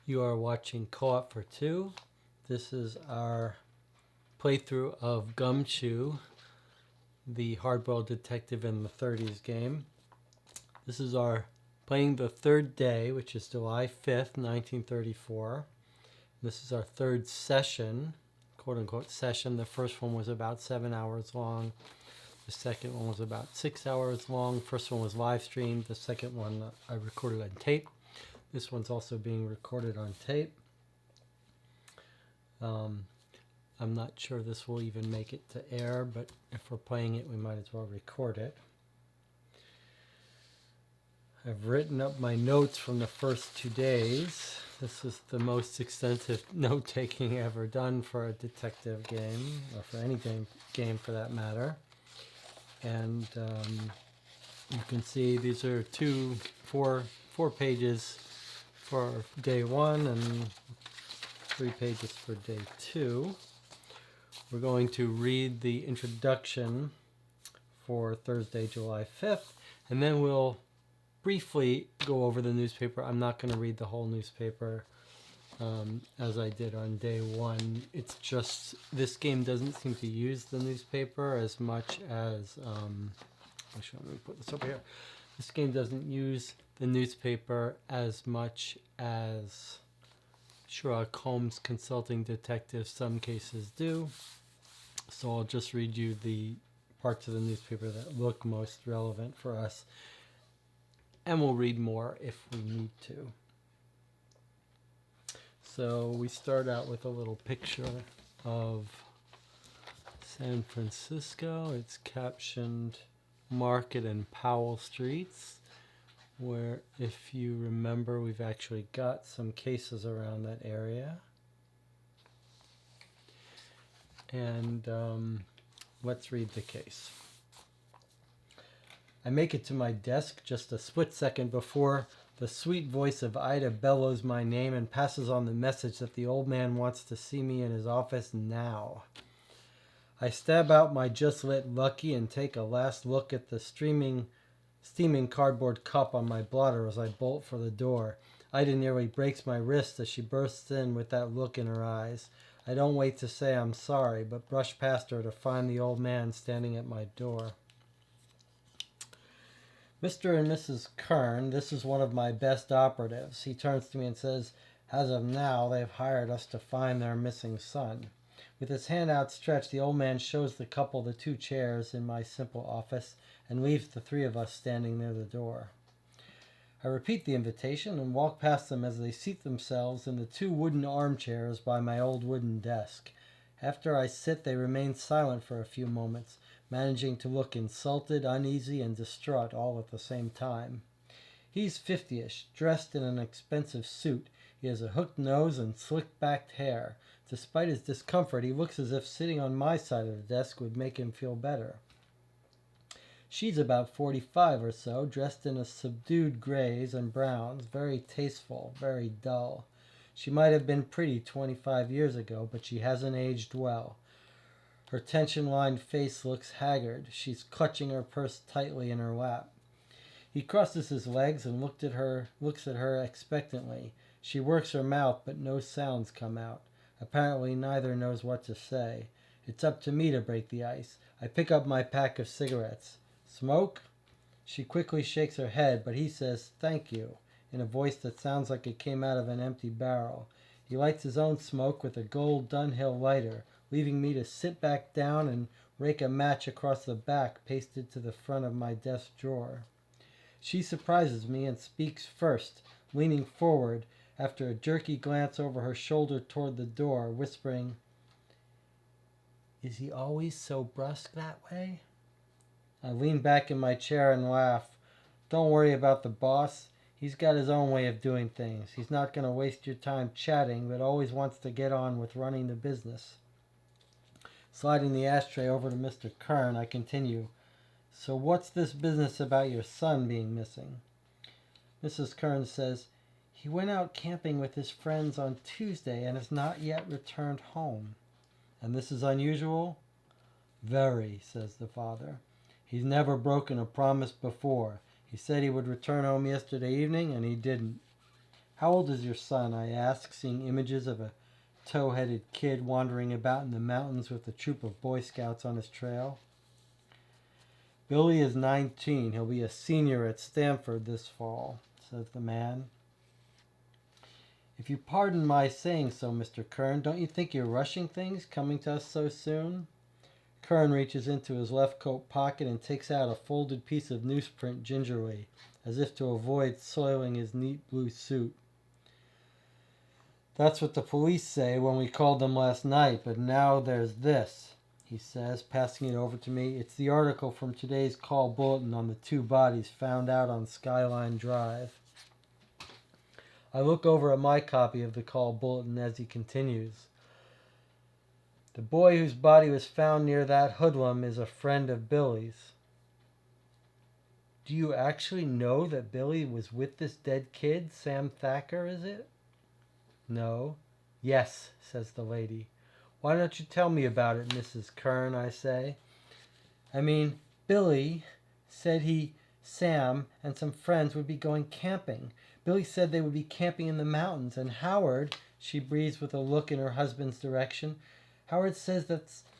You are watching Co-op for Two. This is our playthrough of Gumshoe, the hardboiled detective in the 30s game. This is our playing the third day, which is July 5th, 1934. This is our third session, quote-unquote session. The first one was about 7 hours long. The second one was about 6 hours long. First one was live streamed. The second one I recorded on tape. This one's also being recorded on tape. I'm not sure this will even make it to air, but if we're playing it, we might as well record it. I've written up my notes from the first 2 days. This is the most extensive note-taking ever done for a detective game, or for any game for that matter. And you can see these are four pages for day one and 3 pages for day 2. We're going to read the introduction for Thursday, July 5th, and then we'll briefly go over the newspaper. I'm not going to read the whole newspaper as I did on day 1. It's just this game doesn't seem to use the newspaper as much as actually, let me put this over here. This game doesn't use the newspaper as much as Sherlock Holmes consulting detectives some cases do. So I'll just read you the parts of the newspaper that look most relevant for us. And we'll read more if we need to. So we start out with a little picture of San Francisco. It's captioned Market and Powell Streets, where, if you remember, we've actually got some cases around that area. And let's read the case. I make it to my desk just a split second before the sweet voice of Ida bellows my name and passes on the message that the old man wants to see me in his office now. I stab out my just lit Lucky and take a last look at the steaming cardboard cup on my blotter as I bolt for the door. Ida nearly breaks my wrist as she bursts in with that look in her eyes. I don't wait to say I'm sorry, but brush past her to find the old man standing at my door. Mr. and Mrs. Kern, this is one of my best operatives. He turns to me and says, as of now, they've hired us to find their missing son. With his hand outstretched, the old man shows the couple the 2 chairs in my simple office and leaves the 3 of us standing near the door. I repeat the invitation and walk past them as they seat themselves in the 2 wooden armchairs by my old wooden desk. After I sit, they remain silent for a few moments, managing to look insulted, uneasy, and distraught all at the same time. He's 50-ish, dressed in an expensive suit. He has a hooked nose and slick-backed hair. Despite his discomfort, he looks as if sitting on my side of the desk would make him feel better. She's about 45 or so, dressed in a subdued grays and browns, very tasteful, very dull. She might have been pretty 25 years ago, but she hasn't aged well. Her tension-lined face looks haggard. She's clutching her purse tightly in her lap. He crosses his legs and looks at her expectantly. She works her mouth, but no sounds come out. Apparently neither knows what to say. It's up to me to break the ice. I pick up my pack of cigarettes. Smoke? She quickly shakes her head, but he says, thank you, in a voice that sounds like it came out of an empty barrel. He lights his own smoke with a gold Dunhill lighter, leaving me to sit back down and rake a match across the back pasted to the front of my desk drawer. She surprises me and speaks first, leaning forward after a jerky glance over her shoulder toward the door, whispering, is he always so brusque that way? I lean back in my chair and laugh. Don't worry about the boss. He's got his own way of doing things. He's not going to waste your time chatting, but always wants to get on with running the business. Sliding the ashtray over to Mr. Kern, I continue. So what's this business about your son being missing? Mrs. Kern says, he went out camping with his friends on Tuesday and has not yet returned home. And this is unusual? Very, says the father. He's never broken a promise before. He said he would return home yesterday evening, and he didn't. How old is your son? I ask, seeing images of a tow-headed kid wandering about in the mountains with a troop of Boy Scouts on his trail. Billy is 19. He'll be a senior at Stanford this fall, says the man. If you pardon my saying so, Mr. Kern, don't you think you're rushing things, coming to us so soon? Kern reaches into his left coat pocket and takes out a folded piece of newsprint gingerly, as if to avoid soiling his neat blue suit. That's what the police say when we called them last night, but now there's this, he says, passing it over to me. It's the article from today's call bulletin on the 2 bodies found out on Skyline Drive. I look over at my copy of the call bulletin as he continues. The boy whose body was found near that hoodlum is a friend of Billy's. Do you actually know that Billy was with this dead kid, Sam Thacker, is it? No. Yes, says the lady. Why don't you tell me about it, Mrs. Kern, I say. I mean, Billy said Sam and some friends would be going camping. Billy said they would be camping in the mountains, and Howard, she breathes with a look in her husband's direction, Howard says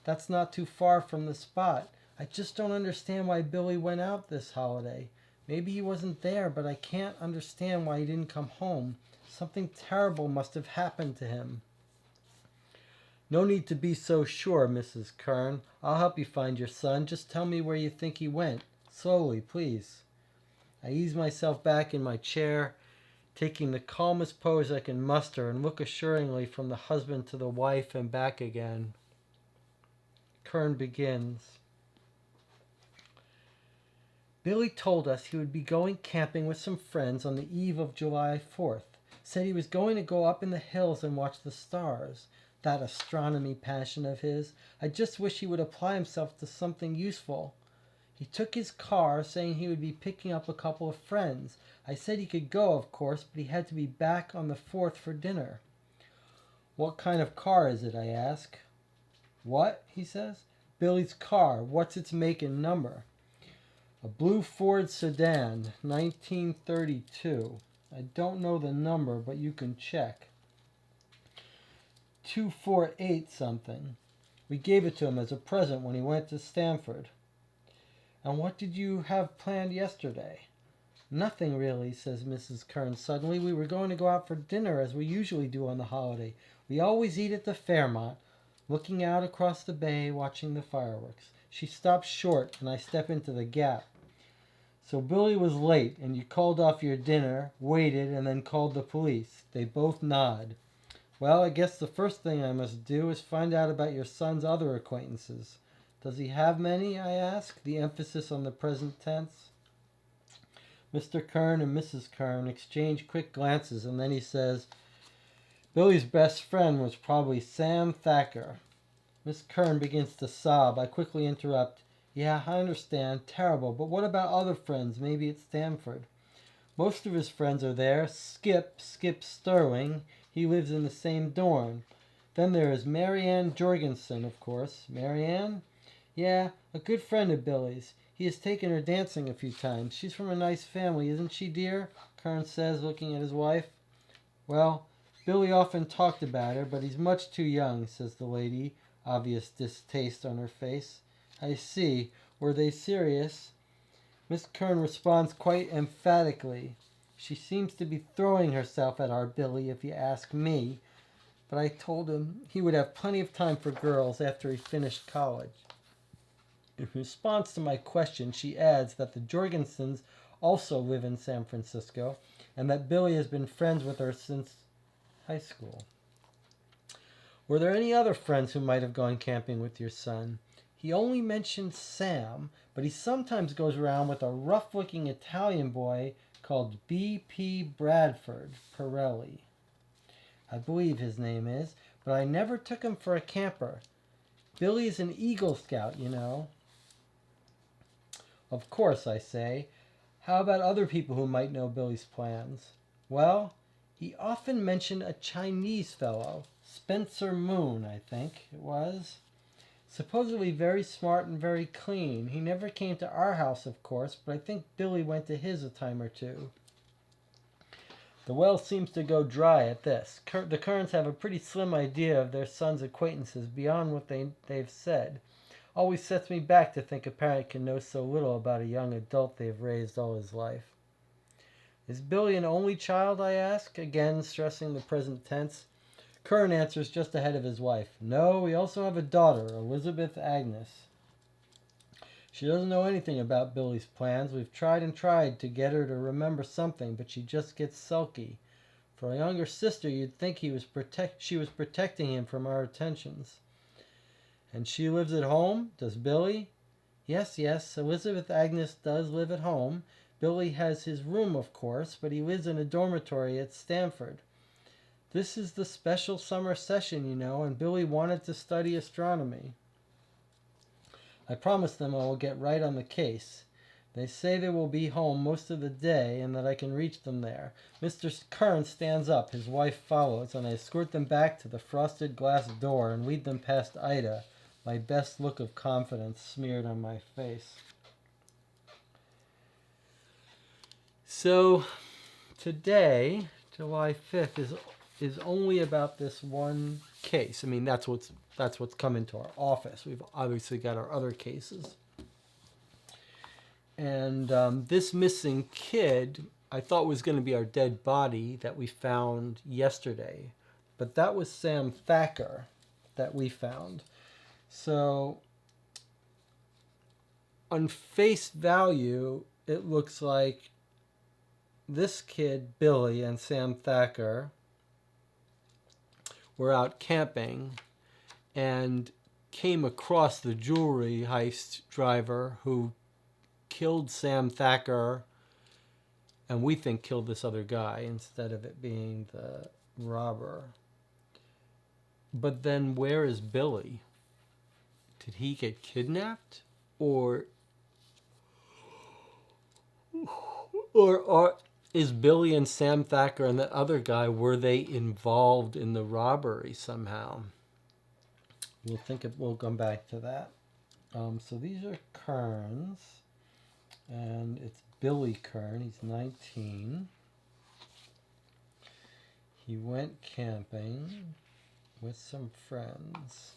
that's not too far from the spot. I just don't understand why Billy went out this holiday. Maybe he wasn't there, but I can't understand why he didn't come home. Something terrible must have happened to him. No need to be so sure, Mrs. Kern. I'll help you find your son. Just tell me where you think he went. Slowly, please. I ease myself back in my chair, taking the calmest pose I can muster, and look assuringly from the husband to the wife and back again. Kern begins. Billy told us he would be going camping with some friends on the eve of July 4th. Said he was going to go up in the hills and watch the stars. That astronomy passion of his. I just wish he would apply himself to something useful. He took his car, saying he would be picking up a couple of friends. I said he could go, of course, but he had to be back on the 4th for dinner. What kind of car is it, I ask. What, he says. Billy's car. What's its make and number? A blue Ford sedan, 1932. I don't know the number, but you can check. 248 something. We gave it to him as a present when he went to Stanford. And what did you have planned yesterday? Nothing really, says Mrs. Kern suddenly. We were going to go out for dinner as we usually do on the holiday. We always eat at the Fairmont, looking out across the bay, watching the fireworks. She stops short, and I step into the gap. So Billy was late, and you called off your dinner, waited, and then called the police. They both nod. Well, I guess the first thing I must do is find out about your son's other acquaintances. Does he have many, I ask, the emphasis on the present tense. Mr. Kern and Mrs. Kern exchange quick glances, and then he says, Billy's best friend was probably Sam Thacker. Miss Kern begins to sob. I quickly interrupt. Yeah, I understand. Terrible. But what about other friends, maybe at Stanford? Most of his friends are there. Skip Sterling. He lives in the same dorm. Then there is Marianne Jorgensen, of course. Marianne? Yeah, a good friend of Billy's. He has taken her dancing a few times. She's from a nice family, isn't she, dear? Kern says, looking at his wife. Well, Billy often talked about her, but he's much too young, says the lady, obvious distaste on her face. I see. Were they serious? Miss Kern responds quite emphatically. She seems to be throwing herself at our Billy, if you ask me. But I told him he would have plenty of time for girls after he finished college. In response to my question, she adds that the Jorgensens also live in San Francisco, and that Billy has been friends with her since high school. Were there any other friends who might have gone camping with your son? He only mentioned Sam, but he sometimes goes around with a rough-looking Italian boy called B.P. Bradford Pirelli. I believe his name is, but I never took him for a camper. Billy is an Eagle Scout, you know. Of course, I say. How about other people who might know Billy's plans? Well, he often mentioned a Chinese fellow, Spencer Moon, I think it was. Supposedly very smart and very clean. He never came to our house, of course, but I think Billy went to his a time or two. The well seems to go dry at this. The Kerns have a pretty slim idea of their son's acquaintances beyond what they've said. Always sets me back to think a parent can know so little about a young adult they've raised all his life. Is Billy an only child, I ask, again stressing the present tense. Kern answers just ahead of his wife. No, we also have a daughter, Elizabeth Agnes. She doesn't know anything about Billy's plans. We've tried and tried to get her to remember something, but she just gets sulky. For a younger sister, you'd think she was protecting him from our attentions. And she lives at home? Does Billy? Yes, Elizabeth Agnes does live at home. Billy has his room, of course, but he lives in a dormitory at Stanford. This is the special summer session, you know, and Billy wanted to study astronomy. I promised them I will get right on the case. They say they will be home most of the day and that I can reach them there. Mr. Kern stands up, his wife follows, and I escort them back to the frosted glass door and lead them past Ida, my best look of confidence smeared on my face. So today, July 5th, is only about this one case. I mean, that's what's come into our office. We've obviously got our other cases. And this missing kid, I thought was going to be our dead body that we found yesterday. But that was Sam Thacker that we found. So on face value, it looks like this kid, Billy, and Sam Thacker were out camping and came across the jewelry heist driver who killed Sam Thacker and we think killed this other guy instead of it being the robber. But then where is Billy? Did he get kidnapped? Or is Billy and Sam Thacker and that other guy, were they involved in the robbery somehow? We'll come back to that. So these are Kerns, and it's Billy Kern. He's 19. He went camping with some friends.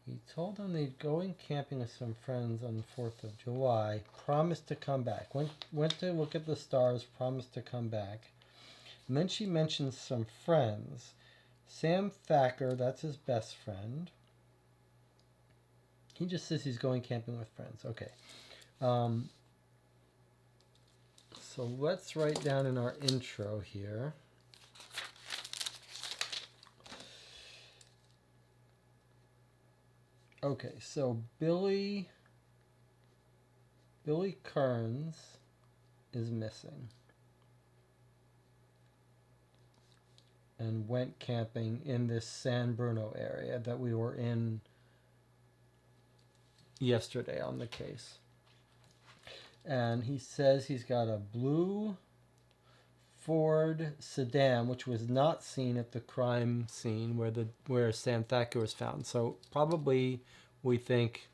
He told them they'd going camping with some friends on the 4th of July, promised to come back. Went to look at the stars, promised to come back. And then she mentions some friends. Sam Thacker, that's his best friend. He just says he's going camping with friends. Okay. So let's write down in our intro here. Okay, so Billy Kerns is missing and went camping in this San Bruno area that we were in yesterday on the case. And he says he's got a blue Ford sedan, which was not seen at the crime scene where Sam Thacker was found. So probably we think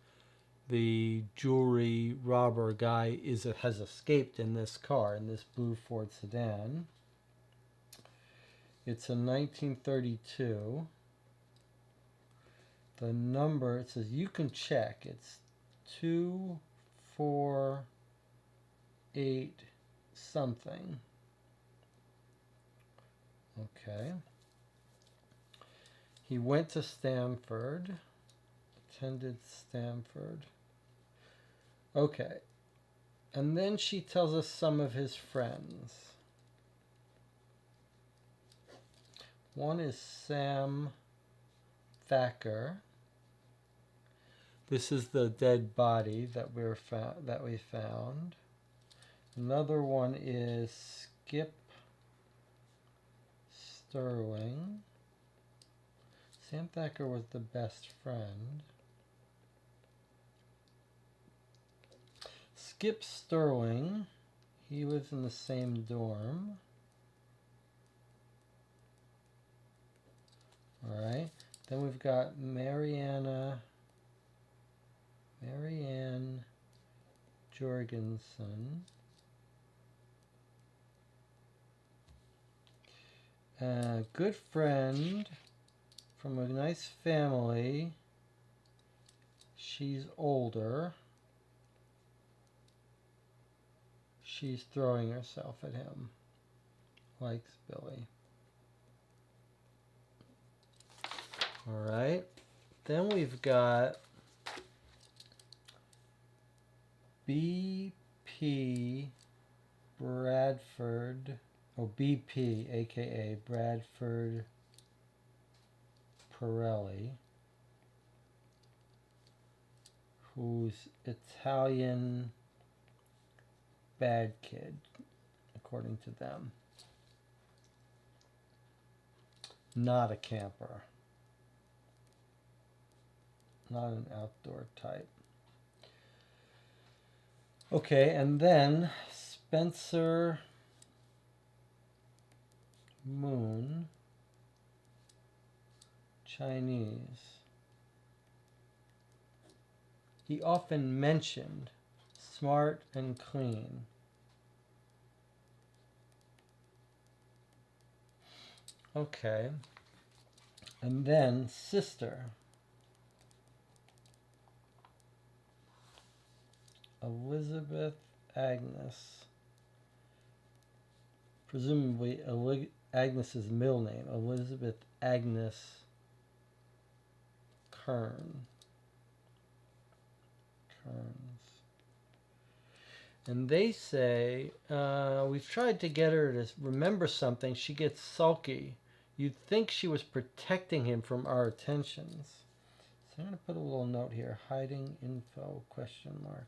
the jewelry robber guy has escaped in this car, in this blue Ford sedan. It's a 1932. The number, it says you can check. It's 248 something. Okay. He went to Stanford, attended Stanford. Okay. And then she tells us some of his friends. One is Sam Thacker. This is the dead body that we found. Another one is Skip Sterling. Sam Thacker was the best friend. Skip Sterling, he lives in the same dorm. Alright, then we've got Marianne Jorgensen. A good friend from a nice family. She's older. She's throwing herself at him. Likes Billy. Alright. Then we've got BP Bradford. Oh, BP, aka Bradford Pirelli, who's Italian bad kid, according to them. Not a camper. Not an outdoor type. Okay, and then Spencer Moon, Chinese. He often mentioned smart and clean. Okay. And then sister. Elizabeth Agnes. Presumably Agnes's middle name. Elizabeth Agnes Kern. Kerns. And they say, we've tried to get her to remember something. She gets sulky. You'd think she was protecting him from our attentions. So I'm going to put a little note here. Hiding info, question mark.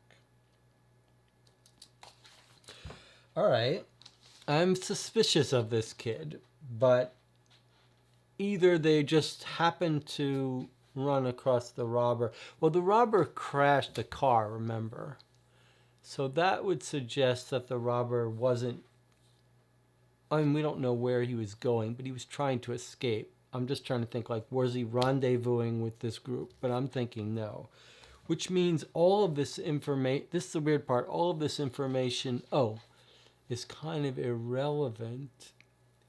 All right. I'm suspicious of this kid, but either they just happened to run across the robber. Well, the robber crashed the car, remember? So that would suggest that the robber wasn't, I mean, we don't know where he was going, but he was trying to escape. I'm just trying to think, like, was he rendezvousing with this group? But I'm thinking no. Which means all of this information, this is the weird part, all of this information, is kind of irrelevant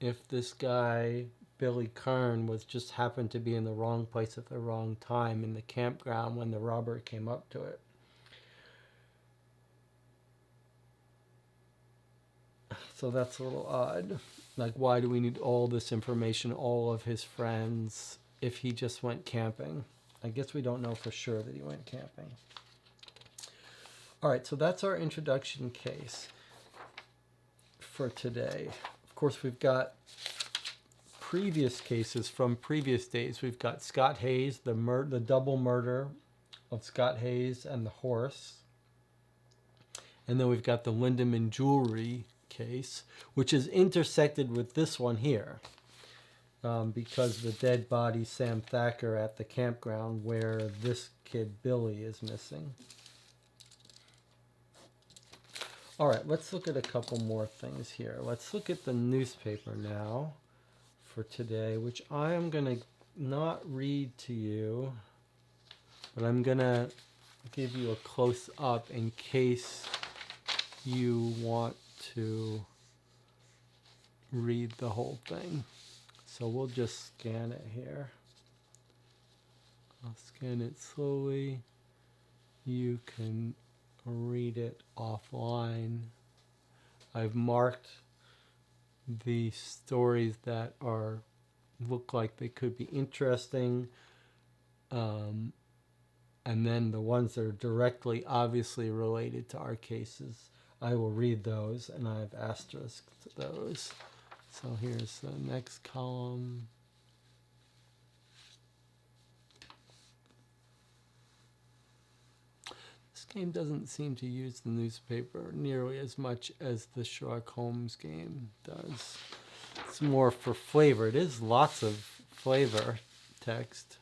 if this guy, Billy Kern, was just happened to be in the wrong place at the wrong time in the campground when the robber came up to it. So that's a little odd. Like, why do we need all this information, all of his friends, if he just went camping? I guess we don't know for sure that he went camping. All right, so that's our introduction case for today. Of course, we've got previous cases from previous days. We've got Scott Hayes, the double murder of Scott Hayes and the horse. And then we've got the Lindemann jewelry case, which is intersected with this one here. Because the dead body, Sam Thacker, at the campground where this kid, Billy, is missing. All right, let's look at a couple more things here. Let's look at the newspaper now for today, which I am going to not read to you, but I'm going to give you a close-up in case you want to read the whole thing. So we'll just scan it here. I'll scan it slowly. You can read it offline. I've marked the stories that look like they could be interesting, and then the ones that are directly, obviously related to our cases, I will read those, and I've asterisked those. So here's the next column. This game doesn't seem to use the newspaper nearly as much as the Sherlock Holmes game does. It's more for flavor. It is lots of flavor text.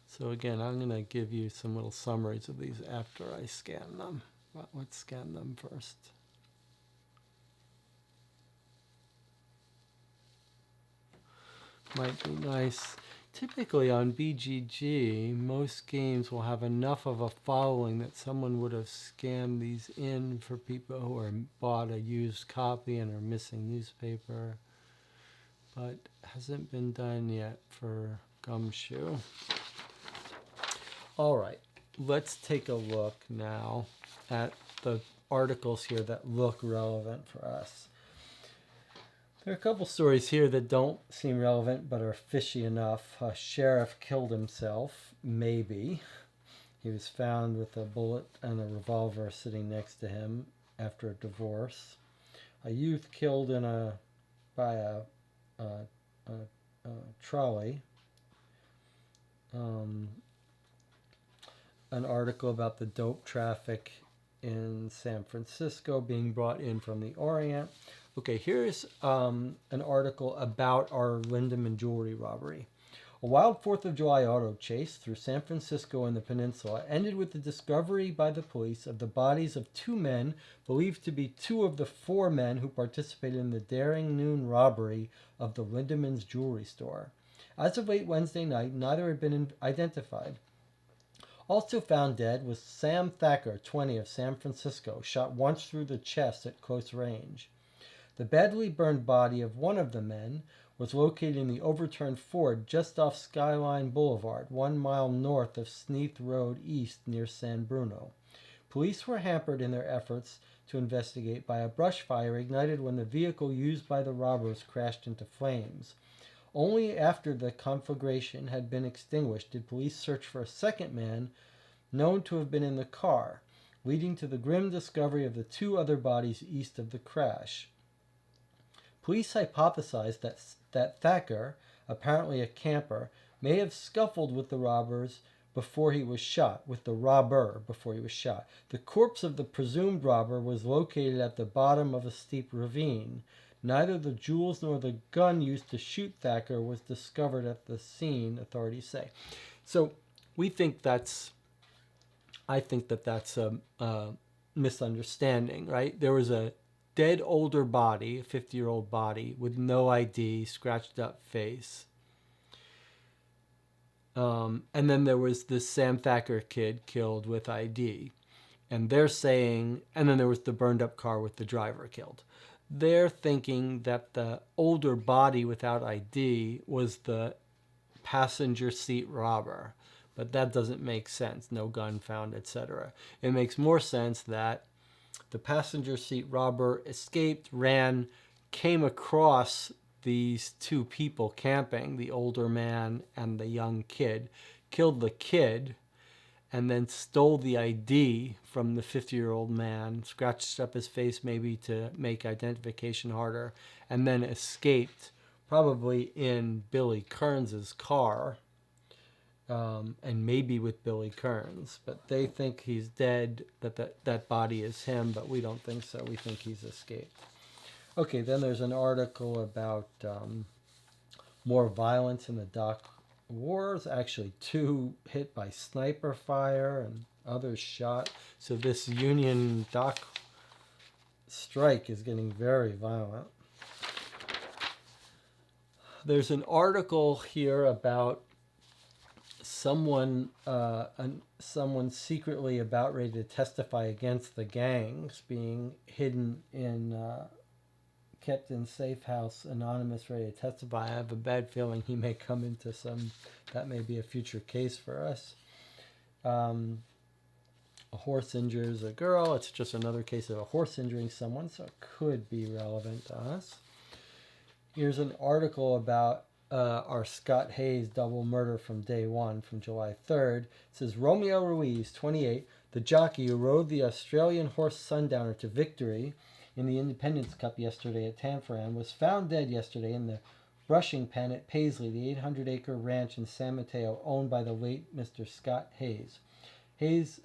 So again, I'm going to give you some little summaries of these after I scan them. But let's scan them first. Might be nice. typically on BGG, most games will have enough of a following that someone would have scammed these in for people who are bought a used copy and are missing newspaper. But hasn't been done yet for Gumshoe. All right, let's take a look now at the articles here that look relevant for us. There are a couple stories here that don't seem relevant but are fishy enough. A sheriff killed himself, maybe. He was found with a bullet and a revolver sitting next to him after a divorce. A youth killed by a trolley. An article about the dope traffic in San Francisco being brought in from the Orient. Okay, here's an article about our Lindemann jewelry robbery. A wild 4th of July auto chase through San Francisco and the peninsula ended with the discovery by the police of the bodies of 2 men believed to be 2 of the 4 men who participated in the daring noon robbery of the Lindemann's jewelry store. As of late Wednesday night, neither had been identified. Also found dead was Sam Thacker, 20, of San Francisco, shot once through the chest at close range. The badly burned body of one of the men was located in the overturned Ford just off Skyline Boulevard, 1 mile north of Sneath Road East near San Bruno. Police were hampered in their efforts to investigate by a brush fire ignited when the vehicle used by the robbers crashed into flames. Only after the conflagration had been extinguished did police search for a second man known to have been in the car, leading to the grim discovery of the 2 other bodies east of the crash. Police hypothesized that Thacker, apparently a camper, may have scuffled with the robbers before he was shot, The corpse of the presumed robber was located at the bottom of a steep ravine. Neither the jewels nor the gun used to shoot Thacker was discovered at the scene, authorities say. So I think that's a misunderstanding, right? There was a dead older body, a 50-year-old body with no ID, scratched up face. And then there was this Sam Thacker kid killed with ID. And they're saying, and then there was the burned up car with the driver killed. They're thinking that the older body without ID was the passenger seat robber. But that doesn't make sense. No gun found, etc. It makes more sense that the passenger seat robber escaped, ran, came across these 2 people camping, the older man and the young kid, killed the kid, and then stole the ID from the 50-year-old man, scratched up his face maybe to make identification harder, and then escaped, probably in Billy Kerns' car, and maybe with Billy Kerns. But they think he's dead, that body is him, but we don't think so. We think he's escaped. Okay, then there's an article about more violence in the dock wars. Actually, 2 hit by sniper fire and others shot. So this Union dock strike is getting very violent. There's an article here about someone secretly about ready to testify against the gangs being hidden in kept in safe house, anonymous, ready to testify. I have a bad feeling he may come into that may be a future case for us. A horse injures a girl. It's just another case of a horse injuring someone, so it could be relevant to us. Here's an article about our Scott Hayes double murder from day 1, from July 3rd. It says, Romeo Ruiz, 28, the jockey who rode the Australian horse Sundowner to victory in the Independence Cup yesterday at Tanforan, was found dead yesterday in the brushing pen at Paisley, the 800-acre ranch in San Mateo owned by the late Mr. Scott Hayes. Hayes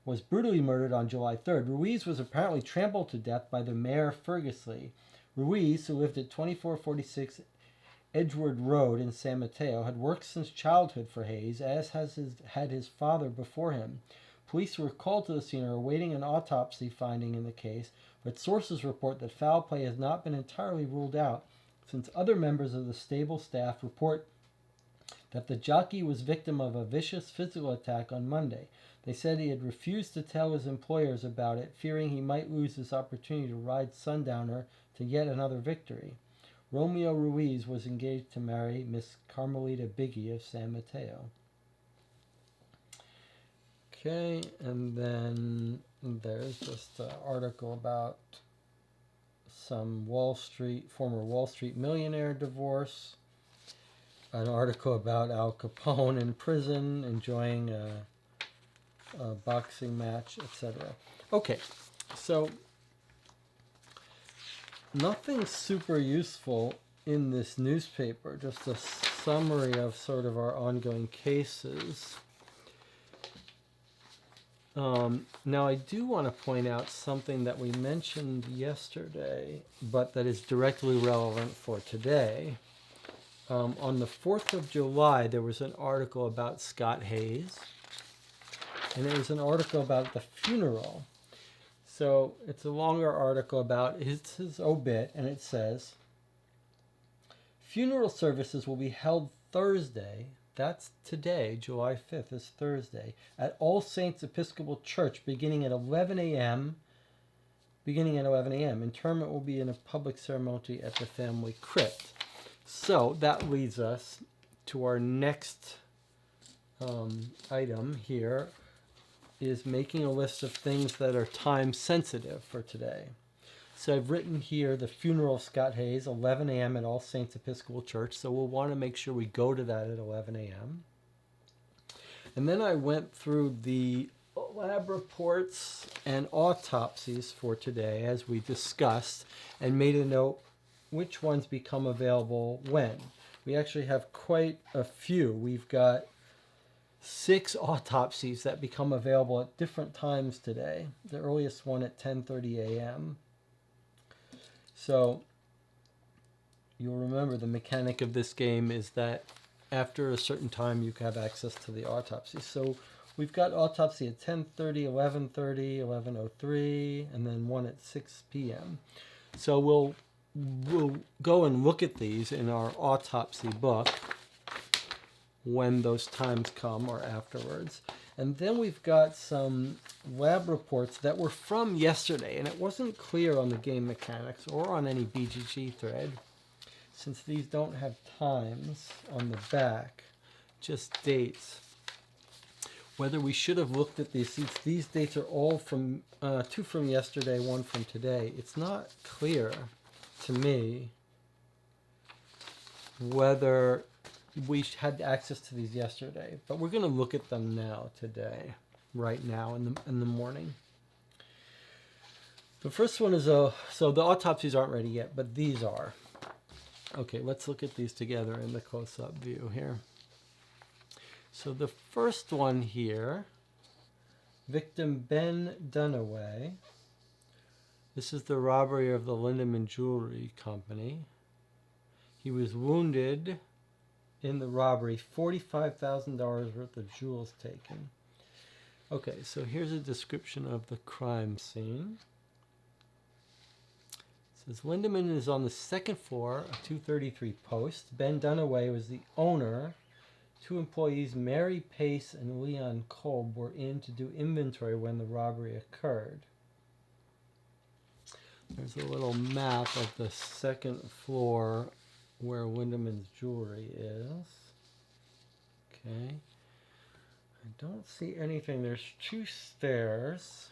was brutally murdered on July 3rd. Ruiz was apparently trampled to death by the mare Fergusley. Ruiz, who lived at 2446 Edgewood Road in San Mateo, had worked since childhood for Hayes, as had his father before him. Police were called to the scene and are awaiting an autopsy finding in the case, but sources report that foul play has not been entirely ruled out, since other members of the stable staff report that the jockey was victim of a vicious physical attack on Monday. They said he had refused to tell his employers about it, fearing he might lose his opportunity to ride Sundowner to yet another victory. Romeo Ruiz was engaged to marry Miss Carmelita Biggie of San Mateo. Okay, and then there's just an article about some former Wall Street millionaire divorce. An article about Al Capone in prison, enjoying a boxing match, etc. Okay, so nothing super useful in this newspaper, just a summary of sort of our ongoing cases. Now, I do want to point out something that we mentioned yesterday, but that is directly relevant for today. On the 4th of July, there was an article about Scott Hayes, and it was an article about the funeral. So it's a longer article about his obit, and it says, funeral services will be held Thursday, that's today, July 5th is Thursday, at All Saints Episcopal Church beginning at 11 a.m. Internment will be in a public ceremony at the family crypt. So that leads us to our next item here, is making a list of things that are time sensitive for today. So I've written here the funeral of Scott Hayes, 11 a.m. at All Saints Episcopal Church. So we'll want to make sure we go to that at 11 a.m. And then I went through the lab reports and autopsies for today, as we discussed, and made a note which ones become available when. We actually have quite a few. We've got 6 autopsies that become available at different times today. The earliest one at 10:30 a.m. So you'll remember the mechanic of this game is that after a certain time you have access to the autopsy. So we've got autopsy at 10:30, 11:30, 11:03, and then one at 6 p.m. So we'll go and look at these in our autopsy book when those times come or afterwards. And then we've got some lab reports that were from yesterday, and it wasn't clear on the game mechanics or on any BGG thread, since these don't have times on the back, just dates. Whether we should have looked at these seats. These dates are all from 2 from yesterday, 1 from today. It's not clear to me whether we had access to these yesterday, but we're going to look at them now today, right now in the morning. The first one is so the autopsies aren't ready yet, but these are. Okay, let's look at these together in the close-up view here. So the first one here, victim Ben Dunaway. This is the robbery of the Lindemann Jewelry Company. He was wounded in the robbery, $45,000 worth of jewels taken. Okay, so here's a description of the crime scene. It says Lindemann is on the 2nd floor of 233 Post. Ben Dunaway was the owner. 2 employees, Mary Pace and Leon Kolb, were in to do inventory when the robbery occurred. There's a little map of the 2nd floor where Lindemann's jewelry is. Okay. I don't see anything. There's 2 stairs.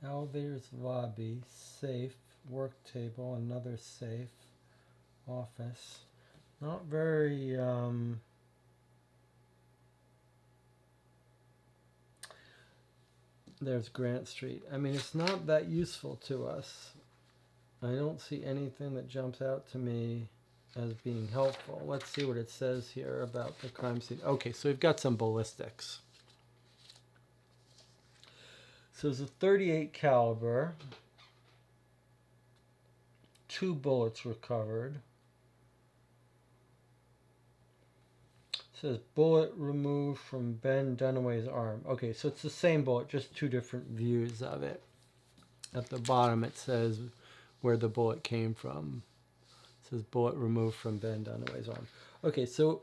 Elevators, lobby, safe, work table, another safe, office. Not very, there's Grant Street. I mean, it's not that useful to us. I don't see anything that jumps out to me as being helpful. Let's see what it says here about the crime scene. Okay, so we've got some ballistics. So it's a .38 caliber. 2 bullets recovered. It says bullet removed from Ben Dunaway's arm. Okay, so it's the same bullet, just 2 different views of it. At the bottom it says where the bullet came from. It says bullet removed from bend on the way's arm. Okay, so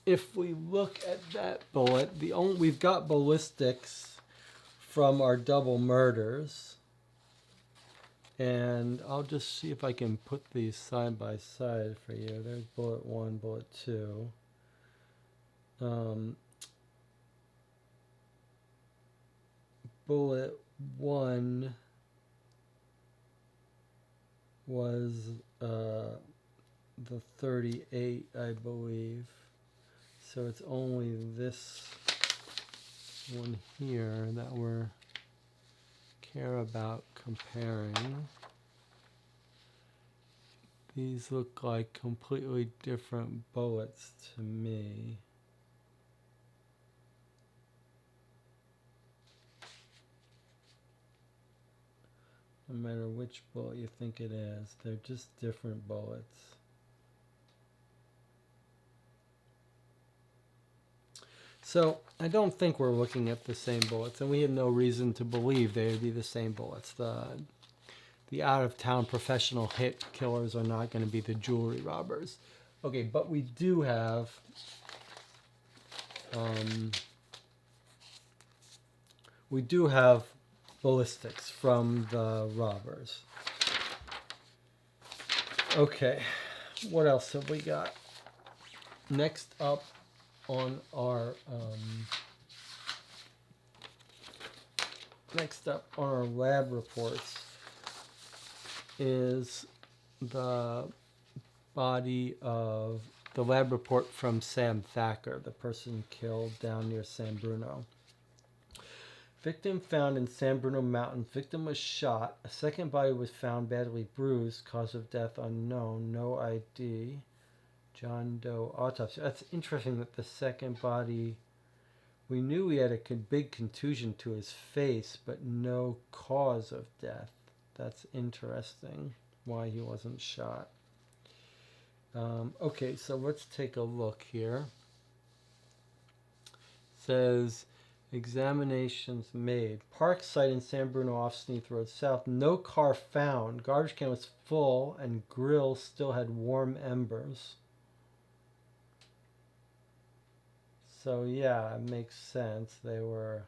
if we look at that bullet, we've got ballistics from our double murders. And I'll just see if I can put these side by side for you. There's bullet 1, bullet 2. Bullet 1 was the 38, I believe. So it's only this one here that we're care about comparing. These look like completely different bullets to me. No matter which bullet you think it is, they're just different bullets. So I don't think we're looking at the same bullets, and we have no reason to believe they would be the same bullets. The out-of-town professional hit killers are not going to be the jewelry robbers. Okay, but we do have ballistics from the robbers. Okay, what else have we got? Next up on our lab reports is the body of the lab report from Sam Thacker, the person killed down near San Bruno. Victim found in San Bruno Mountains. Victim was shot. A second body was found badly bruised. Cause of death unknown. No ID. John Doe autopsy. That's interesting that the second body, we knew he had a big contusion to his face, but no cause of death. That's interesting, why he wasn't shot. Okay, so let's take a look here. It says, examinations made. Park site in San Bruno off Sneath Road South. No car found. Garbage can was full and grill still had warm embers. So yeah, it makes sense. They were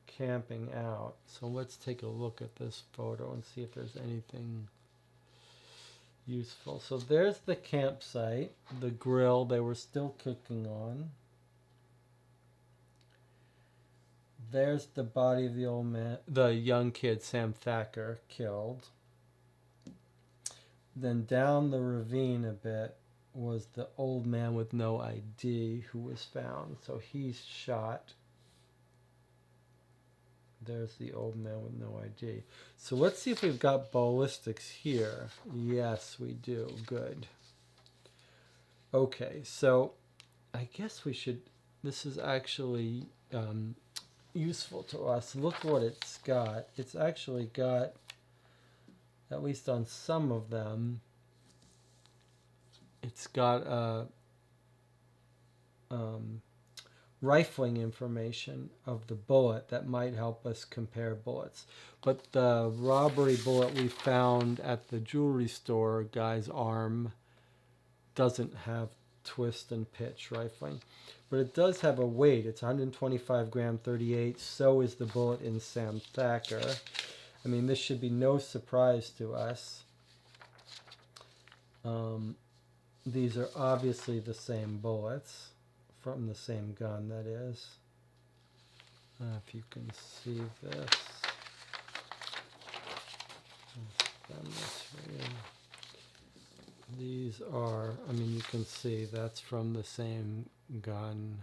camping out. So let's take a look at this photo and see if there's anything useful. So there's the campsite, the grill they were still cooking on. There's the body of the old man, the young kid, Sam Thacker, killed. Then down the ravine a bit was the old man with no ID who was found. So he's shot. There's the old man with no ID. So let's see if we've got ballistics here. Yes, we do. Good. Okay, so I guess we should, this is actually useful to us. Look what it's got. It's actually got, at least on some of them, it's got rifling information of the bullet that might help us compare bullets. But the robbery bullet we found at the jewelry store guy's arm doesn't have twist and pitch rifling. But it does have a weight. It's 125 gram 38. So is the bullet in Sam Thacker. I mean, this should be no surprise to us. These are obviously the same bullets from the same gun, that is. If you can see this. I'll this for you. These are, I mean, you can see that's from the same gun.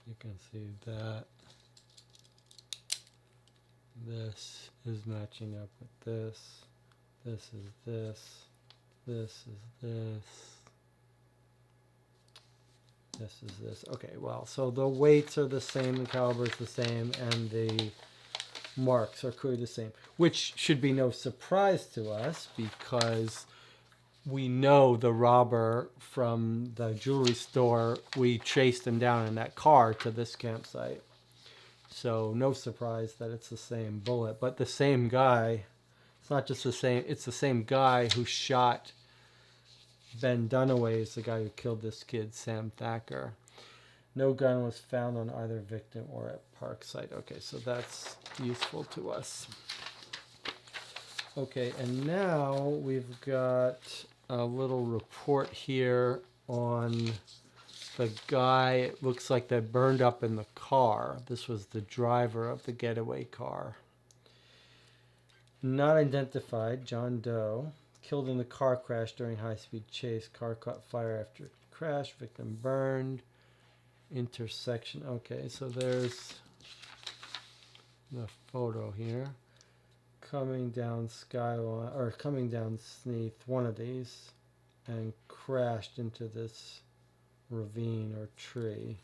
You can see that. This is matching up with this. This is this. This is this. This is this. Okay, well, so the weights are the same, the caliber is the same, and the marks are clearly the same, which should be no surprise to us because we know the robber from the jewelry store. We chased him down in that car to this campsite. So no surprise that it's the same bullet, but the same guy. It's not just the same, it's the same guy who shot Ben Dunaway, is the guy who killed this kid, Sam Thacker. No gun was found on either victim or at park site. Okay, so that's useful to us. Okay, and now we've got a little report here on the guy, it looks like that burned up in the car. This was the driver of the getaway car. Not identified, John Doe. Killed in the car crash during high-speed chase. Car caught fire after crash. Victim burned. Intersection. Okay, so there's the photo here. Coming down Skyline, or coming down Sneath, one of these, and crashed into this ravine or tree.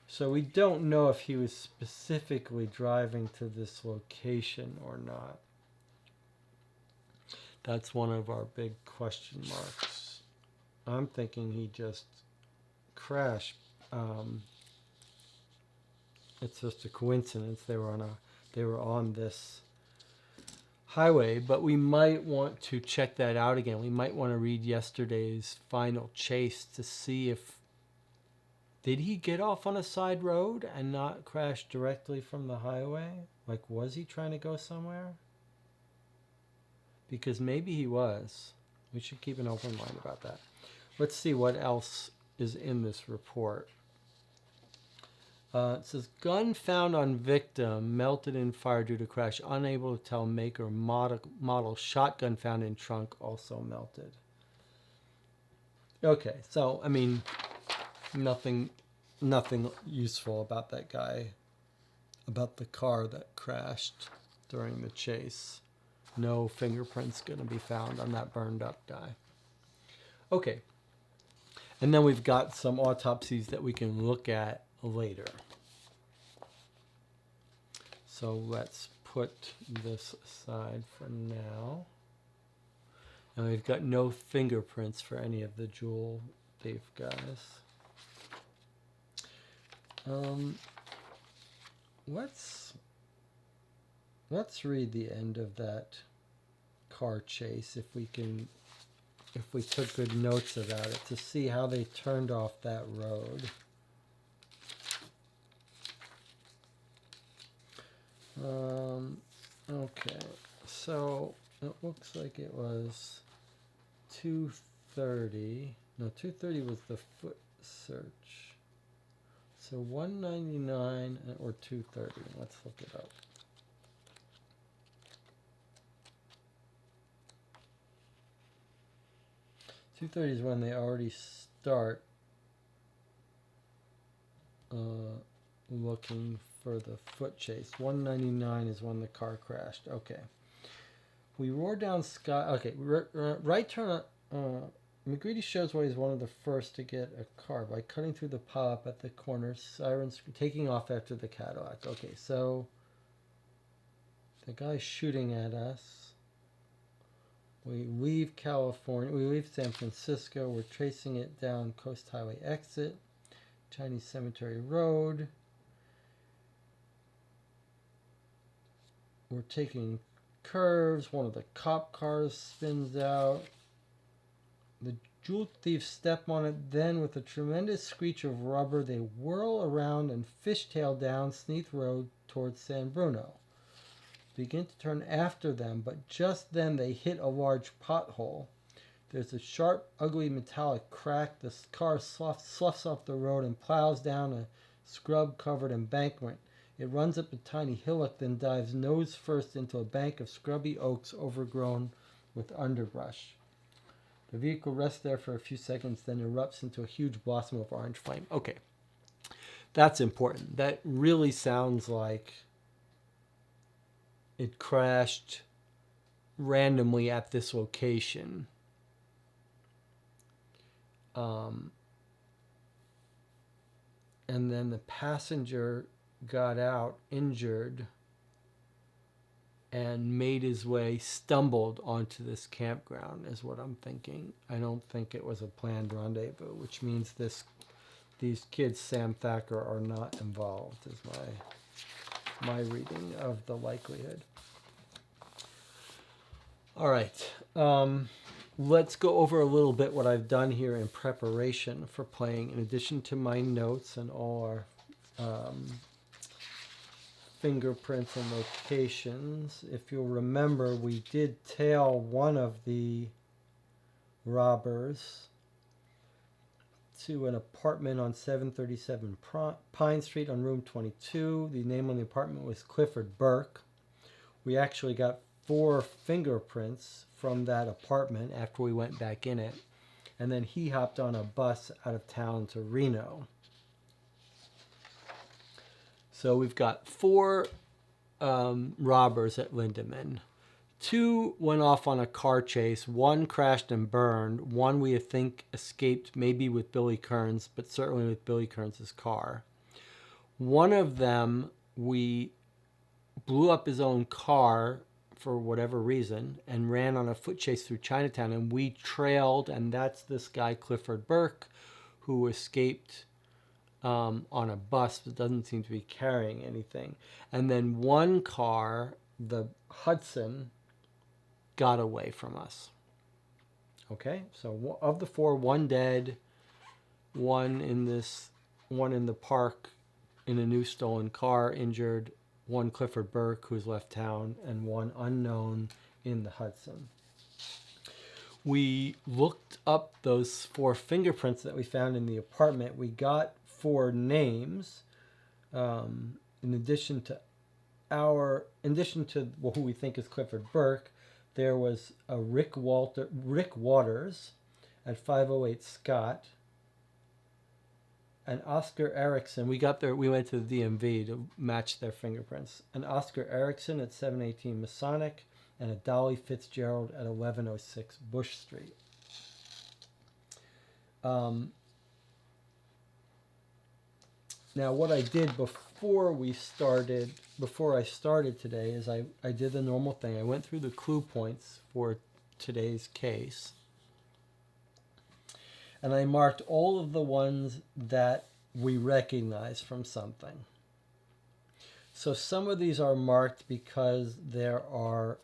So we don't know if he was specifically driving to this location or not. That's one of our big question marks. I'm thinking he just crashed. It's just a coincidence they were on this highway, but we might want to check that out again. We might want to read yesterday's final chase to see if did he get off on a side road and not crash directly from the highway? Like, was he trying to go somewhere? Because maybe he was. We should keep an open mind about that. Let's see what else is in this report. It says, gun found on victim, melted in fire due to crash, unable to tell make or model, shotgun found in trunk, also melted. Okay, so, I mean, nothing useful about that guy, about the car that crashed during the chase. No fingerprints going to be found on that burned up guy. Okay, and then we've got some autopsies that we can look at later. So let's put this aside for now. And we've got no fingerprints for any of the jewel thief guys. Let's read the end of that car chase if we took good notes about it to see how they turned off that road. Okay, so it looks like it was 2:30. No, 2:30 was the foot search. So 199 or 2:30. Let's look it up. 2:30 is when they already start looking for the foot chase. 199 is when the car crashed. Okay. We roar down Sky. Okay, right turn. McGreedy shows why he's one of the first to get a car by cutting through the pop at the corner. Sirens taking off after the Cadillac. Okay, so the guy's shooting at us. We leave California. We leave San Francisco. We're tracing it down Coast Highway exit, Chinese Cemetery Road. We're taking curves. One of the cop cars spins out. The jewel thieves step on it. Then, with a tremendous screech of rubber, they whirl around and fishtail down Sneath Road towards San Bruno. Begin to turn after them, but just then they hit a large pothole. There's a sharp, ugly metallic crack. The car sloughs off the road and plows down a scrub-covered embankment. It runs up a tiny hillock, then dives nose first into a bank of scrubby oaks overgrown with underbrush. The vehicle rests there for a few seconds, then erupts into a huge blossom of orange flame. Okay, that's important. That really sounds like it crashed randomly at this location. And then the passenger got out injured and made his way, stumbled onto this campground, is what I'm thinking. I don't think it was a planned rendezvous, which means these kids, Sam Thacker, are not involved, is my reading of the likelihood. All right. Let's go over a little bit what I've done here in preparation for playing, in addition to my notes and all our fingerprints and locations. If you'll remember, we did tail one of the robbers to an apartment on 737 Pine Street on room 22. The name on the apartment was Clifford Burke. We actually got 4 fingerprints from that apartment after we went back in it. And then he hopped on a bus out of town to Reno. So we've got 4 robbers at Lindemann. 2 went off on a car chase. 1 crashed and burned. 1 we think escaped, maybe with Billy Kerns, but certainly with Billy Kerns' car. 1 of them, we blew up his own car for whatever reason and ran on a foot chase through Chinatown, and we trailed, and that's this guy Clifford Burke, who escaped on a bus but doesn't seem to be carrying anything. And then 1 car, the Hudson, got away from us. Okay, so of the 4, 1 dead, 1 in the park in a new stolen car injured, 1 Clifford Burke who's left town, and 1 unknown in the Hudson. We looked up those 4 fingerprints that we found in the apartment. We got 4 names, in addition to who we think is Clifford Burke. There was a Rick Waters at 508 Scott, and Oscar Erickson. We went to the DMV to match their fingerprints. An Oscar Erickson at 718 Masonic, and a Dolly Fitzgerald at 1106 Bush Street. Now, what I did before I started today is I did the normal thing. I went through the clue points for today's case, and I marked all of the ones that we recognize from something. So some of these are marked because they are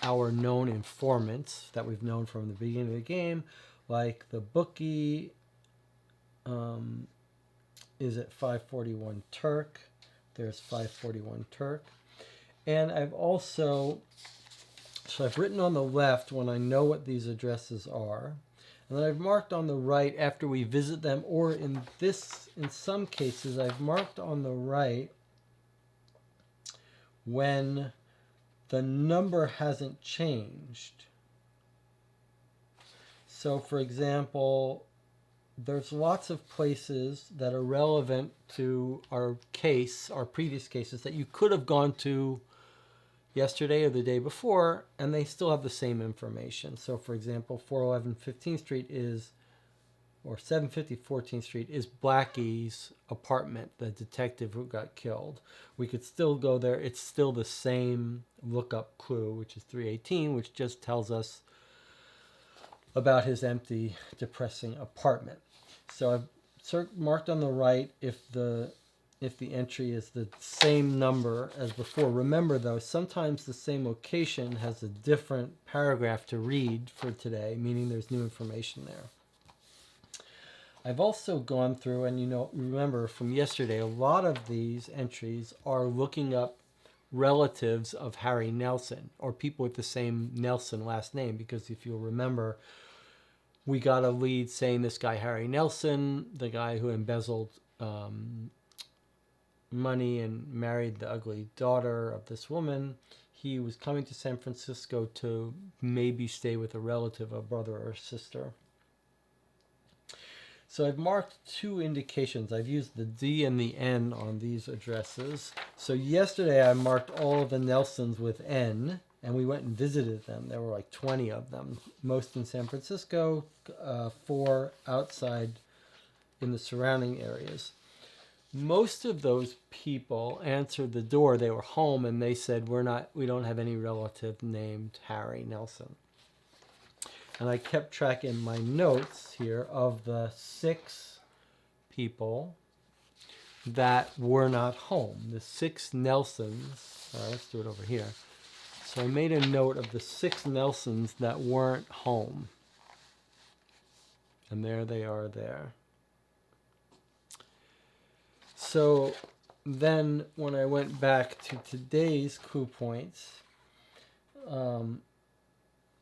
our known informants that we've known from the beginning of the game, like the bookie is at 541 Turk. There's 541 Turk. And I've written on the left when I know what these addresses are. And then I've marked on the right after we visit them, or in some cases, I've marked on the right when the number hasn't changed. So, for example, there's lots of places that are relevant to our previous cases, that you could have gone to yesterday or the day before, and they still have the same information. So, for example, 411 15th Street or 750 14th Street is Blackie's apartment, the detective who got killed. We could still go there. It's still the same lookup clue, which is 318, which just tells us about his empty, depressing apartment. So I've marked on the right if the entry is the same number as before. Remember, though, sometimes the same location has a different paragraph to read for today, meaning there's new information there. I've also gone through, and remember from yesterday, a lot of these entries are looking up relatives of Harry Nelson, or people with the same Nelson last name, because if you'll remember, we got a lead saying this guy Harry Nelson, the guy who embezzled money and married the ugly daughter of this woman, he was coming to San Francisco to maybe stay with a relative, a brother or sister. So I've marked 2 indications. I've used the D and the N on these addresses. So yesterday I marked all of the Nelsons with N, and we went and visited them. There were like 20 of them, most in San Francisco, 4 outside in the surrounding areas. Most of those people answered the door. They were home, and they said, we don't have any relative named Harry Nelson. And I kept track in my notes here of the 6 people that were not home. The 6 Nelsons. All right, let's do it over here. So I made a note of the 6 Nelsons that weren't home. And there they are there. So then when I went back to today's clue points,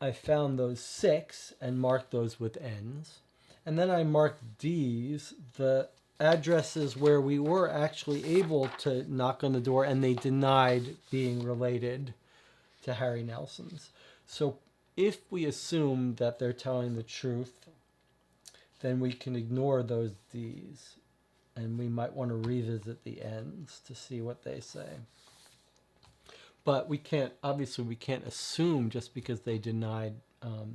I found those 6 and marked those with N's. And then I marked D's, the addresses where we were actually able to knock on the door and they denied being related to Harry Nelson's. So if we assume that they're telling the truth, then we can ignore those D's. And we might want to revisit the N's to see what they say. But we can't assume just because they denied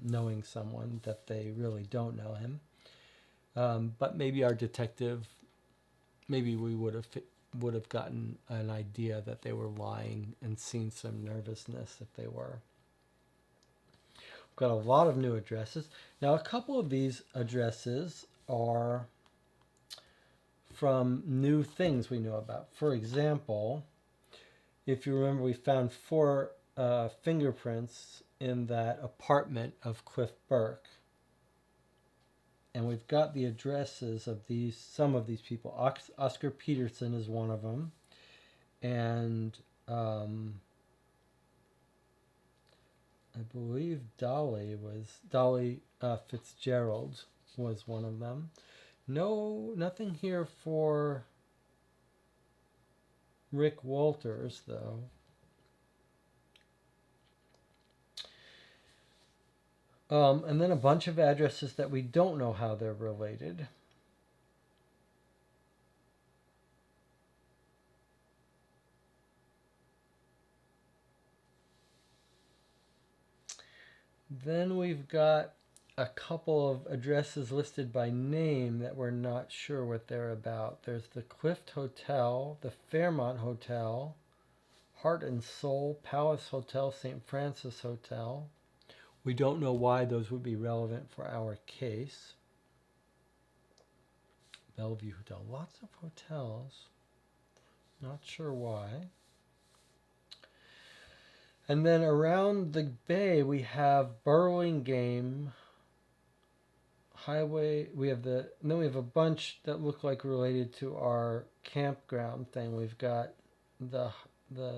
knowing someone that they really don't know him. But maybe our detective, maybe we would have gotten an idea that they were lying and seen some nervousness if they were. We've got a lot of new addresses. Now, a couple of these addresses are from new things we know about. For example, if you remember, we found 4 fingerprints in that apartment of Cliff Burke. And we've got the addresses of some of these people. Oscar Peterson is one of them. And I believe Dolly Fitzgerald was one of them. No, nothing here for Rick Walters, though. And then a bunch of addresses that we don't know how they're related. Then we've got a couple of addresses listed by name that we're not sure what they're about. There's the Clift Hotel, the Fairmont Hotel, Heart and Soul, Palace Hotel, St. Francis Hotel. We don't know why those would be relevant for our case. Bellevue Hotel, lots of hotels. Not sure why. And then around the bay we have Burlingame Highway. And then we have a bunch that look like related to our campground thing. We've got the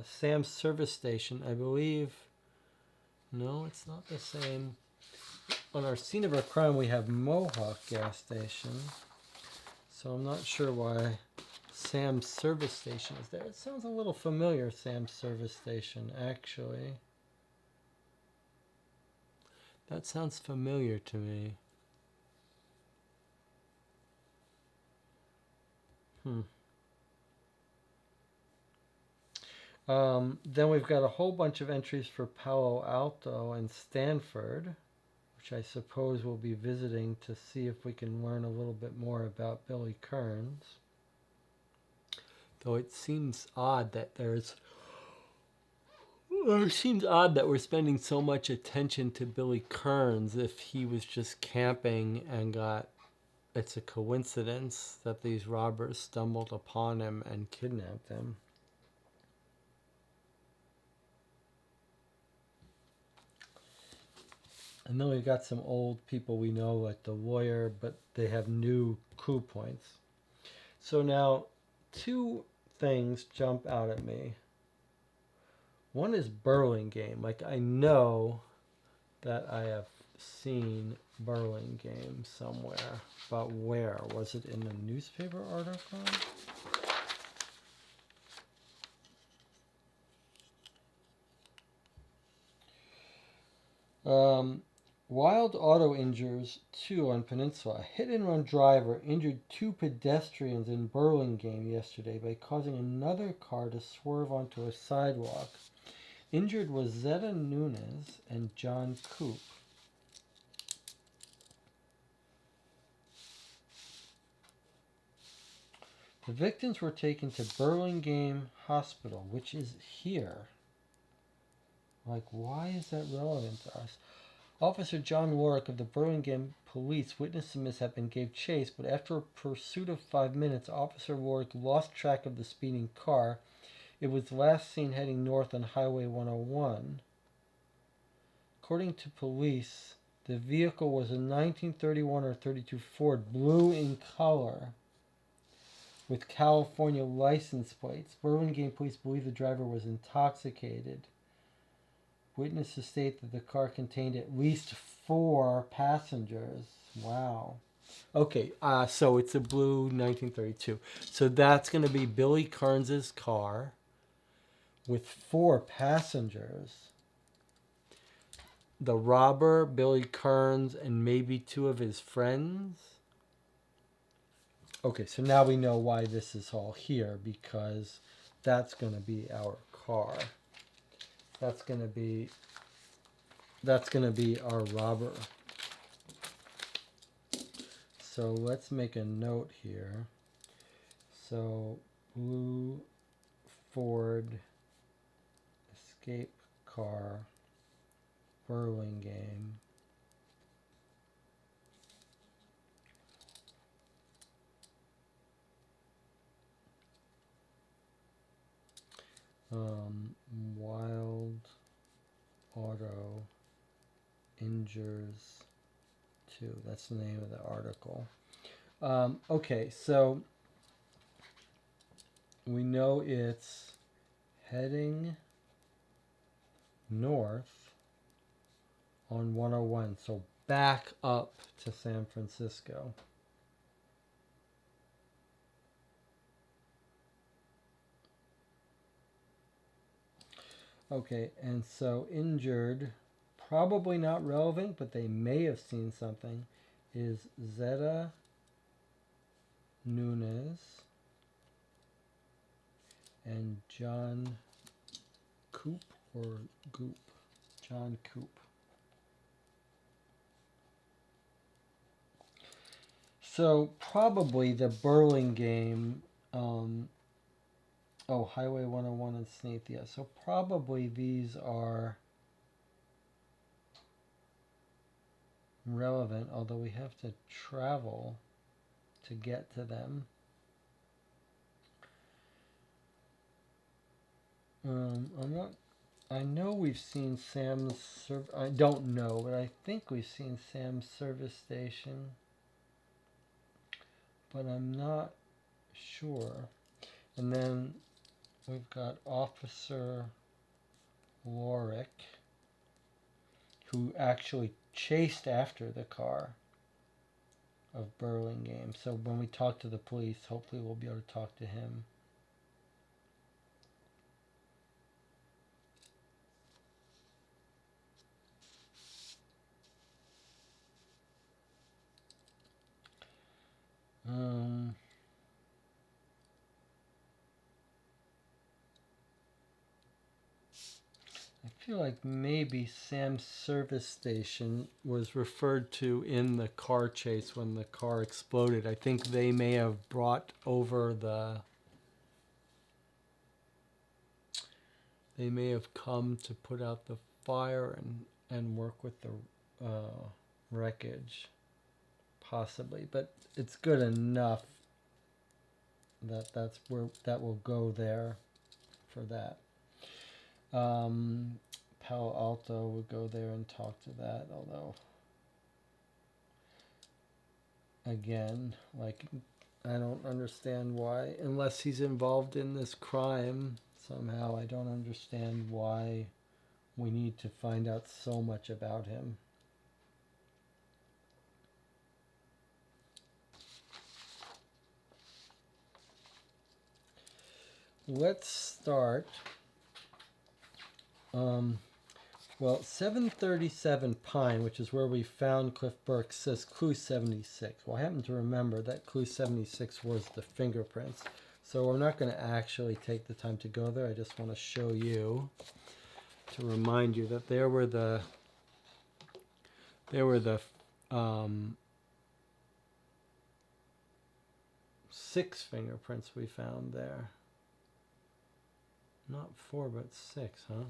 Sam's service station, I believe. No, it's not the same. On our scene of our crime, we have Mohawk gas station. So I'm not sure why Sam's service station is there. It sounds a little familiar, Sam's service station, actually. That sounds familiar to me. Then we've got a whole bunch of entries for Palo Alto and Stanford, which I suppose we'll be visiting to see if we can learn a little bit more about Billy Kerns. Though it seems odd that we're spending so much attention to Billy Kerns if he was just camping and it's a coincidence that these robbers stumbled upon him and kidnapped him. And then we've got some old people we know, like the lawyer, but they have new clue points. So now, 2 things jump out at me. One is Burlingame. Like, I know that I have seen Burlingame somewhere, but where? Was it in a newspaper article? Wild auto injures 2 on Peninsula. A hit-and-run driver injured 2 pedestrians in Burlingame yesterday by causing another car to swerve onto a sidewalk. Injured was Zeta Nunes and John Coop. The victims were taken to Burlingame Hospital, which is here. Like, why is that relevant to us? Officer John Warwick of the Burlingame Police witnessed the mishap and gave chase, but after a pursuit of 5 minutes, Officer Warwick lost track of the speeding car. It was last seen heading north on Highway 101. According to police, the vehicle was a 1931 or 32 Ford, blue in color, with California license plates. Burlingame police believe the driver was intoxicated. Witnesses state that the car contained at least 4 passengers. Wow. Okay, so it's a blue 1932. So that's going to be Billy Kerns' car with 4 passengers. The robber, Billy Kerns, and maybe 2 of his friends. Okay, so now we know why this is all here, because that's going to be our car. That's going to be our robber. So let's make a note here. So blue Ford escape car, Burlingame. Wild Auto injures 2. That's the name of the article. Okay, so we know it's heading north on 101. So back up to San Francisco. Okay, and so injured, probably not relevant, but they may have seen something, is Zeta Nunes and John Coop or Goop? John Coop. So probably the Burlingame, Highway 101 and Snathia. So probably these are relevant, although we have to travel to get to them. I know we've seen Sam's, I don't know, but I think we've seen Sam's service station, but I'm not sure. And then we've got Officer Warwick, who actually chased after the car of Burlingame. So when we talk to the police, hopefully we'll be able to talk to him. I feel like maybe Sam's service station was referred to in the car chase when the car exploded. I think they may have brought over they may have come to put out the fire and work with the wreckage, possibly. But it's good enough that that's where that will go there for that. Palo Alto would go there and talk to that, although again, like, I don't understand why, unless he's involved in this crime somehow, I don't understand why we need to find out so much about him. Let's start. Well, 737 Pine, which is where we found Cliff Burke, says clue 76. Well, I happen to remember that clue 76 was the fingerprints. So we're not going to actually take the time to go there. I just want to show you, to remind you that there were the 6 fingerprints we found there. Not 4, but 6, huh?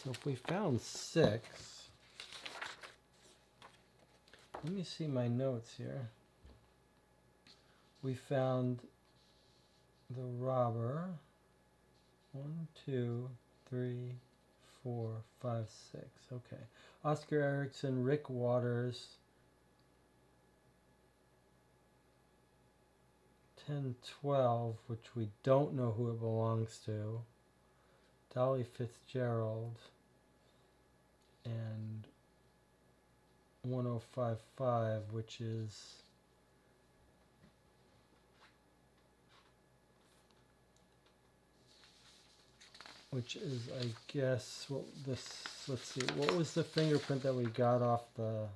So if we found 6, let me see my notes here. We found the robber. 1, 2, 3, 4, 5, 6. Okay. Oscar Erickson, Rick Waters. 10, 12, which we don't know who it belongs to. Dolly Fitzgerald. And 1055, which is I guess what this, let's see, what was the fingerprint that we got off the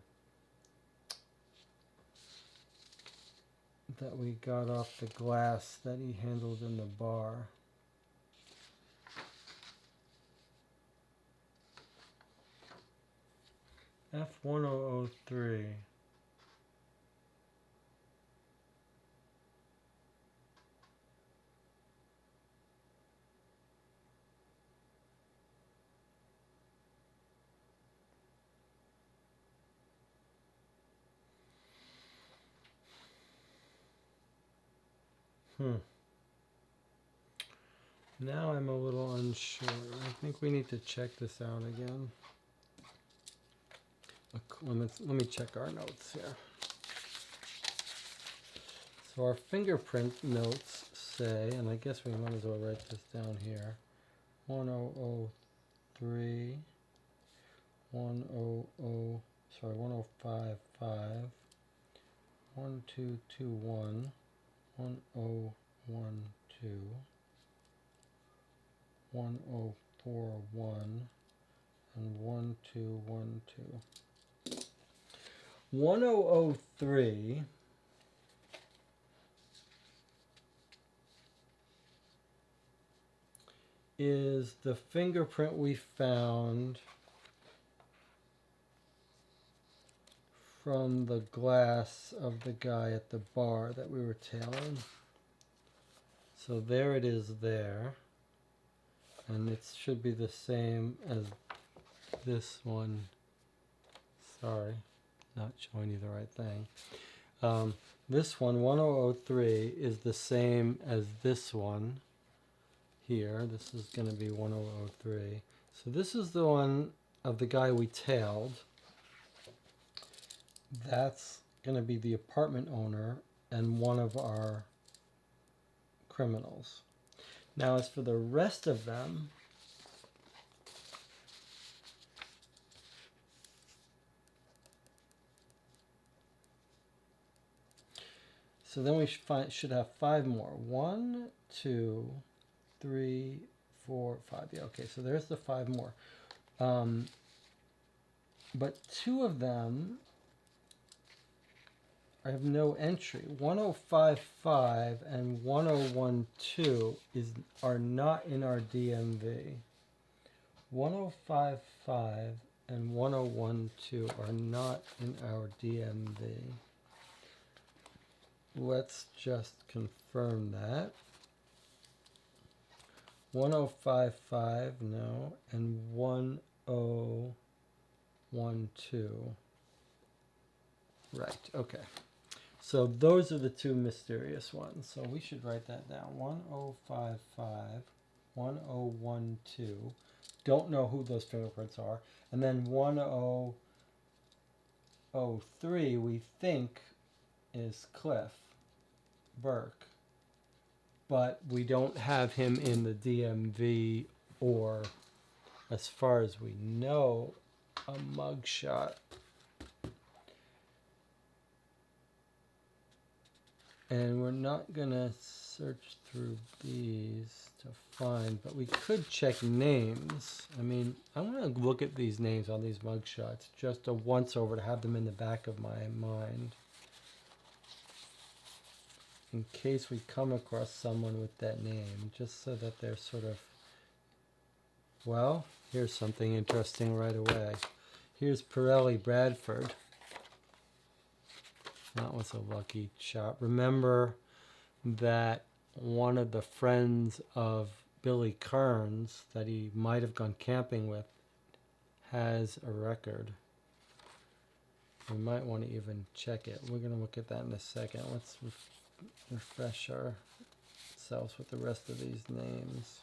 glass that he handled in the bar? F1003. Now I'm a little unsure. I think we need to check this out again. Let me check our notes here. So our fingerprint notes say, and I guess we might as well write this down here, 1055, 1221, 1012, 1041, and 1212. 1003 is the fingerprint we found from the glass of the guy at the bar that we were tailing. So there it is there. And it should be the same as this one. Sorry, not showing you the right thing. This one, 1003, is the same as this one here. This is going to be 1003. So this is the one of the guy we tailed. That's going to be the apartment owner and one of our criminals. Now, as for the rest of them, so then we should have 5 more. 1, 2, 3, 4, 5. Yeah, okay, so there's the 5 more. But 2 of them, I have no entry. 1055 and 1012 are not in our DMV. 1055 and 1012 are not in our DMV. Let's just confirm that. 1055, no, and 1012. Right, okay. So those are the 2 mysterious ones. So we should write that down. 1055, 1012. Don't know who those fingerprints are. And then 1003 we think is Cliff Burke. But we don't have him in the DMV or, as far as we know, a mugshot. And we're not going to search through these to find, but we could check names. I mean, I'm going to look at these names on these mugshots just a once over to have them in the back of my mind, in case we come across someone with that name, just so that they're sort of, well, here's something interesting right away. Here's Pirelli Bradford. That was a lucky shot. Remember that one of the friends of Billy Kerns that he might have gone camping with has a record. We might want to even check it. We're going to look at that in a second. Let's refresh ourselves with the rest of these names.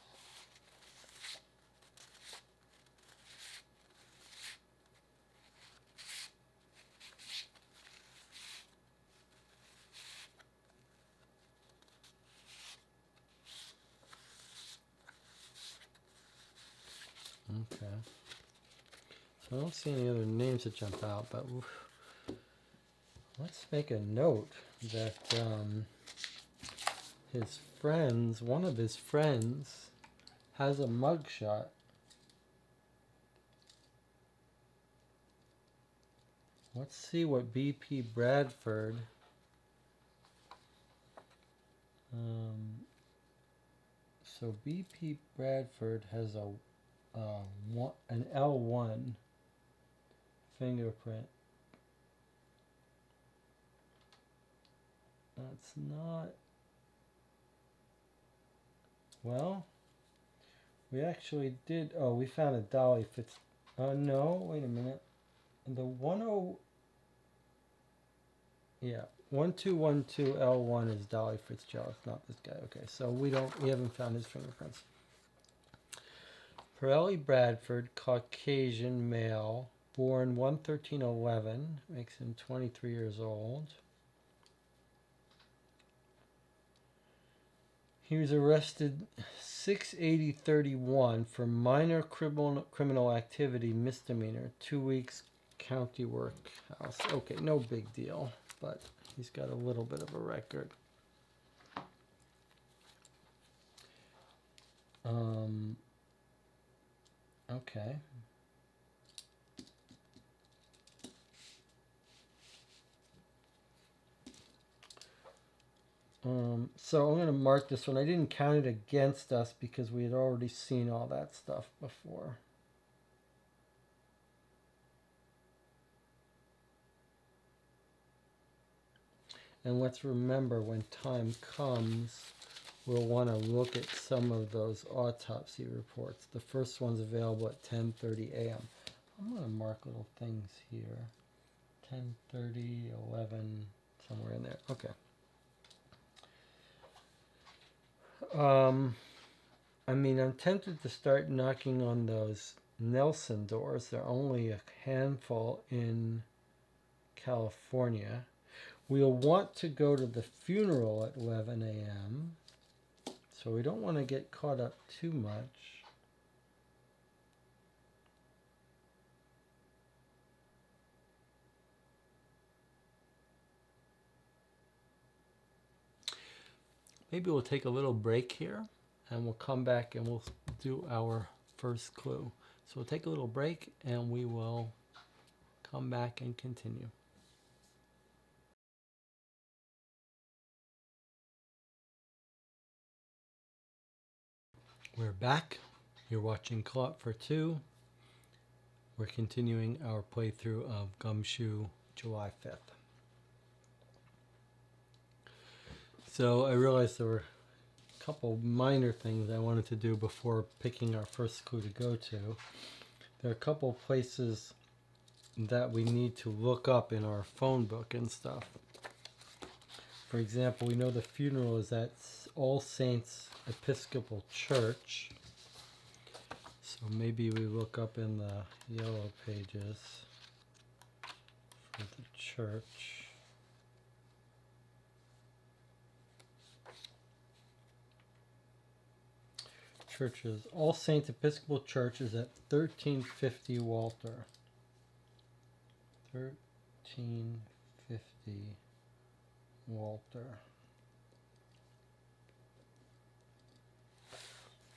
Okay. So I don't see any other names that jump out, but let's make a note that his friends, one of his friends, has a mugshot. Let's see what B.P. Bradford. So B.P. Bradford has an L1 fingerprint. That's not... Well, we actually did... Oh, we found a Dolly no, wait a minute. The 1212 L1 is Dolly Fitzgerald. It's not this guy. Okay, so we haven't found his fingerprints. Pirelli Bradford, Caucasian male, born 1/13/11, makes him 23 years old. He was arrested 6/80/31 for minor criminal activity misdemeanor, 2 weeks county workhouse. Okay, no big deal, but he's got a little bit of a record. Okay. So I'm going to mark this one. I didn't count it against us because we had already seen all that stuff before. And let's remember, when time comes, we'll want to look at some of those autopsy reports. The first one's available at 10:30 a.m. I'm going to mark little things here. 10:30, 11, somewhere in there. Okay. I mean, I'm tempted to start knocking on those Nelson doors. There are only a handful in California. We'll want to go to the funeral at 11 a.m. So we don't want to get caught up too much. Maybe we'll take a little break here and we'll come back and we'll do our first clue. So we'll take a little break and we will come back and continue. We're back. You're watching Co-op for Two. We're continuing our playthrough of Gumshoe July 5th. So I realized there were a couple minor things I wanted to do before picking our first clue to go to. There are a couple places that we need to look up in our phone book and stuff. For example, we know the funeral is at All Saints Episcopal Church. So maybe we look up in the yellow pages for the church. Churches. All Saints Episcopal Church is at 1350 Walter. 1350 Walter.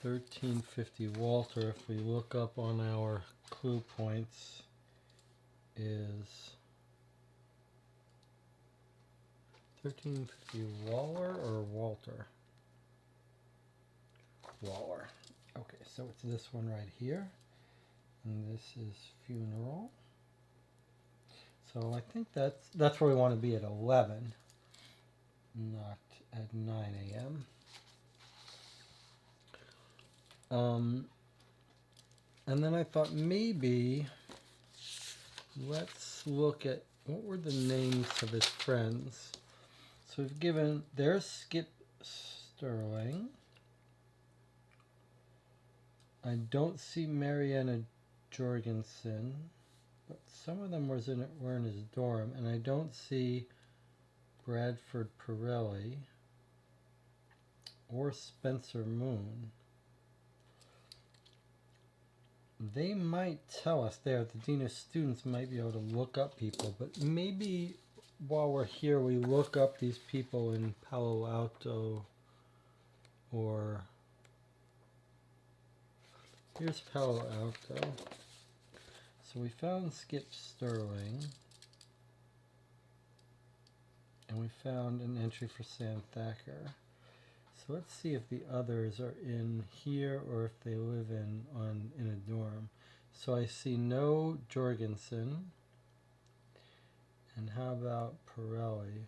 1350 Walter, if we look up on our clue points, is 1350 Waller or Walter? Waller. Okay, so it's this one right here, and this is funeral. So I think that's where we want to be at 11, not at 9 a.m. And then I thought maybe let's look at what were the names of his friends. So we've given, there's Skip Sterling. I don't see Mariana Jorgensen, but some of them were in his dorm, and I don't see Bradford Pirelli or Spencer Moon. They might tell us there, the Dean of Students might be able to look up people, but maybe while we're here we look up these people in Palo Alto, or here's Palo Alto. So we found Skip Sterling, and we found an entry for Sam Thacker. So let's see if the others are in here or if they live in a dorm. So I see no Jorgensen. And how about Pirelli?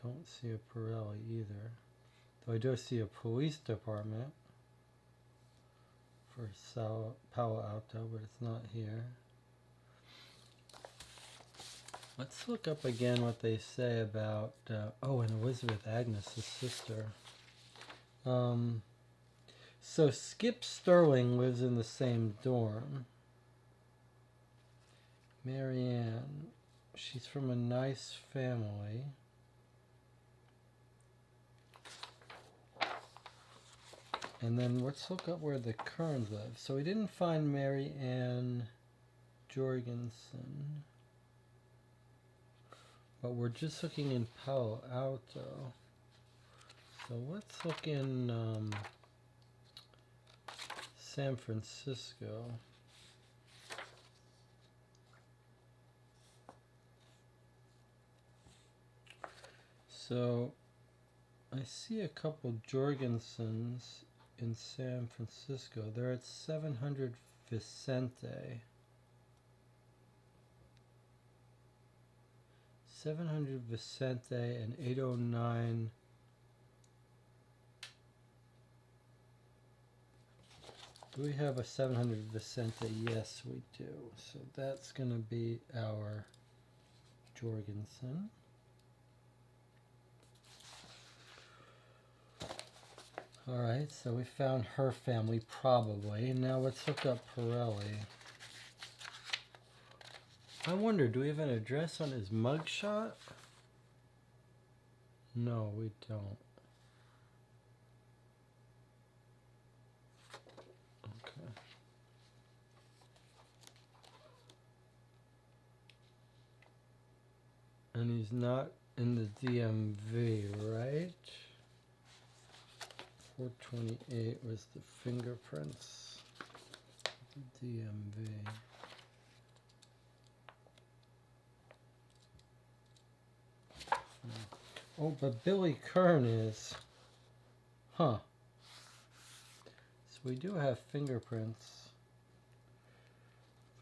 Don't see a Pirelli either. Though I do see a police department for Palo Alto, but it's not here. Let's look up again what they say about, and Elizabeth Agnes, his sister. So Skip Sterling lives in the same dorm. Marianne, she's from a nice family. And then let's look up where the Kerns live. So we didn't find Marianne Jorgensen, but we're just looking in Palo Alto. So let's look in San Francisco. So I see a couple Jorgensens in San Francisco. They're at 700 Vicente. 700 Vicente and 809. Do we have a 700 Vicente? Yes, we do. So that's going to be our Jorgensen. Alright, so we found her family probably. Now let's look up Pirelli. I wonder, do we have an address on his mugshot? No, we don't. Okay. And he's not in the DMV, right? 428 was the fingerprints. DMV. Oh, but Billy Kern is. Huh. So we do have fingerprints.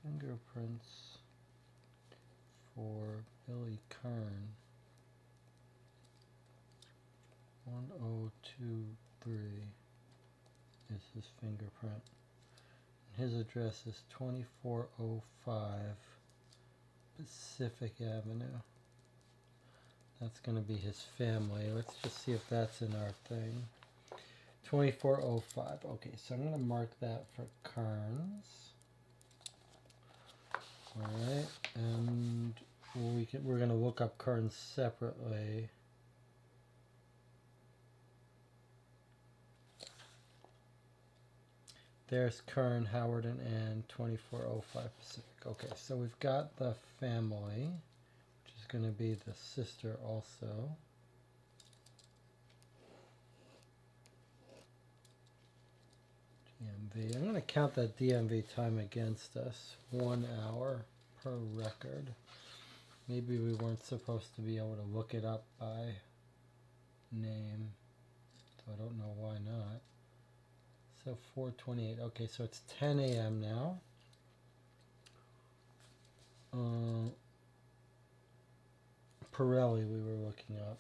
Fingerprints for Billy Kern. 1023 is his fingerprint. His address is 2405 Pacific Avenue. That's going to be his family. Let's just see if that's in our thing. 2405. Okay, so I'm going to mark that for Kerns. Alright, and we're going to look up Kerns separately. There's Kern, Howard, and Ann, 2405 Pacific. Okay, so we've got the family, which is going to be the sister also. DMV. I'm going to count that DMV time against us. 1 hour per record. Maybe we weren't supposed to be able to look it up by name, so I don't know why not. So 4:28. Okay, so it's 10 a.m. now. Pirelli we were looking up.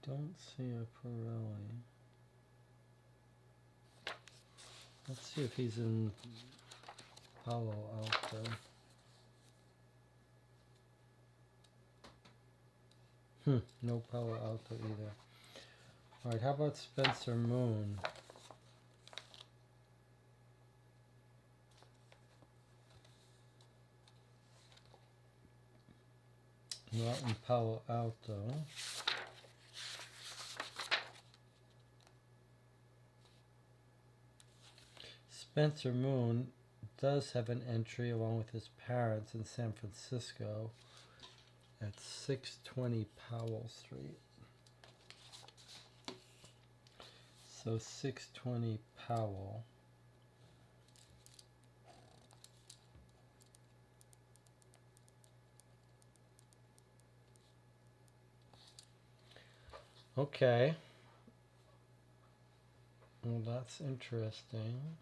Don't see a Pirelli. Let's see if he's in Palo Alto. No Palo Alto either. Alright, how about Spencer Moon? Not in Palo Alto. Spencer Moon does have an entry along with his parents in San Francisco at 620 Powell Street. So 620 Powell. Okay. Well, that's interesting.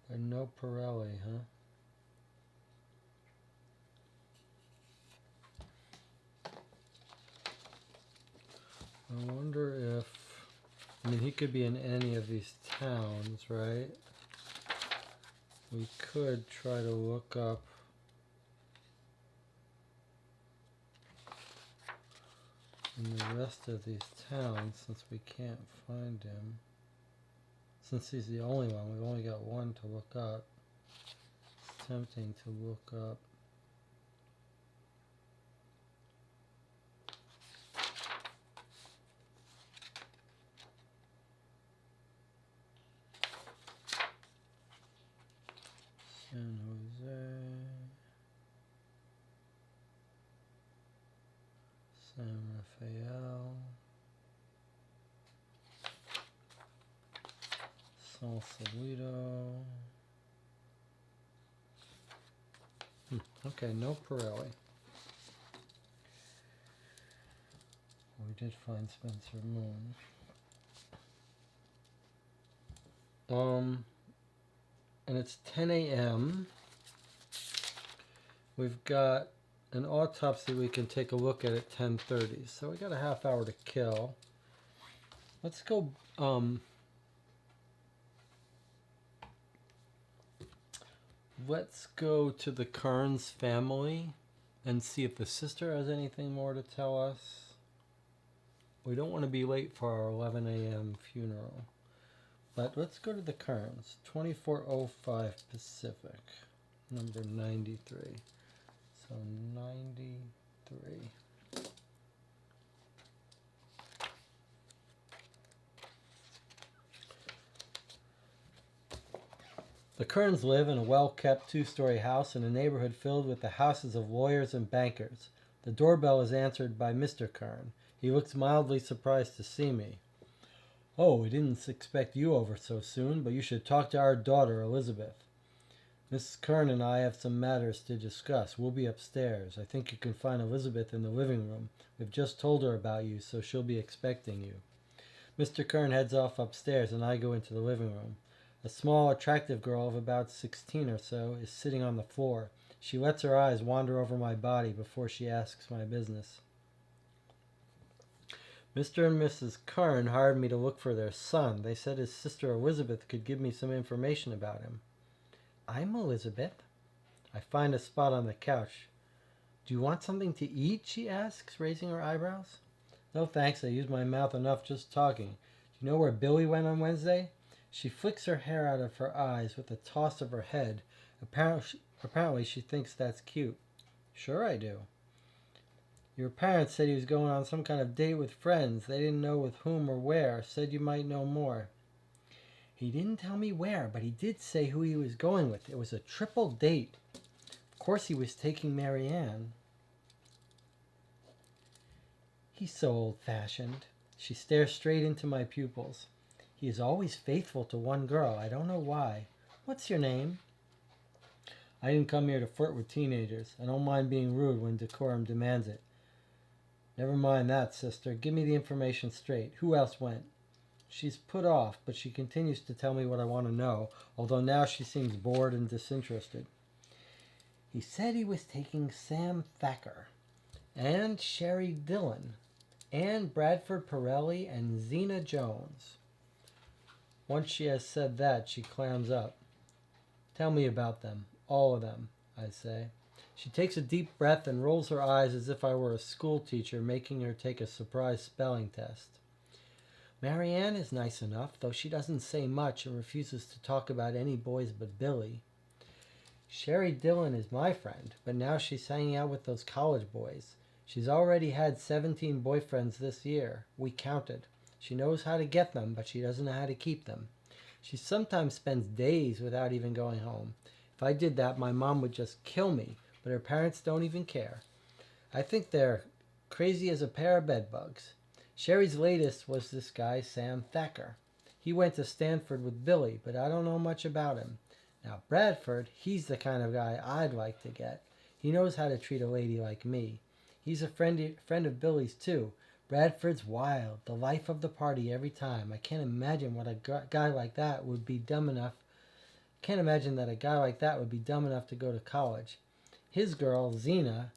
But no Pirelli, huh? I wonder if... I mean, he could be in any of these towns, right? We could try to look up... in the rest of these towns, since we can't find him. Since he's the only one, we've only got one to look up. It's tempting to look up. San Jose. San Rafael. Sausalito. Okay, no Pirelli. We did find Spencer Moon. And it's 10 a.m. We've got an autopsy we can take a look at 10:30. So we got a half hour to kill. Let's go let's go to the Kerns family and see if the sister has anything more to tell us. We don't want to be late for our 11 a.m. funeral. But let's go to the Kerns. 2405 Pacific. Number 93. So 93. The Kerns live in a well-kept two-story house in a neighborhood filled with the houses of lawyers and bankers. The doorbell is answered by Mr. Kern. He looks mildly surprised to see me. Oh, we didn't expect you over so soon, but you should talk to our daughter, Elizabeth. Mrs. Kern and I have some matters to discuss. We'll be upstairs. I think you can find Elizabeth in the living room. We've just told her about you, so she'll be expecting you. Mr. Kern heads off upstairs, and I go into the living room. A small, attractive girl of about 16 or so is sitting on the floor. She lets her eyes wander over my body before she asks my business. Mr. and Mrs. Kern hired me to look for their son. They said his sister Elizabeth could give me some information about him. I'm Elizabeth. I find a spot on the couch. Do you want something to eat? She asks, raising her eyebrows. No thanks, I used my mouth enough just talking. Do you know where Billy went on Wednesday? She flicks her hair out of her eyes with a toss of her head. Apparently she thinks that's cute. Sure I do. Your parents said he was going on some kind of date with friends. They didn't know with whom or where. Said you might know more. He didn't tell me where, but he did say who he was going with. It was a triple date. Of course he was taking Marianne. He's so old-fashioned. She stares straight into my pupils. He is always faithful to one girl. I don't know why. What's your name? I didn't come here to flirt with teenagers. I don't mind being rude when decorum demands it. Never mind that, sister. Give me the information straight. Who else went? She's put off, but she continues to tell me what I want to know, although now she seems bored and disinterested. He said he was taking Sam Thacker and Sherry Dillon and Bradford Pirelli and Zena Jones. Once she has said that, she clams up. Tell me about them. All of them, I say. She takes a deep breath and rolls her eyes as if I were a school teacher making her take a surprise spelling test. Marianne is nice enough, though she doesn't say much and refuses to talk about any boys but Billy. Sherry Dillon is my friend, but now she's hanging out with those college boys. She's already had 17 boyfriends this year. We counted. She knows how to get them, but she doesn't know how to keep them. She sometimes spends days without even going home. If I did that, my mom would just kill me, but her parents don't even care. I think they're crazy as a pair of bedbugs. Sherry's latest was this guy, Sam Thacker. He went to Stanford with Billy, but I don't know much about him. Now, Bradford, he's the kind of guy I'd like to get. He knows how to treat a lady like me. He's a friend of Billy's, too. Bradford's wild, the life of the party every time. I can't imagine what a guy like that would be dumb enough. Can't imagine that a guy like that would be dumb enough to go to college. His girl, Zena,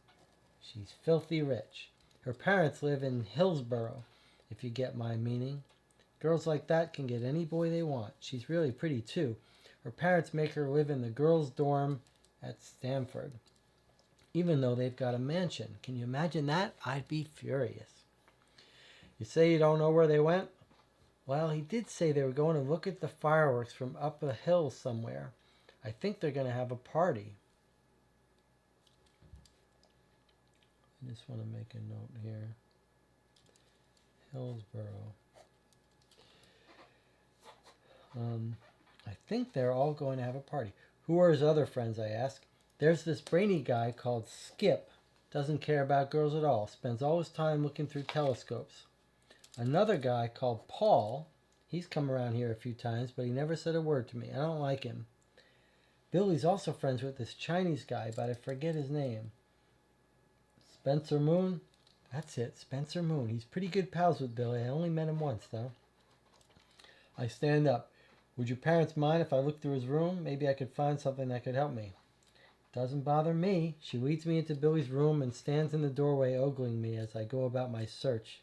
she's filthy rich. Her parents live in Hillsborough, if you get my meaning. Girls like that can get any boy they want. She's really pretty, too. Her parents make her live in the girls' dorm at Stanford, even though they've got a mansion. Can you imagine that? I'd be furious. You say you don't know where they went? Well, he did say they were going to look at the fireworks from up a hill somewhere. I think they're going to have a party. I just want to make a note here. Hillsborough. I think they're all going to have a party. Who are his other friends, I ask. There's this brainy guy called Skip. Doesn't care about girls at all. Spends all his time looking through telescopes. Another guy called Paul. He's come around here a few times, but he never said a word to me. I don't like him. Billy's also friends with this Chinese guy, but I forget his name. Spencer Moon? That's it, Spencer Moon. He's pretty good pals with Billy. I only met him once, though. I stand up. Would your parents mind if I looked through his room? Maybe I could find something that could help me. Doesn't bother me. She leads me into Billy's room and stands in the doorway ogling me as I go about my search.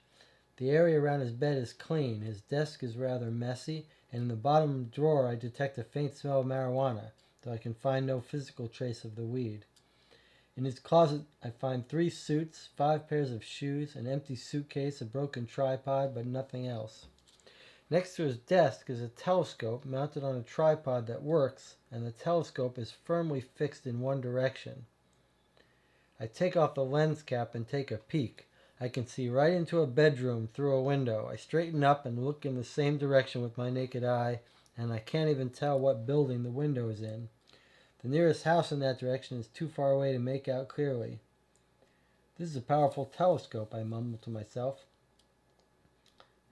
The area around his bed is clean. His desk is rather messy, and in the bottom drawer I detect a faint smell of marijuana, though I can find no physical trace of the weed. In his closet I find 3 suits, 5 pairs of shoes, an empty suitcase, a broken tripod, but nothing else. Next to his desk is a telescope mounted on a tripod that works, and the telescope is firmly fixed in one direction. I take off the lens cap and take a peek. I can see right into a bedroom through a window. I straighten up and look in the same direction with my naked eye, and I can't even tell what building the window is in. The nearest house in that direction is too far away to make out clearly. This is a powerful telescope, I mumble to myself.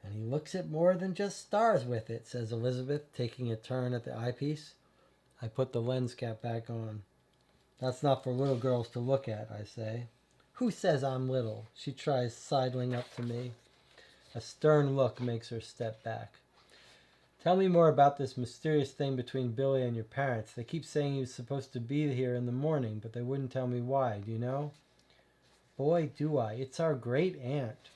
And he looks at more than just stars with it, says Elizabeth, taking a turn at the eyepiece. I put the lens cap back on. That's not for little girls to look at, I say. Who says I'm little? She tries sidling up to me. A stern look makes her step back. Tell me more about this mysterious thing between Billy and your parents. They keep saying he was supposed to be here in the morning, but they wouldn't tell me why. Do you know? Boy, do I. It's our great aunt.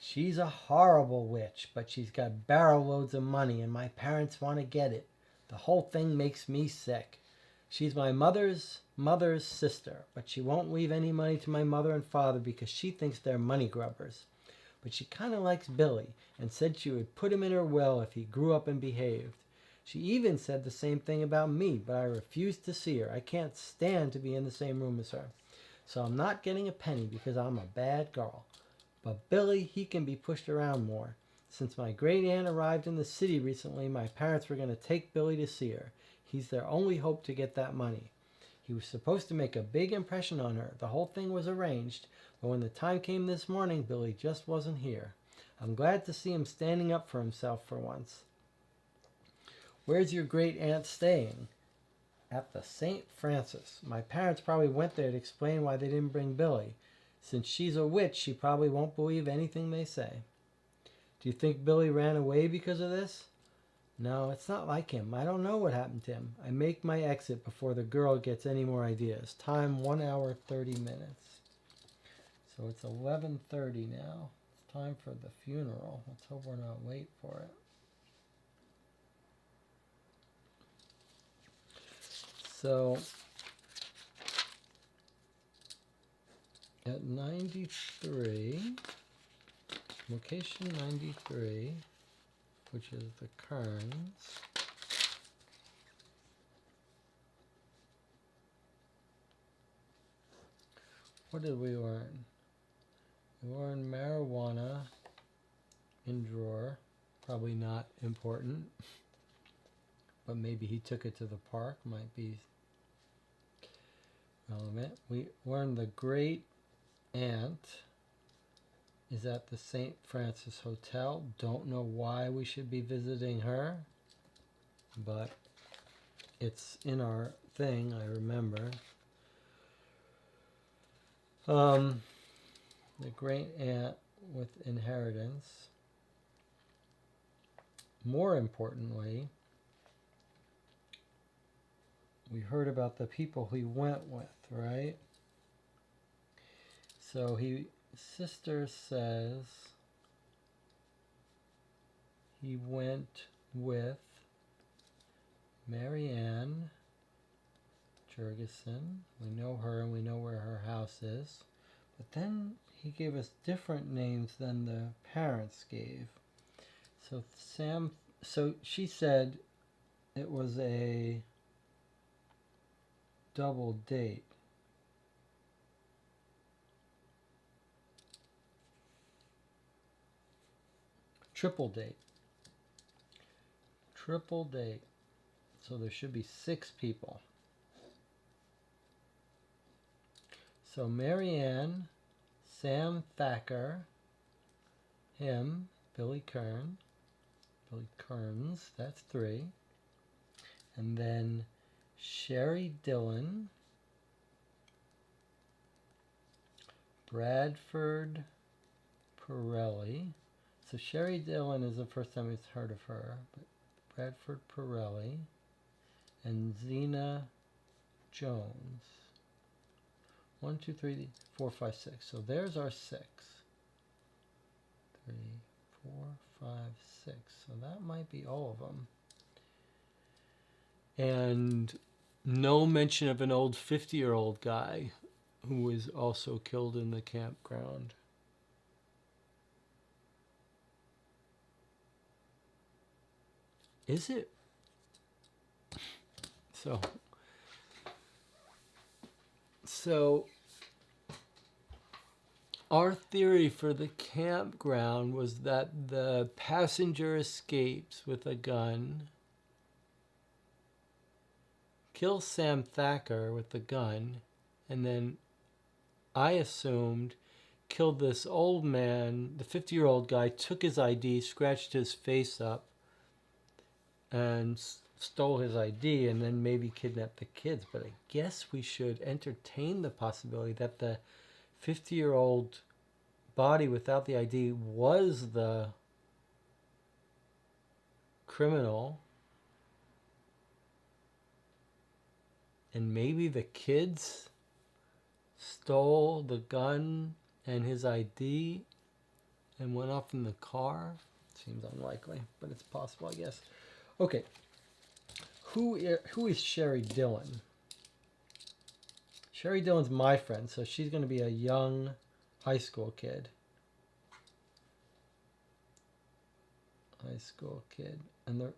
She's a horrible witch, but she's got barrel loads of money, and my parents want to get it. The whole thing makes me sick. She's my mother's sister, but she won't leave any money to my mother and father because she thinks they're money grubbers. But she kind of likes Billy and said she would put him in her will if he grew up and behaved. She even said the same thing about me, but I refused to see her. I can't stand to be in the same room as her. So I'm not getting a penny because I'm a bad girl. But Billy, he can be pushed around more. Since my great aunt arrived in the city recently, my parents were going to take Billy to see her. He's their only hope to get that money. He was supposed to make a big impression on her. The whole thing was arranged, but when the time came this morning, Billy just wasn't here. I'm glad to see him standing up for himself for once. Where's your great-aunt staying? At the St. Francis. My parents probably went there to explain why they didn't bring Billy. Since she's a witch, she probably won't believe anything they say. Do you think Billy ran away because of this? No, it's not like him. I don't know what happened to him. I make my exit before the girl gets any more ideas. Time 1 hour 30 minutes. So it's 11:30 now. It's time for the funeral. Let's hope we're not late for it. So at 93, location 93, which is the Kerns. What did we learn? We learned marijuana in drawer. Probably not important. But maybe he took it to the park. Might be relevant. We learned the great aunt is at the St. Francis Hotel. Don't know why we should be visiting her, but it's in our thing, I remember. The great aunt with inheritance. More importantly, we heard about the people he went with, right? So sister says he went with Marianne Jurgensen. We know her and we know where her house is. But then he gave us different names than the parents gave. So she said it was a double date. Triple date. Triple date. So there should be 6 people. So Marianne, Sam Thacker, him, Billy Kern, Billy Kerns, that's 3. And then Sherry Dillon, Bradford Pirelli. So Sherry Dillon is the first time we've heard of her, but Bradford Pirelli, and Zena Jones. 1, 2, 3, 4, 5, 6. So there's our 6. 3, 4, 5, 6. So that might be all of them. And no mention of an old 50-year-old guy who was also killed in the campground. Is it? So our theory for the campground was that the passenger escapes with a gun, kills Sam Thacker with the gun, and then I assumed killed this old man, the 50-year-old guy, took his ID, scratched his face up, and stole his ID, and then maybe kidnapped the kids. But I guess we should entertain the possibility that the 50-year-old body without the ID was the criminal. And maybe the kids stole the gun and his ID and went off in the car. Seems unlikely, but it's possible, I guess. Okay. Who is Sherry Dillon? Sherry Dillon's my friend, so she's going to be a young high school kid. High school kid.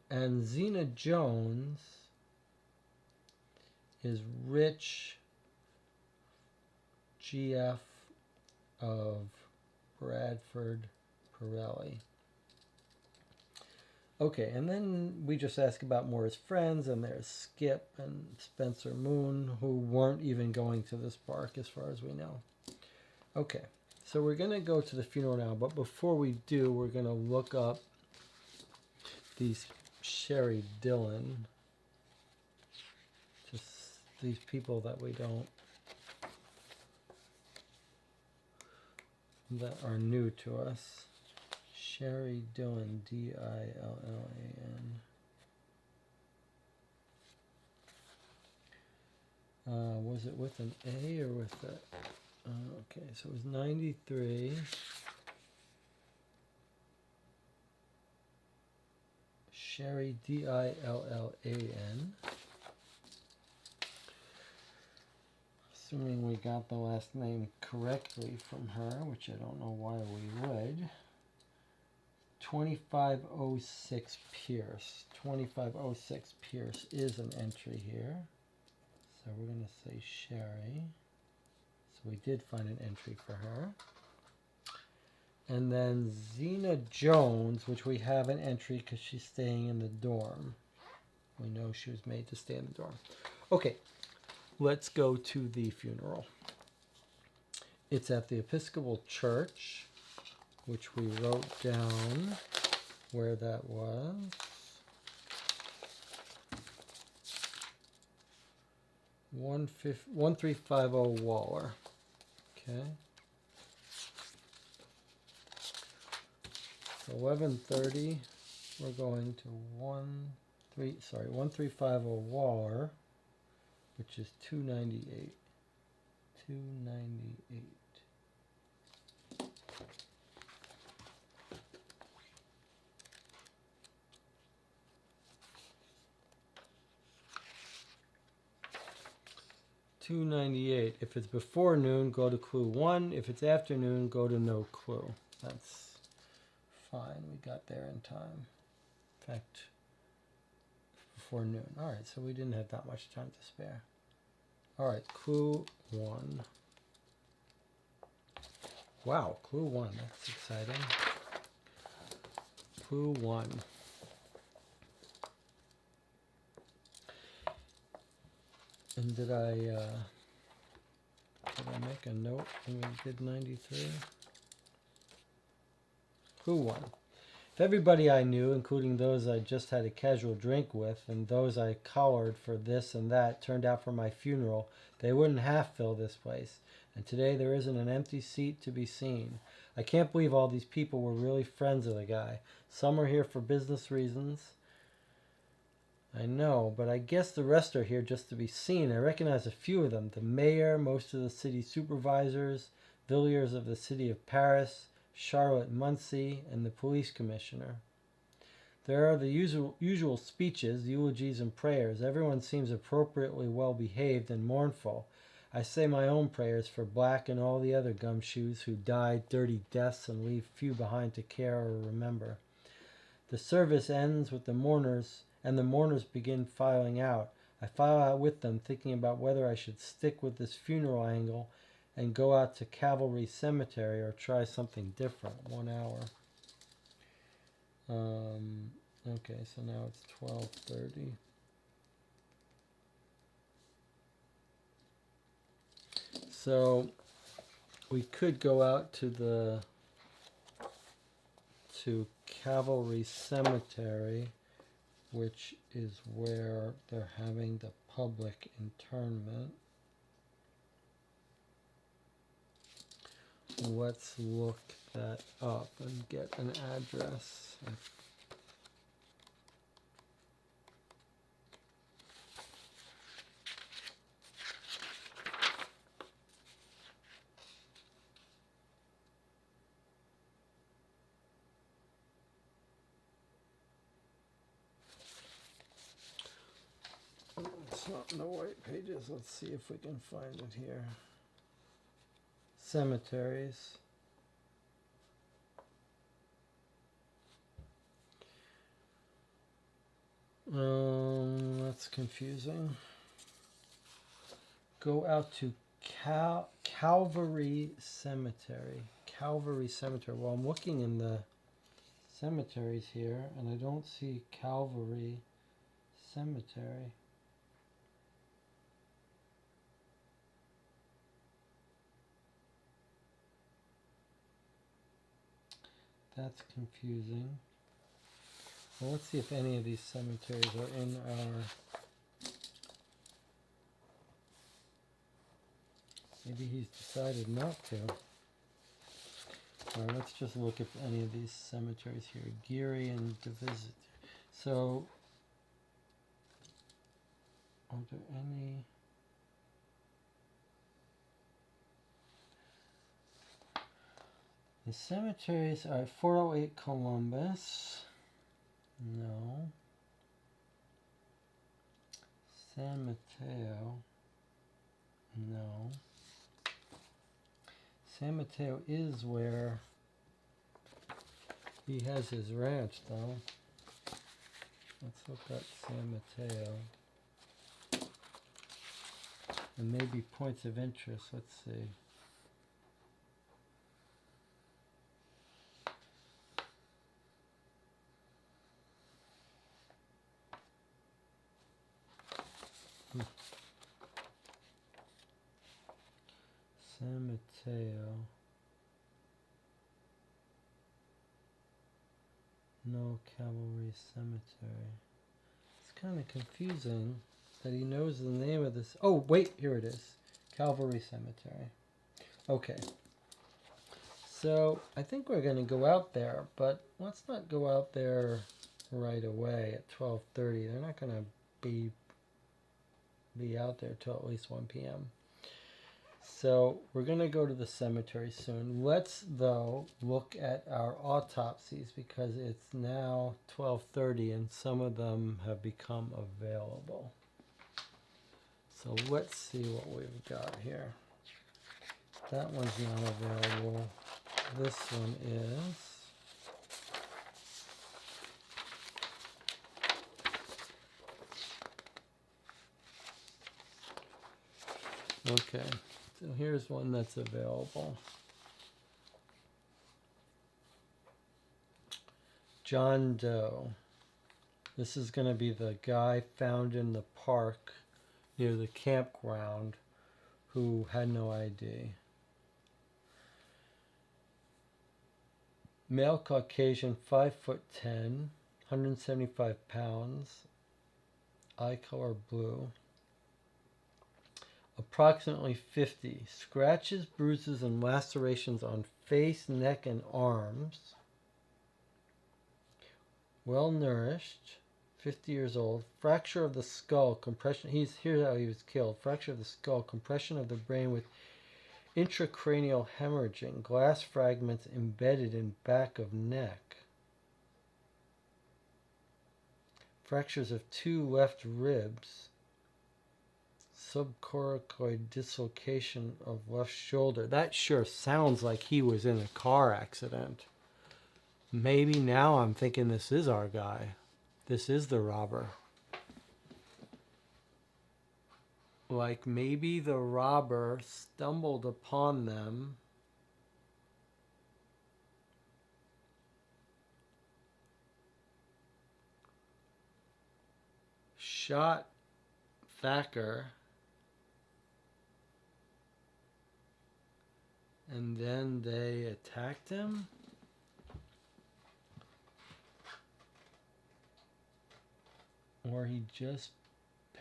And Zena Jones is rich GF of Bradford Pirelli. Okay, and then we just ask about more his friends, and there's Skip and Spencer Moon, who weren't even going to this park as far as we know. Okay, so we're going to go to the funeral now, but before we do, we're going to look up these Sherry Dillon, just these people that we don't, that are new to us. Sherry Dillon, Dillon. Was it with an A or with a... okay, so it was 93. Sherry, Dillon. Assuming we got the last name correctly from her, which I don't know why we would. 2506 Pierce. 2506 Pierce is an entry here. So we're going to say Sherry. So we did find an entry for her. And then Zena Jones, which we have an entry because she's staying in the dorm. We know she was made to stay in the dorm. Okay, let's go to the funeral. It's at the Episcopal Church, which we wrote down where that was. 1350 Waller. Okay. 11:30. We're going to 1350 Waller, which is 298. 298. $2.98. If it's before noon, go to clue 1. If it's afternoon, go to no clue. That's fine. We got there in time. In fact, before noon. All right, so we didn't have that much time to spare. All right, clue 1. Wow, clue 1. That's exciting. Clue 1. And did I make a note when we did 93? Clue 1. If everybody I knew, including those I just had a casual drink with, and those I collared for this and that, turned out for my funeral, they wouldn't half fill this place. And today there isn't an empty seat to be seen. I can't believe all these people were really friends of the guy. Some are here for business reasons. I know, but I guess the rest are here just to be seen. I recognize a few of them. The mayor, most of the city supervisors, Villiers of the city of Paris, Charlotte Muncie, and the police commissioner. There are the usual speeches, eulogies, and prayers. Everyone seems appropriately well behaved and mournful. I say my own prayers for Black and all the other gumshoes who died dirty deaths and leave few behind to care or remember. The service ends with the mourners, and the mourners begin filing out. I file out with them, thinking about whether I should stick with this funeral angle and go out to Cavalry Cemetery or try something different. 1 hour. Okay, so now it's 12:30. So we could go out to Cavalry Cemetery, which is where they're having the public internment. Let's look that up and get an address. It's not in the white pages. Let's see if we can find it here. Cemeteries. That's confusing. Go out to Calvary Cemetery. Calvary Cemetery. Well, I'm looking in the cemeteries here, and I don't see Calvary Cemetery. That's confusing. Well, let's see if any of these cemeteries are in our... Maybe he's decided not to. Alright, let's just look at any of these cemeteries here. Geary and Divisit. So, are there any... The cemeteries are 408 Columbus. No. San Mateo. No. San Mateo is where he has his ranch, though. Let's look at San Mateo. And maybe points of interest. Let's see. San Mateo. No Cavalry Cemetery. It's kind of confusing that he knows the name of this. Oh, wait, here it is. Cavalry Cemetery. Okay. So, I think we're going to go out there, but let's not go out there right away at 12:30. They're not going to be out there till at least 1 p.m. So we're going to go to the cemetery soon. Let's, though, look at our autopsies because it's now 12:30 and some of them have become available. So let's see what we've got here. That one's not available. This one is. Okay. So here's one that's available. John Doe. This is going to be the guy found in the park near the campground who had no ID. Male Caucasian, 5'10", 175 pounds, eye color blue. Approximately 50. Scratches, bruises, and lacerations on face, neck, and arms. Well nourished. 50 years old. Fracture of the skull. Compression. Here's how he was killed. Fracture of the skull. Compression of the brain with intracranial hemorrhaging. Glass fragments embedded in back of neck. Fractures of 2 left ribs. Subcoracoid dislocation of left shoulder. That sure sounds like he was in a car accident. Maybe now I'm thinking this is our guy. This is the robber. Like maybe the robber stumbled upon them. Shot Thacker. And then they attacked him? Or he just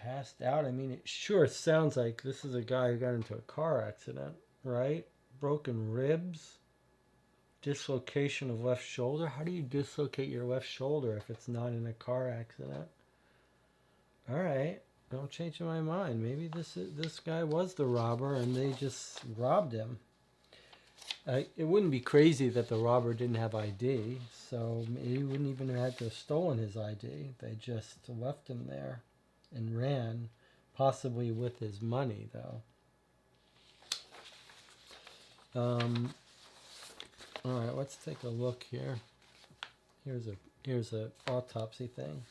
passed out? I mean, it sure sounds like this is a guy who got into a car accident, right? Broken ribs? Dislocation of left shoulder? How do you dislocate your left shoulder if it's not in a car accident? Alright, don't change my mind. Maybe this guy was the robber and they just robbed him. It wouldn't be crazy that the robber didn't have ID, so he wouldn't even have had to have stolen his ID. They just left him there and ran, possibly with his money, though. All right, let's take a look here. Here's a autopsy thing.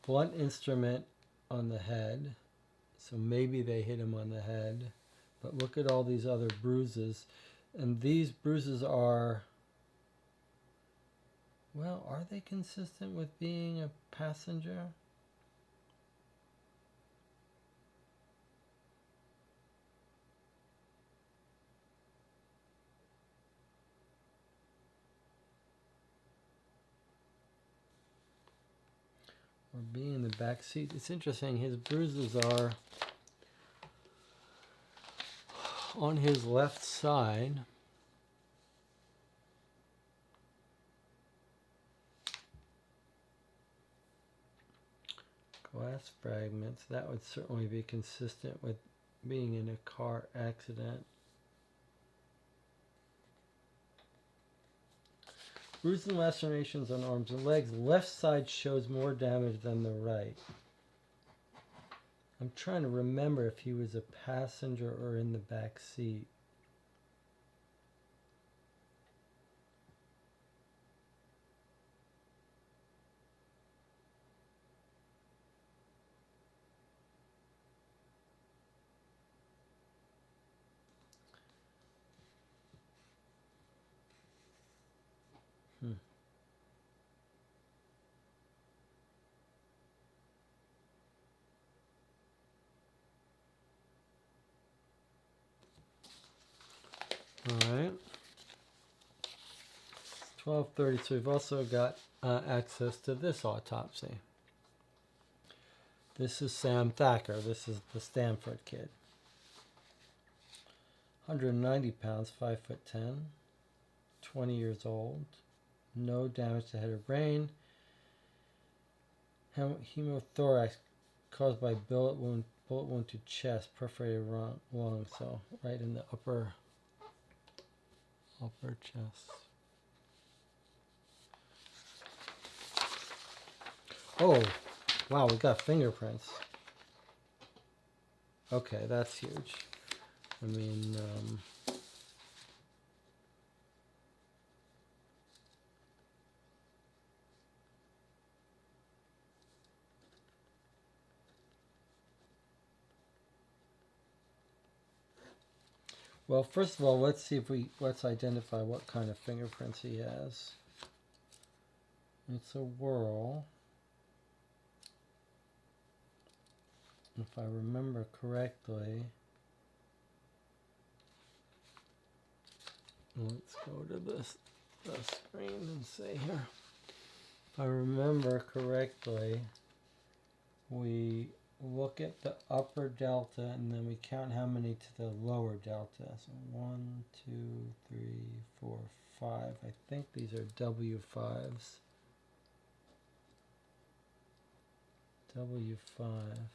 Blunt instrument on the head, so maybe they hit him on the head. But look at all these other bruises. And these bruises are Well, are they consistent with being a passenger? Or being in the back seat? It's interesting. His bruises are on his left side. Glass fragments. That would certainly be consistent with being in a car accident. Bruises and lacerations on arms and legs. Left side shows more damage than the right. I'm trying to remember if he was a passenger or in the back seat. All right. 12:30. So we've also got access to this autopsy. This is Sam Thacker. This is the Stanford kid. 190 pounds, 5'10", 20 years old. No damage to head or brain. Hemothorax caused by bullet wound to chest, perforated lung. So right in the upper chest. Oh, wow, we got fingerprints. Okay, that's huge. I mean, well, first of all, let's identify what kind of fingerprints he has. It's a whirl. If I remember correctly, let's go to the screen and see here. If I remember correctly, we look at the upper delta and then we count how many to the lower delta. So 1, 2, 3, 4, 5. I think these are W5s. W5.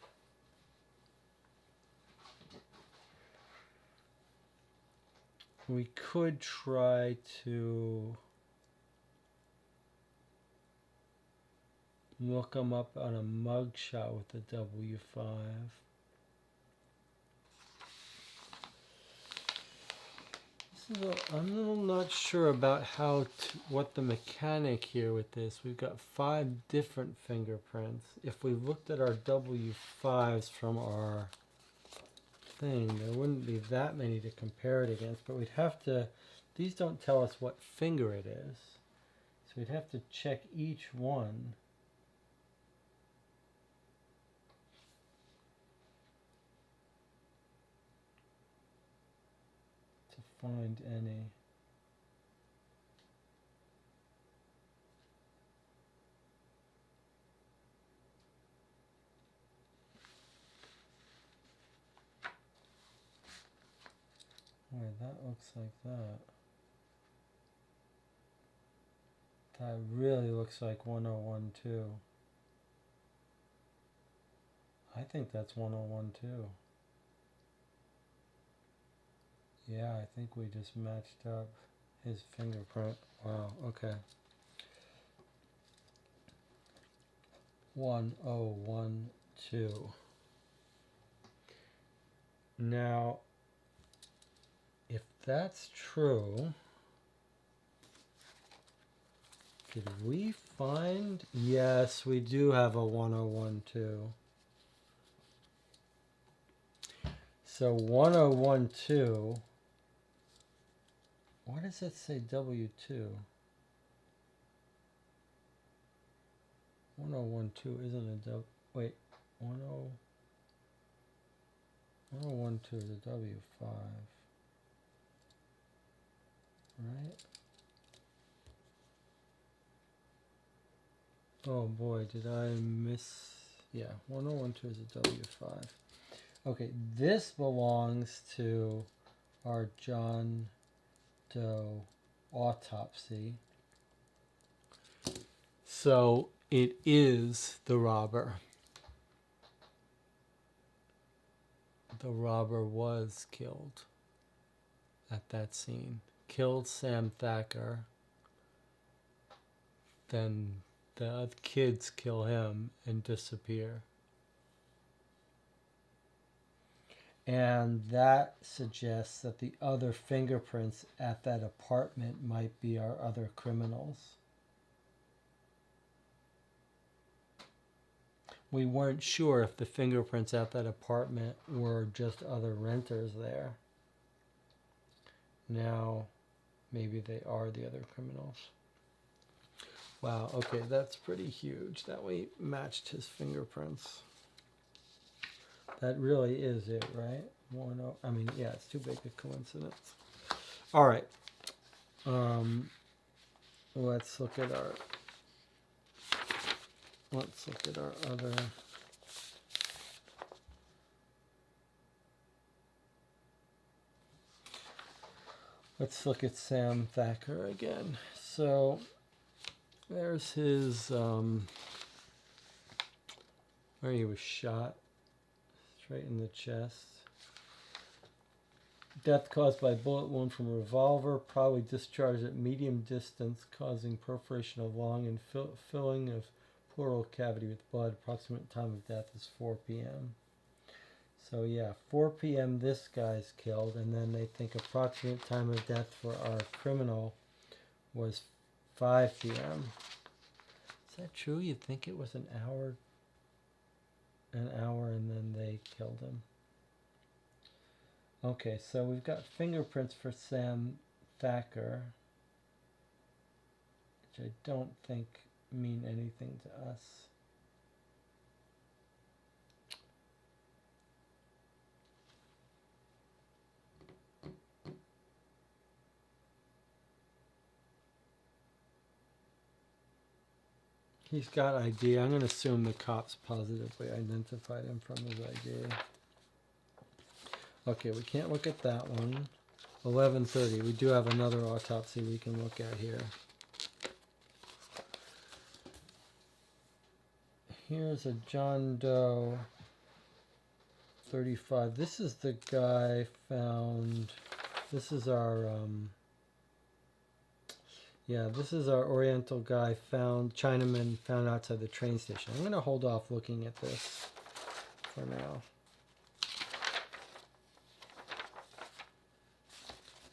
We could try to look them up on a mugshot with the W5. I'm a little not sure about what the mechanic here with this. We've got 5 different fingerprints. If we looked at our W5s from our thing, there wouldn't be that many to compare it against, but we'd have to, these don't tell us what finger it is, so we'd have to check each one to find any. Wait, that looks like that. That really looks like 1012. I think that's 1012. Yeah, I think we just matched up his fingerprint. Wow, okay. 1012. Now, if that's true, did we find? Yes, we do have a 1012. So 1012, why does it say W2? 1012 isn't a W. Wait, 1012 is a W5. Right? Oh boy, did I miss? Yeah, 1012 is a W5. Okay, this belongs to our John Doe autopsy. So it is the robber. The robber was killed at that scene. Killed Sam Thacker. Then the other kids kill him and disappear. And that suggests that the other fingerprints at that apartment might be our other criminals. We weren't sure if the fingerprints at that apartment were just other renters there. Now, maybe they are the other criminals. Wow, okay, that's pretty huge that we matched his fingerprints. That really is it, right? I mean, yeah, it's too big a coincidence. All right. Let's look at our other. Let's look at Sam Thacker again. So there's his where he was shot straight in the chest. Death caused by bullet wound from a revolver, probably discharged at medium distance, causing perforation of lung and filling of pleural cavity with blood. Approximate time of death is 4 p.m. So yeah, 4 p.m. this guy's killed, and then they think approximate time of death for our criminal was 5 p.m. Is that true? You'd think it was an hour, and then they killed him. Okay, so we've got fingerprints for Sam Thacker, which I don't think mean anything to us. He's got ID. I'm going to assume the cops positively identified him from his ID. Okay, we can't look at that one. 11:30. We do have another autopsy we can look at here. Here's a John Doe 35. This is the guy found. This is our this is our Oriental guy found, Chinaman found outside the train station. I'm going to hold off looking at this for now.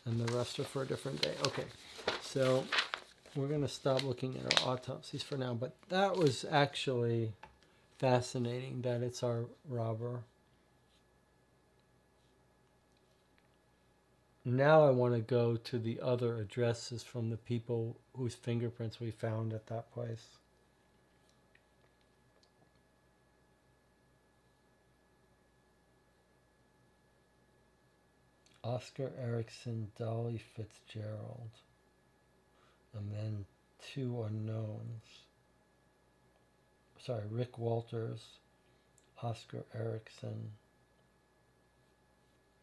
And the rest are for a different day. Okay, so we're going to stop looking at our autopsies for now, but that was actually fascinating that it's our robber. Now I want to go to the other addresses from the people whose fingerprints we found at that place. Oscar Erickson, Dolly Fitzgerald, and then 2 unknowns. Sorry, Rick Walters, Oscar Erickson,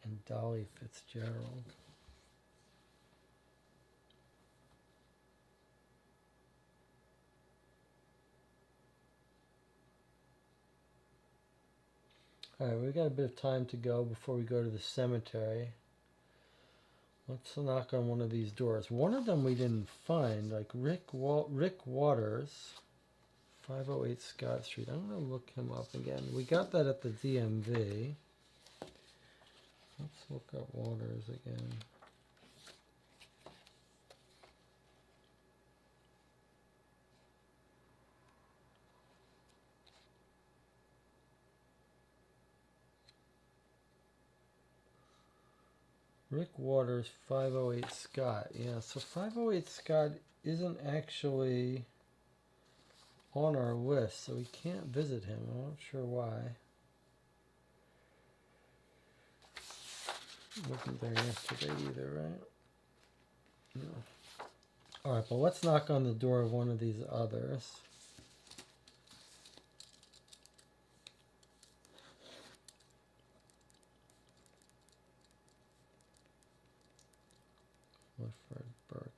and Dolly Fitzgerald. All right, we've got a bit of time to go before we go to the cemetery. Let's knock on one of these doors. One of them we didn't find, like Rick Waters, 508 Scott Street. I'm going to look him up again. We got that at the DMV. Let's look up Waters again. Rick Waters, 508 Scott. Yeah, so 508 Scott isn't actually on our list, so we can't visit him. I'm not sure why. Wasn't there yesterday either, right? No. Alright, but let's knock on the door of one of these others. Clifford Burke.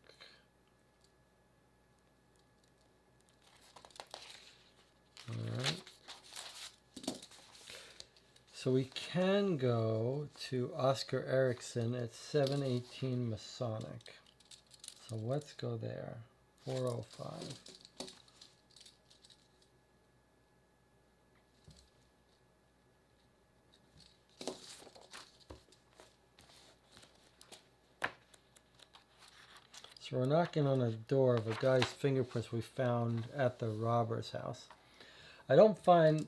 Alright. So we can go to Oscar Erickson at 718 Masonic. So let's go there. 405. So we're knocking on a door of a guy's fingerprints we found at the robber's house. I don't find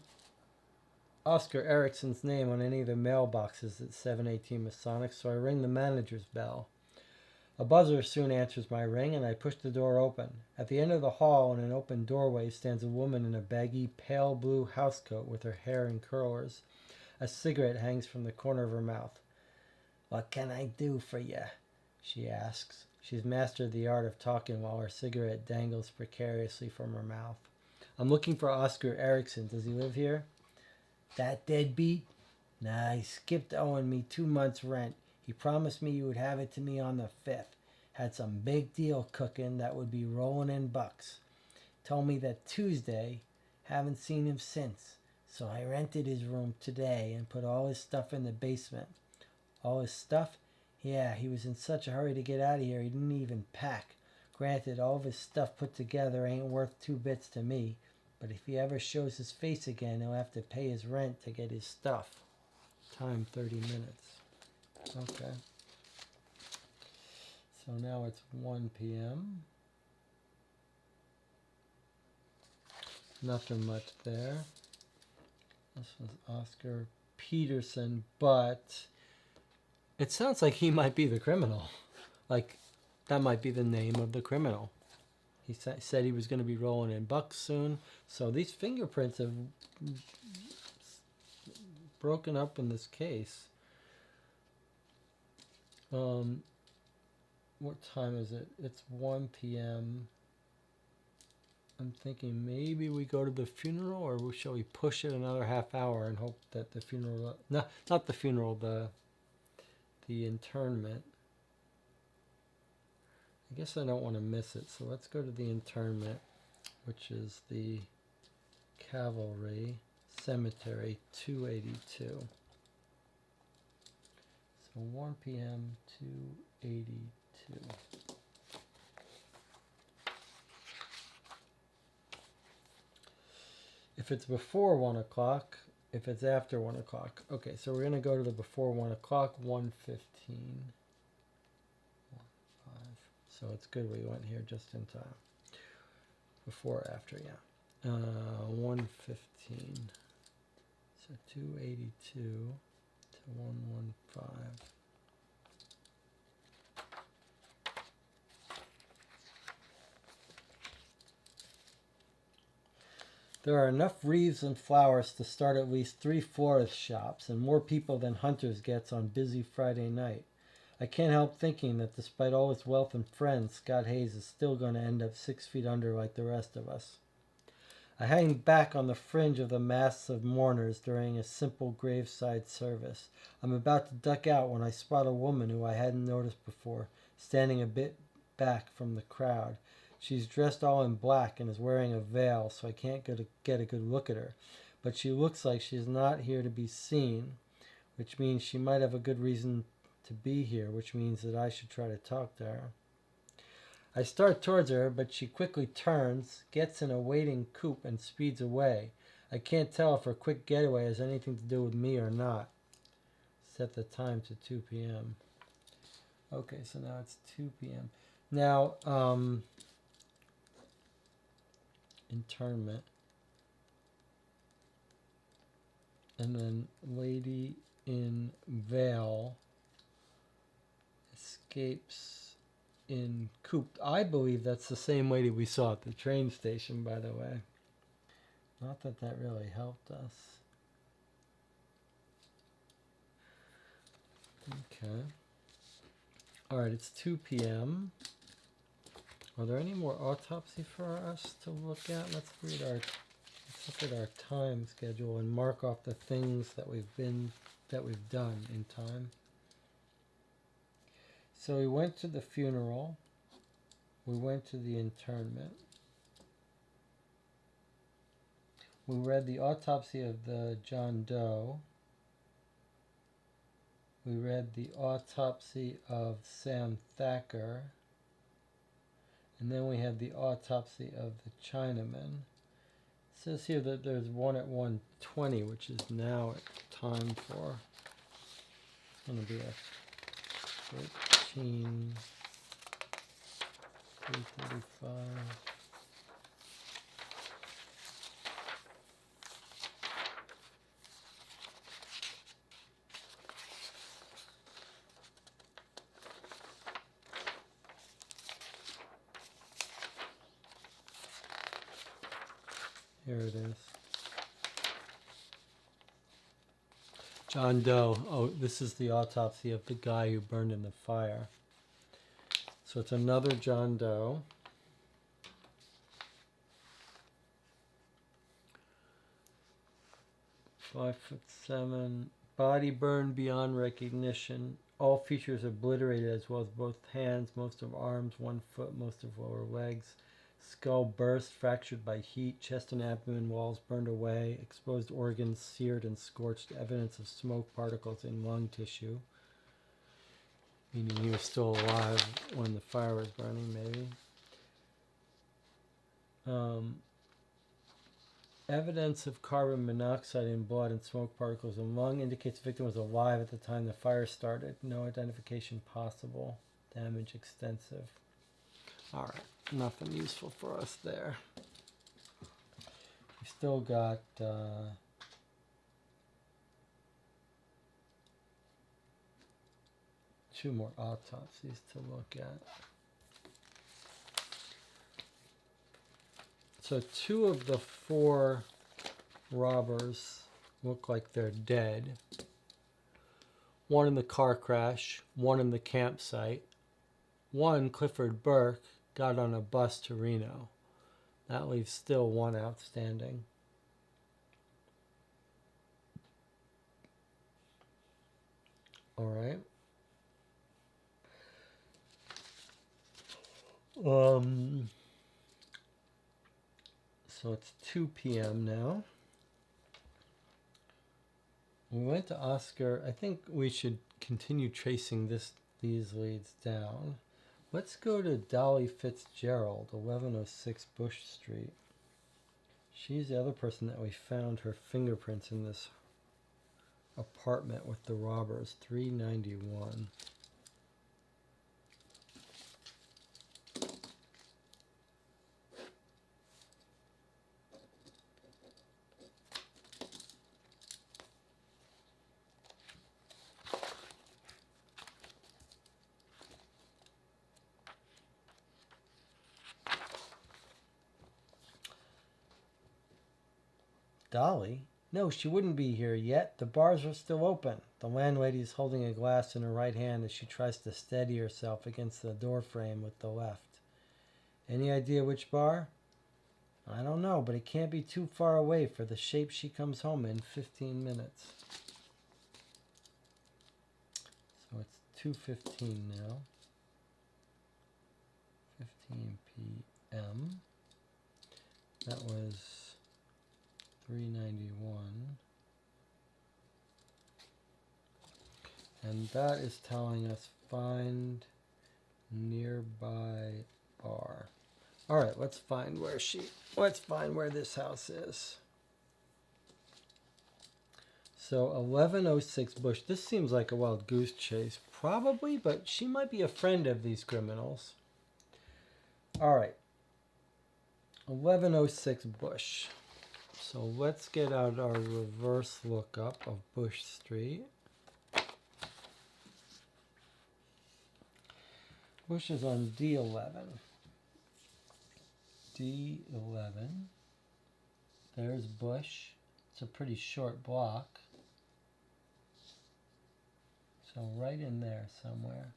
Oscar Erickson's name on any of the mailboxes at 718 Masonic, so I ring the manager's bell. A buzzer soon answers my ring, and I push the door open. At the end of the hall, in an open doorway, stands a woman in a baggy, pale blue housecoat with her hair in curlers. A cigarette hangs from the corner of her mouth. "What can I do for you?" she asks. She's mastered the art of talking while her cigarette dangles precariously from her mouth. "I'm looking for Oscar Erickson. Does he live here?" "That deadbeat? Nah, he skipped owing me 2 months' rent. He promised me you would have it to me on the 5th. Had some big deal cooking that would be rolling in bucks. Told me that Tuesday. Haven't seen him since. So I rented his room today and put all his stuff in the basement." "All his stuff?" "Yeah, he was in such a hurry to get out of here he didn't even pack. Granted, all of his stuff put together ain't worth 2 bits to me. But if he ever shows his face again, he'll have to pay his rent to get his stuff." Time 30 minutes. Okay. So now it's 1 p.m. Nothing much there. This was Oscar Peterson, but it sounds like he might be the criminal. Like, that might be the name of the criminal. He said he was going to be rolling in bucks soon. So these fingerprints have broken up in this case. What time is it? It's 1 p.m. I'm thinking maybe we go to the funeral, or shall we push it another half hour and hope that the funeral... No, not the funeral, the internment. I guess I don't want to miss it, so let's go to the internment, which is the Cavalry Cemetery 282. So 1 p.m. 282. If it's before 1 o'clock, if it's after 1 o'clock. Okay, so we're going to go to the before 1 o'clock, 1:15. So it's good we went here just in time. Before or after, yeah. 1:15. So 282 to 115. There are enough wreaths and flowers to start at least 3 florist shops, and more people than Hunter's gets on busy Friday night. I can't help thinking that despite all his wealth and friends, Scott Hayes is still going to end up 6 feet under like the rest of us. I hang back on the fringe of the mass of mourners during a simple graveside service. I'm about to duck out when I spot a woman who I hadn't noticed before, standing a bit back from the crowd. She's dressed all in black and is wearing a veil, so I can't get a good look at her. But she looks like she's not here to be seen, which means she might have a good reason to be here, which means that I should try to talk to her. I start towards her, but she quickly turns, gets in a waiting coupe, and speeds away. I can't tell if her quick getaway has anything to do with me or not. Set the time to 2 p.m. Okay, so now it's 2 p.m. Now, internment. And then lady in veil escapes in coupe. I believe that's the same lady we saw at the train station, by the way. Not that that really helped us. Okay. Alright, it's 2 p.m. Are there any more autopsy for us to look at? Let's look at our time schedule and mark off the things that we've done in time. So we went to the funeral. We went to the internment. We read the autopsy of the John Doe. We read the autopsy of Sam Thacker. And then we had the autopsy of the Chinaman. It says here that there's one at 1:20, which is now time for. It's going to be a 3:35. Here it is. John Doe. Oh, this is the autopsy of the guy who burned in the fire. So it's another John Doe. Five 5'7", body burned beyond recognition. All features obliterated, as well as both hands, most of arms, 1 foot, most of lower legs. Skull burst, fractured by heat, chest and abdomen walls burned away, exposed organs seared and scorched, evidence of smoke particles in lung tissue. Meaning he was still alive when the fire was burning, maybe. Evidence of carbon monoxide in blood and smoke particles in lung indicates the victim was alive at the time the fire started. No identification possible. Damage extensive. All right. Nothing useful for us there. We still got 2 more autopsies to look at. So 2 of the 4 robbers look like they're dead. 1 in the car crash, 1 in the campsite. 1, Clifford Burke, got on a bus to Reno. That leaves still 1 outstanding. All right. So it's 2 p.m. now. We went to Oscar. I think we should continue tracing these leads down. Let's go to Dolly Fitzgerald, 1106 Bush Street. She's the other person that we found her fingerprints in this apartment with the robbers, 391. Dolly? No, she wouldn't be here yet. The bars are still open. The landlady is holding a glass in her right hand as she tries to steady herself against the door frame with the left. Any idea which bar? I don't know, but it can't be too far away for the shape she comes home in 15 minutes. So it's 2:15 now. 15 p.m. That was 391. And that is telling us find nearby bar. All right, let's find where this house is. So 1106 Bush. This seems like a wild goose chase, probably, but she might be a friend of these criminals. All right. 1106 Bush. So let's get out our reverse lookup of Bush Street. Bush is on D11. D11. There's Bush. It's a pretty short block. So right in there somewhere.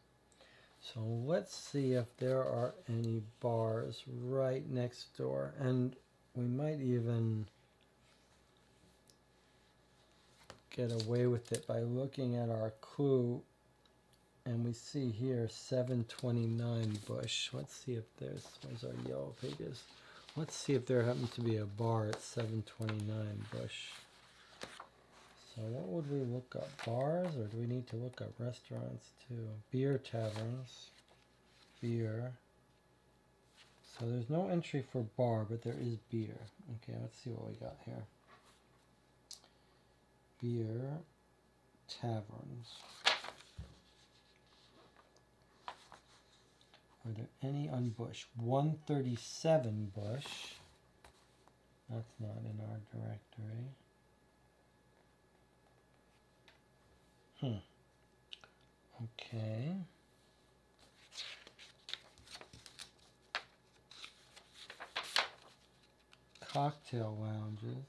So let's see if there are any bars right next door. And we might even get away with it by looking at our clue. And we see here 729 Bush. Let's see if where's our yellow pages? Let's see if there happens to be a bar at 729 Bush. So what would we look up? Bars, or do we need to look up restaurants too? Beer taverns. Beer. So there's no entry for bar, but there is beer. Okay, let's see what we got here. Beer taverns. Are there any on Bush? 137 Bush. That's not in our directory. Okay. Cocktail lounges.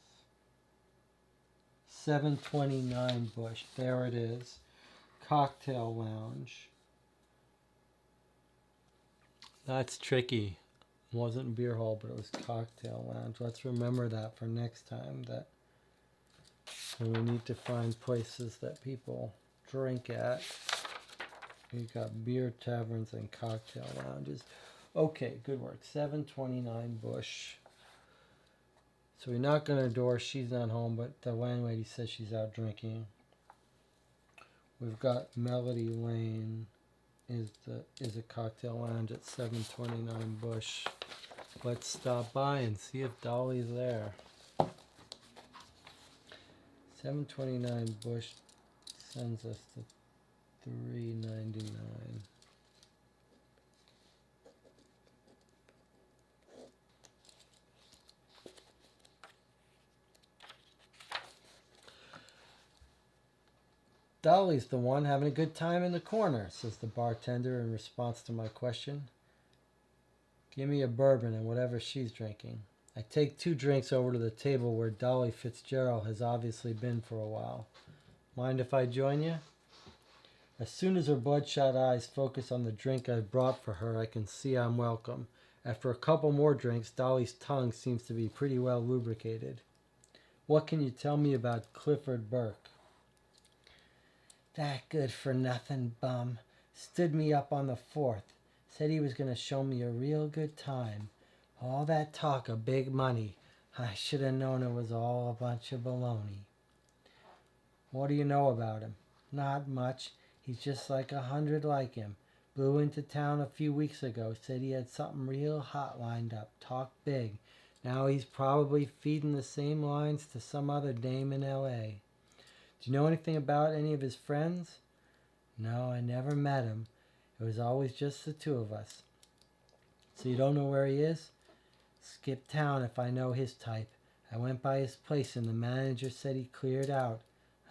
729 Bush. There it is. Cocktail lounge. That's tricky. It wasn't beer hall, but it was cocktail lounge. Let's remember that for next time. That when we need to find places that people drink at. We've got beer taverns and cocktail lounges. Okay, good work. 729 Bush. So we knock on her door. She's not home, but the landlady says she's out drinking. We've got Melody Lane is a cocktail lounge at 729 Bush. Let's stop by and see if Dolly's there. 729 Bush sends us to 399. Dolly's the one having a good time in the corner, says the bartender in response to my question. Give me a bourbon and whatever she's drinking. I take 2 drinks over to the table where Dolly Fitzgerald has obviously been for a while. Mind if I join you? As soon as her bloodshot eyes focus on the drink I've brought for her, I can see I'm welcome. After a couple more drinks, Dolly's tongue seems to be pretty well lubricated. What can you tell me about Clifford Burke? That good-for-nothing bum stood me up on the 4th. Said he was going to show me a real good time. All that talk of big money. I should have known it was all a bunch of baloney. What do you know about him? Not much. He's just like 100 like him. Blew into town a few weeks ago. Said he had something real hot lined up. Talked big. Now he's probably feeding the same lines to some other dame in L.A. Do you know anything about any of his friends? No, I never met him. It was always just the 2 of us. So you don't know where he is? Skip town if I know his type. I went by his place and the manager said he cleared out.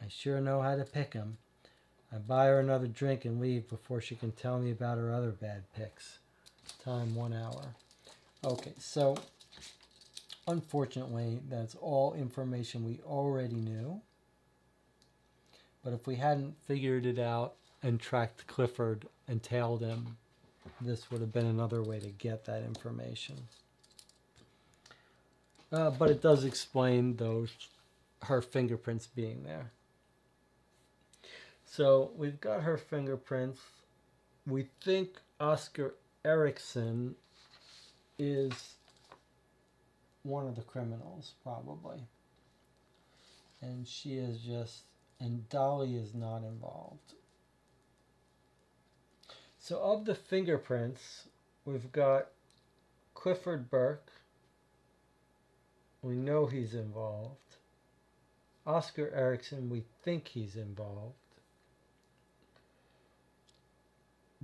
I sure know how to pick him. I buy her another drink and leave before she can tell me about her other bad picks. Time 1 hour. Okay, so unfortunately that's all information we already knew. But if we hadn't figured it out and tracked Clifford and tailed him, this would have been another way to get that information. But it does explain her fingerprints being there. So we've got her fingerprints. We think Oscar Erickson is one of the criminals, probably. And she is just... And Dolly is not involved. So of the fingerprints, we've got Clifford Burke. We know he's involved. Oscar Erickson, we think he's involved.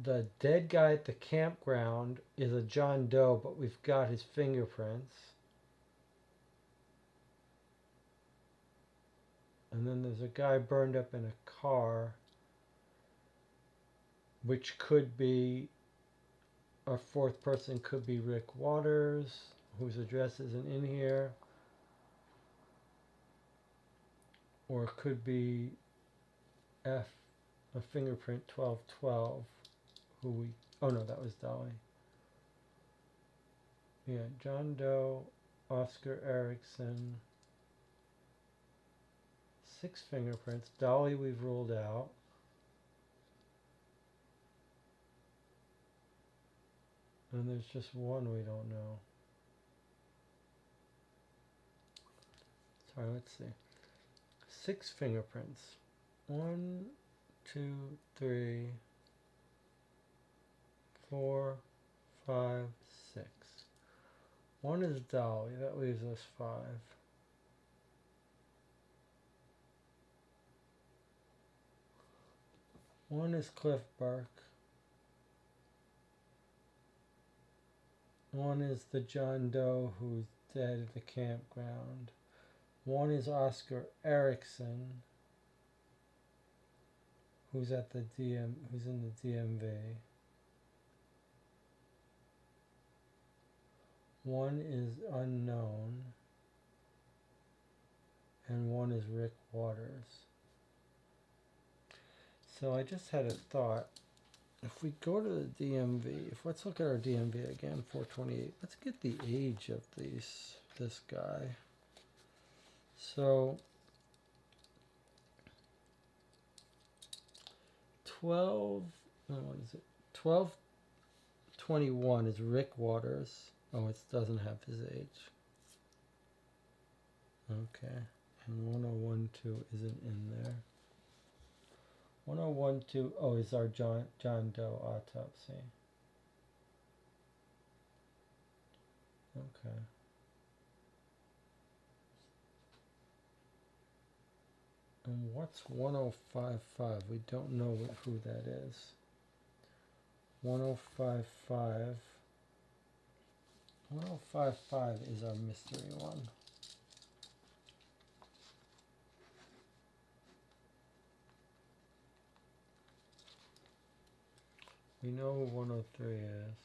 The dead guy at the campground is a John Doe, but we've got his fingerprints. And then there's a guy burned up in a car, which could be, our 4th person could be Rick Waters, whose address isn't in here. or it could be a fingerprint 1212, who we, oh no, that was Dolly. Yeah, John Doe, Oscar Erickson, 6 fingerprints. Dolly we've ruled out. And there's just one we don't know. Sorry, let's see. 6 fingerprints. 1, 2, 3, 4, 5, 6. One is Dolly. That leaves us 5. One is Cliff Burke. One is the John Doe who's dead at the campground. One is Oscar Erickson, who's at the who's in the DMV. One is unknown, and one is Rick Waters. So I just had a thought. If we go to the DMV, let's look at our DMV again, 428. Let's get the age of this guy. So 12, what is it? 1221 is Rick Waters. Oh, it doesn't have his age. Okay, and 1012 isn't in there. 1012, oh, is our John Doe autopsy. Okay. And what's 1055? We don't know who that is. 1055. 1055 is our mystery one. We know who 103 is.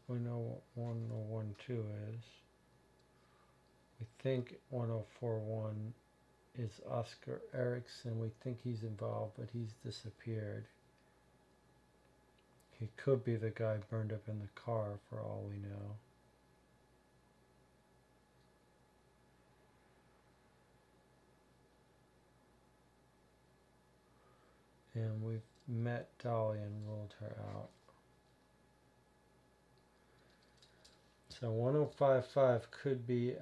We know what 1012 is. We think 1041 is Oscar Erickson. We think he's involved, but he's disappeared. He could be the guy burned up in the car for all we know. And we've met Dolly and ruled her out. So 1055 could be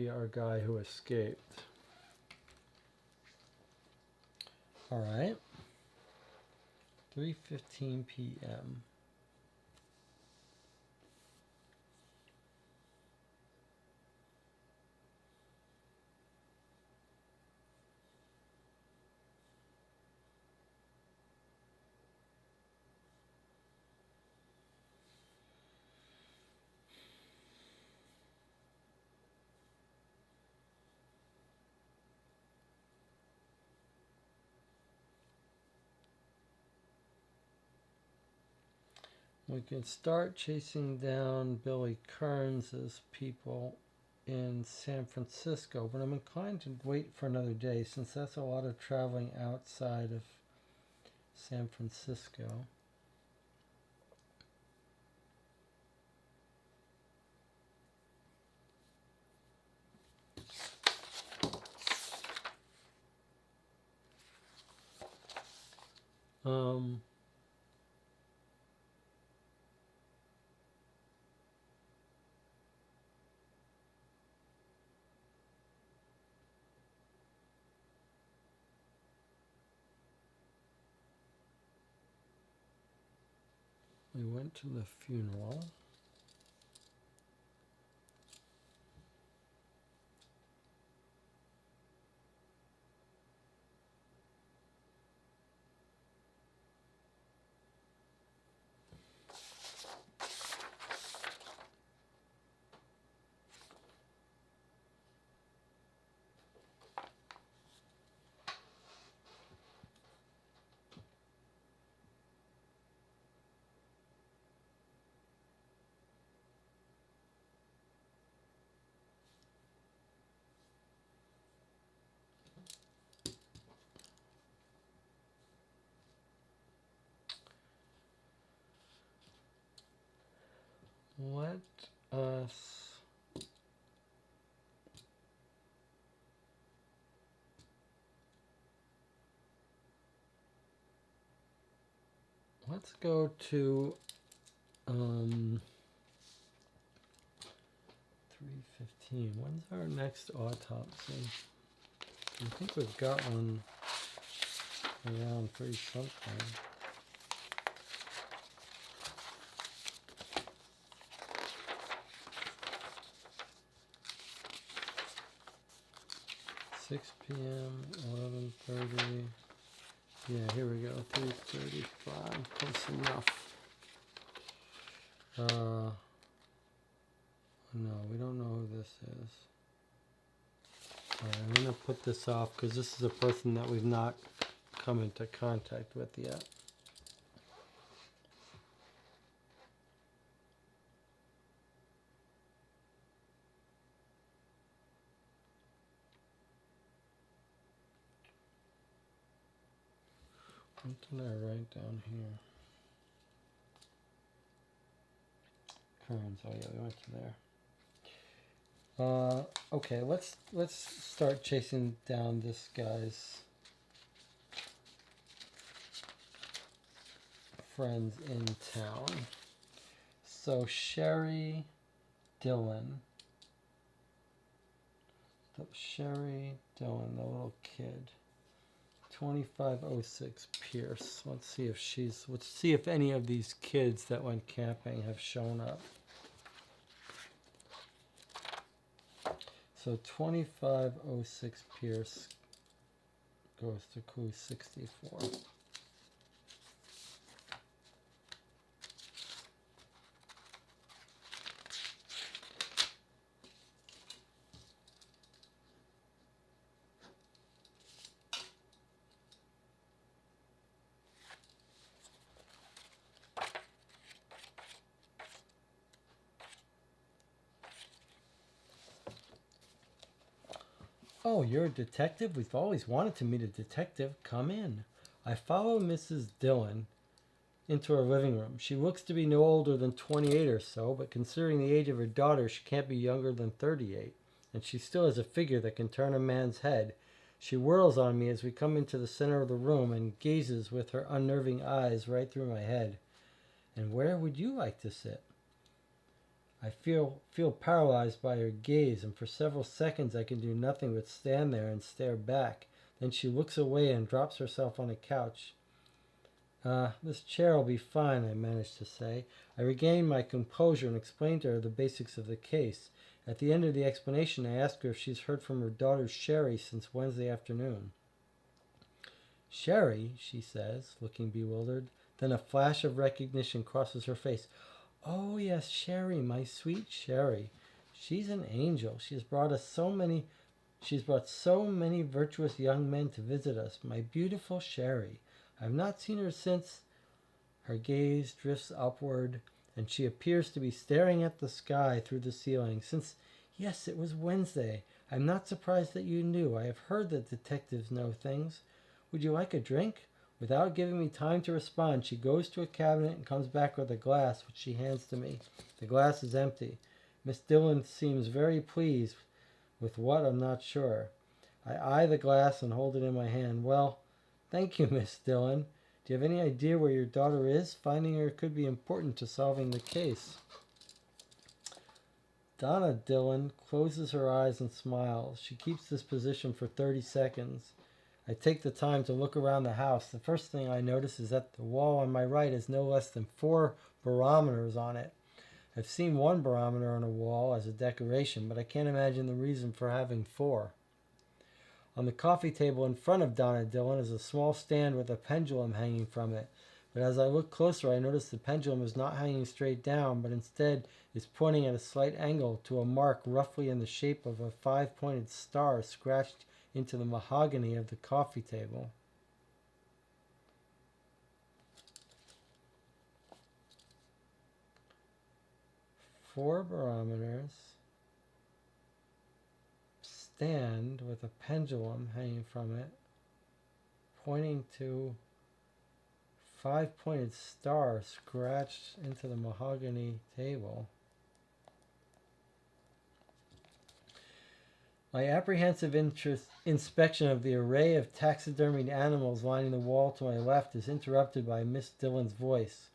our guy who escaped. All right. 3:15 p.m. We can start chasing down Billy Kerns' people in San Francisco, but I'm inclined to wait for another day since that's a lot of traveling outside of San Francisco. We went to the funeral. let us let's go to 3:15. When's our next autopsy? I think we've got one around 3 something. Six p.m. 11:30. Yeah, here we go. 3:35. Close enough. No, we don't know who this is. Alright, I'm going to put this off because this is a person that we've not come into contact with yet. What did I write down here? Kerns. Oh yeah, we went to there. Okay, let's start chasing down this guy's friends in town. So Sherry Dillon. Sherry Dillon, the little kid. 2506 Pierce. Let's see if any of these kids that went camping have shown up. So 2506 Pierce goes to clue 64. Oh, you're a detective? We've always wanted to meet a detective. Come in. I follow Mrs. Dillon into her living room. She looks to be no older than 28 or so, but considering the age of her daughter, she can't be younger than 38. And she still has a figure that can turn a man's head. She whirls on me as we come into the center of the room and gazes with her unnerving eyes right through my head. And where would you like to sit? I feel paralyzed by her gaze, and for several seconds I can do nothing but stand there and stare back. Then she looks away and drops herself on a couch. This chair will be fine, I managed to say. I regained my composure and explained to her the basics of the case. At the end of the explanation, I asked her if she's heard from her daughter Sherry since Wednesday afternoon. Sherry, she says, looking bewildered. Then a flash of recognition crosses her face. Oh, yes, Sherry, my sweet Sherry. She's an angel. She's brought so many virtuous young men to visit us. My beautiful Sherry. I've not seen her since. Her gaze drifts upward, and she appears to be staring at the sky through the ceiling. Yes, it was Wednesday. I'm not surprised that you knew. I have heard that detectives know things. Would you like a drink? Without giving me time to respond, she goes to a cabinet and comes back with a glass, which she hands to me. The glass is empty. Miss Dillon seems very pleased. With what, I'm not sure. I eye the glass and hold it in my hand. Well, thank you, Miss Dillon. Do you have any idea where your daughter is? Finding her could be important to solving the case. Donna Dillon closes her eyes and smiles. She keeps this position for 30 seconds. I take the time to look around the house. The first thing I notice is that the wall on my right has no less than 4 barometers on it. I've seen one barometer on a wall as a decoration, but I can't imagine the reason for having 4. On the coffee table in front of Donna Dillon is a small stand with a pendulum hanging from it. But as I look closer, I notice the pendulum is not hanging straight down, but instead is pointing at a slight angle to a mark roughly in the shape of a 5-pointed star scratched into the mahogany of the coffee table. Four barometers, stand with a pendulum hanging from it, pointing to 5-pointed star scratched into the mahogany table. My apprehensive inspection of the array of taxidermied animals lining the wall to my left is interrupted by Miss Dillon's voice.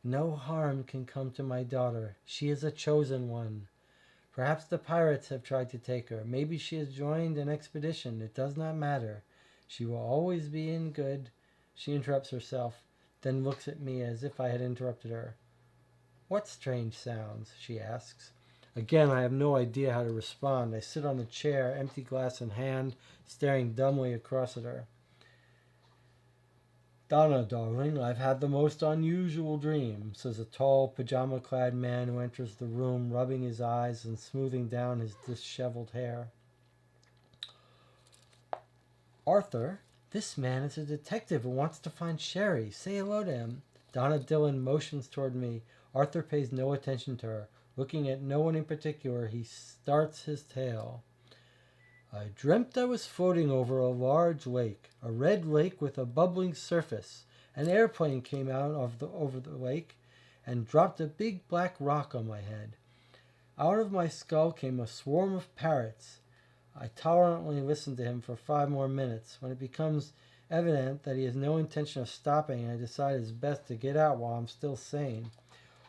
No harm can come to my daughter. She is a chosen one. Perhaps the pirates have tried to take her. Maybe she has joined an expedition. It does not matter. She will always be in good. She interrupts herself, then looks at me as if I had interrupted her. What strange sounds? She asks. Again, I have no idea how to respond. I sit on the chair, empty glass in hand, staring dumbly across at her. Donna, darling, I've had the most unusual dream, says a tall, pajama-clad man who enters the room, rubbing his eyes and smoothing down his disheveled hair. Arthur, this man is a detective who wants to find Sherry. Say hello to him. Donna Dillon motions toward me. Arthur pays no attention to her. Looking at no one in particular, he starts his tale. I dreamt I was floating over a large lake, a red lake with a bubbling surface. An airplane came out over the lake and dropped a big black rock on my head. Out of my skull came a swarm of parrots. I tolerantly listened to him for 5 more minutes. When it becomes evident that he has no intention of stopping, I decide it's best to get out while I'm still sane.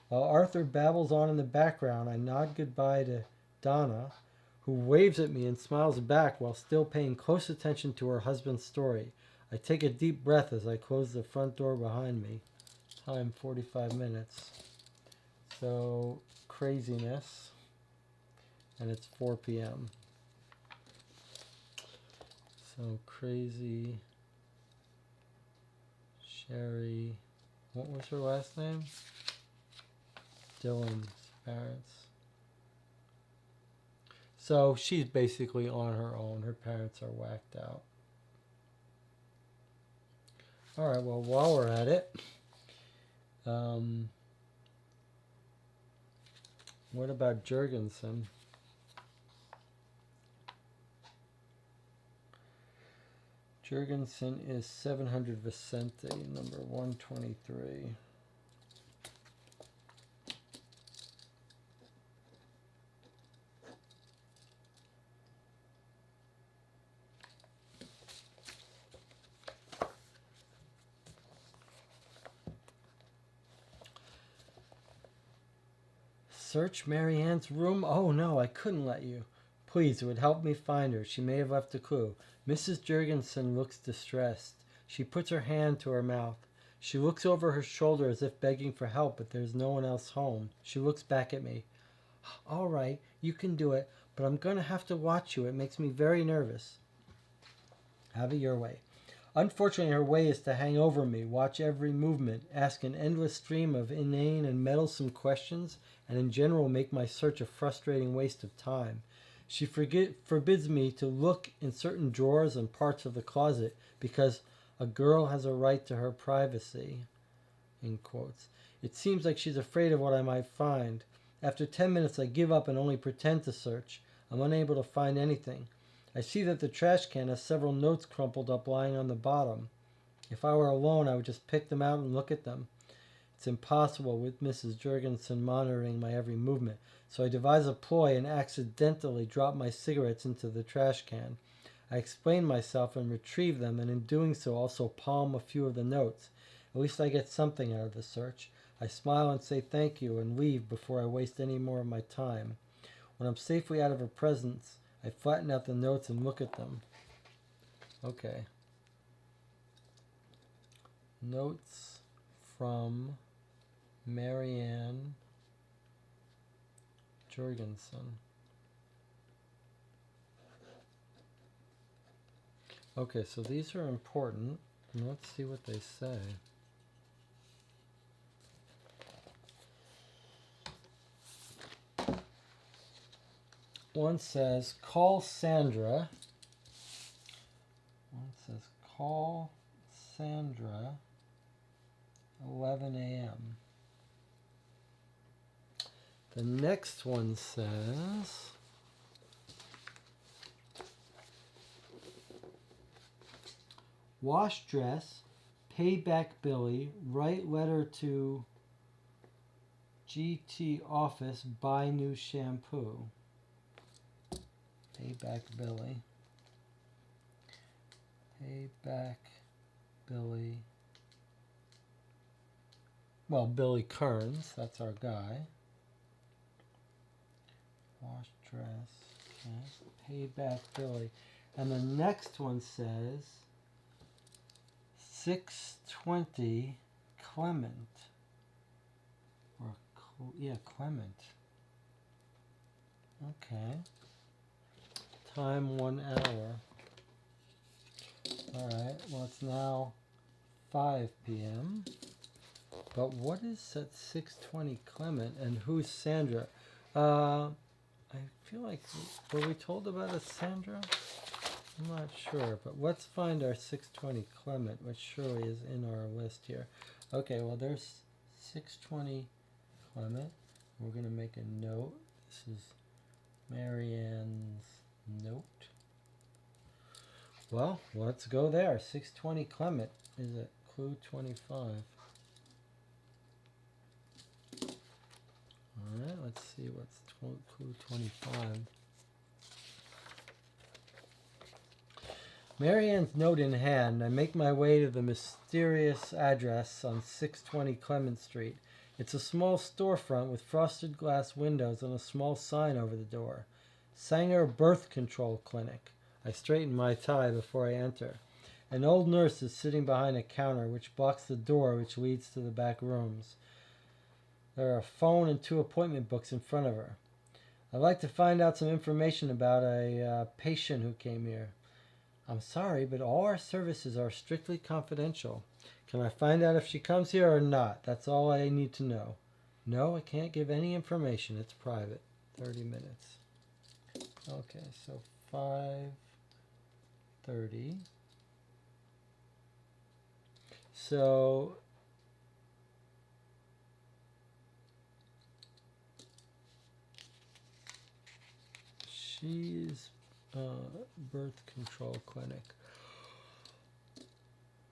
While Arthur babbles on in the background, I nod goodbye to Donna, who waves at me and smiles back while still paying close attention to her husband's story. I take a deep breath as I close the front door behind me. Time 45 minutes. So, craziness. And it's 4 p.m. So, crazy. Sherry. What was her last name? Dillon's parents. So she's basically on her own. Her parents are whacked out. All right, well, while we're at it, what about Jurgensen? Jurgensen is 700 Vicente, number 123. Search Marianne's room? Oh no, I couldn't let you. Please, it would help me find her. She may have left a clue. Mrs. Jurgensen looks distressed. She puts her hand to her mouth. She looks over her shoulder as if begging for help, but there's no one else home. She looks back at me. All right, you can do it, but I'm going to have to watch you. It makes me very nervous. Have it your way. Unfortunately, her way is to hang over me, watch every movement, ask an endless stream of inane and meddlesome questions, and in general make my search a frustrating waste of time. She forbids me to look in certain drawers and parts of the closet because a girl has a right to her privacy. In quotes. It seems like she's afraid of what I might find. After 10 minutes, I give up and only pretend to search. I'm unable to find anything. I see that the trash can has several notes crumpled up lying on the bottom. If I were alone, I would just pick them out and look at them. It's impossible with Mrs. Jurgensen monitoring my every movement, so I devise a ploy and accidentally drop my cigarettes into the trash can. I explain myself and retrieve them, and in doing so also palm a few of the notes. At least I get something out of the search. I smile and say thank you and leave before I waste any more of my time. When I'm safely out of her presence, I flatten out the notes and look at them. Okay. Notes from Marianne Jurgensen. Okay, so these are important. Let's see what they say. One says, call Sandra. One says, call Sandra, 11 a.m. The next one says, wash dress, pay back Billy, write letter to GT office, buy new shampoo. Payback Billy. Payback Billy. Well, Billy Kerns, that's our guy. Wash dress. Okay. Payback Billy. And the next one says 620 Clement. Or, yeah, Clement. Okay. Time 1 hour. Alright, well it's now 5 p.m. But what is at 620 Clement and who's Sandra? I feel like, were we told about a Sandra? I'm not sure, but let's find our 620 Clement, which surely is in our list here. Okay, well there's 620 Clement. We're going to make a note. This is Marianne's note. Well, let's go there. 620 Clement is at clue 25. Alright, let's see what's clue 25. Marianne's note in hand, I make my way to the mysterious address on 620 Clement Street. It's a small storefront with frosted glass windows and a small sign over the door. Sanger Birth Control Clinic. I straighten my tie before I enter. An old nurse is sitting behind a counter which blocks the door which leads to the back rooms. There are a phone and 2 appointment books in front of her. I'd like to find out some information about a patient who came here. I'm sorry, but all our services are strictly confidential. Can I find out if she comes here or not? That's all I need to know. No, I can't give any information. It's private. 30 minutes. Okay, so 5:30. So she's birth control clinic.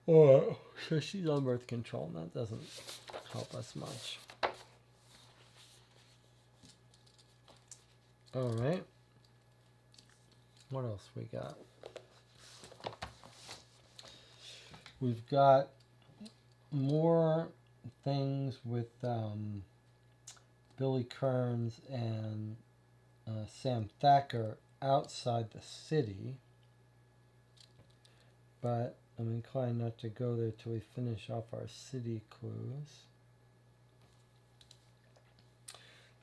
Or so she's on birth control. That doesn't help us much. All right. What else we got? We've got more things with Billy Kerns and Sam Thacker outside the city, but I'm inclined not to go there till we finish off our city clues.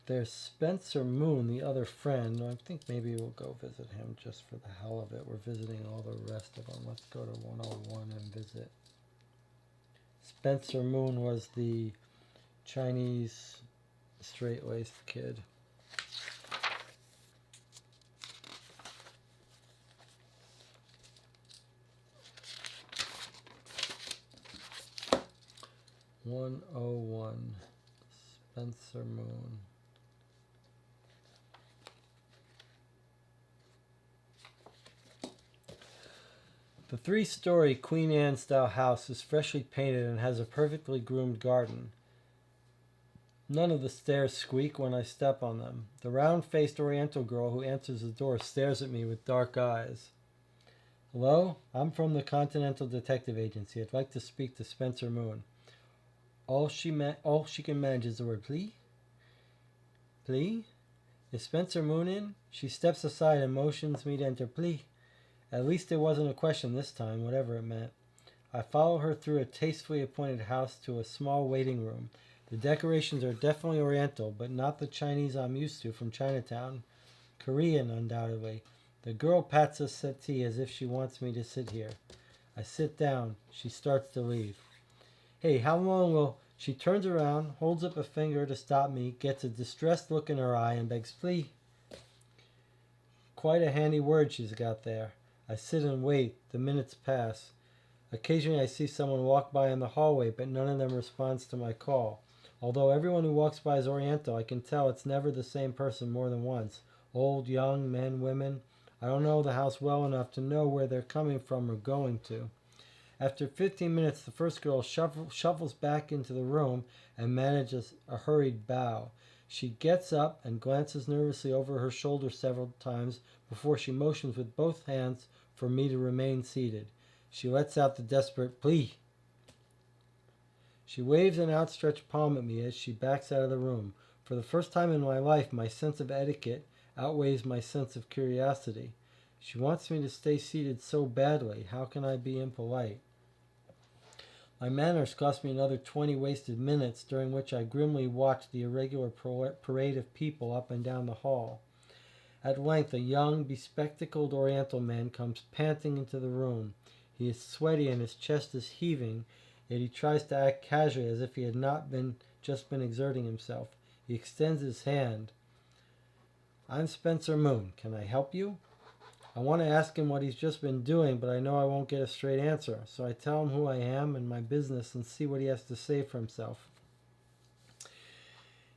There's Spencer Moon, the other friend. I think maybe we'll go visit him just for the hell of it. We're visiting all the rest of them. Let's go to 101 and visit. Spencer Moon was the Chinese straight-laced kid. (101) Spencer Moon. The 3-story Queen Anne-style house is freshly painted and has a perfectly groomed garden. None of the stairs squeak when I step on them. The round-faced Oriental girl who answers the door stares at me with dark eyes. Hello? I'm from the Continental Detective Agency. I'd like to speak to Spencer Moon. All she can manage is the word plea. Plea? Is Spencer Moon in? She steps aside and motions me to enter. Plea. At least it wasn't a question this time, whatever it meant. I follow her through a tastefully appointed house to a small waiting room. The decorations are definitely Oriental, but not the Chinese I'm used to from Chinatown. Korean, undoubtedly. The girl pats a settee as if she wants me to sit here. I sit down. She starts to leave. Hey, how long will... She turns around, holds up a finger to stop me, gets a distressed look in her eye, and begs, plea. Quite a handy word she's got there. I sit and wait. The minutes pass. Occasionally I see someone walk by in the hallway, but none of them responds to my call. Although everyone who walks by is Oriental, I can tell it's never the same person more than once. Old, young, men, women. I don't know the house well enough to know where they're coming from or going to. After 15 minutes, the first girl shuffles back into the room and manages a hurried bow. She gets up and glances nervously over her shoulder several times before she motions with both hands for me to remain seated. She lets out the desperate plea. She waves an outstretched palm at me as she backs out of the room. For the first time in my life, my sense of etiquette outweighs my sense of curiosity. She wants me to stay seated so badly. How can I be impolite? My manners cost me another 20 wasted minutes, during which I grimly watched the irregular parade of people up and down the hall. At length, a young, bespectacled Oriental man comes panting into the room. He is sweaty and his chest is heaving, yet he tries to act casually as if he had not just been exerting himself. He extends his hand. "I'm Spencer Moon. Can I help you?" I want to ask him what he's just been doing, but I know I won't get a straight answer, so I tell him who I am and my business and see what he has to say for himself.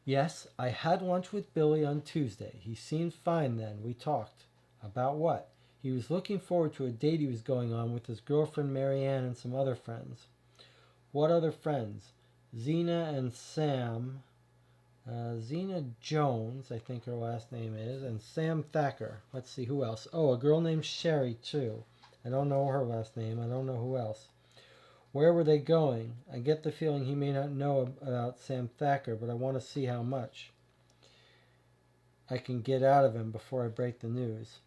"Yes, I had lunch with Billy on Tuesday. He seemed fine then. We talked." "About what?" "He was looking forward to a date he was going on with his girlfriend Marianne and some other friends." "What other friends?" "Zena and Sam. Zena Jones, I think her last name is, and Sam Thacker. Let's see, who else? Oh, a girl named Sherry, too. I don't know her last name. I don't know who else." "Where were they going?" I get the feeling he may not know about Sam Thacker, but I want to see how much I can get out of him before I break the news.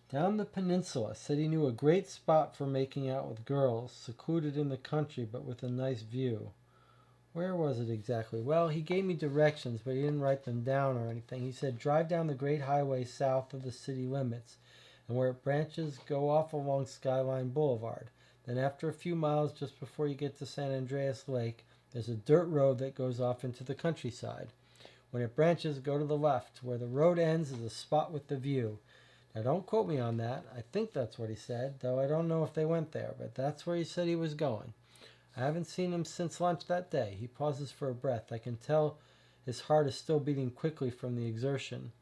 "Down the peninsula. Said he knew a great spot for making out with girls, secluded in the country, but with a nice view." Where was it exactly? Well, he gave me directions, but he didn't write them down or anything. He said, drive down the great highway south of the city limits, and where it branches, go off along Skyline Boulevard. Then after a few miles, just before you get to San Andreas Lake, there's a dirt road that goes off into the countryside. When it branches, go to the left. Where the road ends is a spot with the view. Now, don't quote me on that. I think that's what he said, though I don't know if they went there, but that's where he said he was going. I haven't seen him since lunch that day. He pauses for a breath. I can tell his heart is still beating quickly from the exertion.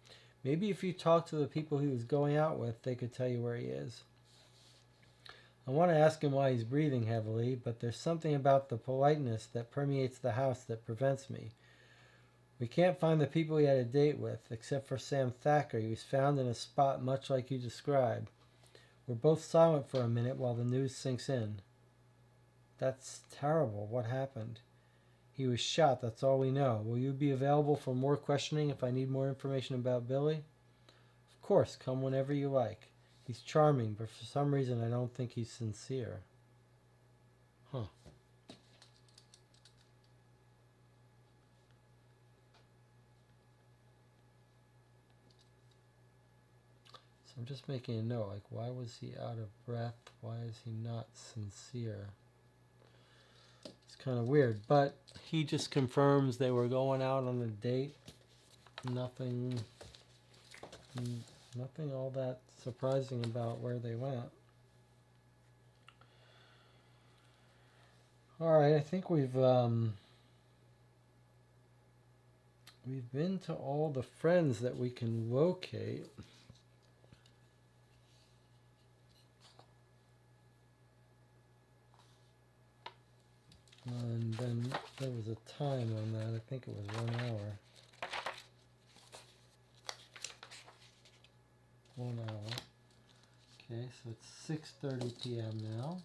Maybe if you talk to the people he was going out with, they could tell you where he is. I want to ask him why he's breathing heavily, but there's something about the politeness that permeates the house that prevents me. We can't find the people he had a date with, except for Sam Thacker. He was found in a spot much like you described. We're both silent for a minute while the news sinks in. That's terrible. What happened? He was shot. That's all we know. Will you be available for more questioning if I need more information about Billy? Of course. Come whenever you like. He's charming, but for some reason I don't think he's sincere. Huh. So I'm just making a note. Like, why was he out of breath? Why is he not sincere? Kind of weird, but he just confirms they were going out on a date. Nothing all that surprising about where they went. All right, I think we've been to all the friends that we can locate. And then there was a time on that. I think it was 1 hour. 1 hour. Okay, so it's 6:30 p.m. now.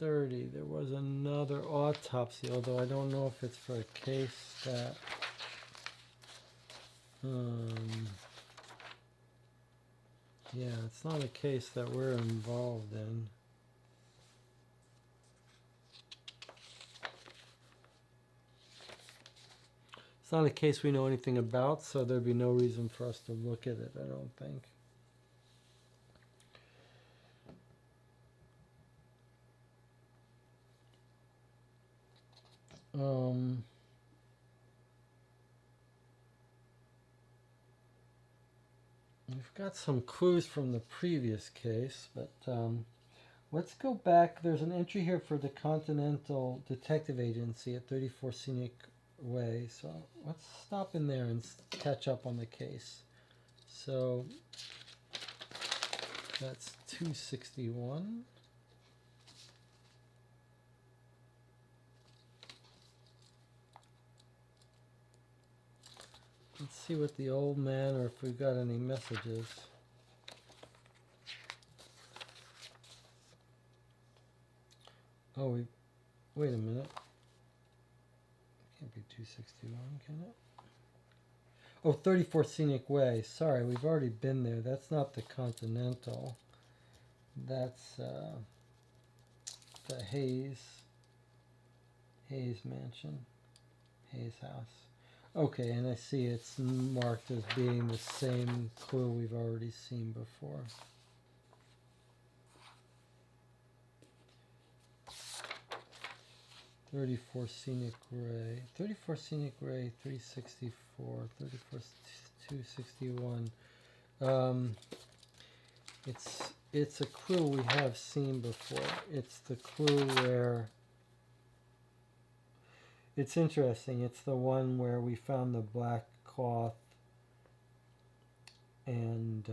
.30. There was another autopsy, although I don't know if it's for a case that yeah, it's not a case that we're involved in. It's not a case we know anything about, so there'd be no reason for us to look at it, I don't think. We've got some clues from the previous case, but let's go back. There's an entry here for the Continental Detective Agency at 34 Scenic Way, so let's stop in there and catch up on the case. So that's 261. Let's see what the old man, or if we've got any messages. Oh, wait a minute. Can't be 261, can it? Oh, 34 Scenic Way. Sorry, we've already been there. That's not the Continental. That's the Hayes Mansion. Hayes House. Okay, and I see it's marked as being the same clue we've already seen before. "34 Scenic Way." 34 Scenic Way, 364. 34 261. It's a clue we have seen before. It's the clue where it's interesting. It's the one where we found the black cloth and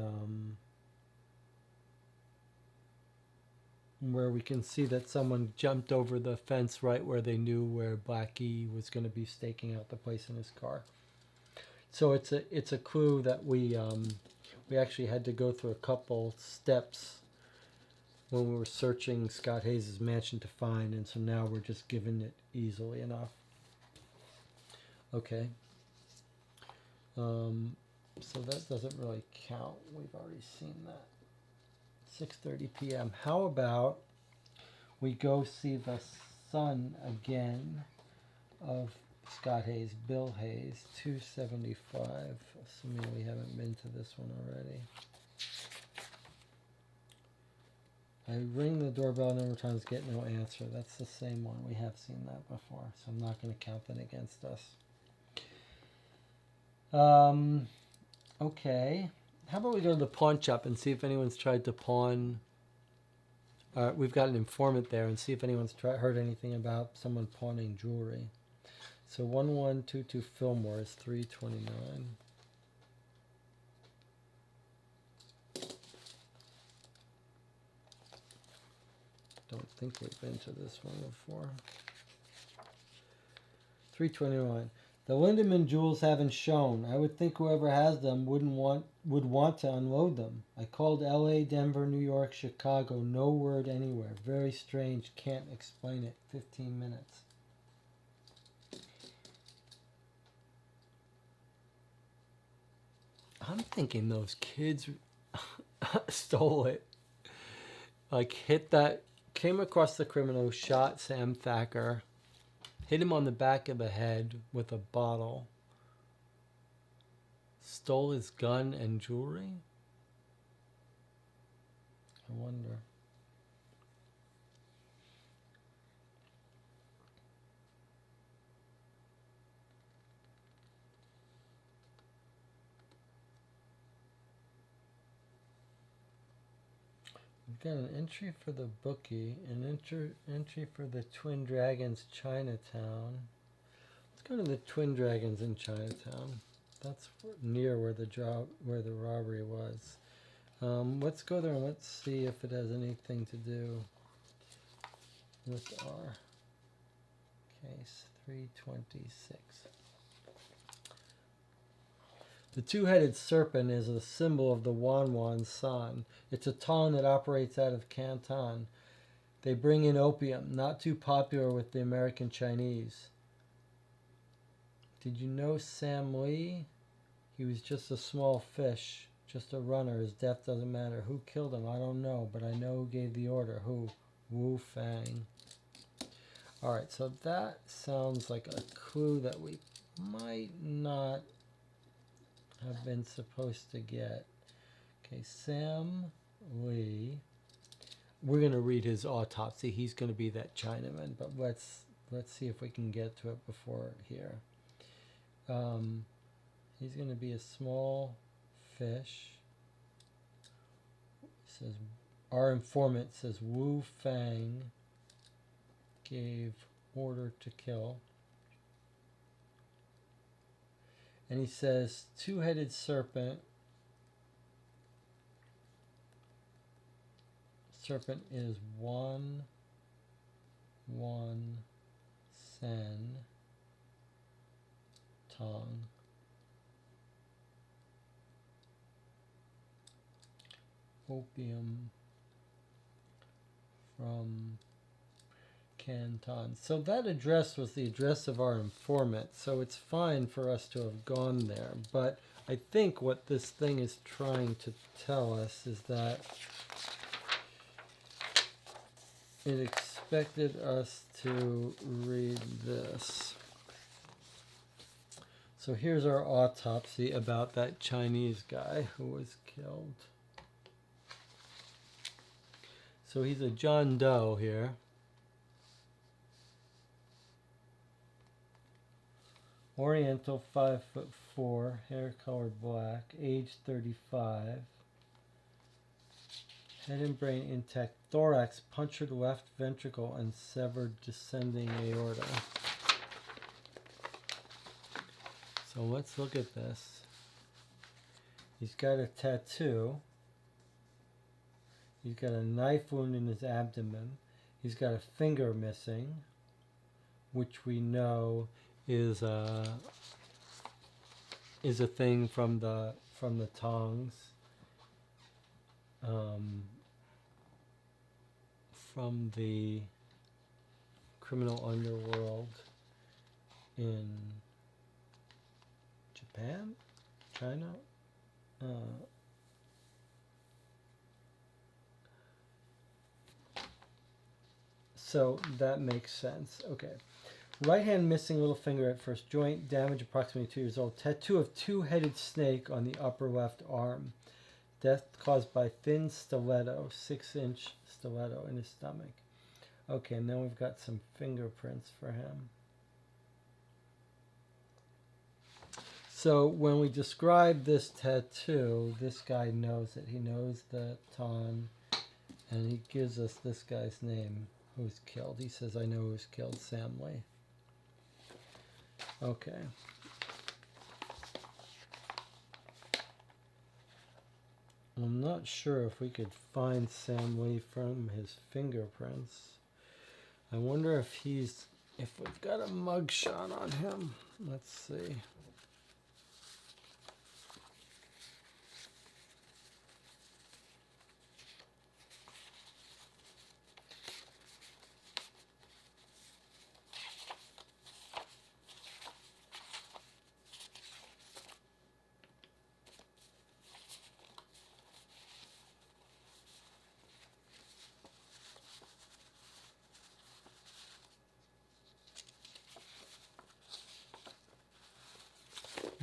where we can see that someone jumped over the fence right where they knew where Blackie was going to be staking out the place in his car. So it's a clue that we actually had to go through a couple steps when we were searching Scott Hayes' mansion to find, and so now we're just given it easily enough. Okay. So that doesn't really count. We've already seen that. 6:30 p.m. How about we go see the son again of Scott Hayes, Bill Hayes, 275, assuming we haven't been to this one already. I ring the doorbell a number of times, get no answer. That's the same one. We have seen that before, so I'm not going to count that against us. Okay. How about we go to the pawn shop and see if anyone's tried to pawn. We've got an informant there, and see if anyone's heard anything about someone pawning jewelry. So 1122 Fillmore is 329. Don't think we've been to this one before. 321. The Lindemann jewels haven't shown. I would think whoever has them would want to unload them. I called L.A., Denver, New York, Chicago. No word anywhere. Very strange. Can't explain it. 15 minutes. I'm thinking those kids stole it. Like came across the criminal, shot Sam Thacker, hit him on the back of the head with a bottle, stole his gun and jewelry? I wonder. We've got an entry for the bookie, an entry for the Twin Dragons Chinatown. Let's go to the Twin Dragons in Chinatown. That's near where the robbery was. Let's go there and let's see if it has anything to do with our case 326. The two-headed serpent is a symbol of the Wanwan San. It's a town that operates out of Canton. They bring in opium, not too popular with the American Chinese. Did you know Sam Lee? He was just a small fish, just a runner. His death doesn't matter. Who killed him? I don't know, but I know who gave the order. Who? Wu Fang. All right, so that sounds like a clue that we might not have been supposed to get. Okay, Sam Lee. We're going to read his autopsy. He's going to be that Chinaman, but let's see if we can get to it before here. He's going to be a small fish. It says, our informant says Wu Fang gave order to kill. And he says, two-headed serpent. Serpent is one sen tongue. opium from Canton. So that address was the address of our informant, so it's fine for us to have gone there. But I think what this thing is trying to tell us is that it expected us to read this. So here's our autopsy about that Chinese guy who was killed. So he's a John Doe here. Oriental, 5'4", hair colored black, age 35. Head and brain intact, thorax punctured left ventricle and severed descending aorta. So let's look at this. He's got a tattoo. He's got a knife wound in his abdomen. He's got a finger missing, which we know is a thing from the tongs, from the criminal underworld in Japan, China. So that makes sense. Okay. Right hand missing, little finger at first joint, damage approximately 2 years old. Tattoo of two-headed snake on the upper left arm. Death caused by thin stiletto, 6-inch stiletto in his stomach. Okay, and then we've got some fingerprints for him. So when we describe this tattoo, this guy knows it. He knows the Tan, and he gives us this guy's name who's killed. He says, I know who's killed, Sam Lee. Okay. I'm not sure if we could find Sam Lee from his fingerprints. I wonder if we've got a mugshot on him. Let's see.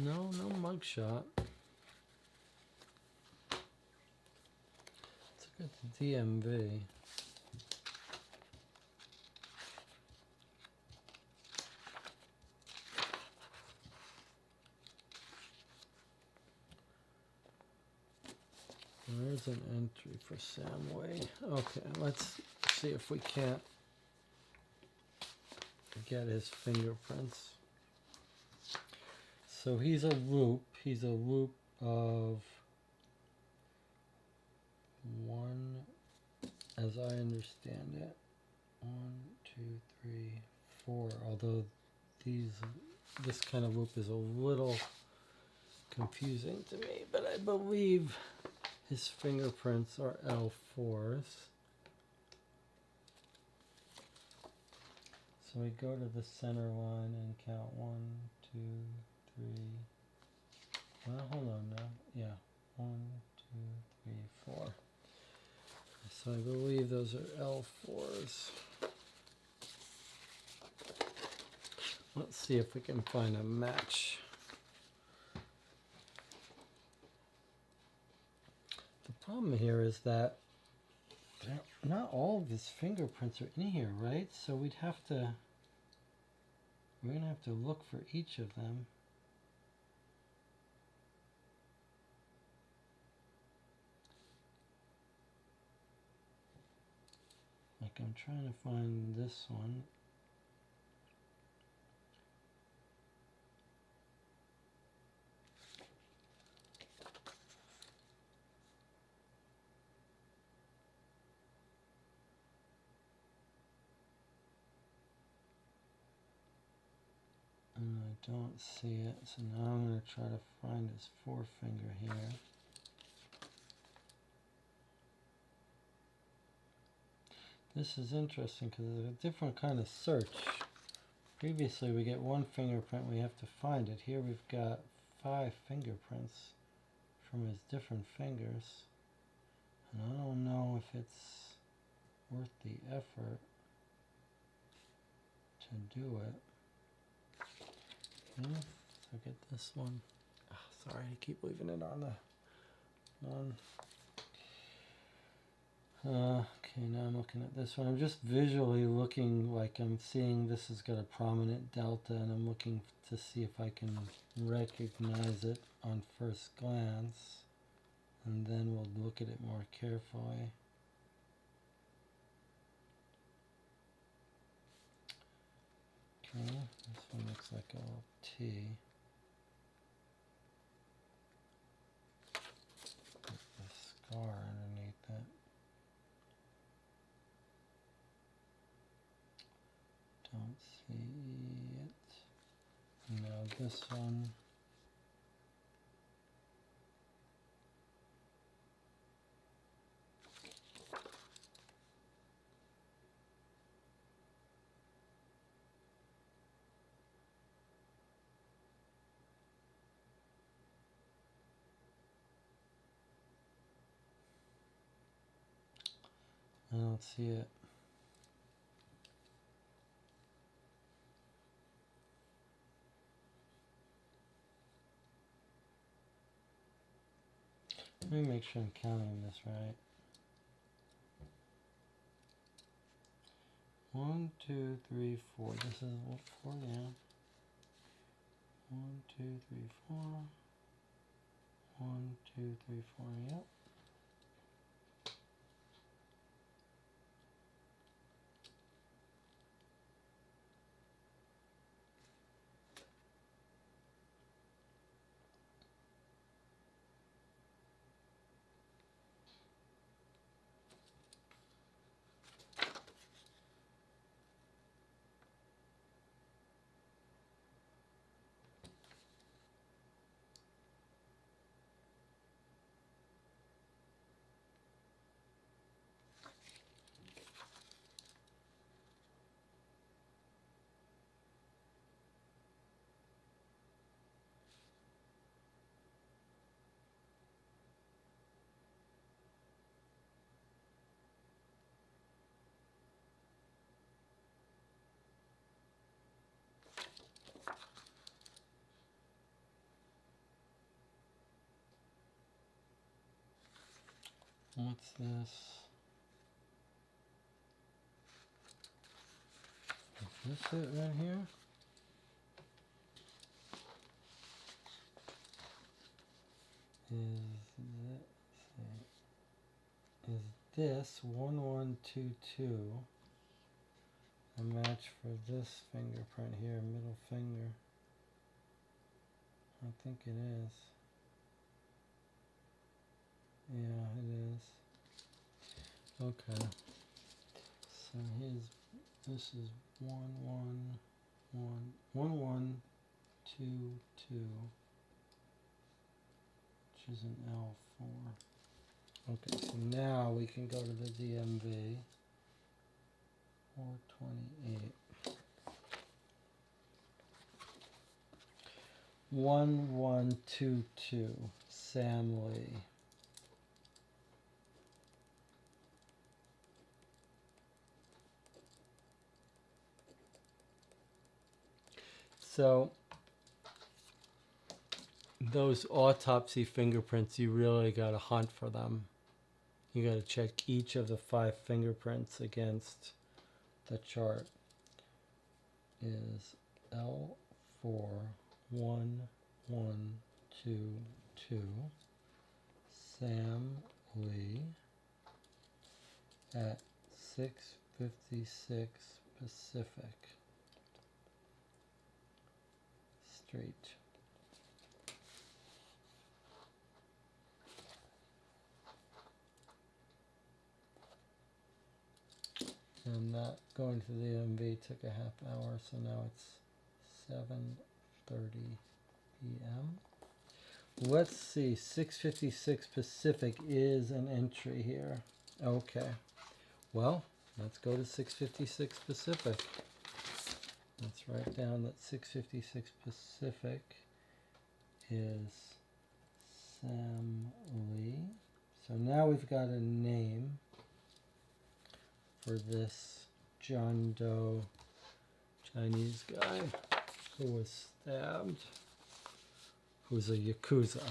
No mugshot. Let's look at the DMV. There's an entry for Sam Lee. Okay, let's see if we can't get his fingerprints. So he's a loop. He's a loop of 1, as I understand it, 1, 2, 3, 4. Although this kind of loop is a little confusing to me, but I believe his fingerprints are L4s. So we go to the center line and count 1, 2, 3. Well, hold on now. Yeah, 1, 2, 3, 4. So I believe those are L4s. Let's see if we can find a match. The problem here is that not all of his fingerprints are in here, right? So we're gonna have to look for each of them. Like I'm trying to find this one. And I don't see it, so now I'm going to try to find his forefinger here. This is interesting because it's a different kind of search. Previously we get one fingerprint, we have to find it. Here we've got 5 fingerprints from his different fingers. And I don't know if it's worth the effort to do it. Okay, so get this one. Oh, sorry, I keep leaving it on the one. Okay, now I'm looking at this one. I'm just visually looking like I'm seeing this has got a prominent delta, and I'm looking to see if I can recognize it on first glance, and then we'll look at it more carefully. Okay, this one looks like a little T. Put the scar underneath it. Don't see it. Now this one. I don't see it. Let me make sure I'm counting this right. 1, 2, 3, 4. This is 4, yeah. 1, 2, 3, 4. 1, 2, 3, 4. Yep. What's this? Is this it right here? Is this 1122 a match for this fingerprint here, middle finger? I think it is. Yeah, it is. Okay. So this is 1122, which is an L4. Okay, so now we can go to the DMV. 428. 1122, Sam Lee. So those autopsy fingerprints, you really got to hunt for them. You got to check each of the 5 fingerprints against the chart. Is L41122 Sam Lee at 656 Pacific Street. And that going to the DMV took a half hour, so now it's 7:30 p.m. Let's see, 656 Pacific is an entry here. Okay. Well, Let's go to 656 Pacific. Let's write down that 656 Pacific is Sam Lee. So now we've got a name for this John Doe Chinese guy who was stabbed, who's a Yakuza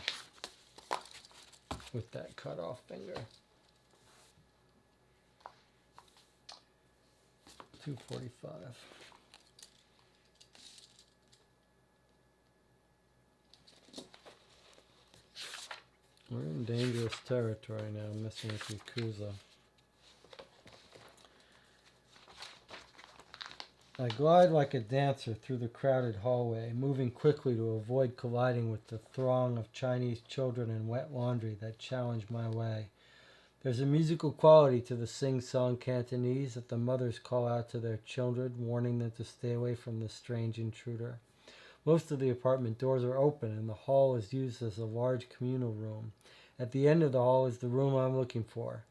with that cut off finger. 245. We're in dangerous territory now, messing with Yakuza. I glide like a dancer through the crowded hallway, moving quickly to avoid colliding with the throng of Chinese children in wet laundry that challenge my way. There's a musical quality to the sing-song Cantonese that the mothers call out to their children, warning them to stay away from the strange intruder. Most of the apartment doors are open, and the hall is used as a large communal room. At the end of the hall is the room I'm looking for.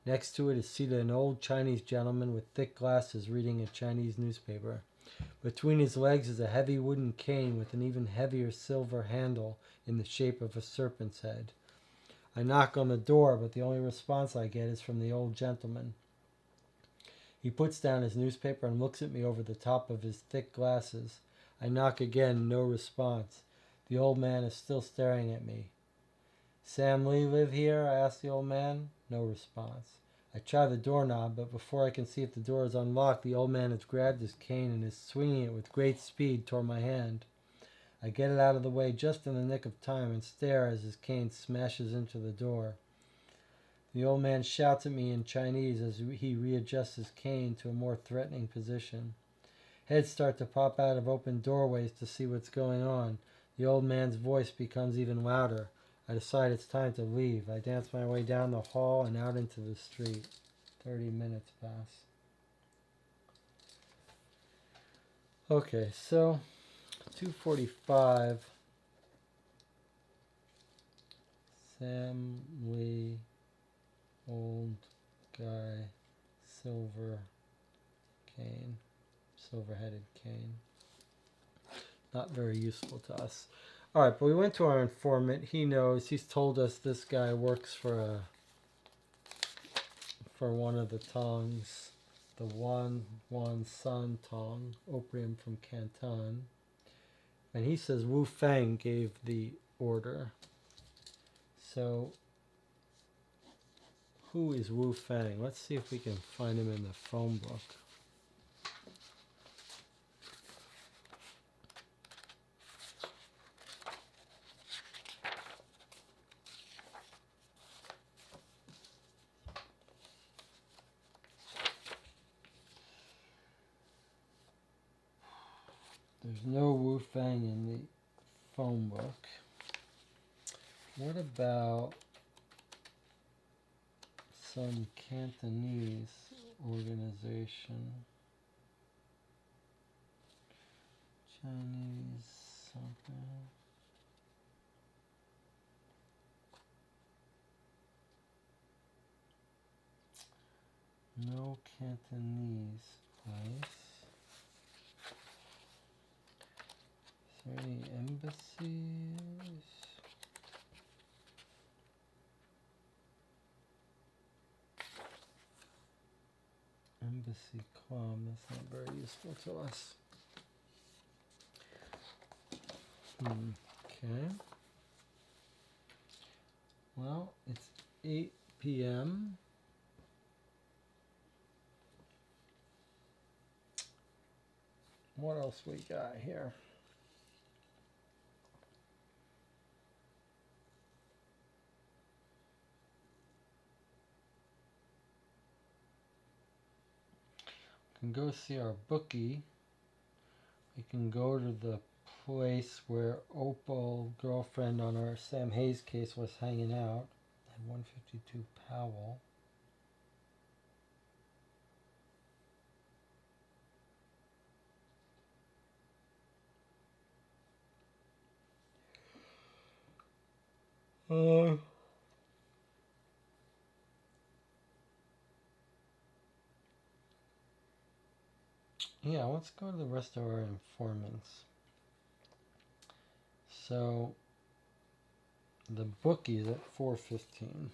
Next to it is seated an old Chinese gentleman with thick glasses reading a Chinese newspaper. Between his legs is a heavy wooden cane with an even heavier silver handle in the shape of a serpent's head. I knock on the door, but the only response I get is from the old gentleman. He puts down his newspaper and looks at me over the top of his thick glasses. I knock again, no response. The old man is still staring at me. Sam Lee live here? I ask the old man. No response. I try the doorknob, but before I can see if the door is unlocked, the old man has grabbed his cane and is swinging it with great speed toward my hand. I get it out of the way just in the nick of time and stare as his cane smashes into the door. The old man shouts at me in Chinese as he readjusts his cane to a more threatening position. Heads start to pop out of open doorways to see what's going on. The old man's voice becomes even louder. I decide it's time to leave. I dance my way down the hall and out into the street. 30 minutes pass. Okay, so 2:45. Sam Lee, old guy, silver cane, silver-headed cane. Not very useful to us. All right, but we went to our informant. He knows. He's told us this guy works for one of the tongs, the Wan San Tong, opium from Canton. And he says Wu Fang gave the order. So, who is Wu Fang? Let's see if we can find him in the phone book. There's no Wu Fang in the phone book. What about some Cantonese organization? Chinese something. No Cantonese place. Is there any embassies? Embassy Club, that's not very useful to us. Okay. Well, it's 8 p.m. What else we got here? We can go see our bookie. We can go to the place where Opal, girlfriend on our Sam Hayes case, was hanging out at 152 Powell. Yeah, let's go to the rest of our informants. So the bookie's at 4:15.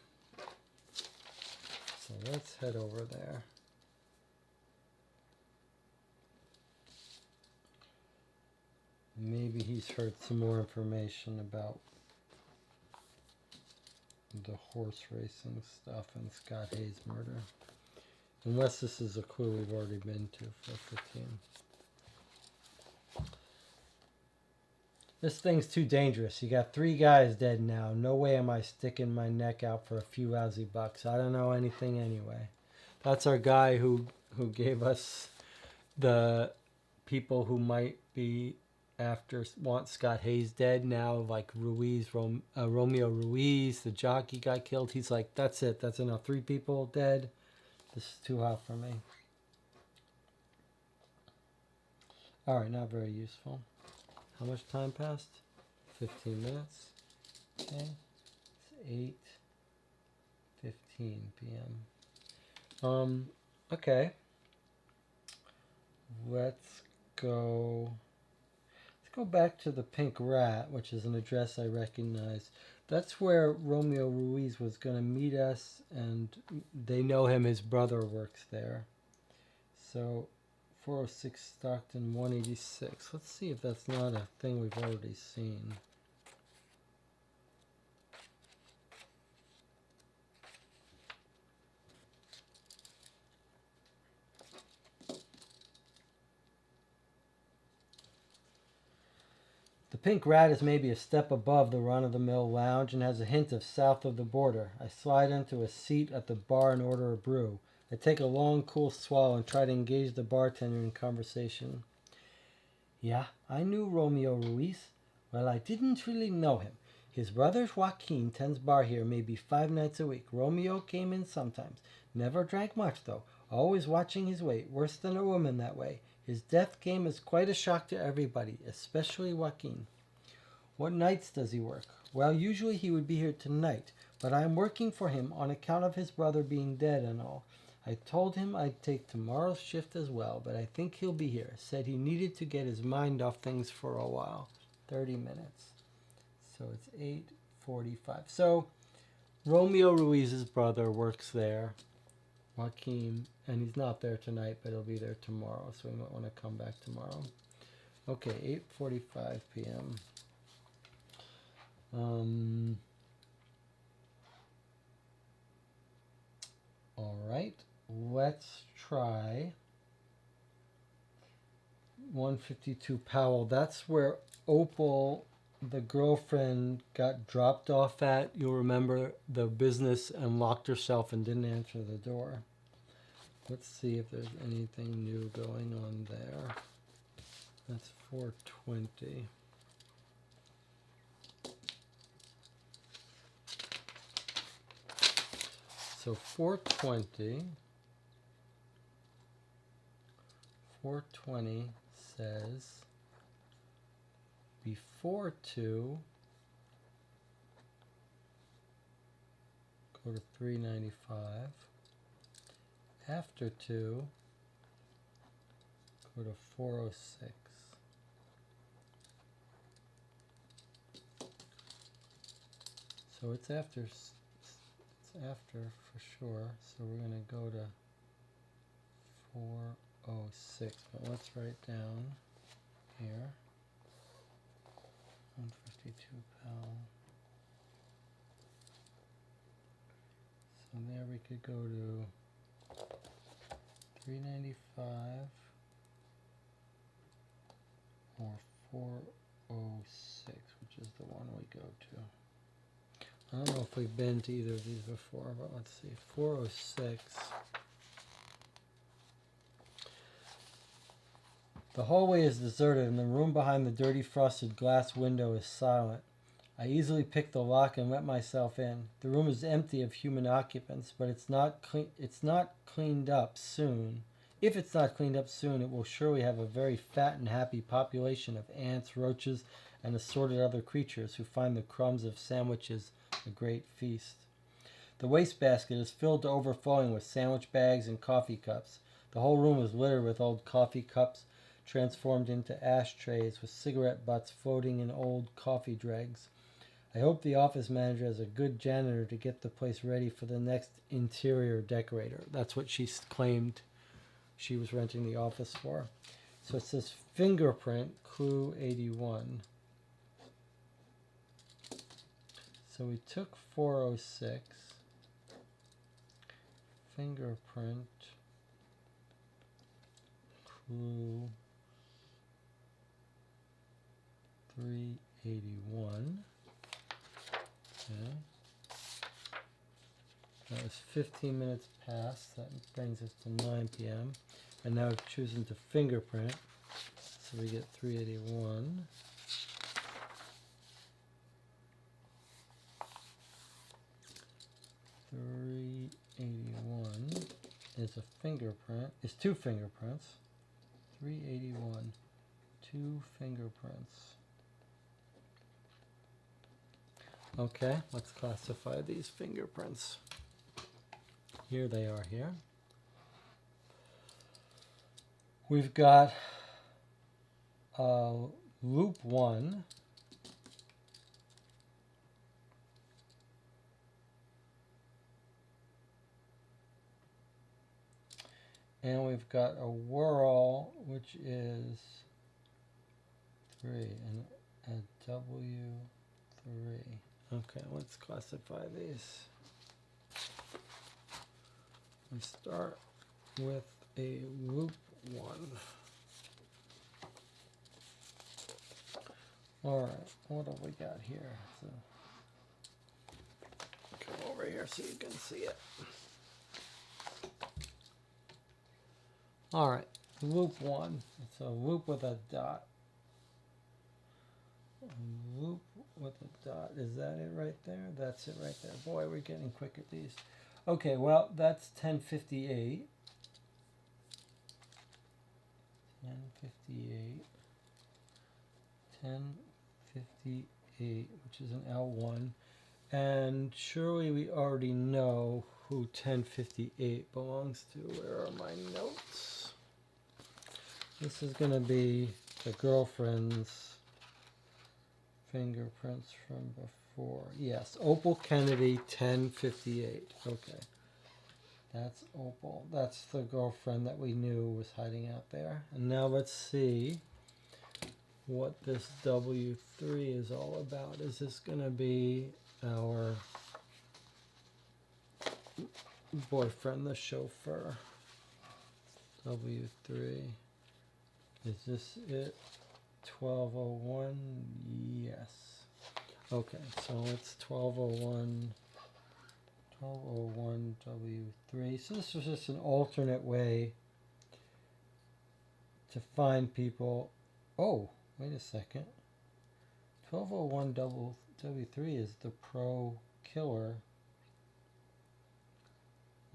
So let's head over there. Maybe he's heard some more information about the horse racing stuff and Scott Hayes' murder. Unless this is a clue we've already been to for 15. This thing's too dangerous. You got 3 guys dead now. No way am I sticking my neck out for a few lousy bucks. I don't know anything anyway. That's our guy who gave us the people who might be after want Scott Hayes dead now, like Ruiz, Romeo Ruiz, the jockey got killed. He's like, that's it. That's enough. 3 people dead. This is too hot for me. All right, not very useful. How much time passed? 15 minutes. Okay. It's 8:15 p.m. Okay. Let's go back to the Pink Rat, which is an address I recognize. That's where Romeo Ruiz was going to meet us, and they know him. His brother works there. So 406 Stockton 186. Let's see if that's not a thing we've already seen. The Pink Rat is maybe a step above the run-of-the-mill lounge and has a hint of south of the border. I slide into a seat at the bar and order a brew. I take a long, cool swallow and try to engage the bartender in conversation. Yeah, I knew Romeo Ruiz. Well, I didn't really know him. His brother Joaquin tends bar here maybe 5 nights a week. Romeo came in sometimes. Never drank much, though. Always watching his weight. Worse than a woman that way. His death came as quite a shock to everybody, especially Joaquin. What nights does he work? Well, usually he would be here tonight, but I am working for him on account of his brother being dead and all. I told him I'd take tomorrow's shift as well, but I think he'll be here. Said he needed to get his mind off things for a while. 30 minutes. So it's 8:45. So Romeo Ruiz's brother works there, Joaquin, and he's not there tonight, but he'll be there tomorrow, so we might want to come back tomorrow. Okay, 8:45 p.m. All right, let's try 152 Powell. That's where Opal, the girlfriend, got dropped off at. You'll remember the business and locked herself and didn't answer the door. Let's see if there's anything new going on there. That's 420. So 420 says before 2, go to 395. After 2, go to 406. So it's after for sure. So we're going to go to 406. But let's write down here 152 Powell. So there we could go to 395 or 406, which is the one we go to. I don't know if we've been to either of these before, but let's see. 406. The hallway is deserted and the room behind the dirty frosted glass window is silent. I easily pick the lock and let myself in. The room is empty of human occupants, but it's not cleaned up soon. If it's not cleaned up soon, it will surely have a very fat and happy population of ants, roaches, and assorted other creatures who find the crumbs of sandwiches a great feast. The wastebasket is filled to overflowing with sandwich bags and coffee cups. The whole room was littered with old coffee cups transformed into ashtrays, with cigarette butts floating in old coffee dregs. I hope the office manager has a good janitor to get the place ready for the next interior decorator. That's what she claimed she was renting the office for. So it says fingerprint, clue 81. So we took 406. Fingerprint, clue 381. Okay. That was 15 minutes past. That brings us to 9 p.m. And now we've chosen to fingerprint. So we get 381. Is a fingerprint. Is two fingerprints. 381. Two fingerprints. Okay, let's classify these fingerprints. Here they are here. We've got loop 1. And we've got a whirl, which is 3, and a W3. Okay, let's classify these. We start with a loop 1. All right, what have we got here? So, come over here so you can see it. All right, loop 1. It's a loop with a dot. A loop with a dot. Is that it right there? That's it right there. Boy, we're getting quick at these. Okay, well, that's 1058. 1058. 1058, which is an L1. And surely we already know who 1058 belongs to. Where are my notes? This is going to be the girlfriend's fingerprints from before. Yes, Opal Kennedy 1058. Okay. That's Opal. That's the girlfriend that we knew was hiding out there. And now let's see what this W3 is all about. Is this going to be our boyfriend, the chauffeur? W3. Is this it? 1201? Yes. Okay, so it's 1201. 1201 W3. So this was just an alternate way to find people. Oh, wait a second. 1201 W3 is the pro killer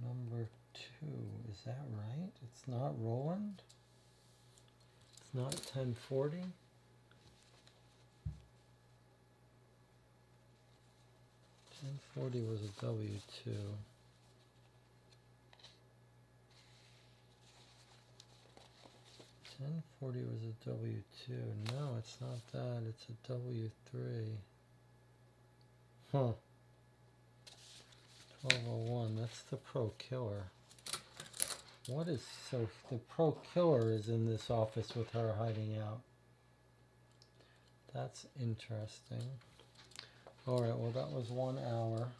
number 2. Is that right? It's not Roland? It's not 1040? 1040 was a W2. 1040 was a W2. No, it's not that. It's a W3. Huh. 1201. That's the pro killer. What is so? The pro killer is in this office with her hiding out. That's interesting. All right. Well, that was 1 hour,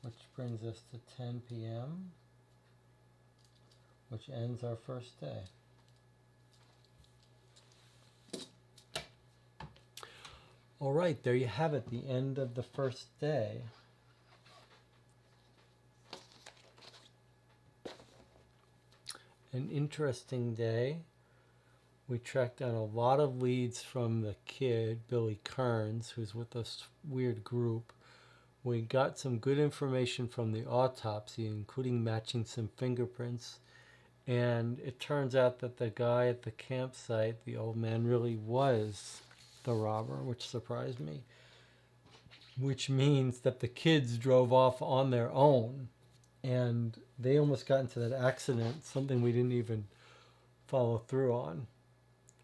which brings us to 10 p.m., which ends our first day. All right, there you have it, the end of the first day. An interesting day. We tracked down a lot of leads from the kid, Billy Kerns, who's with this weird group. We got some good information from the autopsy, including matching some fingerprints. And it turns out that the guy at the campsite, the old man, really was the robber, which surprised me. Which means that the kids drove off on their own and they almost got into that accident, something we didn't even follow through on.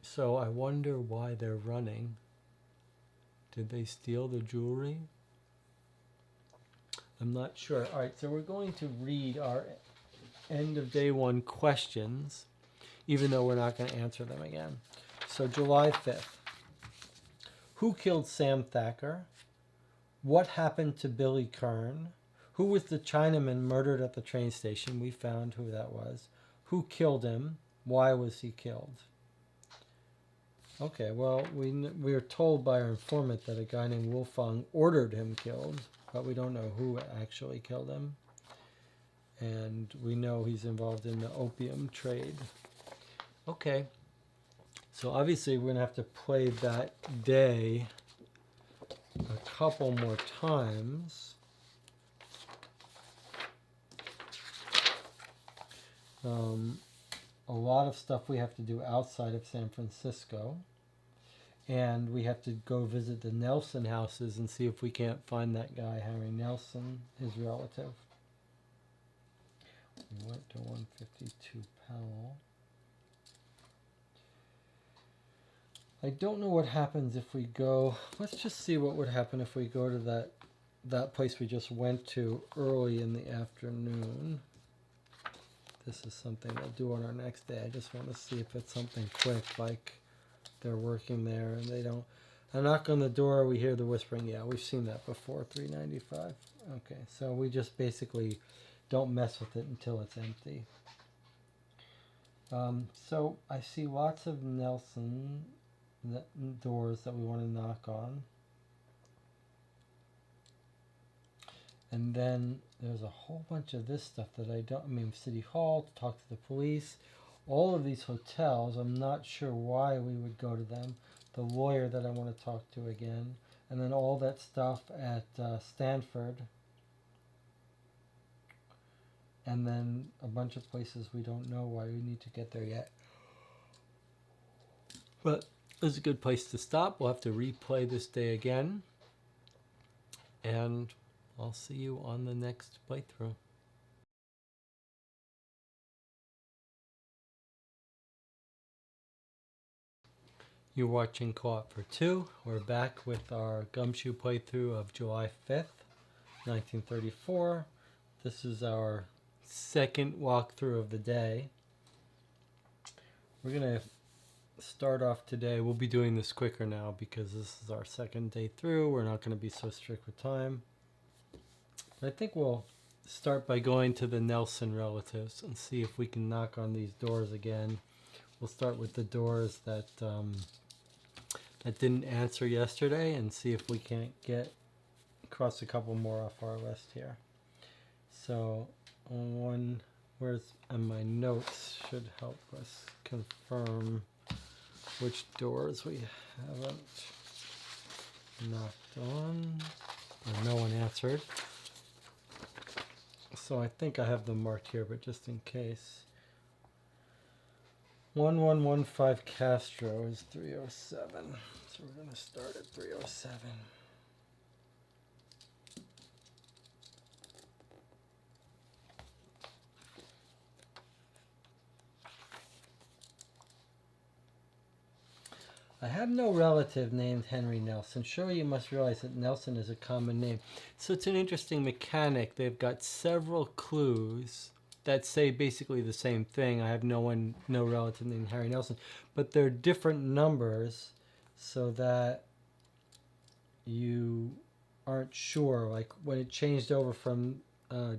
So I wonder why they're running. Did they steal the jewelry? I'm not sure. All right, so we're going to read our end of day 1 questions, even though we're not going to answer them again. So July 5th. Who killed Sam Thacker? What happened to Billy Kern? Who was the Chinaman murdered at the train station? We found who that was. Who killed him? Why was he killed? Okay, well, we are told by our informant that a guy named Wolfgang ordered him killed, but we don't know who actually killed him. And we know he's involved in the opium trade. Okay, so obviously we're going to have to play that day a couple more times. A lot of stuff we have to do outside of San Francisco. And we have to go visit the Nelson houses and see if we can't find that guy, Harry Nelson, his relative. We went to 152 Powell. I don't know what happens if we go. Let's just see what would happen if we go to that place we just went to early in the afternoon. This is something we'll do on our next day. I just want to see if it's something quick, like they're working there and they don't. I knock on the door, we hear the whispering. Yeah, we've seen that before, 395. Okay, so we just basically don't mess with it until it's empty. So I see lots of Nelson doors that we want to knock on. And then there's a whole bunch of this stuff that City Hall, to talk to the police. All of these hotels, I'm not sure why we would go to them. The lawyer that I want to talk to again. And then all that stuff at Stanford. And then a bunch of places we don't know why we need to get there yet. But this is a good place to stop. We'll have to replay this day again. And I'll see you on the next playthrough. You're watching Co-op for 2. We're back with our Gumshoe playthrough of July 5th, 1934. This is our second walkthrough of the day. We're going to start off today. We'll be doing this quicker now because this is our second day through. We're not going to be so strict with time. I think we'll start by going to the Nelson relatives and see if we can knock on these doors again. We'll start with the doors that didn't answer yesterday and see if we can't cross a couple more off our list here. So and my notes should help us confirm which doors we haven't knocked on or no one answered. So I think I have them marked here, but just in case. 1115 Castro is 307. So we're going to start at 307. I have no relative named Henry Nelson. Sure, you must realize that Nelson is a common name. So it's an interesting mechanic. They've got several clues that say basically the same thing. I have no relative named Harry Nelson, but they're different numbers so that you aren't sure. Like when it changed over from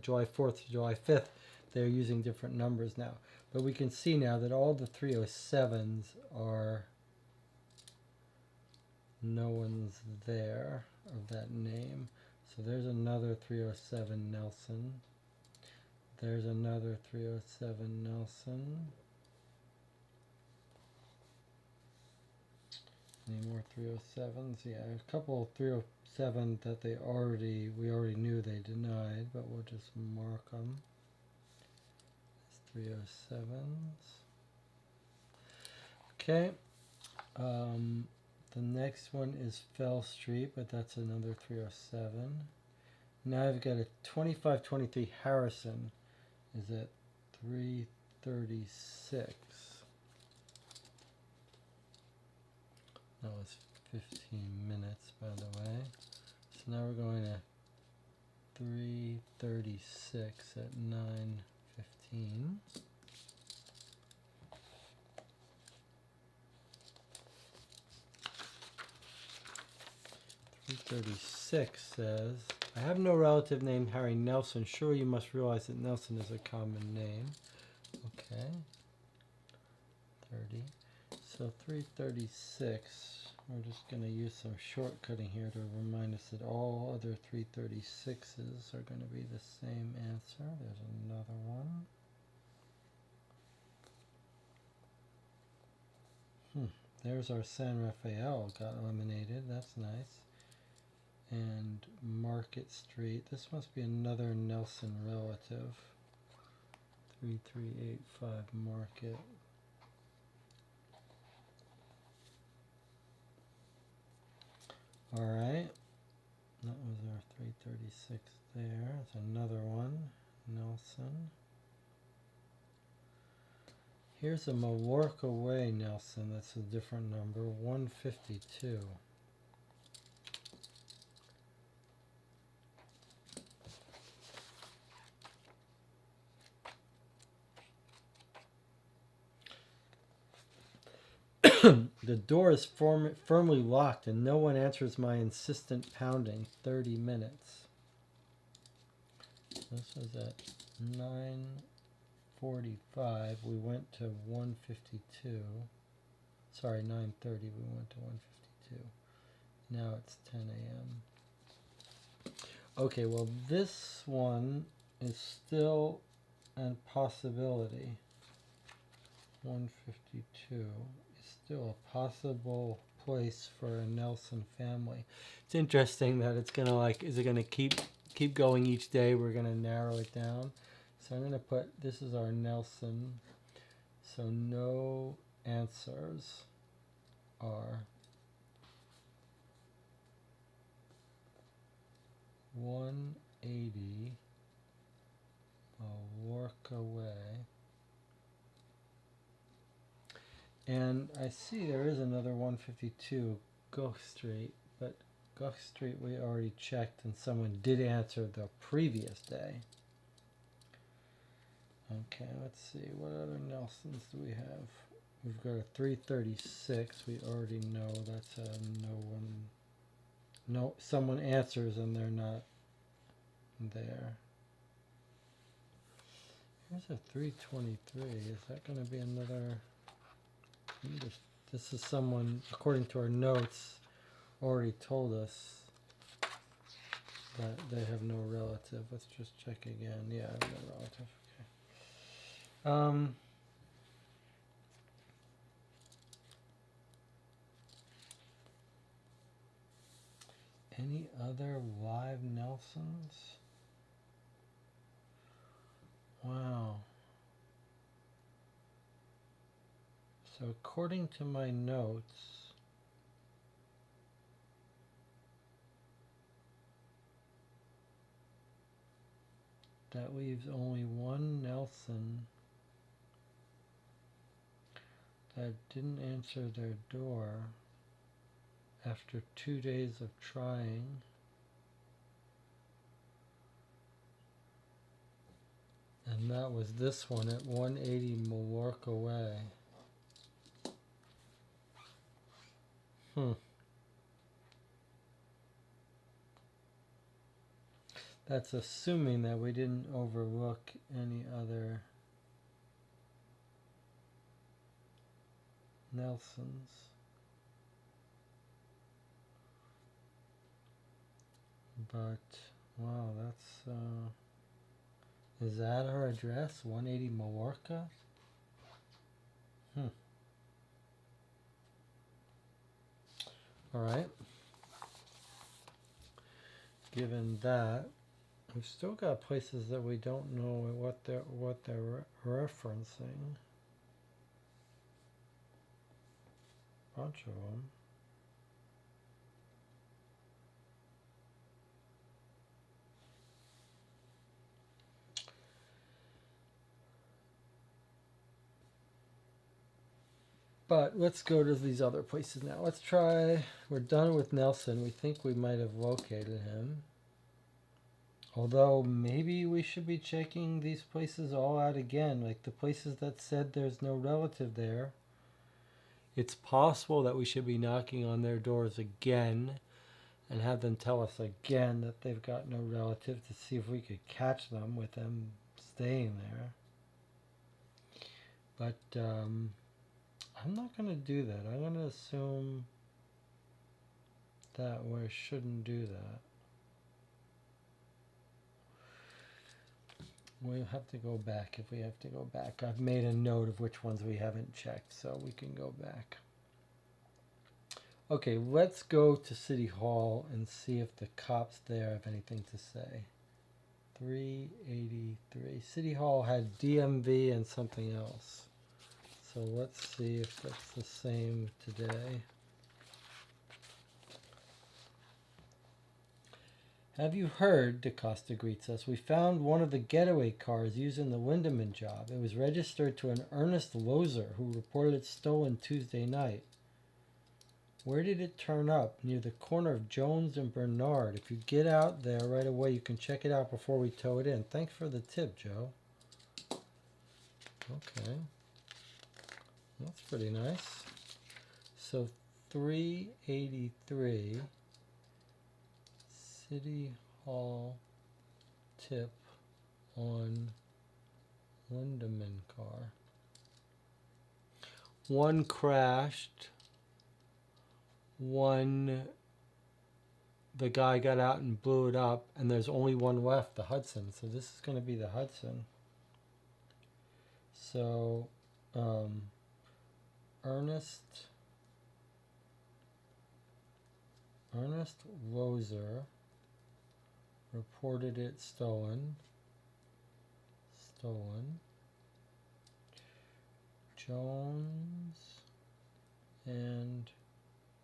July 4th to July 5th, they're using different numbers now. But we can see now that all the 307s are... no one's there of that name. So there's another 307 Nelson. There's another 307 Nelson. Any more 307s? Yeah, a couple of 307 that we already knew they denied, but we'll just mark them as 307s. Okay. The next one is Fell Street, but that's another 307. Now I've got a 2523 Harrison is at 336. That was 15 minutes, by the way. So now we're going to 336 at 9:15. 336 says, I have no relative named Harry Nelson. Sure, you must realize that Nelson is a common name. Okay. 30. So 336, we're just going to use some shortcutting here to remind us that all other 336s are going to be the same answer. There's another one. There's our San Rafael got eliminated. That's nice. And Market Street. This must be another Nelson relative. 3385 Market. Alright. That was our 336 there. That's another one. Nelson. Here's a Milwaukee Way Nelson. That's a different number. 152. The door is firmly locked and no one answers my insistent pounding. 30 minutes. This was at 9:45. We went to 152. Sorry, 9:30. We went to 152. Now it's 10 a.m. Okay, well this one is still a possibility. 152. Still a possible place for a Nelson family. It's interesting that it's gonna is it gonna keep going each day? We're gonna narrow it down. So I'm gonna put, this is our Nelson. So no answers are 180 Milwaukee Way. And I see there is another 152 Gulf Street, but Gulf Street we already checked and someone did answer the previous day. Okay, let's see, what other Nelsons do we have? We've got a 336, we already know that's a no one. No, someone answers and they're not there. Here's a 323, is that going to be another? This is someone, according to our notes, already told us that they have no relative. Let's just check again. Yeah, I have no relative. Okay. Any other live Nelsons? Wow. So according to my notes, that leaves only one Nelson that didn't answer their door after 2 days of trying. And that was this one at 180 Milwaukee Way. That's assuming that we didn't overlook any other Nelsons. But, wow, that's, is that our address? 180 Milwaukee? Alright. Given that, we've still got places that we don't know what they're referencing. Bunch of them. But let's go to these other places now. Let's try, we're done with Nelson. We think we might have located him. Although maybe we should be checking these places all out again, like the places that said there's no relative there. It's possible that we should be knocking on their doors again and have them tell us again that they've got no relative to see if we could catch them with them staying there. But I'm not going to do that. I'm going to assume that we shouldn't do that. We'll have to go back if we have to go back. I've made a note of which ones we haven't checked, so we can go back. Okay, let's go to City Hall and see if the cops there have anything to say. 383. City Hall had DMV and something else. So let's see if that's the same today. Have you heard, DaCosta greets us, we found one of the getaway cars used in the Lindemann job. It was registered to an Ernest Lozer, who reported it stolen Tuesday night. Where did it turn up? Near the corner of Jones and Bernard. If you get out there right away, you can check it out before we tow it in. Thanks for the tip, Joe. Okay. That's pretty nice. So 383 City Hall tip on Lindemann car. One crashed. One, the guy got out and blew it up, and there's only one left, the Hudson. So this is going to be the Hudson. So Ernest Lozer reported it stolen. Jones and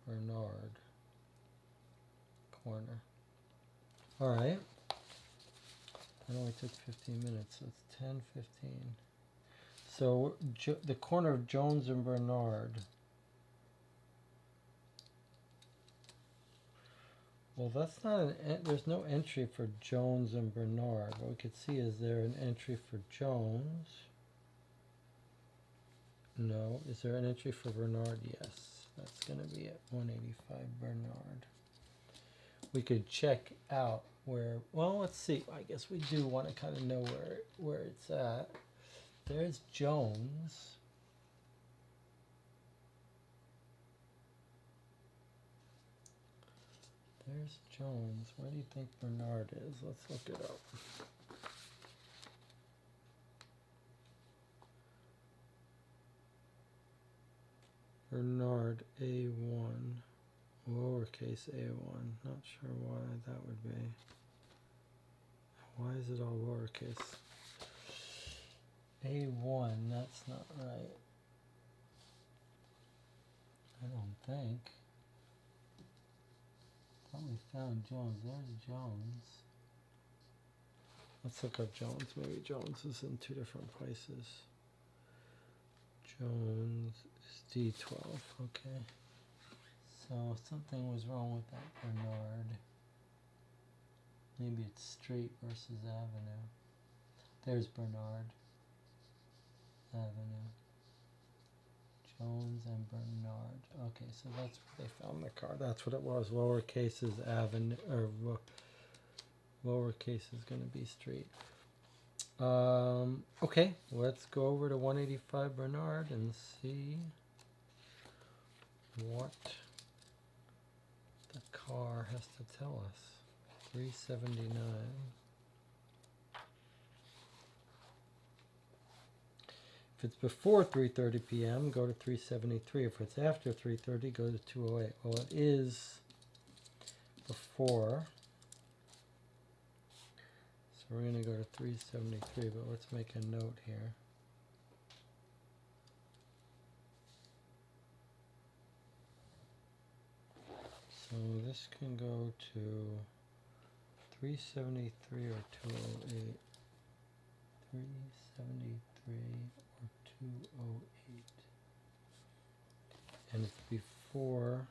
Bernard corner. All right. That only took 15 minutes, so it's 10:15. So the corner of Jones and Bernard. Well, that's not there's no entry for Jones and Bernard. What we could see is there an entry for Jones? No. Is there an entry for Bernard? Yes. That's going to be at 185 Bernard. We could check out where, well, let's see. I guess we do want to kind of know where it's at. There's Jones. There's Jones. Where do you think Bernard is? Let's look it up. Bernard A1. Lowercase a1. Not sure why that would be. Why is it all lowercase? A1, that's not right. I don't think. Thought we found Jones. There's Jones. Let's look up Jones. Maybe Jones is in two different places. Jones is D12. Okay. So something was wrong with that Bernard. Maybe it's street versus avenue. There's Bernard. Avenue. Jones and Bernard. Okay, so that's where they found the car. That's what it was. Lowercase is avenue, or lowercase is going to be street. Okay, let's go over to 185 Bernard and see what the car has to tell us. 379. If it's before 3:30 p.m., go to 373. If it's after 3:30, go to 208. Well, it is before. So we're going to go to 373, but let's make a note here. So this can go to 373 or 208. 373 or 208. And it's before,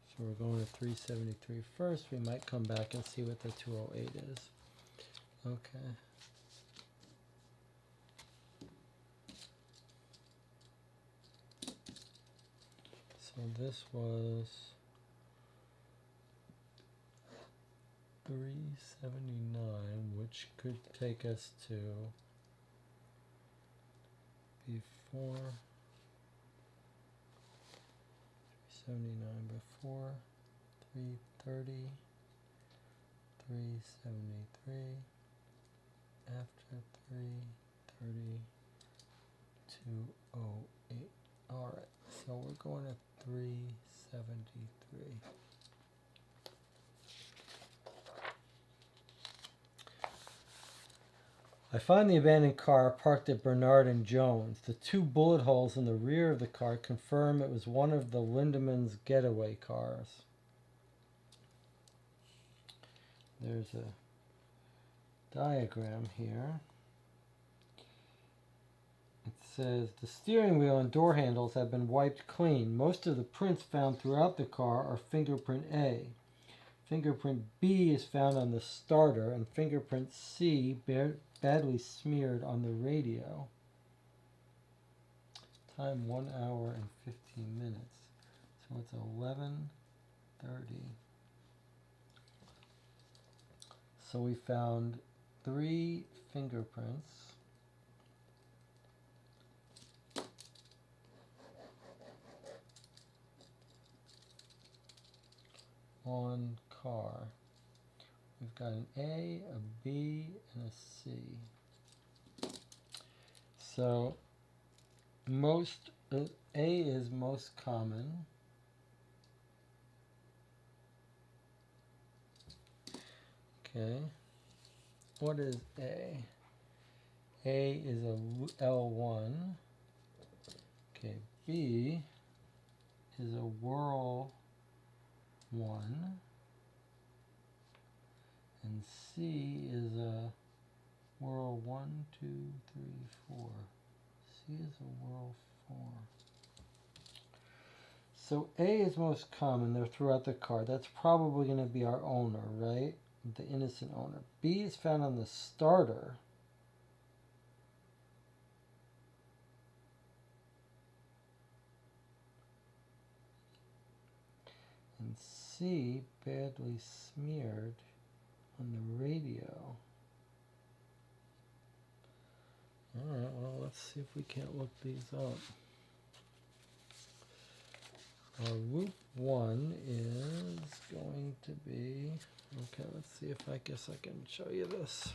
so we're going to 373 first. We might come back and see what the 208 is. Okay. So this was 379, which could take us to before 379 before 330, 373 after 330, 208. All right, so we're going to 373. I find the abandoned car parked at Bernard and Jones. The 2 bullet holes in the rear of the car confirm it was one of the Lindemans' getaway cars. There's a diagram here. It says the steering wheel and door handles have been wiped clean. Most of the prints found throughout the car are fingerprint A. Fingerprint B is found on the starter, and fingerprint C badly smeared on the radio. Time 1 hour and 15 minutes. So it's 11:30. So we found 3 fingerprints. On car. We've got an A, a B, and a C. So A is most common. Okay. What is A? A is a L1. Okay. B is a whirl 1. And C is a whirl 1, 2, 3, 4. C is a whirl 4. So A is most common. They're throughout the car. That's probably going to be our owner, right? The innocent owner. B is found on the starter. And C badly smeared on the radio. Alright, well, let's see if we can't look these up. Our Whoop 1 is going to be, okay, let's see if I guess I can show you this.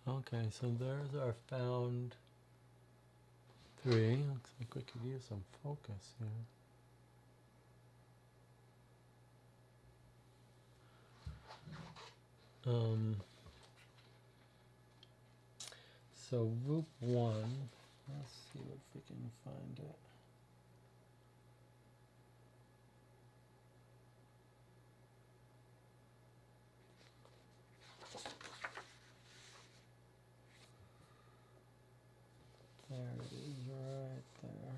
Okay, so there's our found 3. Looks like we could use some focus here. So Whoop 1, let's see if we can find it. There it is, right there.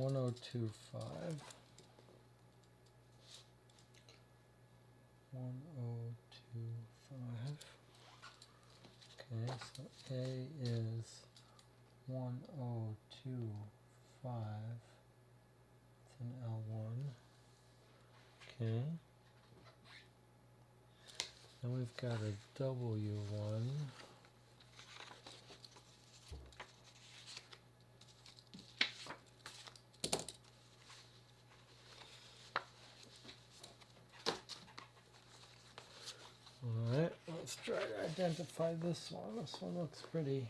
1025. 1025. Okay, so A is 1025. It's an L1. Okay. Then we've got a W1. Alright, let's try to identify this one. This one looks pretty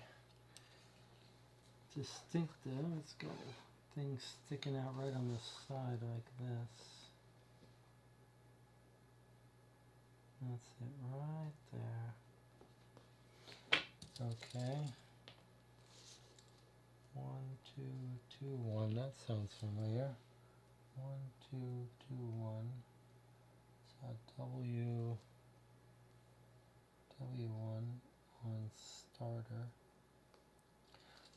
distinctive. It's got a thing sticking out right on the side like this. That's it right there. Okay. 1, 2, 2, 1. That sounds familiar. 1, 2, 2, 1. So W1 on harder.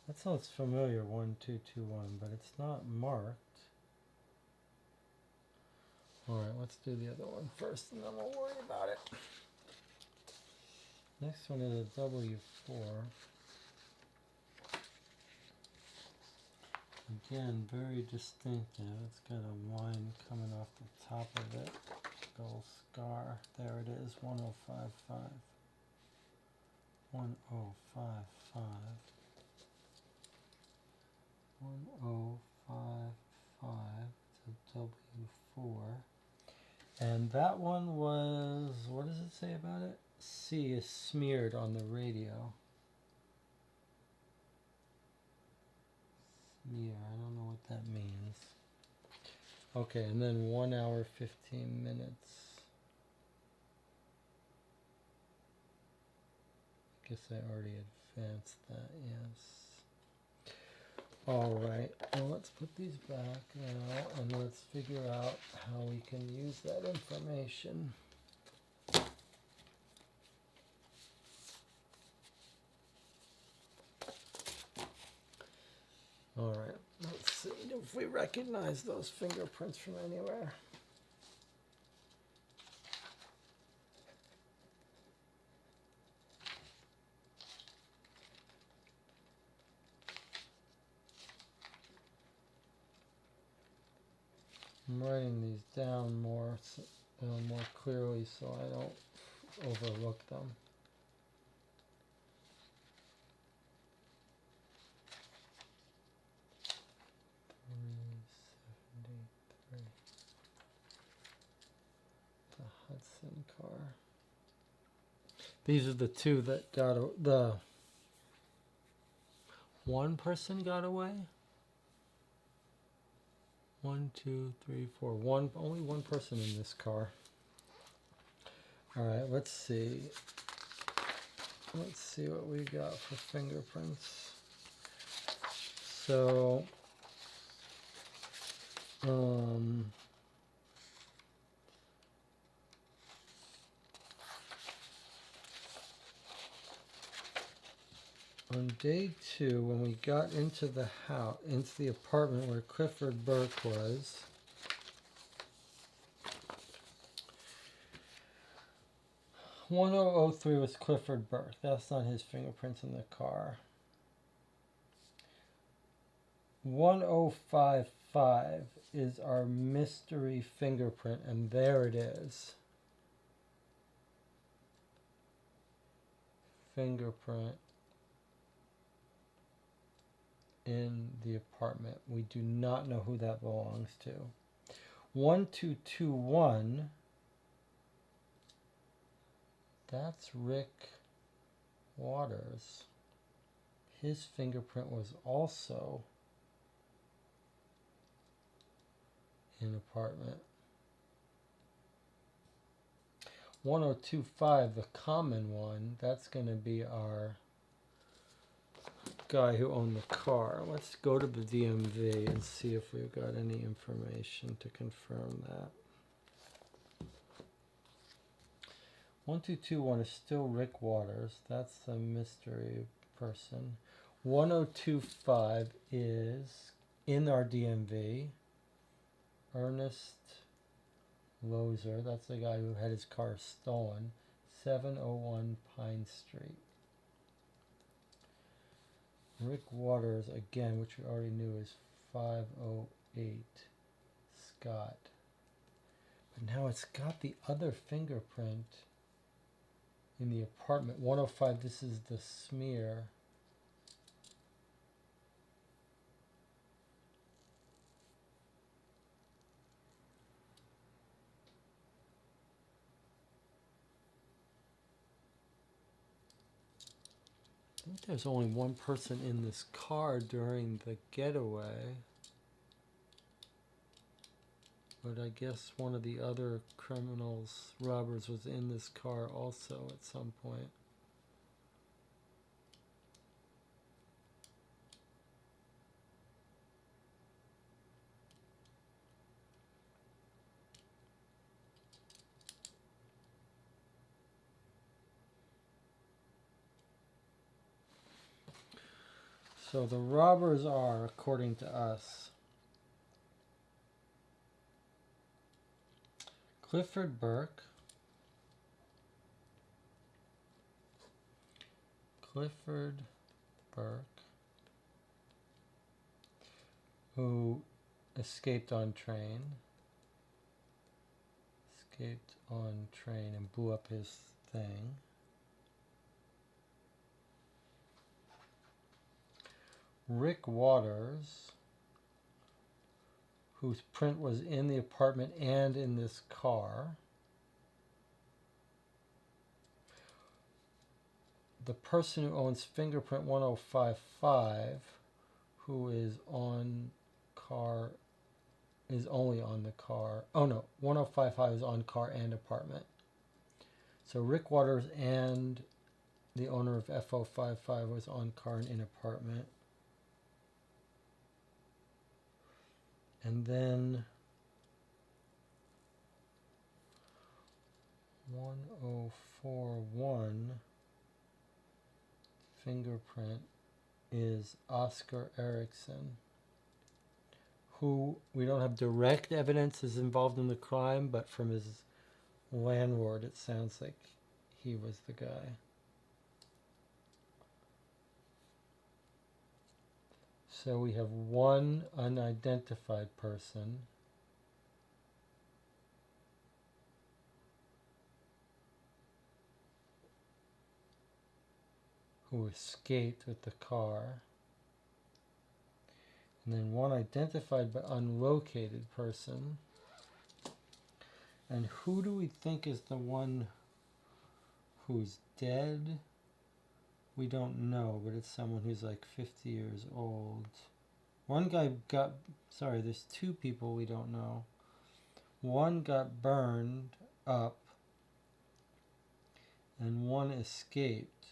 That sounds familiar, 1221, but it's not marked. Alright, let's do the other one first and then we'll worry about it. Next one is a W4. Again, very distinctive. It's got a line coming off the top of it. Little scar. There it is, 1055. 1055. 1055. It's a W4. And that one was, what does it say about it? C is smeared on the radio. Smear, I don't know what that means. Okay, and then 1 hour, 15 minutes. I guess I already advanced that, yes. Alright, well let's put these back now and let's figure out how we can use that information. Alright, let's see if we recognize those fingerprints from anywhere. I'm writing these down more clearly so I don't overlook them. The Hudson car. These are the two that got the one person got away. 1, 2, 3, 4. Only one person in this car. All right, let's see. Let's see what we got for fingerprints. So, on day 2, when we got into the house, into the apartment where Clifford Burke was, (1003) was Clifford Burke. That's not his fingerprints in the car. 1055 is our mystery fingerprint, and there it is. Fingerprint in the apartment. We do not know who that belongs to. 1221, that's Rick Waters. His fingerprint was also in apartment. 1025, the common one, that's going to be our guy who owned the car. Let's go to the DMV and see if we've got any information to confirm that. 1221 is still Rick Waters. That's the mystery person. 1025 is in our DMV. Ernest Lozer. That's the guy who had his car stolen. 701 Pine Street. Rick Waters, again, which we already knew, is 508 Scott. But now it's got the other fingerprint in the apartment. 105, this is the smear. I think there's only one person in this car during the getaway. But I guess one of the other criminals, robbers, was in this car also at some point. So the robbers are, according to us, Clifford Burke, who escaped on train and blew up his thing. Rick Waters, whose print was in the apartment and in this car. The person who owns fingerprint 1055, who is on car, is only on the car. Oh no, 1055 is on car and apartment. So Rick Waters and the owner of F055 was on car and in apartment. And then 1041 fingerprint is Oscar Erickson, who we don't have direct evidence is involved in the crime, but from his landlord it sounds like he was the guy. So we have one unidentified person who escaped with the car, and then one identified but unlocated person. And who do we think is the one who's dead? We don't know, but it's someone who's like 50 years old. One guy there's two people we don't know. One got burned up, and one escaped.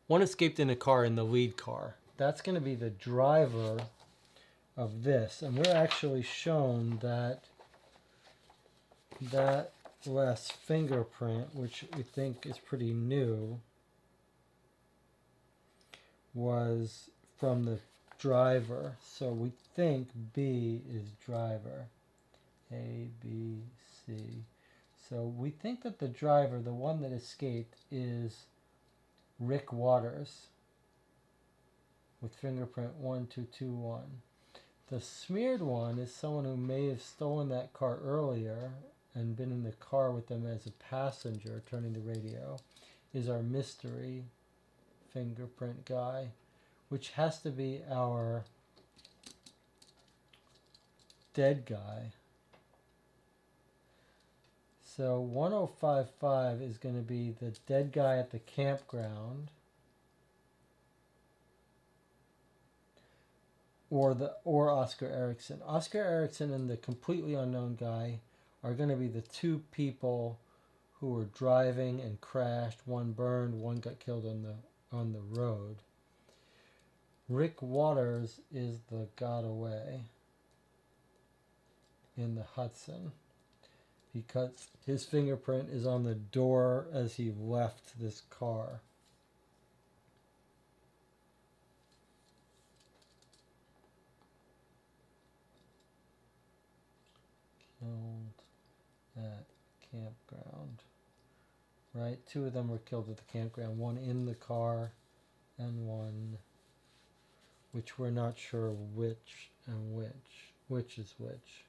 One escaped in a car, in the lead car. That's going to be the driver of this. And we're actually shown that last fingerprint, which we think is pretty new, was from the driver. So we think B is driver. A, B, C. So we think that the driver, the one that escaped, is Rick Waters with fingerprint 1221. The smeared one is someone who may have stolen that car earlier and been in the car with them as a passenger, turning the radio, is our mystery fingerprint guy, which has to be our dead guy. So 1055 is going to be the dead guy at the campground, or Oscar Erickson. Oscar Erickson and the completely unknown guy are going to be the two people who were driving and crashed. One burned, one got killed on the road. Rick Waters is the got away in the Hudson, because his fingerprint is on the door as he left this car. Killed at campground. Right? Two of them were killed at the campground. One in the car and one which we're not sure which and which. Which is which.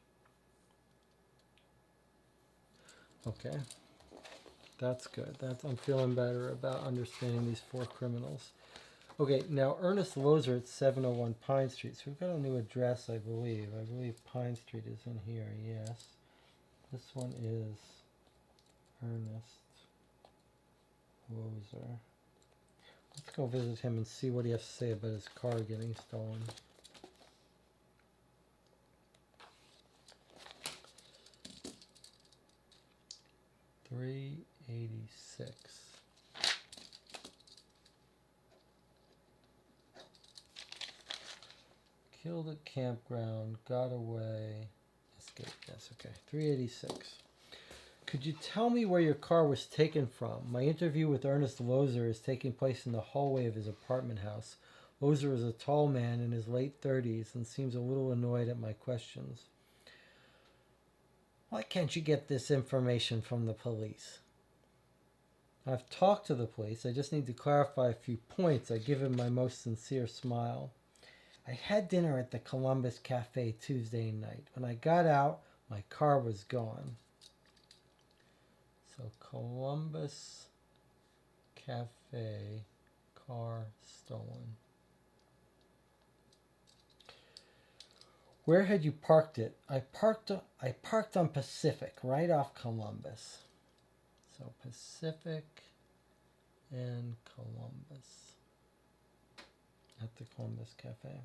Okay. That's good. I'm feeling better about understanding these four criminals. Okay, now Ernest Lozer at 701 Pine Street. So we've got a new address, I believe. I believe Pine Street is in here, yes. This one is Ernest Lozer. Let's go visit him and see what he has to say about his car getting stolen. $386. Killed at campground, got away, escaped. Yes, okay. $386. Could you tell me where your car was taken from? My interview with Ernest Lozer is taking place in the hallway of his apartment house. Lozer is a tall man in his late 30s and seems a little annoyed at my questions. Why can't you get this information from the police? I've talked to the police. I just need to clarify a few points. I give him my most sincere smile. I had dinner at the Columbus Cafe Tuesday night. When I got out, my car was gone. So Columbus Cafe, car stolen. Where had you parked it? I parked on Pacific, right off Columbus. So Pacific and Columbus. At the Columbus Cafe.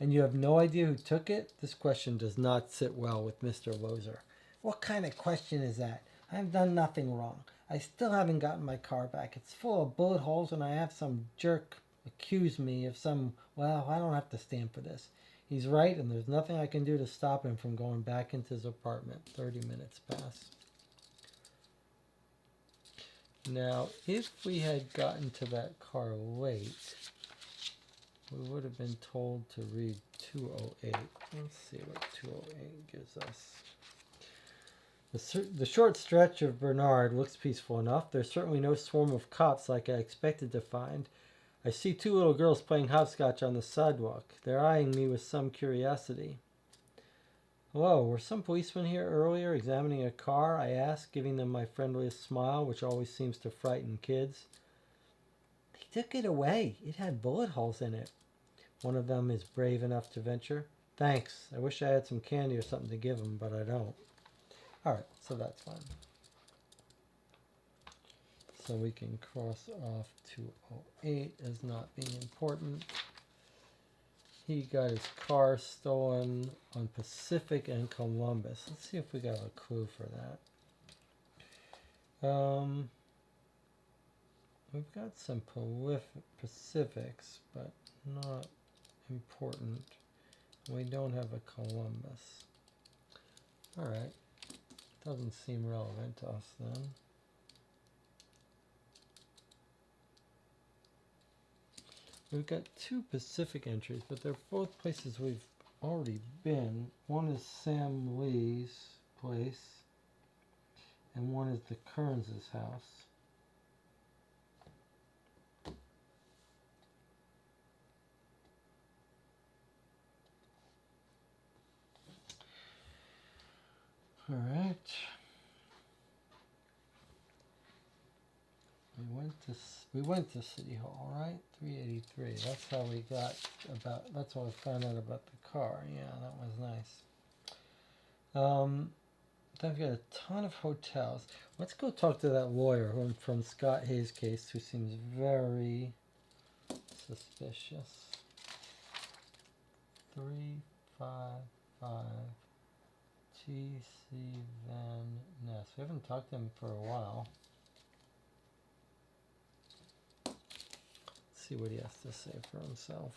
And you have no idea who took it? This question does not sit well with Mr. Lozer. What kind of question is that? I've done nothing wrong. I still haven't gotten my car back. It's full of bullet holes and I have some jerk accuse me of some... Well, I don't have to stand for this. He's right and there's nothing I can do to stop him from going back into his apartment. 30 minutes pass. Now, if we had gotten to that car late, we would have been told to read 208. Let's see what 208 gives us. The short stretch of Bernard looks peaceful enough. There's certainly no swarm of cops like I expected to find. I see two little girls playing hopscotch on the sidewalk. They're eyeing me with some curiosity. Hello, were some policemen here earlier examining a car? I asked, giving them my friendliest smile, which always seems to frighten kids. They took it away. It had bullet holes in it. One of them is brave enough to venture. Thanks. I wish I had some candy or something to give them, but I don't. Alright, so that's fine. So we can cross off 208 as not being important. He got his car stolen on Pacific and Columbus. Let's see if we got a clue for that. We've got some Pacifics, but not important. We don't have a Columbus. Alright. Doesn't seem relevant to us then. We've got two Pacific entries, but they're both places we've already been. One is Sam Lee's place, and one is the Kerns' house. All right. We went to City Hall, right? 383. That's how we got about. That's how we found out about the car. Yeah, that was nice. Then we've got a ton of hotels. Let's go talk to that lawyer from Scott Hayes' case, who seems very suspicious. 355 T.C. Van Ness. We haven't talked to him for a while. See what he has to say for himself.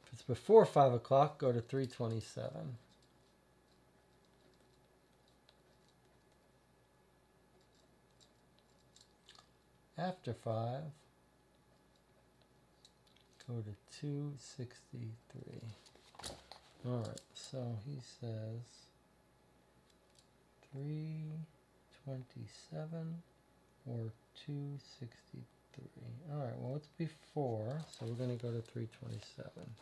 If it's before 5 o'clock, go to 327. After 5, go to 263. Alright, so he says 327 or 263. Alright, well it's before, so we're going to go to 327.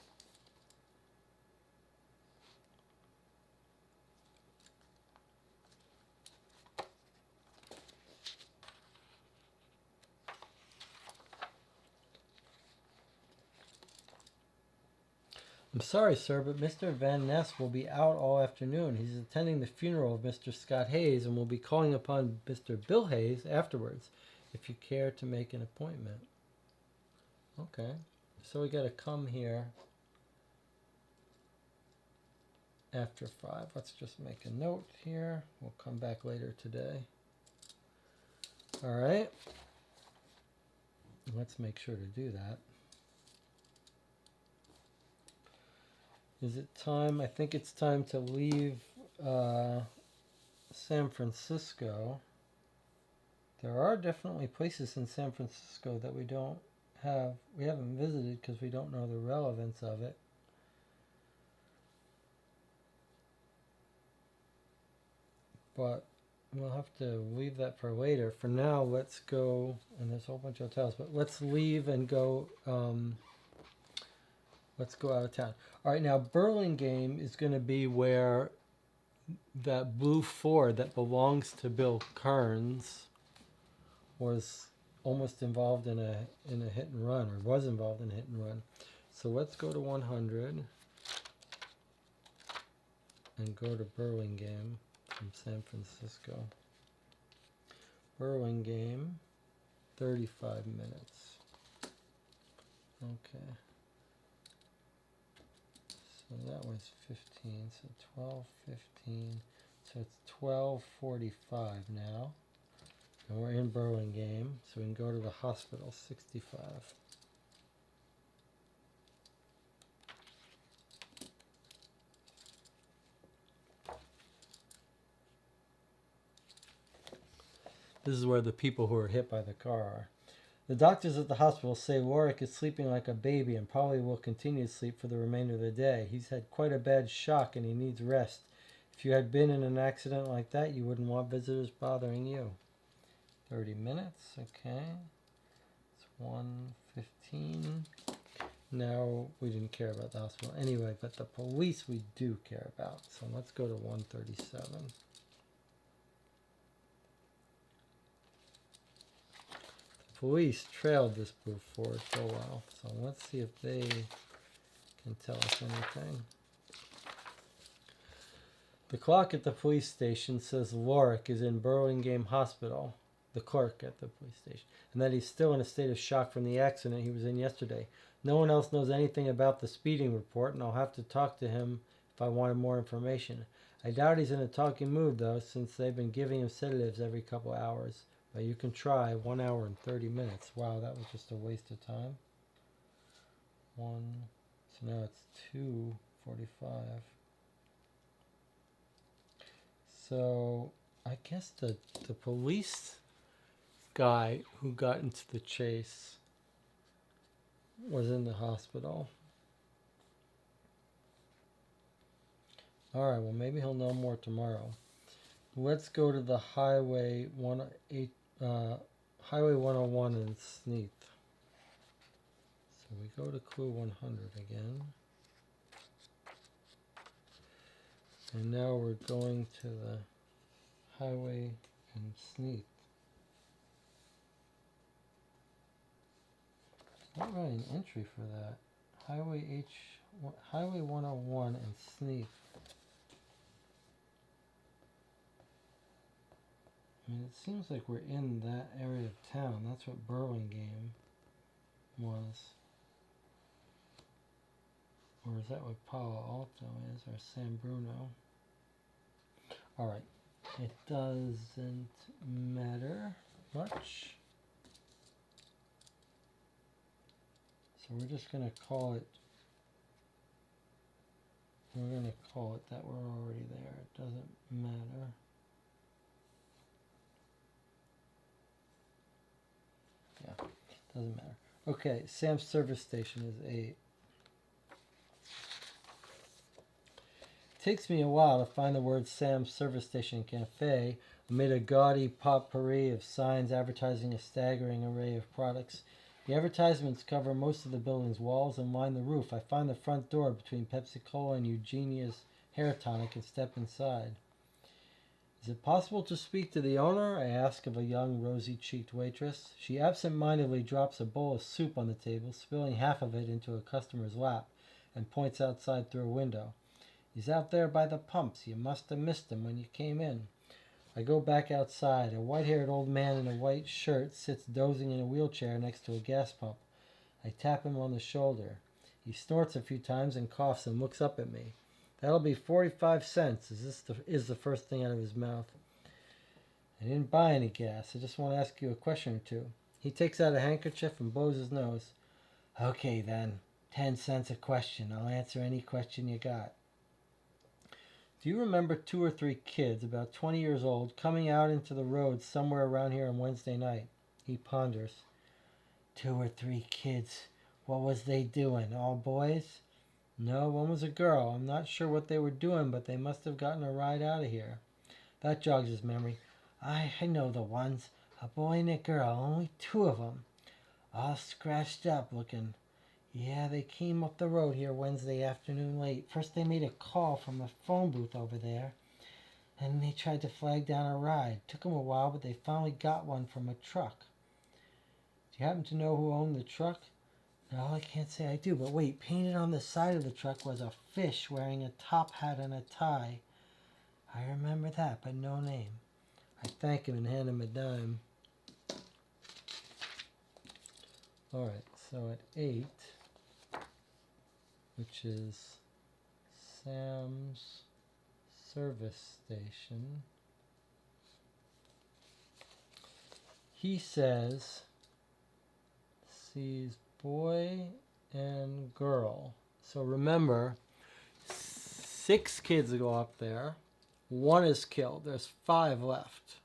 I'm sorry, sir, but Mr. Van Ness will be out all afternoon. He's attending the funeral of Mr. Scott Hayes and will be calling upon Mr. Bill Hayes afterwards, if you care to make an appointment. Okay, so we got to come here after 5. Let's just make a note here. We'll come back later today. All right. Let's make sure to do that. Is it time? I think it's time to leave San Francisco. There are definitely places in San Francisco that we haven't visited because we don't know the relevance of it. But we'll have to leave that for later. For now, let's go, and there's a whole bunch of hotels, but let's leave and go, let's go out of town. All right, now Burlingame is going to be where that blue Ford that belongs to Bill Kerns was almost involved in a hit and run, or was involved in a hit and run. So let's go to 100 and go to Burlingame from San Francisco. Burlingame, 35 minutes. Okay. So that was 15, so 12, 15, so it's 12:45 now. And we're in Burlingame, so we can go to the hospital, 65. This is where the people who are hit by the car are. The doctors at the hospital say Warwick is sleeping like a baby and probably will continue to sleep for the remainder of the day. He's had quite a bad shock and he needs rest. If you had been in an accident like that, you wouldn't want visitors bothering you. 30 minutes, okay. It's 1:15. Now, we didn't care about the hospital anyway, but the police we do care about. So let's go to 137. Police trailed this blue Ford for a while, so let's see if they can tell us anything. The clock at the police station says Warwick is in Burlingame Hospital, the clerk at the police station, and that he's still in a state of shock from the accident he was in yesterday. No one else knows anything about the speeding report, and I'll have to talk to him if I wanted more information. I doubt he's in a talking mood, though, since they've been giving him sedatives every couple hours. But you can try 1 hour and 30 minutes. Wow, that was just a waste of time. So now it's 2:45. So I guess the police guy who got into the chase was in the hospital. All right, well, maybe he'll know more tomorrow. Let's go to the Highway 101 in Sneath. So we go to Clue 100 again. And now we're going to the highway in Sneath. There's not really an entry for that. Highway 101 in Sneath. I mean, it seems like we're in that area of town. That's what Burlingame was. Or is that what Palo Alto is, or San Bruno? Alright, it doesn't matter much. So we're just going to call it, that we're already there. It doesn't matter. Yeah, doesn't matter. Okay, Sam's service station is 8. It takes me a while to find the word Sam's service station cafe amid a gaudy potpourri of signs advertising a staggering array of products. The advertisements cover most of the building's walls and line the roof. I find the front door between Pepsi Cola and Eugenia's hair tonic and step inside. Is it possible to speak to the owner? I ask of a young, rosy-cheeked waitress. She absent-mindedly drops a bowl of soup on the table, spilling half of it into a customer's lap, and points outside through a window. He's out there by the pumps. You must have missed him when you came in. I go back outside. A white-haired old man in a white shirt sits dozing in a wheelchair next to a gas pump. I tap him on the shoulder. He snorts a few times and coughs and looks up at me. That'll be 45 cents, is the first thing out of his mouth. I didn't buy any gas. I just want to ask you a question or two. He takes out a handkerchief and blows his nose. Okay, then. 10 cents a question. I'll answer any question you got. Do you remember 2 or 3 kids, about 20 years old, coming out into the road somewhere around here on Wednesday night? He ponders. 2 or 3 kids. What was they doing? All boys? No, one was a girl. I'm not sure what they were doing, but they must have gotten a ride out of here. That jogs his memory. I know the ones. A boy and a girl, only 2 of them. All scratched up looking. Yeah, they came up the road here Wednesday afternoon late. First they made a call from a phone booth over there. And they tried to flag down a ride. Took them a while, but they finally got one from a truck. Do you happen to know who owned the truck? No, I can't say I do, but wait, painted on the side of the truck was a fish wearing a top hat and a tie. I remember that, but no name. I thank him and hand him a dime. Alright, so at 8, which is Sam's service station, he says sees boy and girl. So remember, 6 kids go up there. 1 is killed. There's 5 left.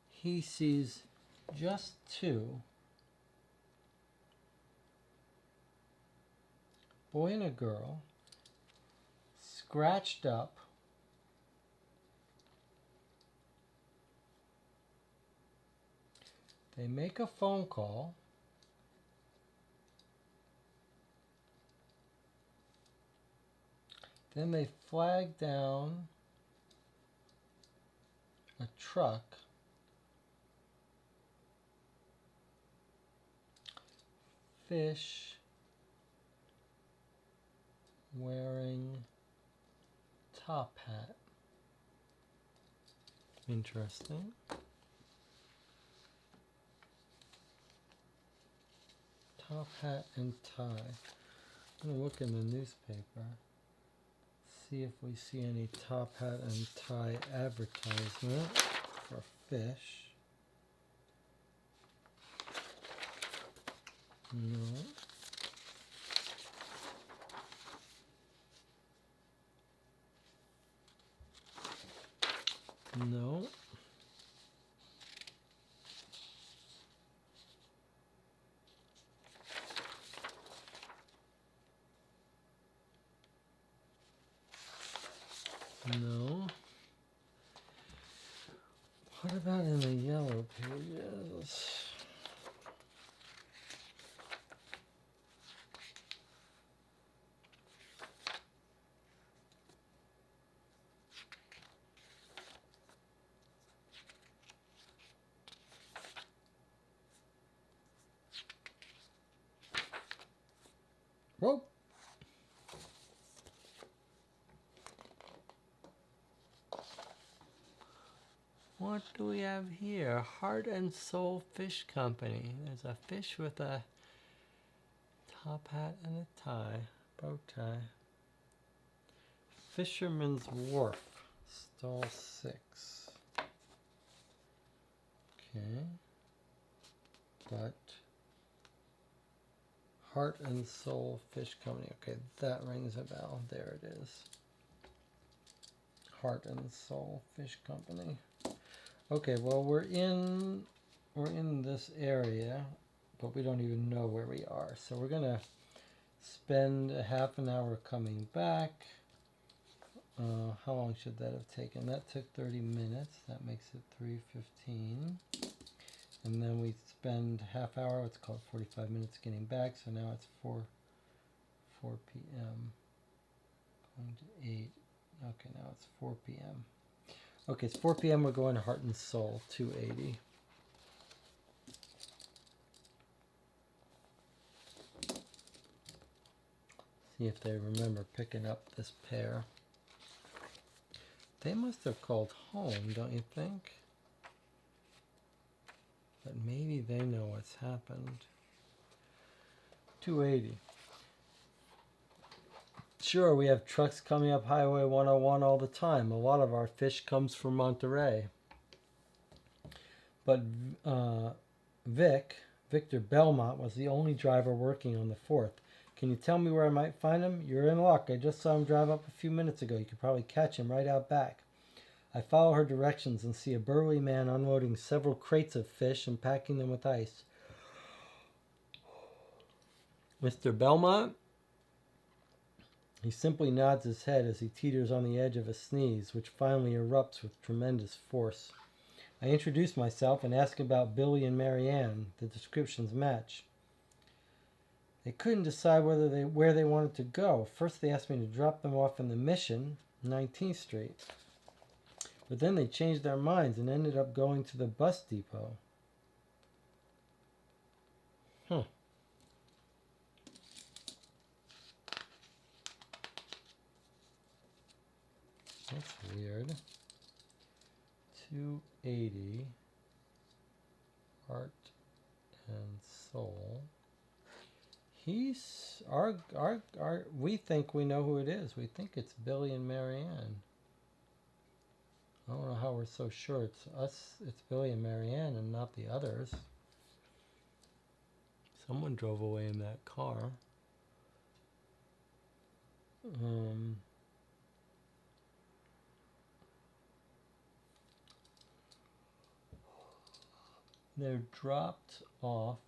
He sees just 2. Boy and a girl. Scratched up. They make a phone call. Then they flag down a truck. Fish wearing top hat. Interesting. Top hat and tie. I'm going to look in the newspaper. See if we see any top hat and tie advertisement for fish. No. No. No. What about in the yellow pages? Whoa. What do we have here? Heart and Soul Fish Company. There's a fish with a top hat and a tie, bow tie. Fisherman's Wharf, stall 6. Okay. But Heart and Soul Fish Company. Okay, that rings a bell. There it is. Heart and Soul Fish Company. Okay, well we're in this area, but we don't even know where we are. So we're gonna spend a half an hour coming back. How long should that have taken? That took 30 minutes. That makes it 3:15. And then we spend half hour, it's called 45 minutes getting back. So now it's 4 p.m. Going to 8. Okay, now it's 4 p.m. Okay, it's 4 p.m. We're going to Heart and Soul, 280. See if they remember picking up this pair. They must have called home, don't you think? But maybe they know what's happened. 280. Sure, we have trucks coming up Highway 101 all the time. A lot of our fish comes from Monterey. But Vic, Victor Belmont was the only driver working on the 4th. Can you tell me where I might find him? You're in luck. I just saw him drive up a few minutes ago. You could probably catch him right out back. I follow her directions and see a burly man unloading several crates of fish and packing them with ice. Mr. Belmont? He simply nods his head as he teeters on the edge of a sneeze, which finally erupts with tremendous force. I introduce myself and ask about Billy and Marianne. The descriptions match. They couldn't decide where they wanted to go. First they asked me to drop them off in the Mission, 19th Street. But then they changed their minds and ended up going to the bus depot. That's weird. 280 Heart and Soul. He's our we think we know who it is. We think it's Billy and Marianne. I don't know how we're so sure it's us. It's Billy and Marianne and not the others. Someone drove away in that car. They're dropped off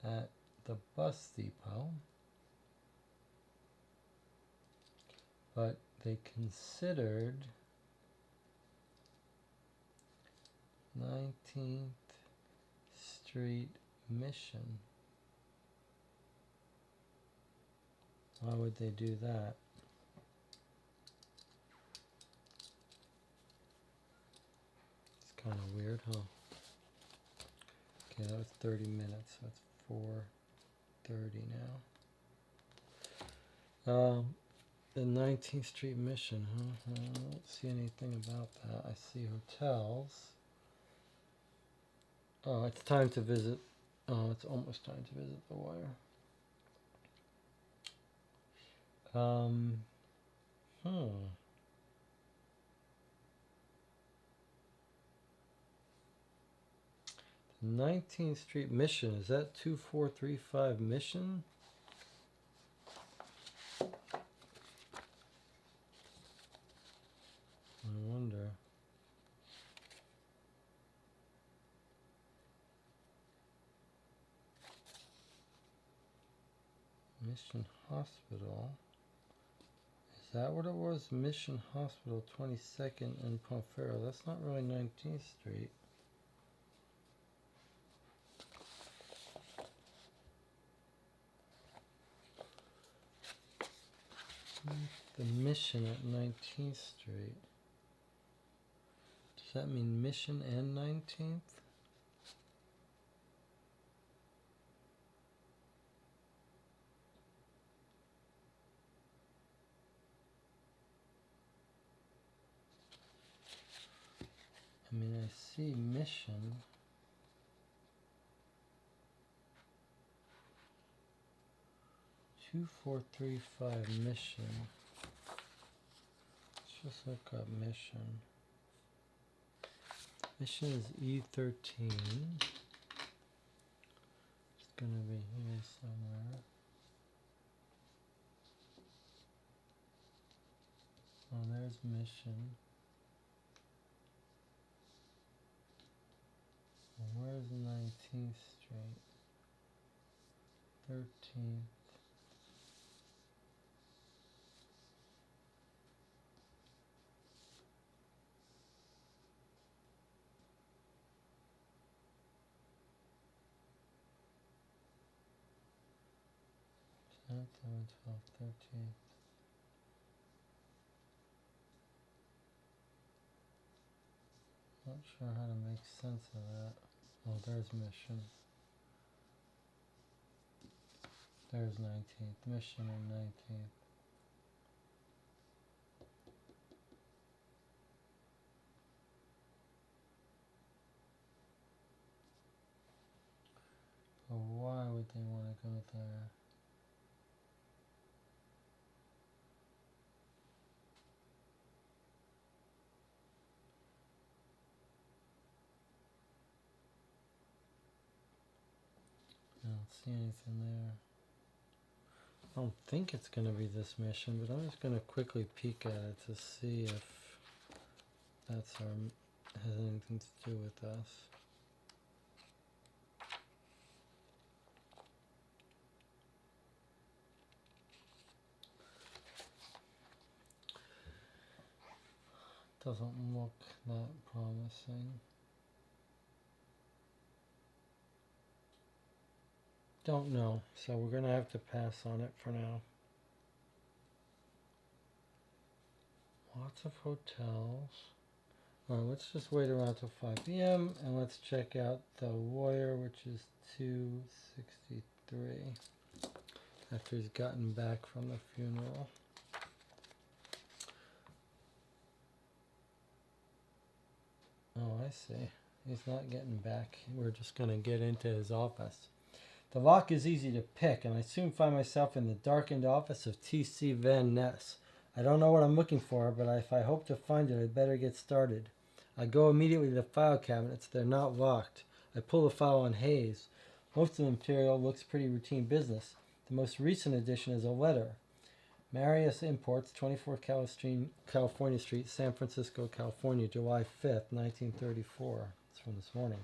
at the bus depot, but they considered 19th Street Mission. Why would they do that? It's kind of weird, huh? Okay, that was 30 minutes. So that's 4:30 now. The 19th Street Mission, huh? I don't see anything about that. I see hotels. Oh, it's time to visit. Oh, it's almost time to visit the wire. The 19th Street Mission, is that 2435 Mission? I wonder. Mission Hospital. Is that what it was? Mission Hospital, 22nd and Pomfero. That's not really 19th Street. The Mission at 19th Street. Does that mean Mission and 19th? I mean, I see Mission. Two, 435 Mission. Let's just look up Mission. Mission is E13. It's gonna be here somewhere. Oh, there's Mission. Where's 19th Street? 13th. Chinatown, 12, 13th. Not sure how to make sense of that. Oh, there's Mission. There's 19th. Mission and 19th. But why would they want to go there? see anything there. I don't think it's going to be this mission, but I'm just going to quickly peek at it to see if that's has anything to do with us. Doesn't look that promising. Don't know, so we're going to have to pass on it for now. Lots of hotels. Alright, let's just wait around till 5 p.m. and let's check out the Warrior, which is 263, after he's gotten back from the funeral. Oh, I see. He's not getting back. We're just going to get into his office. The lock is easy to pick, and I soon find myself in the darkened office of T.C. Van Ness. I don't know what I'm looking for, but if I hope to find it, I'd better get started. I go immediately to the file cabinets. They're not locked. I pull the file on Hayes. Most of the material looks pretty routine business. The most recent addition is a letter. Marius Imports, 24 California Street, San Francisco, California, July 5th, 1934. It's from this morning.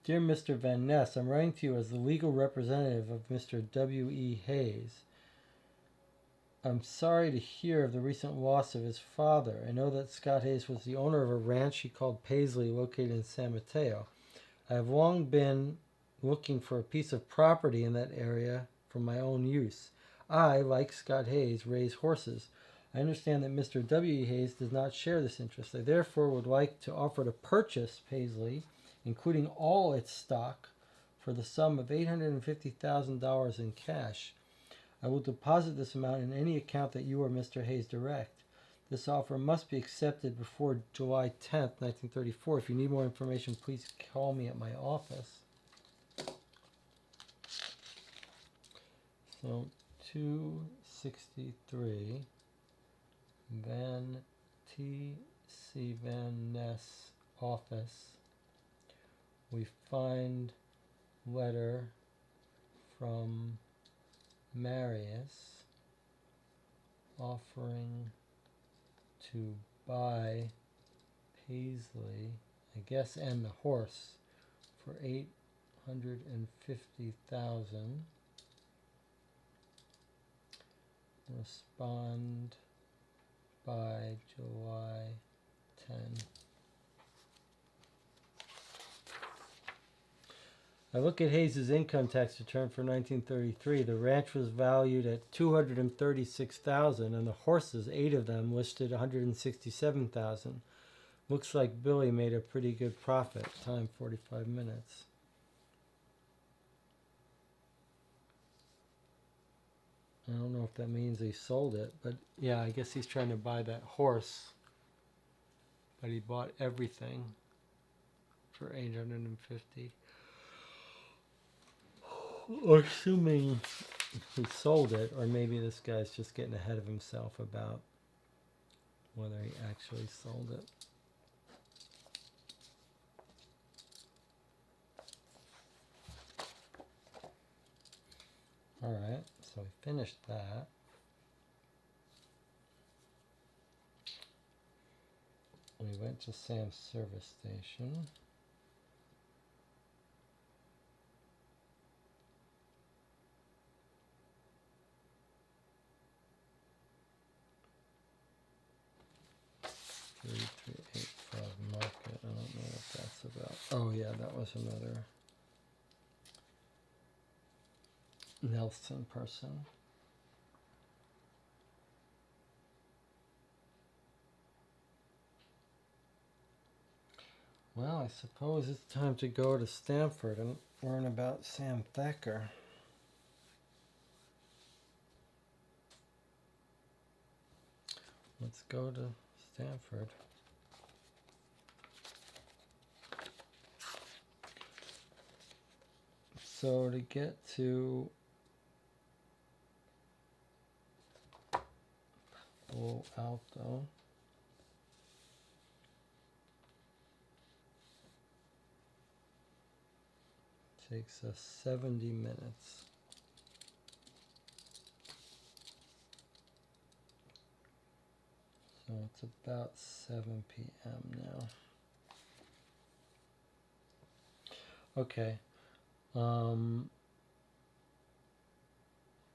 Dear Mr. Van Ness, I'm writing to you as the legal representative of Mr. W.E. Hayes. I'm sorry to hear of the recent loss of his father. I know that Scott Hayes was the owner of a ranch he called Paisley, located in San Mateo. I have long been looking for a piece of property in that area for my own use. I, like Scott Hayes, raise horses. I understand that Mr. W. Hayes does not share this interest. I therefore would like to offer to purchase Paisley, including all its stock, for the sum of $850,000 in cash. I will deposit this amount in any account that you or Mr. Hayes direct. This offer must be accepted before July 10th, 1934. If you need more information, please call me at my office. So, 263 T.C. Van Ness office. We find letter from Marius offering to buy Paisley, I guess, and the horse for $850,000. Respond by July 10. I look at Hayes' income tax return for 1933. The ranch was valued at $236,000, and the horses, 8 of them, listed $167,000. Looks like Billy made a pretty good profit. Time 45 minutes. I don't know if that means he sold it, but yeah, I guess he's trying to buy that horse. But he bought everything for $850,000. Or assuming he sold it, or maybe this guy's just getting ahead of himself about whether he actually sold it. Alright, so we finished that. We went to Sam's service station. Market. I don't know what that's about. Oh yeah, that was another Nelson person. Well, I suppose it's time to go to Stanford and learn about Sam Thacker. Let's go to Stanford. So to get to Palo Alto, Takes us 70 minutes. So it's about 7 p.m. now. Okay.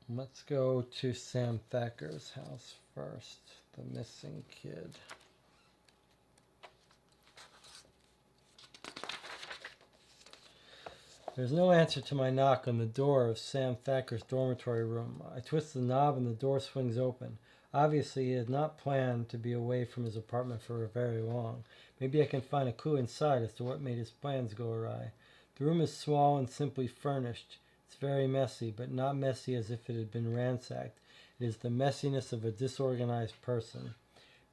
Let's go to Sam Thacker's house first, the missing kid. There's no answer to my knock on the door of Sam Thacker's dormitory room. I twist the knob and the door swings open. Obviously, he had not planned to be away from his apartment for very long. Maybe I can find a clue inside as to what made his plans go awry. The room is small and simply furnished. It's very messy, but not messy as if it had been ransacked. It is the messiness of a disorganized person.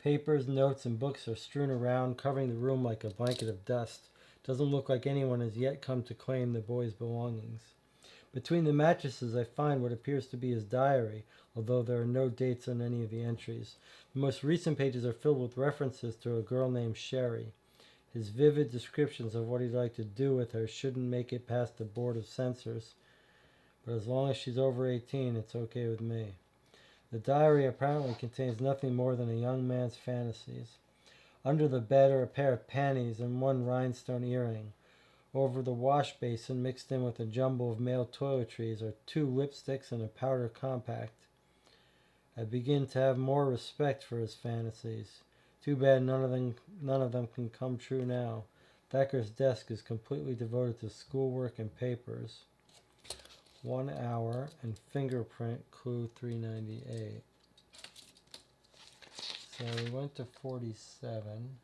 Papers, notes, and books are strewn around, covering the room like a blanket of dust. Doesn't look like anyone has yet come to claim the boy's belongings. Between the mattresses I find what appears to be his diary, although there are no dates on any of the entries. The most recent pages are filled with references to a girl named Sherry. His vivid descriptions of what he'd like to do with her shouldn't make it past the board of censors, but as long as she's over 18, it's okay with me. The diary apparently contains nothing more than a young man's fantasies. Under the bed are a pair of panties and one rhinestone earring. Over the wash basin, mixed in with a jumble of male toiletries, are 2 lipsticks and a powder compact. I begin to have more respect for his fantasies. Too bad none of them can come true now. Thacker's desk is completely devoted to schoolwork and papers. 1 hour and fingerprint clue 398. So we went to 47,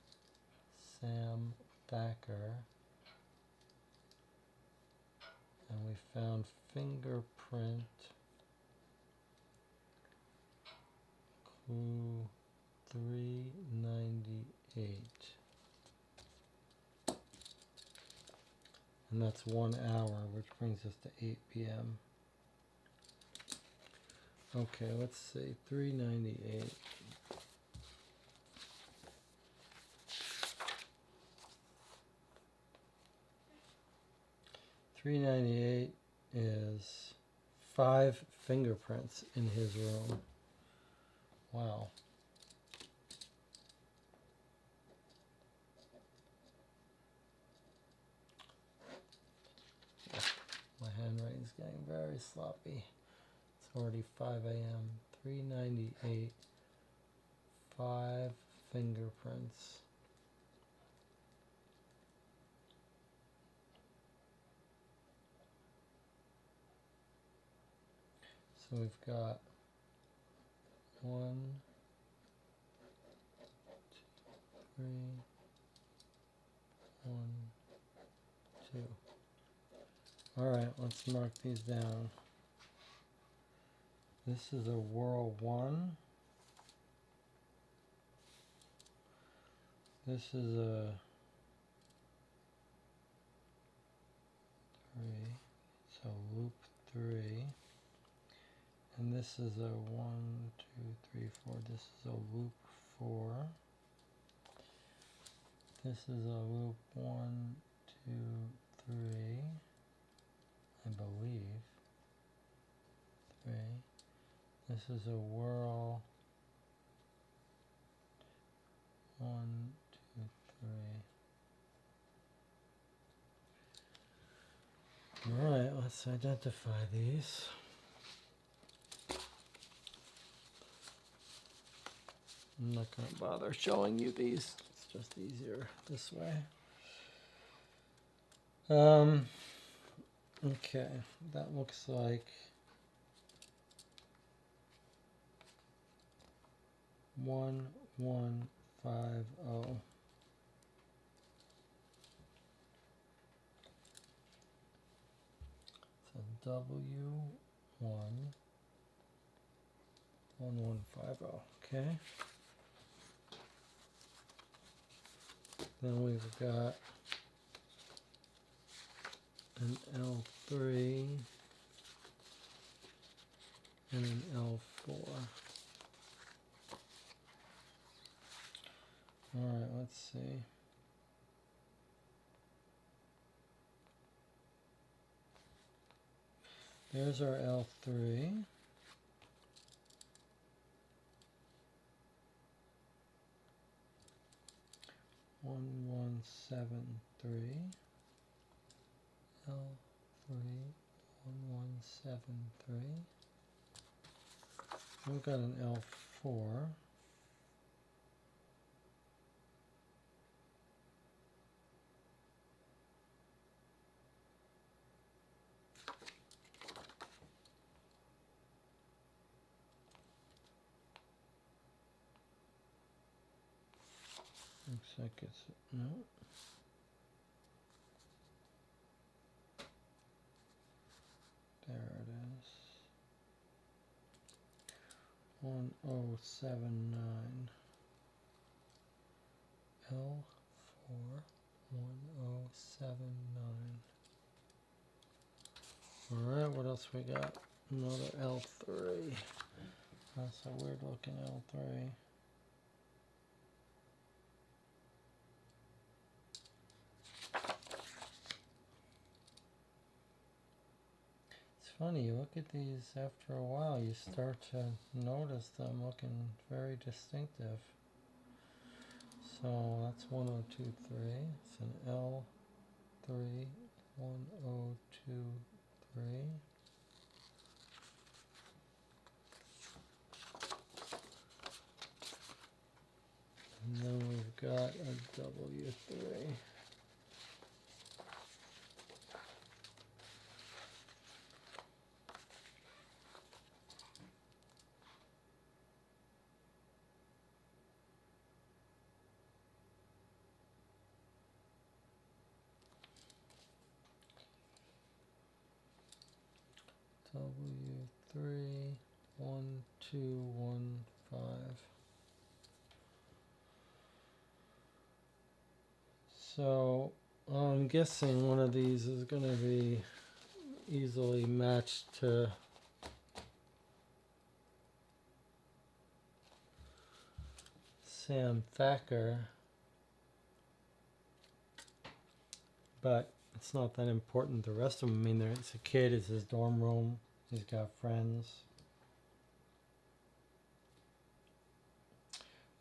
Sam Thacker, and we found fingerprint clue 398. And that's 1 hour, which brings us to 8 p.m. Okay, let's see, 398. .398 is 5 fingerprints in his room. Wow. My handwriting's getting very sloppy. It's already 5 a.m. 398, 5 fingerprints. So we've got 1, 2, 3, 1, 2. All right, let's mark these down. This is a whirl 1. This is a 3. So loop 3. And this is a 1, 2, 3, 4. This is a loop 4. This is a loop 1, 2, 3. I believe. 3. This is a whirl. 1, 2, 3. All right, let's identify these. I'm not going to bother showing you these. It's just easier this way. Okay, that looks like 1150. So W1 1150. Okay. Then we've got an L3 and an L4. All right, let's see. Here's our L3. One one seven three. L3 1173. We've got an L4. Looks like it's no. There it is. 1079. L4 1079. Alright, what else we got? Another L3. That's a weird looking L3. Funny, you look at these after a while, you start to notice them looking very distinctive. So that's 1023. It's an L3 1023. And then we've got a W3. W3 1215. So I'm guessing one of these is going to be easily matched to Sam Thacker, but it's not that important. The rest of them, I mean, it's a kid, it's his dorm room, he's got friends.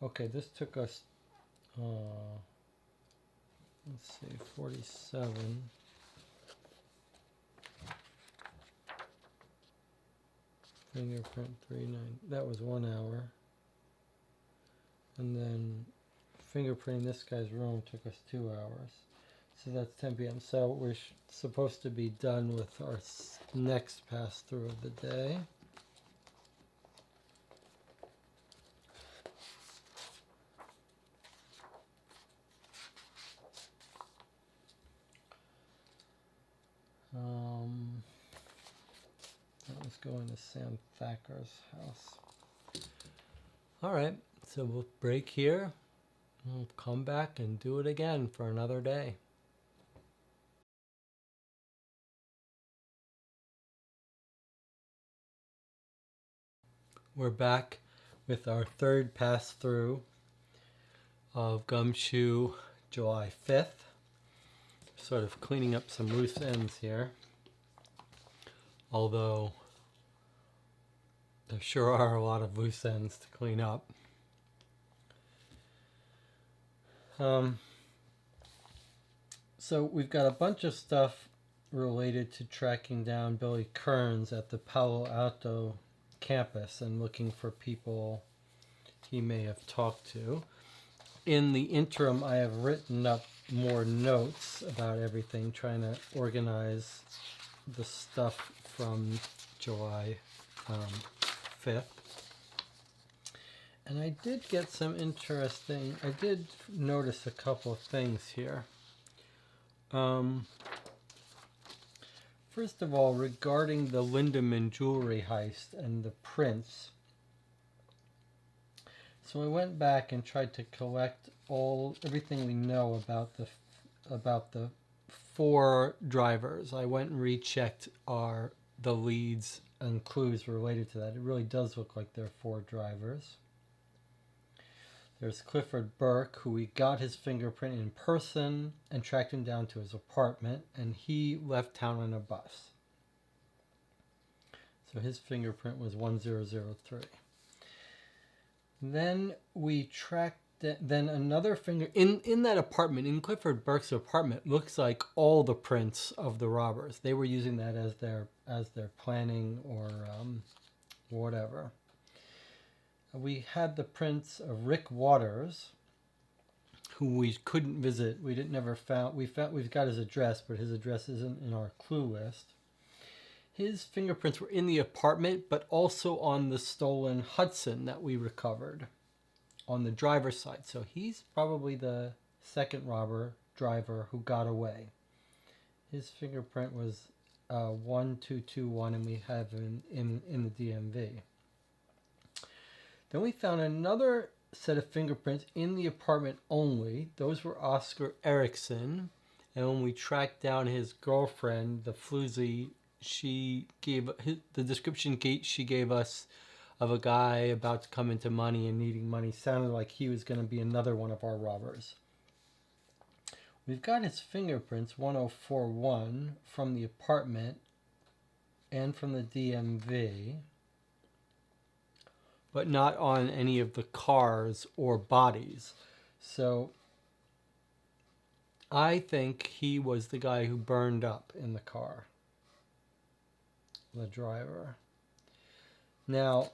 Okay, this took us, let's see, 47. Fingerprint 39, that was 1 hour. And then fingerprinting this guy's room took us 2 hours. So that's 10 p.m. So we're supposed to be done with our next pass through of the day. That was going to Sam Thacker's house. All right, so we'll break here. We'll come back and do it again for another day. We're back with our third pass through of Gumshoe, July 5th. Sort of cleaning up some loose ends here. Although there sure are a lot of loose ends to clean up. So we've got a bunch of stuff related to tracking down Billy Kerns at the Palo Alto campus and looking for people he may have talked to. In the interim, I have written up more notes about everything, trying to organize the stuff from July 5th. And I did get some interesting, I did notice a couple of things here. First of all, regarding the Lindemann jewelry heist and the prints. So I went back and tried to collect everything we know about the 4 drivers. I went and rechecked the leads and clues related to that. It really does look like there are 4 drivers. There's Clifford Burke, who we got his fingerprint in person and tracked him down to his apartment, and he left town on a bus. So his fingerprint was 1003. Then we tracked then another finger in that apartment, in Clifford Burke's apartment, looks like all the prints of the robbers. They were using that as their planning or whatever. We had the prints of Rick Waters, who we couldn't visit. We never found. We've got his address, but his address isn't in our clue list. His fingerprints were in the apartment, but also on the stolen Hudson that we recovered on the driver's side. So he's probably the second driver who got away. His fingerprint was 1221, and we have him in the DMV. Then we found another set of fingerprints in the apartment only. Those were Oscar Erickson. And when we tracked down his girlfriend, the floozy, she gave the description she gave us of a guy about to come into money and needing money sounded like he was going to be another one of our robbers. We've got his fingerprints, 1041, from the apartment and from the DMV, but not on any of the cars or bodies. So I think he was the guy who burned up in the car, the driver. Now,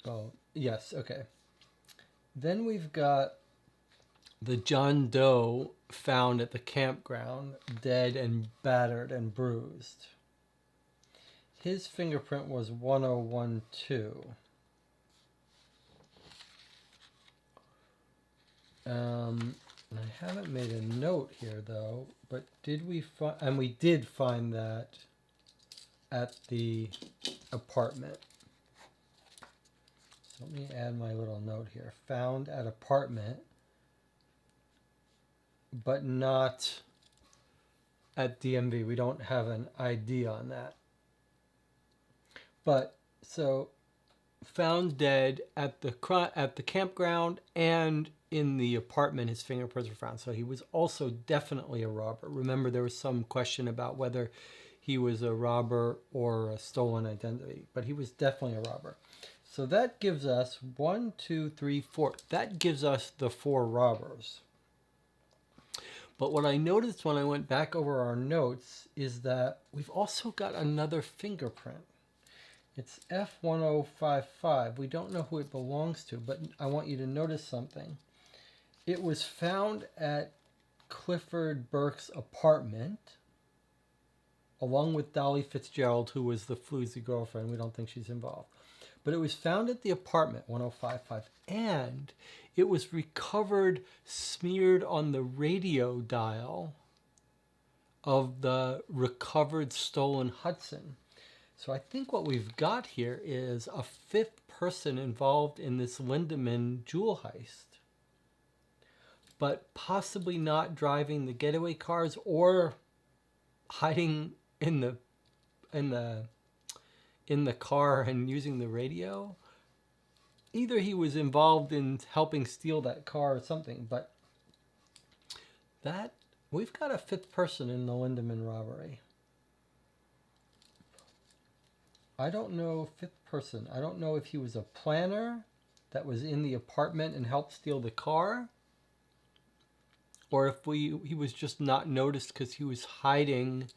oh, yes, okay. Then we've got the John Doe found at the campground, dead and battered and bruised. His fingerprint was 1012. I haven't made a note here though, but did we find, and we did find that at the apartment. So let me add my little note here. Found at apartment, but not at DMV. We don't have an ID on that. But so found dead at the campground and in the apartment, his fingerprints were found. So he was also definitely a robber. Remember, there was some question about whether he was a robber or a stolen identity, but he was definitely a robber. So that gives us 1, 2, 3, 4. That gives us the 4 robbers. But what I noticed when I went back over our notes is that we've also got another fingerprint. It's F1055. We don't know who it belongs to, but I want you to notice something. It was found at Clifford Burke's apartment, along with Dolly Fitzgerald, who was the floozy girlfriend. We don't think she's involved. But it was found at the apartment, 1055, and it was recovered smeared on the radio dial of the recovered stolen Hudson. So I think what we've got here is a 5th person involved in this Lindemann jewel heist, but possibly not driving the getaway cars or hiding in the car and using the radio. Either he was involved in helping steal that car or something, but that we've got a 5th person in the Lindemann robbery. I don't know, 5th person. I don't know if he was a planner that was in the apartment and helped steal the car, or if he was just not noticed because he was hiding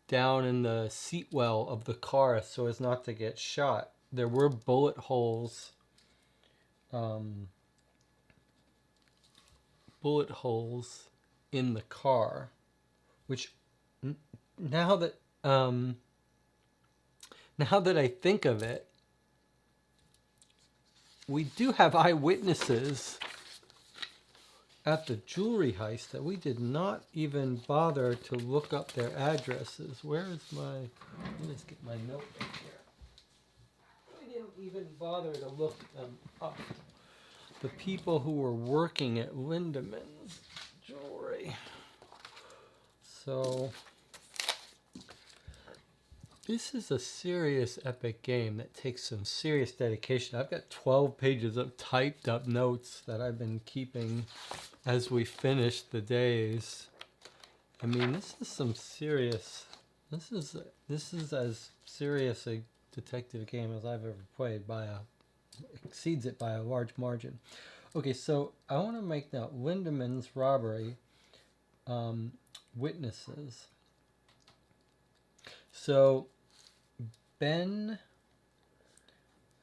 down in the seat well of the car so as not to get shot. There were bullet holes in the car, which now that I think of it, we do have eyewitnesses at the jewelry heist that we did not even bother to look up their addresses. Where is my... Let me just get my notebook here. We didn't even bother to look them up. The people who were working at Lindemann's jewelry. So... this is a serious epic game that takes some serious dedication. I've got 12 pages of typed up notes that I've been keeping as we finish the days. I mean, this is some serious This is as serious a detective game as I've ever played exceeds it by a large margin. Okay, so I want to make now Lindemann's robbery witnesses. So Ben,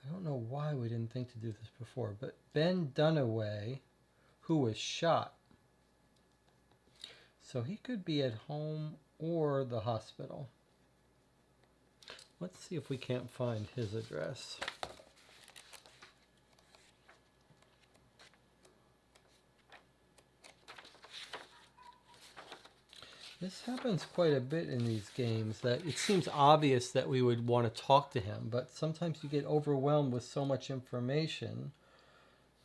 I don't know why we didn't think to do this before, but Ben Dunaway, who was shot. So he could be at home or the hospital. Let's see if we can't find his address. This happens quite a bit in these games, that it seems obvious that we would want to talk to him, but sometimes you get overwhelmed with so much information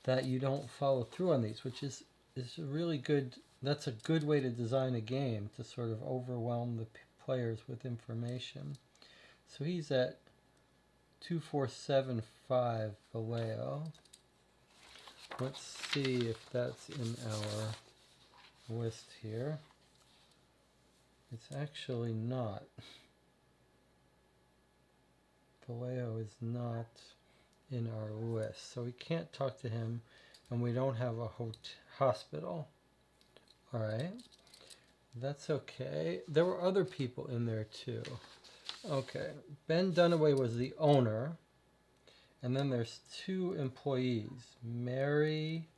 that you don't follow through on these, which is a really good, that's a good way to design a game, to sort of overwhelm the players with information. So he's at 2475 Vallejo. Let's see if that's in our list here. It's actually not. Vallejo is not in our list, so we can't talk to him, and we don't have a hospital. All right, that's okay. There were other people in there too. Okay, Ben Dunaway was the owner, and then there's two employees, Mary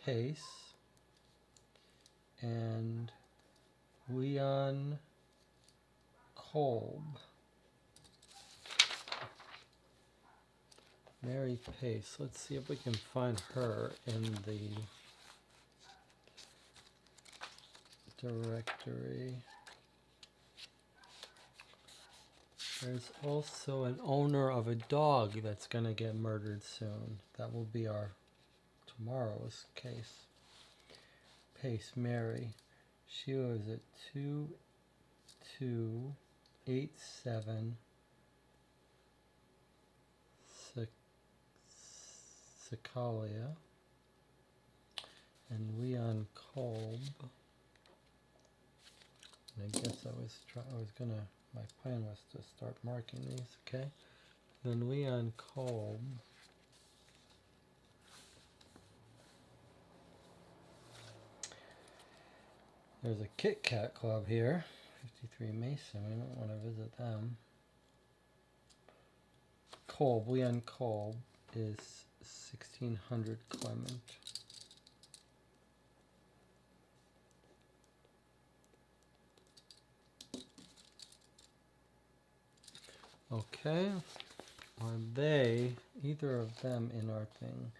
Pace and Leon Kolb. Mary Pace. Let's see if we can find her in the directory. There's also an owner of a dog that's going to get murdered soon. That will be our tomorrow's case. Pace, Mary. She was at 2287 Cicalia. And Leon Kolb. And I guess my plan was to start marking these, okay? Then Leon Kolb. There's a Kit Kat Club here, 53 Mason. We don't want to visit them. Kolb, Leon Kolb is 1600 Clement. Okay, are they, either of them in our thing?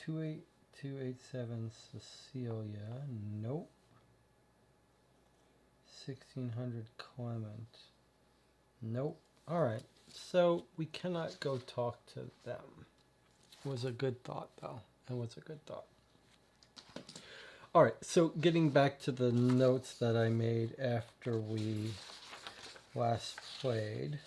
28287 Cecilia, nope. 1600 Clement, nope. Alright, so we cannot go talk to them. It was a good thought though, it was a good thought. Alright, so getting back to the notes that I made after we last played.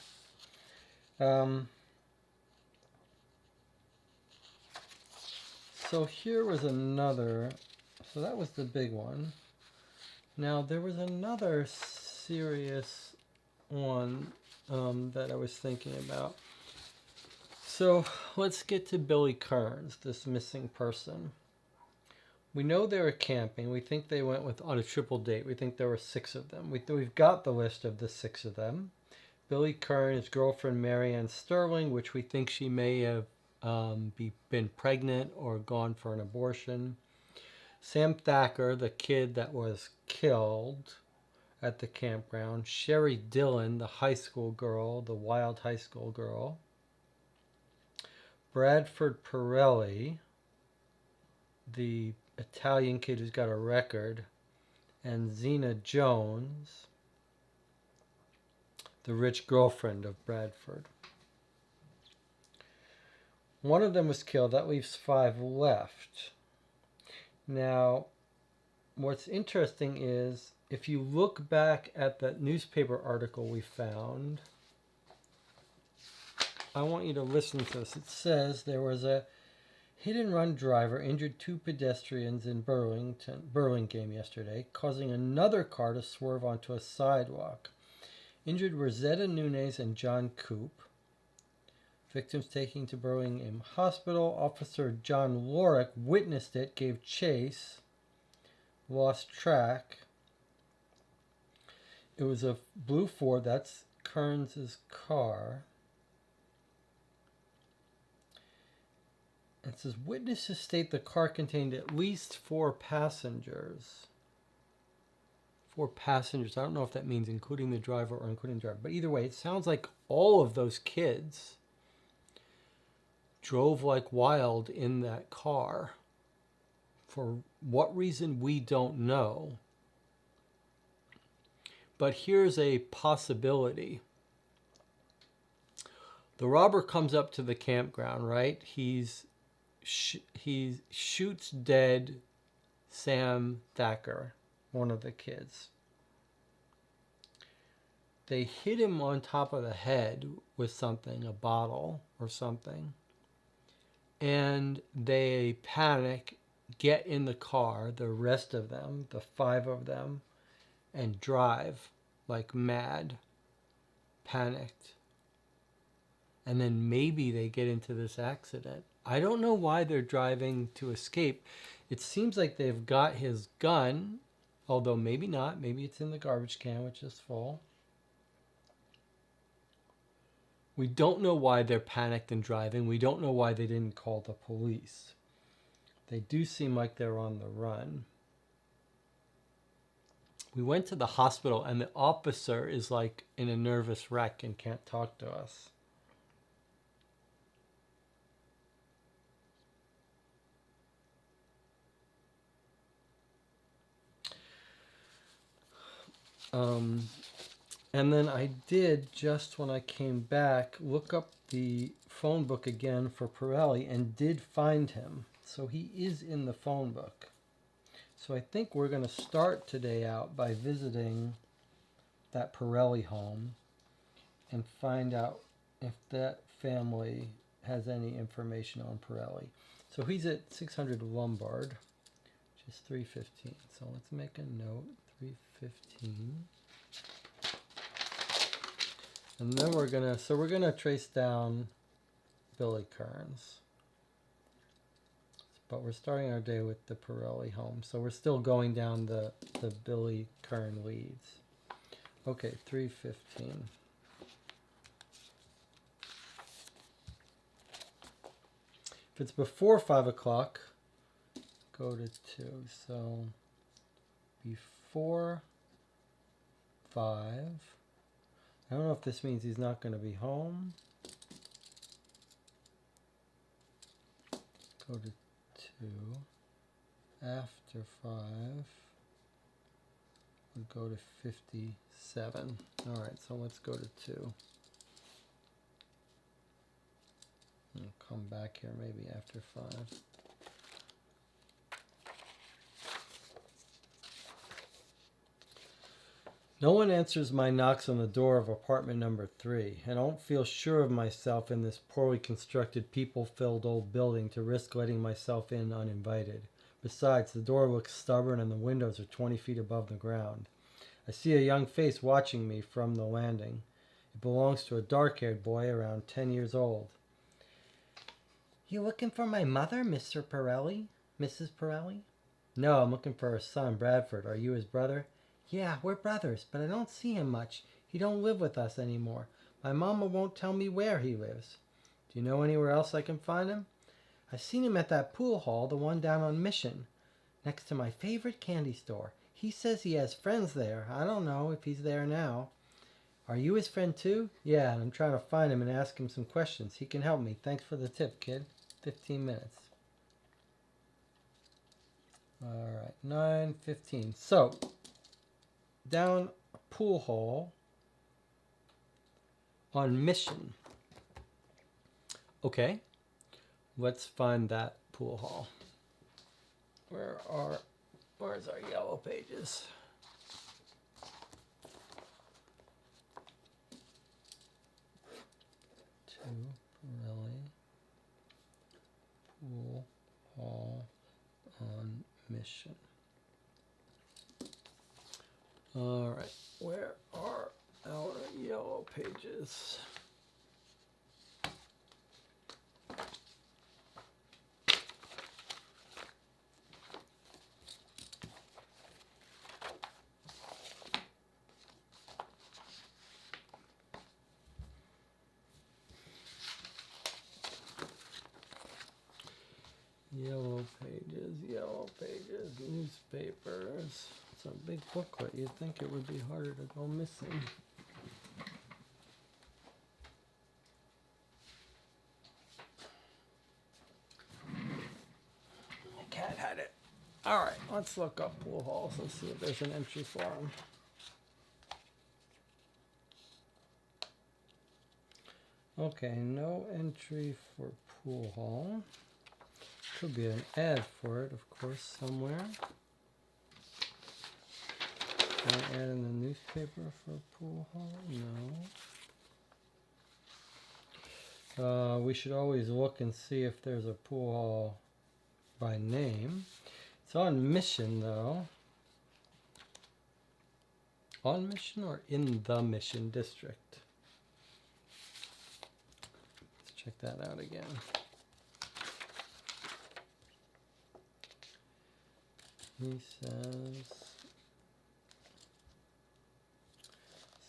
So here was another, so that was the big one. Now there was another serious one that I was thinking about. So let's get to Billy Kerns, this missing person. We know they were camping. We think they went on a triple date. We think there were 6 of them. We've got the list of the 6 of them. Billy Kern, his girlfriend Marianne Sterling, which we think she may have been pregnant or gone for an abortion. Sam Thacker, the kid that was killed at the campground. Sherry Dillon, the high school girl, the wild high school girl. Bradford Pirelli, the Italian kid who's got a record. And Zena Jones, the rich girlfriend of Bradford. One of them was killed. That leaves 5 left. Now, what's interesting is, if you look back at that newspaper article we found, I want you to listen to this. It says there was a hit-and-run driver injured 2 pedestrians in Burlingame yesterday, causing another car to swerve onto a sidewalk. Injured were Zeta Nunes and John Coop. Victims taken to Birmingham Hospital. Officer John Lorick witnessed it, gave chase, lost track. It was a blue Ford. That's Kerns' car. It says witnesses state the car contained at least 4 passengers. 4 passengers. I don't know if that means including the driver or including the driver. But either way, it sounds like all of those kids drove like wild in that car. For what reason, we don't know. But here's a possibility. The robber comes up to the campground, right? He shoots dead Sam Thacker, one of the kids. They hit him on top of the head with something, a bottle or something. And they panic, get in the car, the rest of them, the 5 of them, and drive like mad, panicked. And then maybe they get into this accident. I don't know why they're driving to escape. It seems like they've got his gun, although maybe not. Maybe it's in the garbage can, which is full. We don't know why they're panicked and driving. We don't know why they didn't call the police. They do seem like they're on the run. We went to the hospital and the officer is like in a nervous wreck and can't talk to us. And then I did, just when I came back, look up the phone book again for Pirelli and did find him. So he is in the phone book. So I think we're going to start today out by visiting that Pirelli home and find out if that family has any information on Pirelli. So he's at 600 Lombard, which is 315. So let's make a note, 315. And then we're gonna trace down Billy Kerns. But we're starting our day with the Pirelli home. So we're still going down the Billy Kern leads. Okay, 315. If it's before 5 o'clock, go to 2. So before 5. I don't know if this means he's not going to be home. Go to 2. After 5. We'll go to 57. All right, so let's go to 2. I'll come back here maybe after 5. No one answers my knocks on the door of apartment number 3. I don't feel sure of myself in this poorly constructed, people-filled old building to risk letting myself in uninvited. Besides, the door looks stubborn and the windows are 20 feet above the ground. I see a young face watching me from the landing. It belongs to a dark-haired boy around 10 years old. You looking for my mother, Mr. Pirelli? Mrs. Pirelli? No, I'm looking for her son, Bradford. Are you his brother? Yeah, we're brothers, but I don't see him much. He don't live with us anymore. My mama won't tell me where he lives. Do you know anywhere else I can find him? I seen him at that pool hall, the one down on Mission, next to my favorite candy store. He says he has friends there. I don't know if he's there now. Are you his friend too? Yeah, and I'm trying to find him and ask him some questions. He can help me. Thanks for the tip, kid. 15 minutes. All right, 9:15. So, down a pool hall on Mission. Okay, let's find that pool hall. Where's our yellow pages? To Pirelli pool hall on Mission. All right, where are our Pages. Yellow pages, newspapers. It's a big booklet. You'd think it would be harder to go missing. The cat had it. All right, let's look up pool halls and see if there's an entry for them. Okay, no entry for pool hall. Could be an ad for it, of course, somewhere. Can I add in the newspaper for a pool hall? No. We should always look and see if there's a pool hall by name. It's on Mission, though. On Mission or in the Mission District? Let's check that out again. He says,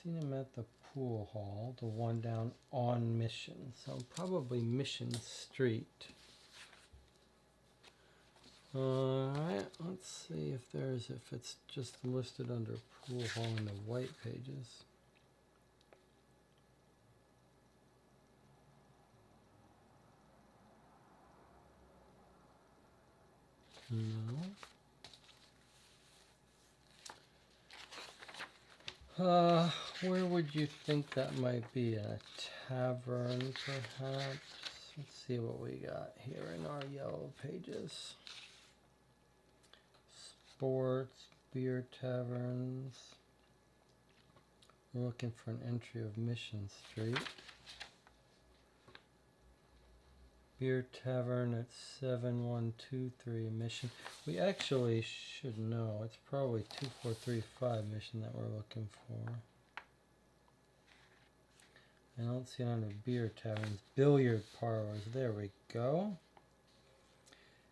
seen him at the pool hall, the one down on Mission. So probably Mission Street. Alright, let's see if it's just listed under pool hall in the white pages. No. Where would you think that might be? A tavern, perhaps? Let's see what we got here in our yellow pages. Sports, beer taverns. We're looking for an entry of Mission Street. Beer Tavern at 7123 Mission. We actually should know. It's probably 2435 Mission that we're looking for. I don't see it under Beer Taverns. Billiard Parlors. There we go.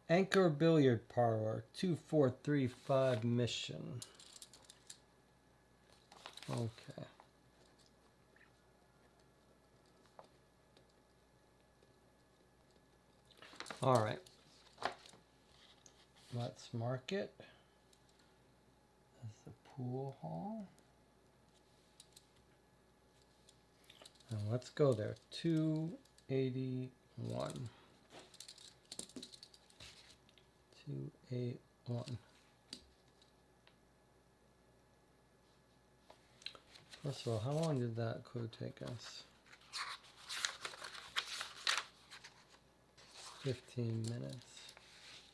Anchor Billiard Parlor, 2435 Mission. Okay. All right, let's mark it as the pool hall. And let's go there, 281. 281. First of all, how long did that clue take us? 15 minutes.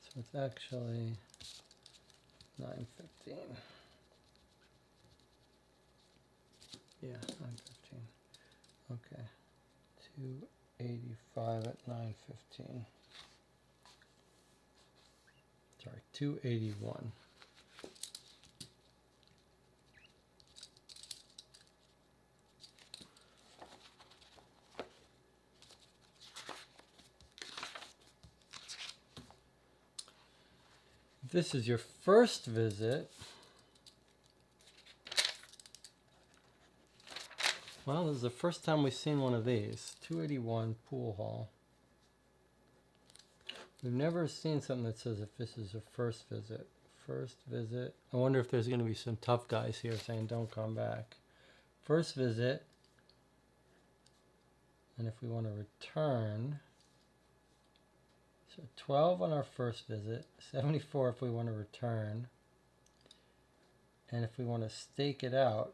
So it's actually 9:15. Yeah, 9:15. Okay. 285 at 9:15. Sorry, 281. This is your first visit. Well, this is the first time we've seen one of these. 281 Pool Hall. We've never seen something that says if this is a first visit. First visit. I wonder if there's going to be some tough guys here saying don't come back. First visit. And if we want to return... So 12 on our first visit, 74 if we want to return, and if we want to stake it out,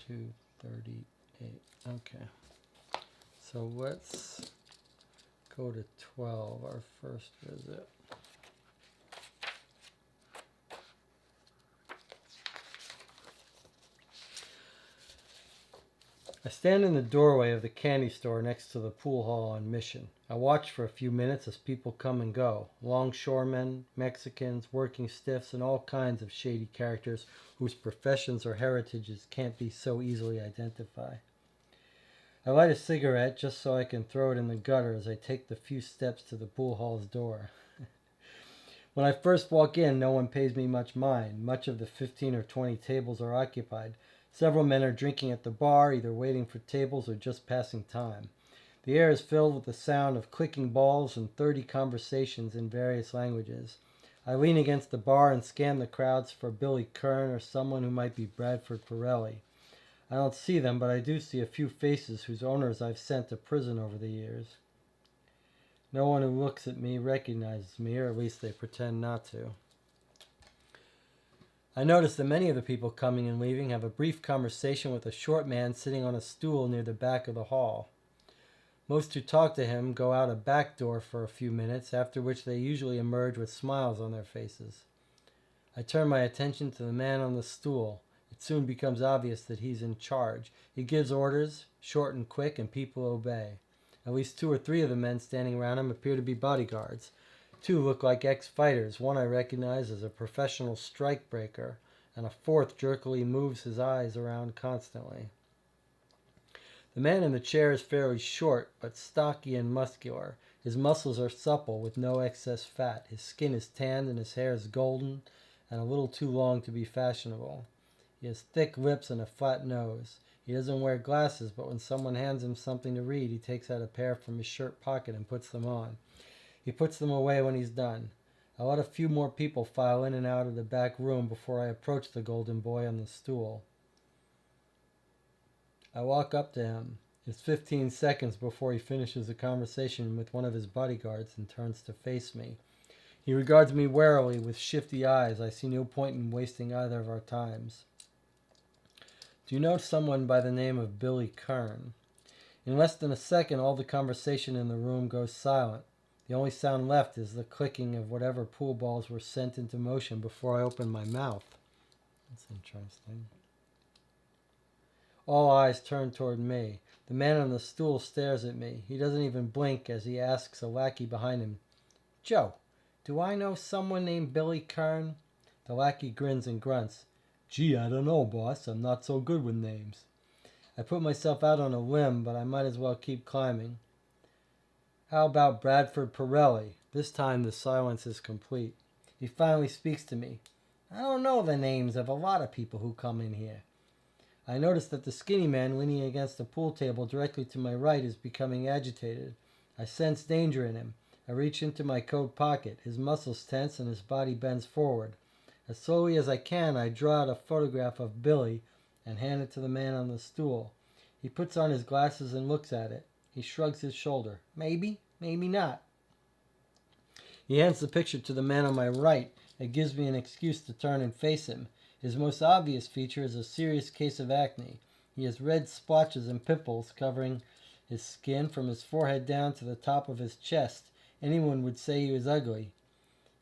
238. Okay. So let's go to 12, our first visit. I stand in the doorway of the candy store next to the pool hall on Mission. I watch for a few minutes as people come and go. Longshoremen, Mexicans, working stiffs, and all kinds of shady characters whose professions or heritages can't be so easily identified. I light a cigarette just so I can throw it in the gutter as I take the few steps to the pool hall's door. When I first walk in, no one pays me much mind. Much of the 15 or 20 tables are occupied. Several men are drinking at the bar, either waiting for tables or just passing time. The air is filled with the sound of clicking balls and 30 conversations in various languages. I lean against the bar and scan the crowds for Billy Kern or someone who might be Bradford Pirelli. I don't see them, but I do see a few faces whose owners I've sent to prison over the years. No one who looks at me recognizes me, or at least they pretend not to. I notice that many of the people coming and leaving have a brief conversation with a short man sitting on a stool near the back of the hall. Most who talk to him go out a back door for a few minutes, after which they usually emerge with smiles on their faces. I turn my attention to the man on the stool. It soon becomes obvious that he's in charge. He gives orders, short and quick, and people obey. At least 2 or 3 of the men standing around him appear to be bodyguards. 2 look like ex-fighters. One I recognize as a professional strike-breaker, and a 4th jerkily moves his eyes around constantly. The man in the chair is fairly short, but stocky and muscular. His muscles are supple with no excess fat. His skin is tanned and his hair is golden and a little too long to be fashionable. He has thick lips and a flat nose. He doesn't wear glasses, but when someone hands him something to read, he takes out a pair from his shirt pocket and puts them on. He puts them away when he's done. I let a few more people file in and out of the back room before I approach the golden boy on the stool. I walk up to him. It's 15 seconds before he finishes a conversation with one of his bodyguards and turns to face me. He regards me warily with shifty eyes. I see no point in wasting either of our times. Do you know someone by the name of Billy Kern? In less than a second, all the conversation in the room goes silent. The only sound left is the clicking of whatever pool balls were sent into motion before I open my mouth. That's interesting. All eyes turn toward me. The man on the stool stares at me. He doesn't even blink as he asks a lackey behind him, "Joe, do I know someone named Billy Kern?" The lackey grins and grunts. "Gee, I don't know, boss. I'm not so good with names." I put myself out on a limb, but I might as well keep climbing. "How about Bradford Pirelli?" This time the silence is complete. He finally speaks to me. "I don't know the names of a lot of people who come in here." I notice that the skinny man leaning against the pool table directly to my right is becoming agitated. I sense danger in him. I reach into my coat pocket. His muscles tense and his body bends forward. As slowly as I can, I draw out a photograph of Billy and hand it to the man on the stool. He puts on his glasses and looks at it. He shrugs his shoulder. "Maybe, maybe not." He hands the picture to the man on my right. It gives me an excuse to turn and face him. His most obvious feature is a serious case of acne. He has red splotches and pimples covering his skin from his forehead down to the top of his chest. Anyone would say he was ugly.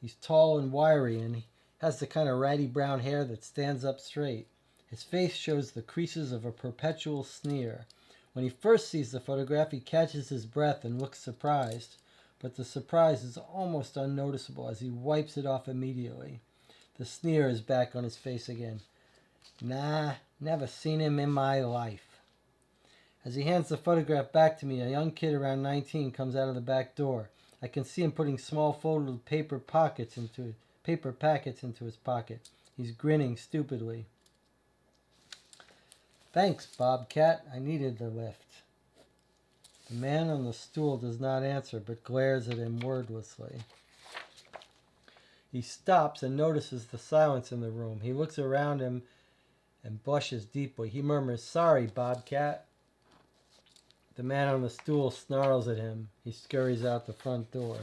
He's tall and wiry, and he has the kind of ratty brown hair that stands up straight. His face shows the creases of a perpetual sneer. When he first sees the photograph, he catches his breath and looks surprised, but the surprise is almost unnoticeable as he wipes it off immediately. The sneer is back on his face again. "Nah, never seen him in my life." As he hands the photograph back to me, a young kid around 19 comes out of the back door. I can see him putting small folded paper packets into his pocket. He's grinning stupidly. "Thanks, Bobcat. I needed the lift." The man on the stool does not answer, but glares at him wordlessly. He stops and notices the silence in the room. He looks around him and blushes deeply. He murmurs, "Sorry, Bobcat." The man on the stool snarls at him. He scurries out the front door.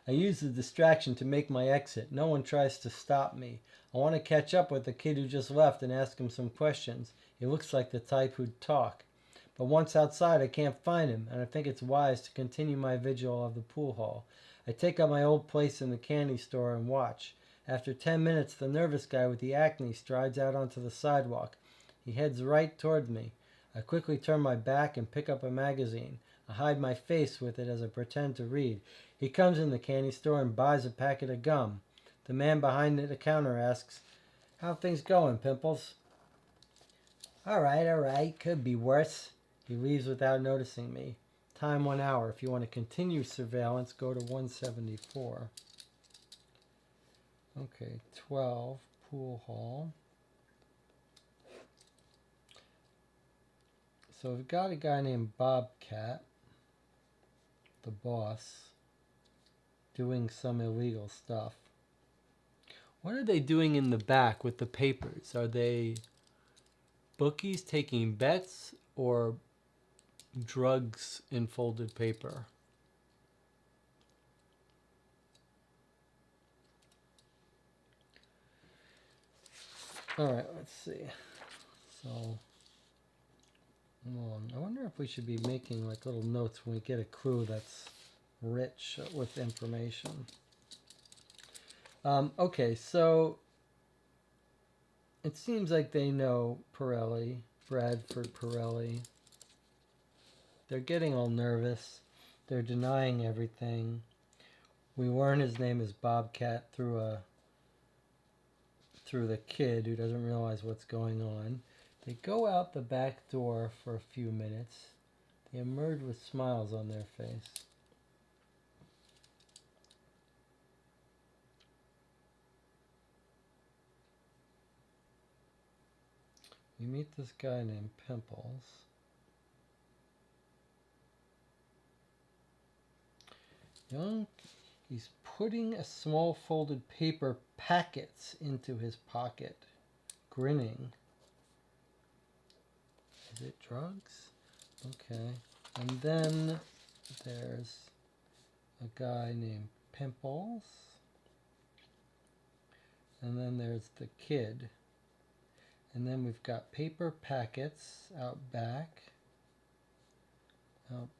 I use the distraction to make my exit. No one tries to stop me. I want to catch up with the kid who just left and ask him some questions. He looks like the type who'd talk. But once outside, I can't find him, and I think it's wise to continue my vigil of the pool hall. I take up my old place in the candy store and watch. After 10 minutes, the nervous guy with the acne strides out onto the sidewalk. He heads right toward me. I quickly turn my back and pick up a magazine. I hide my face with it as I pretend to read. He comes in the candy store and buys a packet of gum. The man behind the counter asks, "How things going, Pimples?" All right. Could be worse." He leaves without noticing me. Time 1 hour. If you want to continue surveillance, go to 174. Okay, 12, pool hall. So we've got a guy named Bobcat, the boss, doing some illegal stuff. What are they doing in the back with the papers? Are they bookies taking bets or drugs in folded paper? All right, let's see. So, I wonder if we should be making like little notes when we get a clue that's rich with information. Okay, so it seems like they know Pirelli, Bradford Pirelli. They're getting all nervous. They're denying everything. We learn his name is Bobcat through the kid who doesn't realize what's going on. They go out the back door for a few minutes. They emerge with smiles on their face. We meet this guy named Pimples. He's putting a small folded paper packets into his pocket, grinning. Is it drugs? Okay. And then there's a guy named Pimples. And then there's the kid. And then we've got paper packets out back. And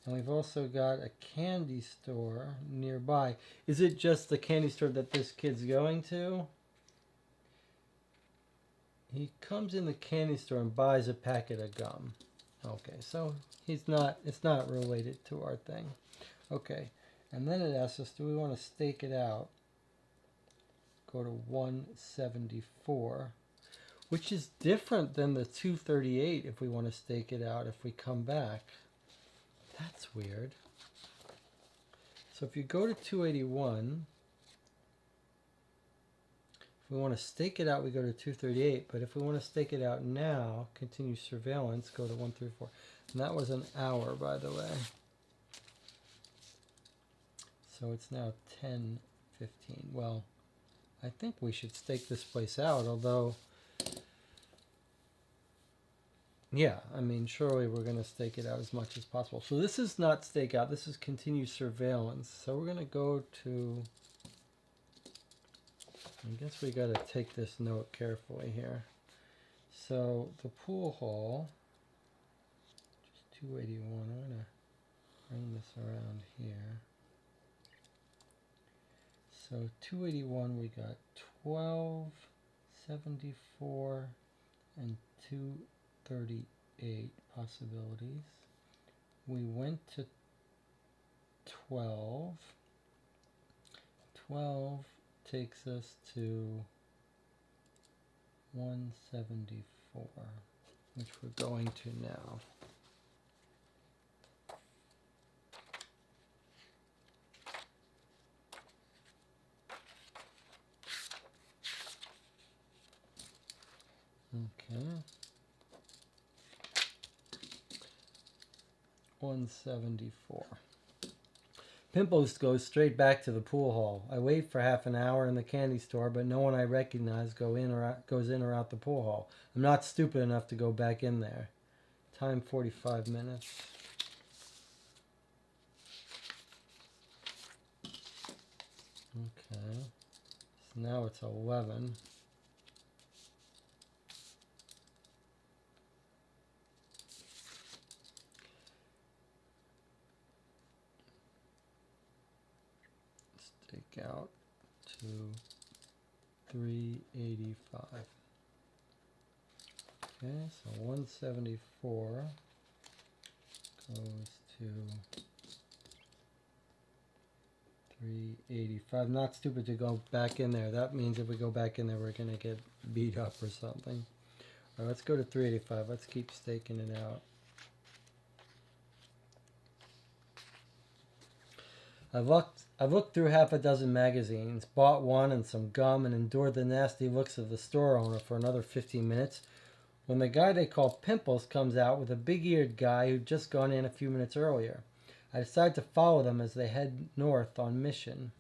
we've also got a candy store nearby. Is it just the candy store that this kid's going to? He comes in the candy store and buys a packet of gum. Okay, so it's not related to our thing. Okay, and then it asks us, do we want to stake it out? Go to 174, which is different than the 238 if we want to stake it out if we come back. That's weird. So if you go to 281, if we want to stake it out, we go to 238. But if we want to stake it out now, continue surveillance, go to 134. And that was an hour, by the way. So it's now 10:15. Well, I think we should stake this place out, although, yeah, I mean, surely we're going to stake it out as much as possible. So this is not stake out, this is continue surveillance. So we're going to go to, I guess we got to take this note carefully here. So the pool hall, just 281, I'm going to bring this around here. So 281, we got 1274 and 238 possibilities. We went to 12. 12 takes us to 174, which we're going to now. Okay. 174. Pimples goes straight back to the pool hall. I wait for half an hour in the candy store, but no one I recognize goes in or out the pool hall. I'm not stupid enough to go back in there. Time 45 minutes. Okay. So now it's 11. Take out to 385. Okay, so 174 goes to 385. Not stupid to go back in there. That means if we go back in there, we're going to get beat up or something. All right, let's go to 385. Let's keep staking it out. I've looked through half a dozen magazines, bought one and some gum, and endured the nasty looks of the store owner for another 15 minutes when the guy they call Pimples comes out with a big-eared guy who'd just gone in a few minutes earlier. I decide to follow them as they head north on mission.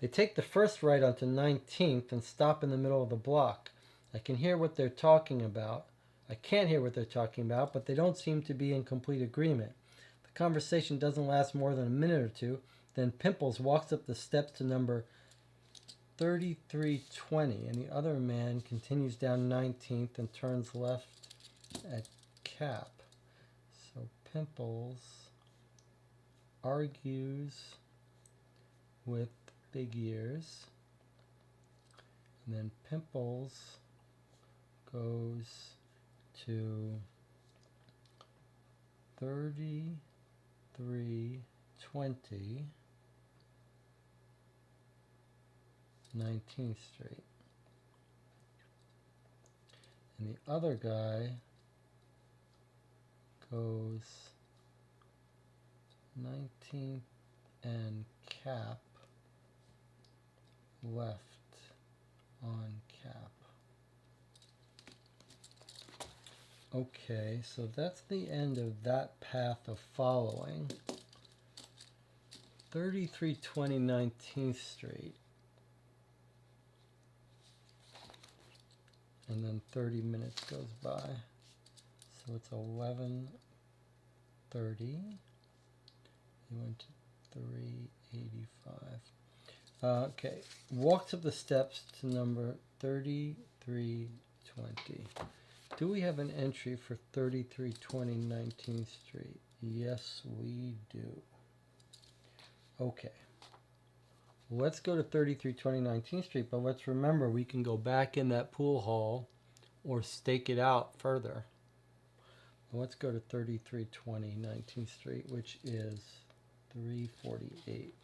They take the first right onto 19th and stop in the middle of the block. I can hear what they're talking about. I can't hear what they're talking about, but they don't seem to be in complete agreement. The conversation doesn't last more than a minute or two. Then Pimples walks up the steps to number 3320, and the other man continues down 19th and turns left at Cap. So Pimples argues with Big Ears, and then Pimples goes to 3320 19th Street. And the other guy goes 19th and Cap left on Cap. Okay, so that's the end of that path of following. 3320 19th Street. And then 30 minutes goes by. So it's 11:30. He went to 385. Okay, walks up the steps to number 3320. Do we have an entry for 3320 19th Street? Yes, we do. Okay. Let's go to 3320 19th Street, but let's remember we can go back in that pool hall or stake it out further. Let's go to 3320 19th Street, which is 348.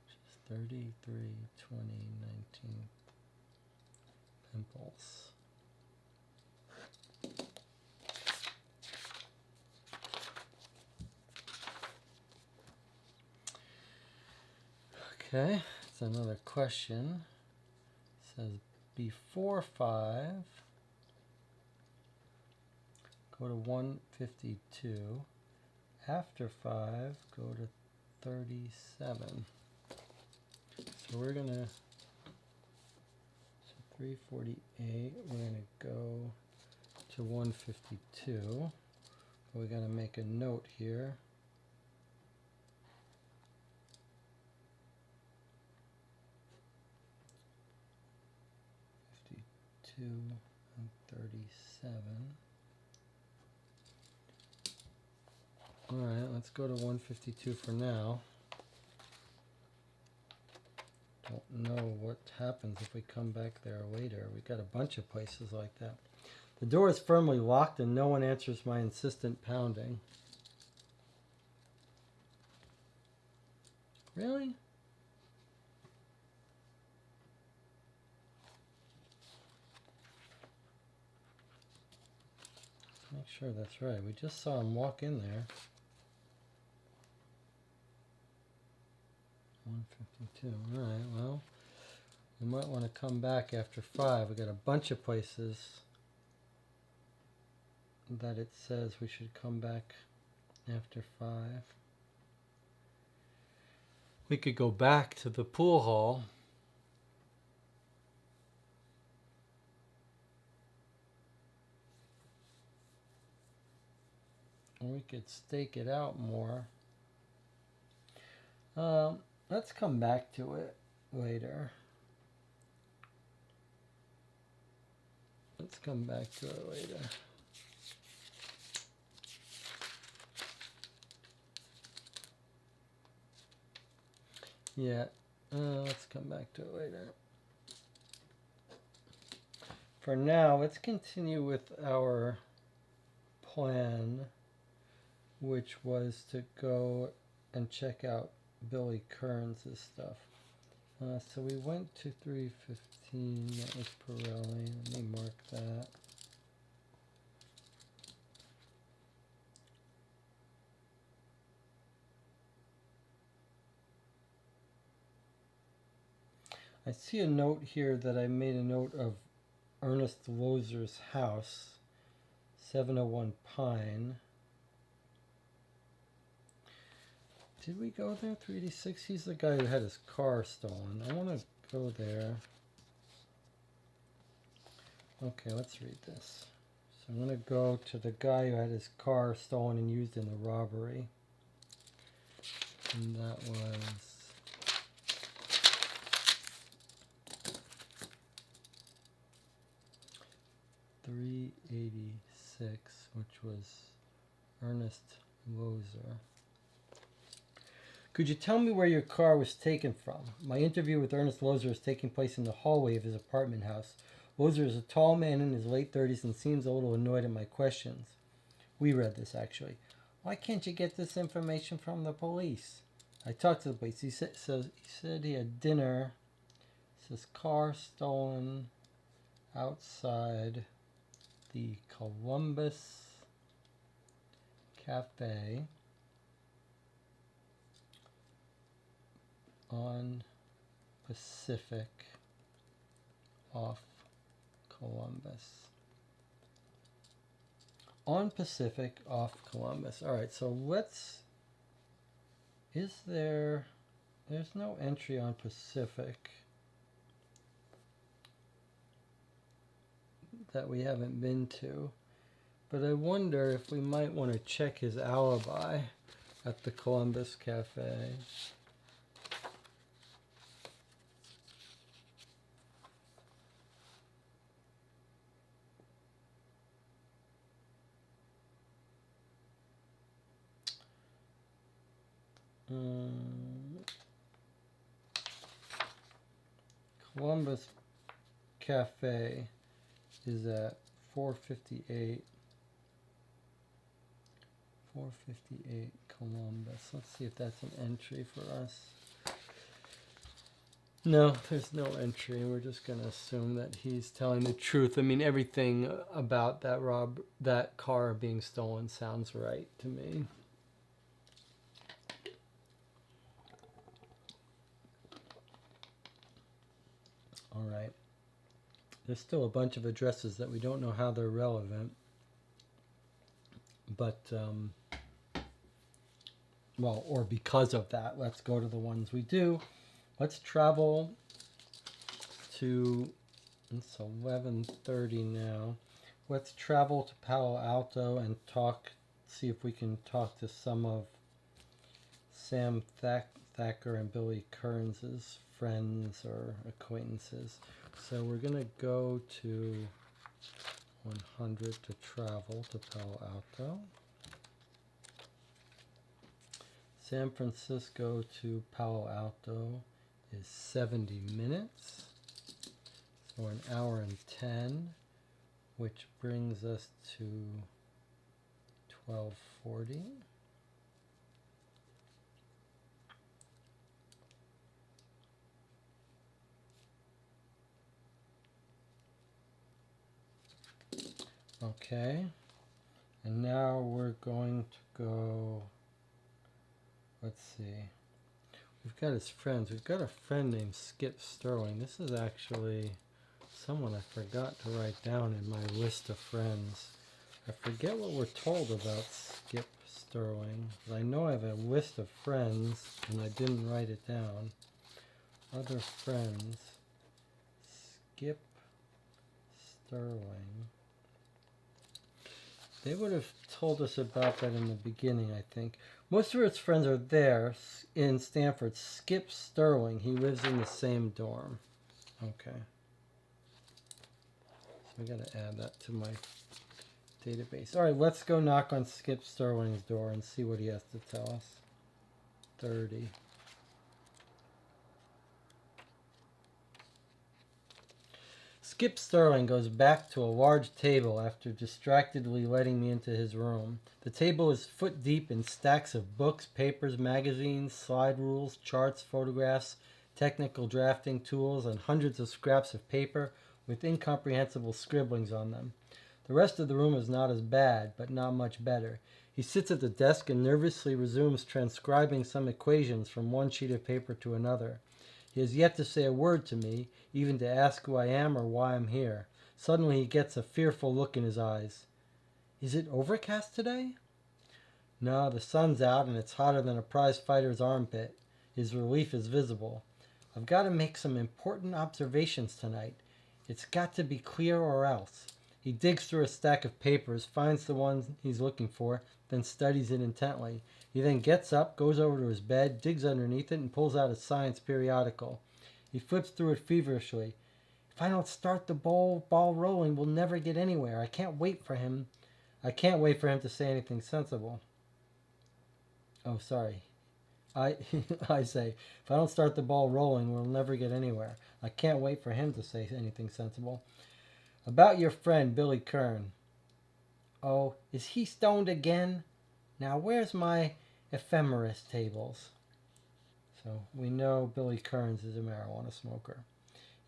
Which is 3320 19th. Pimples. Okay, it's another question. It says before 5, go to 152. After 5, go to 37. So we're going to 348, we're going to go to 152. We're going to make a note here. 52 and 37. Alright, let's go to 152 for now. Don't know what happens if we come back there later. We got a bunch of places like that. The door is firmly locked and no one answers my insistent pounding. Really? Let's make sure that's right. We just saw him walk in there. 152. Alright, well, we might want to come back after 5. We got a bunch of places that it says we should come back after 5. We could go back to the pool hall. Or we could stake it out more. Let's come back to it later. Let's come back to it later. Yeah, let's come back to it later. For now, let's continue with our plan, which was to go and check out Billy Kerns' stuff. So we went to 315, that was Pirelli. Let me mark that. I see a note here that I made a note of Ernest Lozer's house, 701 Pine. Did we go there, 386? He's the guy who had his car stolen. I want to go there. Okay, let's read this. So I'm going to go to the guy who had his car stolen and used in the robbery. And that was 386, which was Ernest Lozer. Could you tell me where your car was taken from? My interview with Ernest Lozer is taking place in the hallway of his apartment house. Lozer is a tall man in his late 30s and seems a little annoyed at my questions. We read this, actually. Why can't you get this information from the police? I talked to the police. He said he had dinner. It says car stolen outside the Columbus Cafe on Pacific off Columbus. On Pacific off Columbus. Alright, so there's no entry on Pacific that we haven't been to, but I wonder if we might want to check his alibi at the Columbus Cafe. Columbus Cafe is at 458 Columbus. Let's see if that's an entry for us. No, there's no entry. We're just going to assume that he's telling the truth. I mean, everything about that car being stolen sounds right to me. All right. There's still a bunch of addresses that we don't know how they're relevant. But, well, or because of that, let's go to the ones we do. Let's travel to, it's 11:30 now. Let's travel to Palo Alto and see if we can talk to some of Sam Thacker and Billy Kerns' friends or acquaintances. So we're going to go to 100 to travel to Palo Alto. San Francisco to Palo Alto is 70 minutes. So an hour and 10, which brings us to 12:40. Okay, and now we're going to go, let's see, we've got his friends. We've got a friend named Skip Sterling. This is actually someone I forgot to write down in my list of friends. I forget what we're told about Skip Sterling. I know I have a list of friends and I didn't write it down. Other friends, Skip Sterling. They would have told us about that in the beginning, I think. Most of his friends are there in Stanford. Skip Sterling, he lives in the same dorm. Okay. I gotta add that to my database. All right, let's go knock on Skip Sterling's door and see what he has to tell us. 30. Skip Sterling goes back to a large table after distractedly letting me into his room. The table is foot deep in stacks of books, papers, magazines, slide rules, charts, photographs, technical drafting tools, and hundreds of scraps of paper with incomprehensible scribblings on them. The rest of the room is not as bad, but not much better. He sits at the desk and nervously resumes transcribing some equations from one sheet of paper to another. He has yet to say a word to me, even to ask who I am or why I'm here. Suddenly he gets a fearful look in his eyes. Is it overcast today? No, the sun's out and it's hotter than a prize fighter's armpit. His relief is visible. I've got to make some important observations tonight. It's got to be clear or else. He digs through a stack of papers, finds the one he's looking for, then studies it intently. He then gets up, goes over to his bed, digs underneath it, and pulls out a science periodical. He flips through it feverishly. If I don't start the ball rolling, we'll never get anywhere. I can't wait for him to say anything sensible. Oh, sorry. I say, if I don't start the ball rolling, we'll never get anywhere. I can't wait for him to say anything sensible. About your friend, Billy Kern. Oh, is he stoned again? Now, where's my ephemeris tables? So, we know Billy Kerns is a marijuana smoker.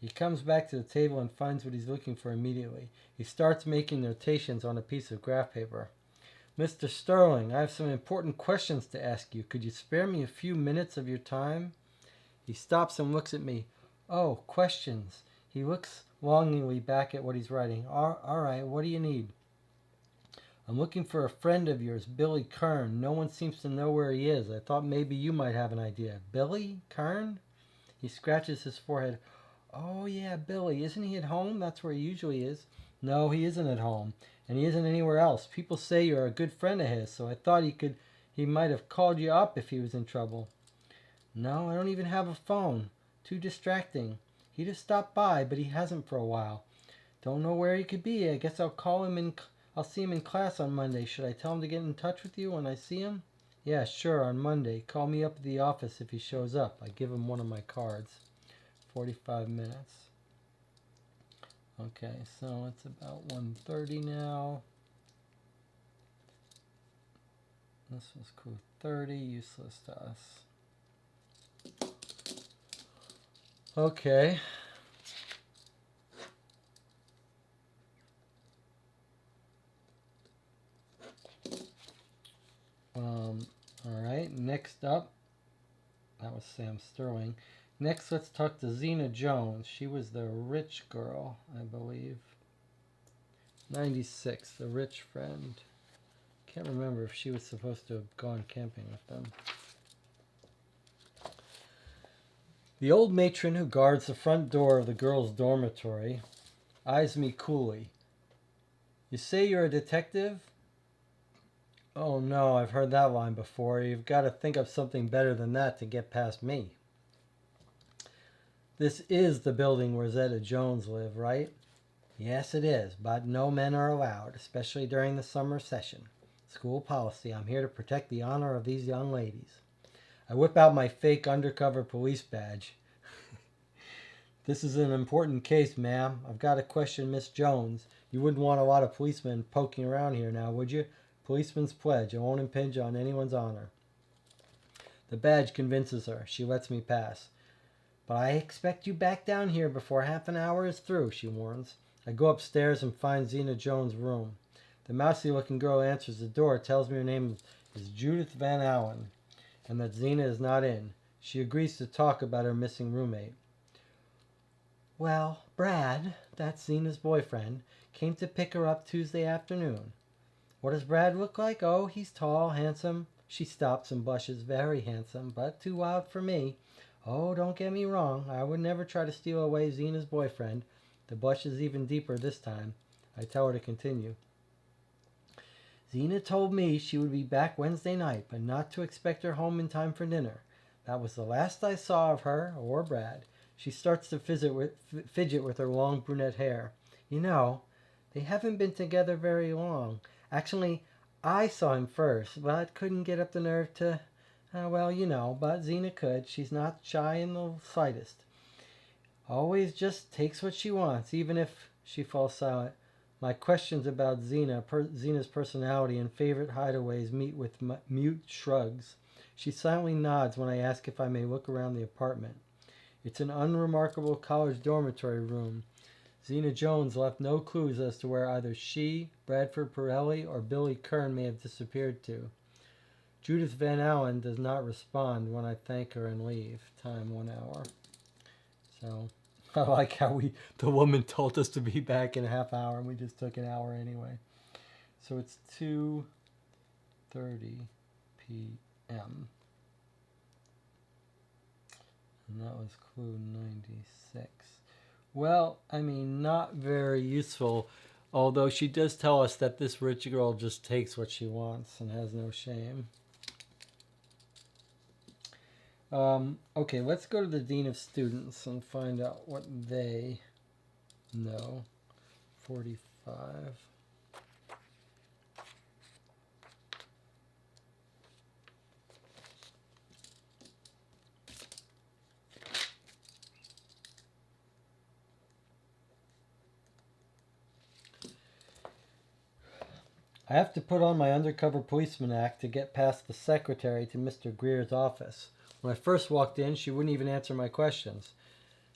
He comes back to the table and finds what he's looking for immediately. He starts making notations on a piece of graph paper. Mr. Sterling, I have some important questions to ask you. Could you spare me a few minutes of your time? He stops and looks at me. Oh, questions. He looks longingly back at what he's writing. All right, what do you need? I'm looking for a friend of yours, Billy Kern. No one seems to know where he is. I thought maybe you might have an idea. Billy? Kern? He scratches his forehead. Oh, yeah, Billy. Isn't he at home? That's where he usually is. No, he isn't at home, and he isn't anywhere else. People say you're a good friend of his, so I thought he might have called you up if he was in trouble. No, I don't even have a phone. Too distracting. He'd have stopped by, but he hasn't for a while. Don't know where he could be. I guess I'll see him in class on Monday. Should I tell him to get in touch with you when I see him? Yeah, sure, on Monday. Call me up at the office if he shows up. I give him one of my cards. 45 minutes. Okay, so it's about 1:30 now. This was cool. 30, useless to us. Okay. All right, next up, that was Sam Sterling. Next, let's talk to Zena Jones. She was the rich girl, I believe. 96, the rich friend. Can't remember if she was supposed to have gone camping with them. The old matron who guards the front door of the girls' dormitory eyes me coolly. You say you're a detective? Oh no, I've heard that line before. You've got to think of something better than that to get past me. This is the building where Zeta Jones lived, right? Yes, it is, but no men are allowed, especially during the summer session. School policy. I'm here to protect the honor of these young ladies. I whip out my fake undercover police badge. This is an important case, ma'am. I've got to question Miss Jones. You wouldn't want a lot of policemen poking around here now, would you? Policeman's pledge. I won't impinge on anyone's honor. The badge convinces her. She lets me pass. But I expect you back down here before half an hour is through, she warns. I go upstairs and find Zena Jones' room. The mousy-looking girl answers the door, tells me her name is Judith Van Allen, and that Zena is not in. She agrees to talk about her missing roommate. Well, Brad, that's Zena's boyfriend, came to pick her up Tuesday afternoon. What does Brad look like? Oh, he's tall, handsome. She stops and blushes. Very handsome, but too wild for me. Oh, don't get me wrong. I would never try to steal away Zena's boyfriend. The blush is even deeper this time. I tell her to continue. Zena told me she would be back Wednesday night, but not to expect her home in time for dinner. That was the last I saw of her or Brad. She starts to fidget with her long brunette hair. You know, They haven't been together very long. Actually, I saw him first, but couldn't get up the nerve to, well, you know, but Zena could. She's not shy in the slightest. Always just takes what she wants, even if she falls silent. My questions about Zena's personality and favorite hideaways meet with mute shrugs. She silently nods when I ask if I may look around the apartment. It's an unremarkable college dormitory room. Zena Jones left no clues as to where either she, Bradford Pirelli, or Billy Kern may have disappeared to. Judith Van Allen does not respond when I thank her and leave. Time 1 hour. So, I like how the woman told us to be back in a half hour and we just took an hour anyway. So it's 2:30 p.m. And that was clue 96. Well, I mean, not very useful, although she does tell us that this rich girl just takes what she wants and has no shame. Okay, let's go to the Dean of Students and find out what they know. 45. I have to put on my undercover policeman act to get past the secretary to Mr. Greer's office. When I first walked in, she wouldn't even answer my questions.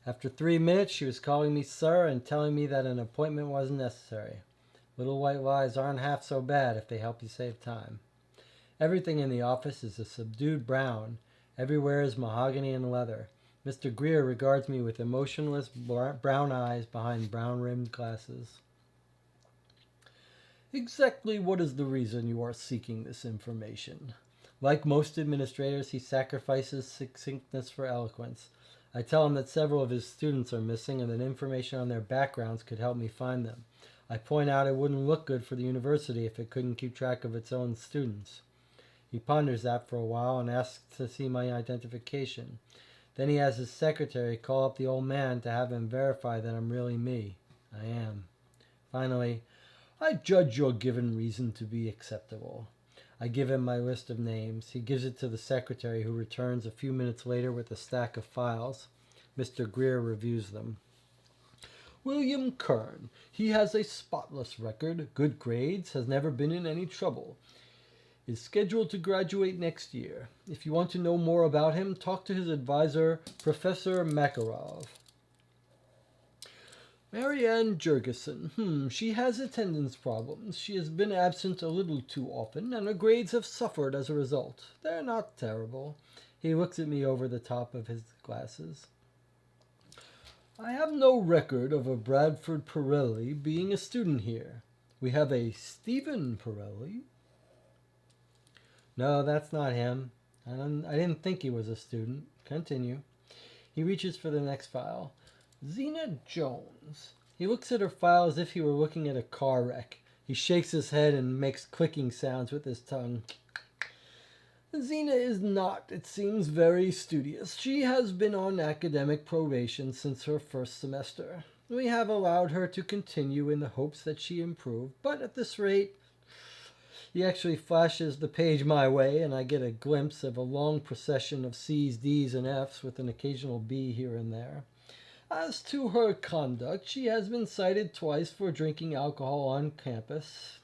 After 3 minutes, she was calling me sir and telling me that an appointment wasn't necessary. Little white lies aren't half so bad if they help you save time. Everything in the office is a subdued brown. Everywhere is mahogany and leather. Mr. Greer regards me with emotionless brown eyes behind brown-rimmed glasses. Exactly what is the reason you are seeking this information? Like most administrators, he sacrifices succinctness for eloquence. I tell him that several of his students are missing and that information on their backgrounds could help me find them. I point out it wouldn't look good for the university if it couldn't keep track of its own students. He ponders that for a while and asks to see my identification. Then he has his secretary call up the old man to have him verify that I'm really me. I am. Finally, I judge your given reason to be acceptable. I give him my list of names. He gives it to the secretary, who returns a few minutes later with a stack of files. Mr. Greer reviews them. William Kern. He has a spotless record, good grades, has never been in any trouble. Is scheduled to graduate next year. If you want to know more about him, talk to his advisor, Professor Makarov. Marianne Jurgensen. She has attendance problems. She has been absent a little too often, and her grades have suffered as a result. They're not terrible. He looks at me over the top of his glasses. I have no record of a Bradford Pirelli being a student here. We have a Stephen Pirelli. No, that's not him. I didn't think he was a student. Continue. He reaches for the next file. Zena Jones. He looks at her file as if he were looking at a car wreck. He shakes his head and makes clicking sounds with his tongue. Zena is not, it seems, very studious. She has been on academic probation since her first semester. We have allowed her to continue in the hopes that she improve, but at this rate... He actually flashes the page my way, and I get a glimpse of a long procession of C's, D's, and F's with an occasional B here and there. As to her conduct, she has been cited twice for drinking alcohol on campus.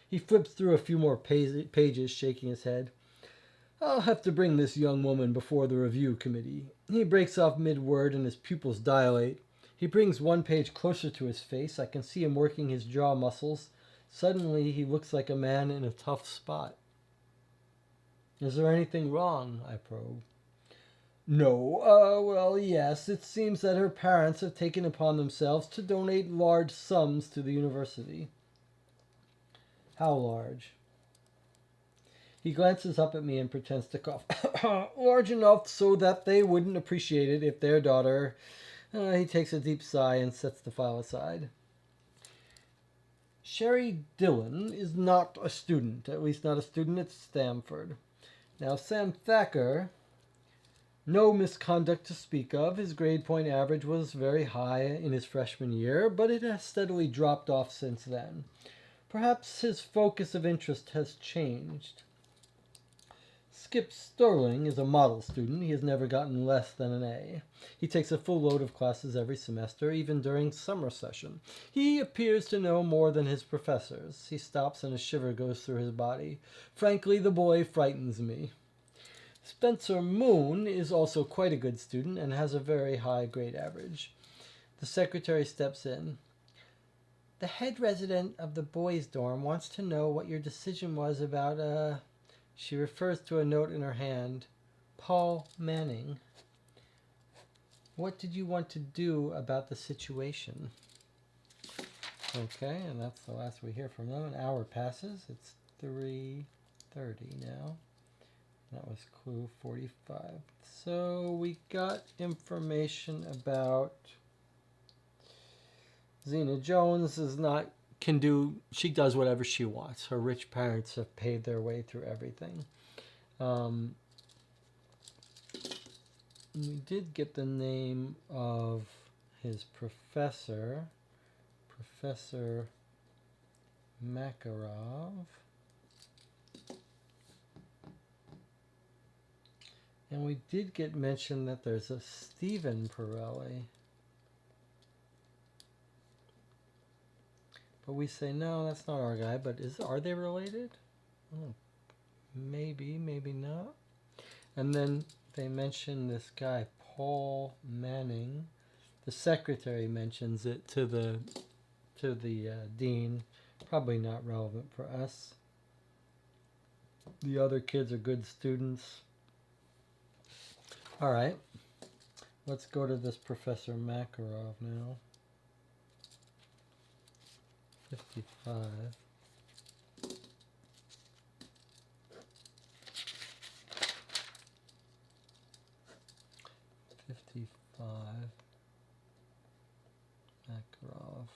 He flips through a few more pages, shaking his head. I'll have to bring this young woman before the review committee. He breaks off mid-word and his pupils dilate. He brings one page closer to his face. I can see him working his jaw muscles. Suddenly, he looks like a man in a tough spot. Is there anything wrong? I probe. No, well, yes, it seems that her parents have taken upon themselves to donate large sums to the university. How large? He glances up at me and pretends to cough. Large enough so that they wouldn't appreciate it if their daughter... he takes a deep sigh and sets the file aside. Sherry Dillon is not a student, at least not a student at Stanford. Now, Sam Thacker... No misconduct to speak of. His grade point average was very high in his freshman year, but it has steadily dropped off since then. Perhaps his focus of interest has changed. Skip Sterling is a model student. He has never gotten less than an A. He takes a full load of classes every semester, even during summer session. He appears to know more than his professors. He stops and a shiver goes through his body. Frankly, the boy frightens me. Spencer Moon is also quite a good student and has a very high grade average. The secretary steps in. The head resident of the boys' dorm wants to know what your decision was about, She refers to a note in her hand. Paul Manning. What did you want to do about the situation? Okay, and that's the last we hear from them. An hour passes. It's 3:30 now. That was clue 45. So we got information about Zena Jones she does whatever she wants. Her rich parents have paid their way through everything. We did get the name of his professor, Professor Makarov. And we did get mentioned that there's a Stephen Pirelli. But we say, no, that's not our guy. But are they related? Oh, maybe, maybe not. And then they mention this guy, Paul Manning. The secretary mentions it to the dean. Probably not relevant for us. The other kids are good students. All right, let's go to this Professor Makarov now. 55. Makarov.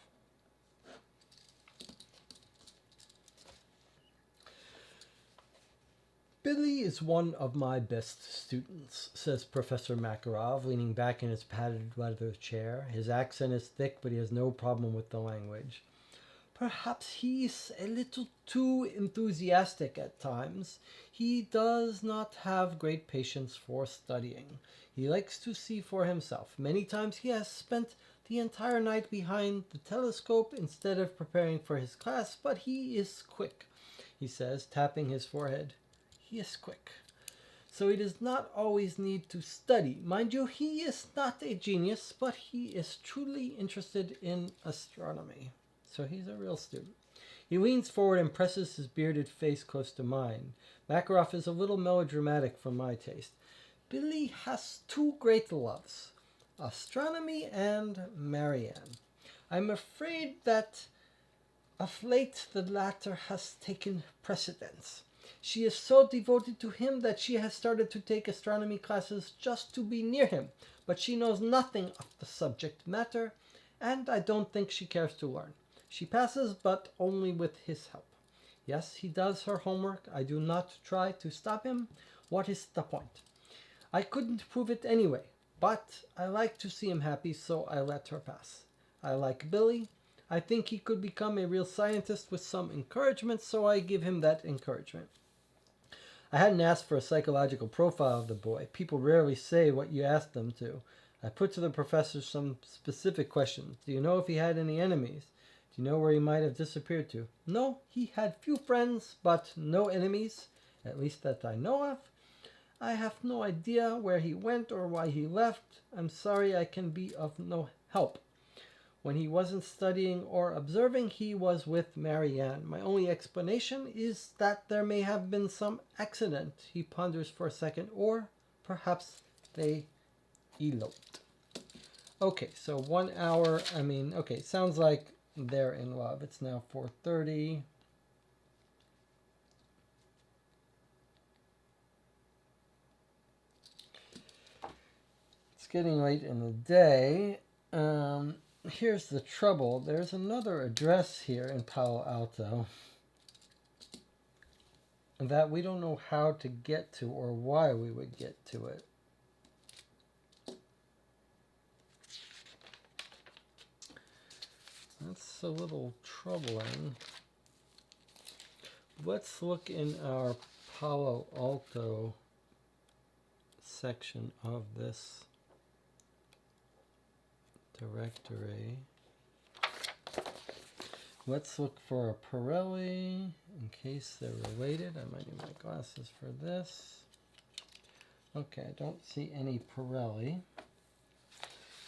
Billy is one of my best students, says Professor Makarov, leaning back in his padded leather chair. His accent is thick, but he has no problem with the language. Perhaps he's a little too enthusiastic at times. He does not have great patience for studying. He likes to see for himself. Many times he has spent the entire night behind the telescope instead of preparing for his class, but he is quick, he says, tapping his forehead. He is quick. So he does not always need to study. Mind you, he is not a genius, but he is truly interested in astronomy. So he's a real student. He leans forward and presses his bearded face close to mine. Makarov is a little melodramatic for my taste. Billy has two great loves, astronomy and Marianne. I'm afraid that of late the latter has taken precedence. She is so devoted to him that she has started to take astronomy classes just to be near him, but she knows nothing of the subject matter, and I don't think she cares to learn. She passes, but only with his help. Yes, he does her homework. I do not try to stop him. What is the point? I couldn't prove it anyway, but I like to see him happy, so I let her pass. I like Billy. I think he could become a real scientist with some encouragement, so I give him that encouragement. I hadn't asked for a psychological profile of the boy. People rarely say what you ask them to. I put to the professor some specific questions. Do you know if he had any enemies? Do you know where he might have disappeared to? No, he had few friends, but no enemies, at least that I know of. I have no idea where he went or why he left. I'm sorry I can be of no help. When he wasn't studying or observing, he was with Marianne. My only explanation is that there may have been some accident. He ponders for a second, or perhaps they eloped. Okay, so 1 hour, sounds like they're in love. It's now 4:30. It's getting late in the day. Here's the trouble. There's another address here in Palo Alto that we don't know how to get to or why we would get to it. That's a little troubling. Let's look in our Palo Alto section of this directory. Let's look for a Pirelli in case they're related. I might need my glasses for this. Okay, I don't see any Pirelli.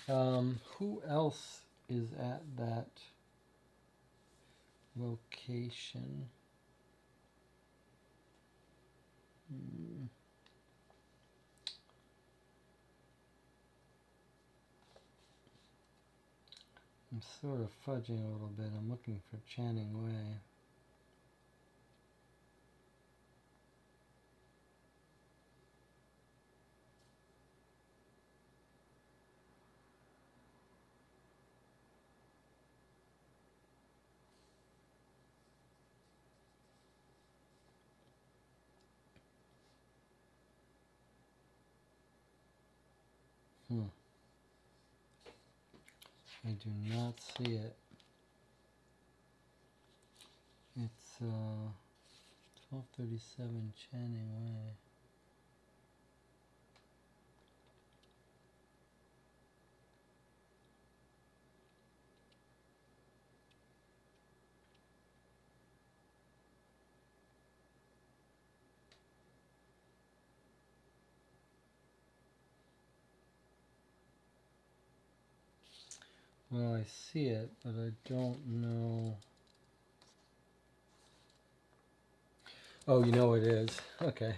Who else is at that location? I'm sort of fudging a little bit. I'm looking for Channing Way. I do not see it. It's 1237 Channing Way. Well, I see it, but I don't know. Oh, you know what it is. Okay.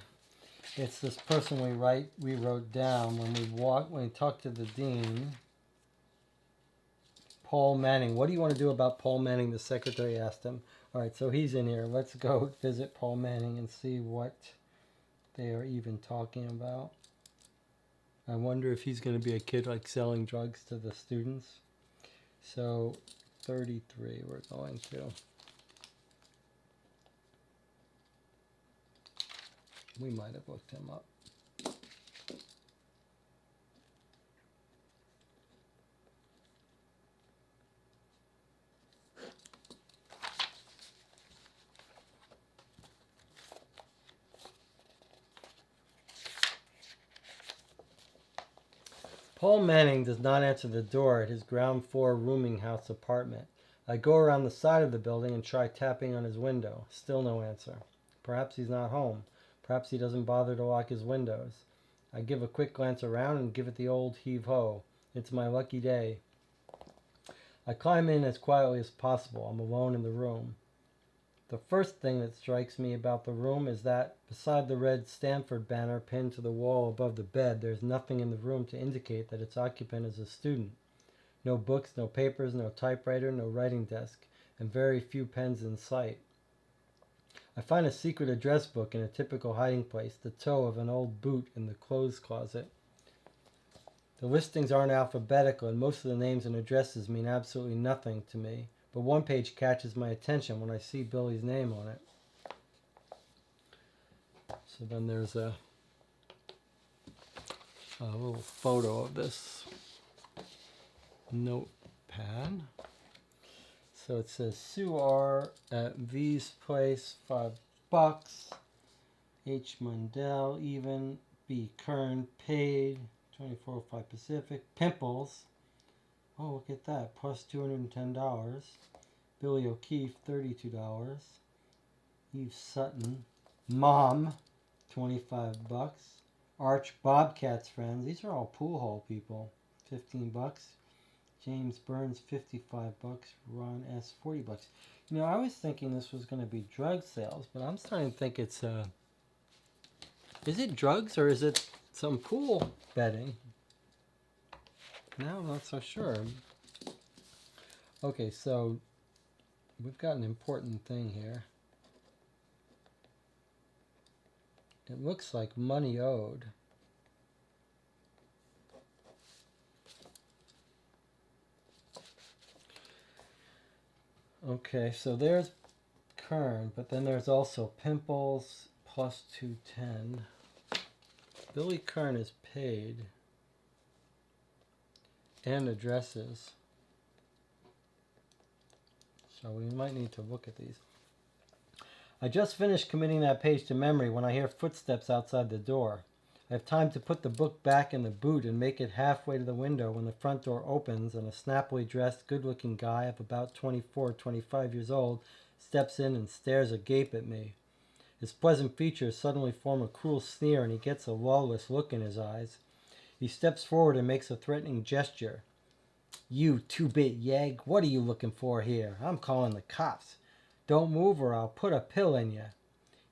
It's this person we wrote down when we talked to the dean. Paul Manning. What do you want to do about Paul Manning? The secretary asked him. All right, so he's in here. Let's go visit Paul Manning and see what they are even talking about. I wonder if he's going to be a kid like selling drugs to the students. So 33 we're going to. We might have looked him up. Paul Manning does not answer the door at his ground floor rooming house apartment. I go around the side of the building and try tapping on his window. Still no answer. Perhaps he's not home. Perhaps he doesn't bother to lock his windows. I give a quick glance around and give it the old heave-ho. It's my lucky day. I climb in as quietly as possible. I'm alone in the room. The first thing that strikes me about the room is that, beside the red Stanford banner pinned to the wall above the bed, there's nothing in the room to indicate that its occupant is a student. No books, no papers, no typewriter, no writing desk, and very few pens in sight. I find a secret address book in a typical hiding place, the toe of an old boot in the clothes closet. The listings aren't alphabetical, and most of the names and addresses mean absolutely nothing to me. But one page catches my attention when I see Billy's name on it. So then there's a little photo of this notepad. So it says Sue R. at V's place, $5. H. Mundell, even. B. Kern, paid. 2405 Pacific. Pimples. Oh, look at that. Plus $210. Billy O'Keefe, $32. Eve Sutton. Mom, $25. Arch Bobcat's friends. These are all pool hall people. $15. James Burns, $55. Ron S., $40. You know, I was thinking this was going to be drug sales, but I'm starting to think it's is it drugs or is it some pool betting? Now I'm not so sure. Okay, so we've got an important thing here. It looks like money owed. Okay, so there's Kern, but then there's also Pimples, plus 210. Billy Kern is paid. And addresses. so we might need to look at these. I just finished committing that page to memory when I hear footsteps outside the door. I have time to put the book back in the boot and make it halfway to the window when the front door opens and a snappily dressed, good-looking guy of about 24, 25 years old steps in and stares agape at me. His pleasant features suddenly form a cruel sneer and he gets a lawless look in his eyes. He steps forward and makes a threatening gesture. "You two-bit yegg, what are you looking for here? I'm calling the cops. Don't move or I'll put a pill in you."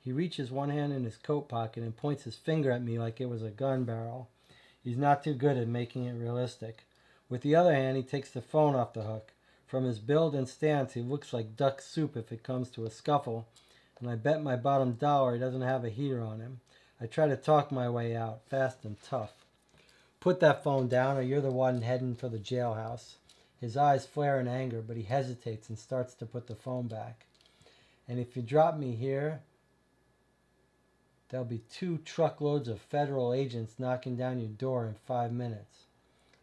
He reaches one hand in his coat pocket and points his finger at me like it was a gun barrel. He's not too good at making it realistic. With the other hand, he takes the phone off the hook. From his build and stance, he looks like duck soup if it comes to a scuffle, and I bet my bottom dollar he doesn't have a heater on him. I try to talk my way out, fast and tough. "Put that phone down or you're the one heading for the jailhouse." His eyes flare in anger, but he hesitates and starts to put the phone back. "And if you drop me here, there'll be 2 truckloads of federal agents knocking down your door in 5 minutes.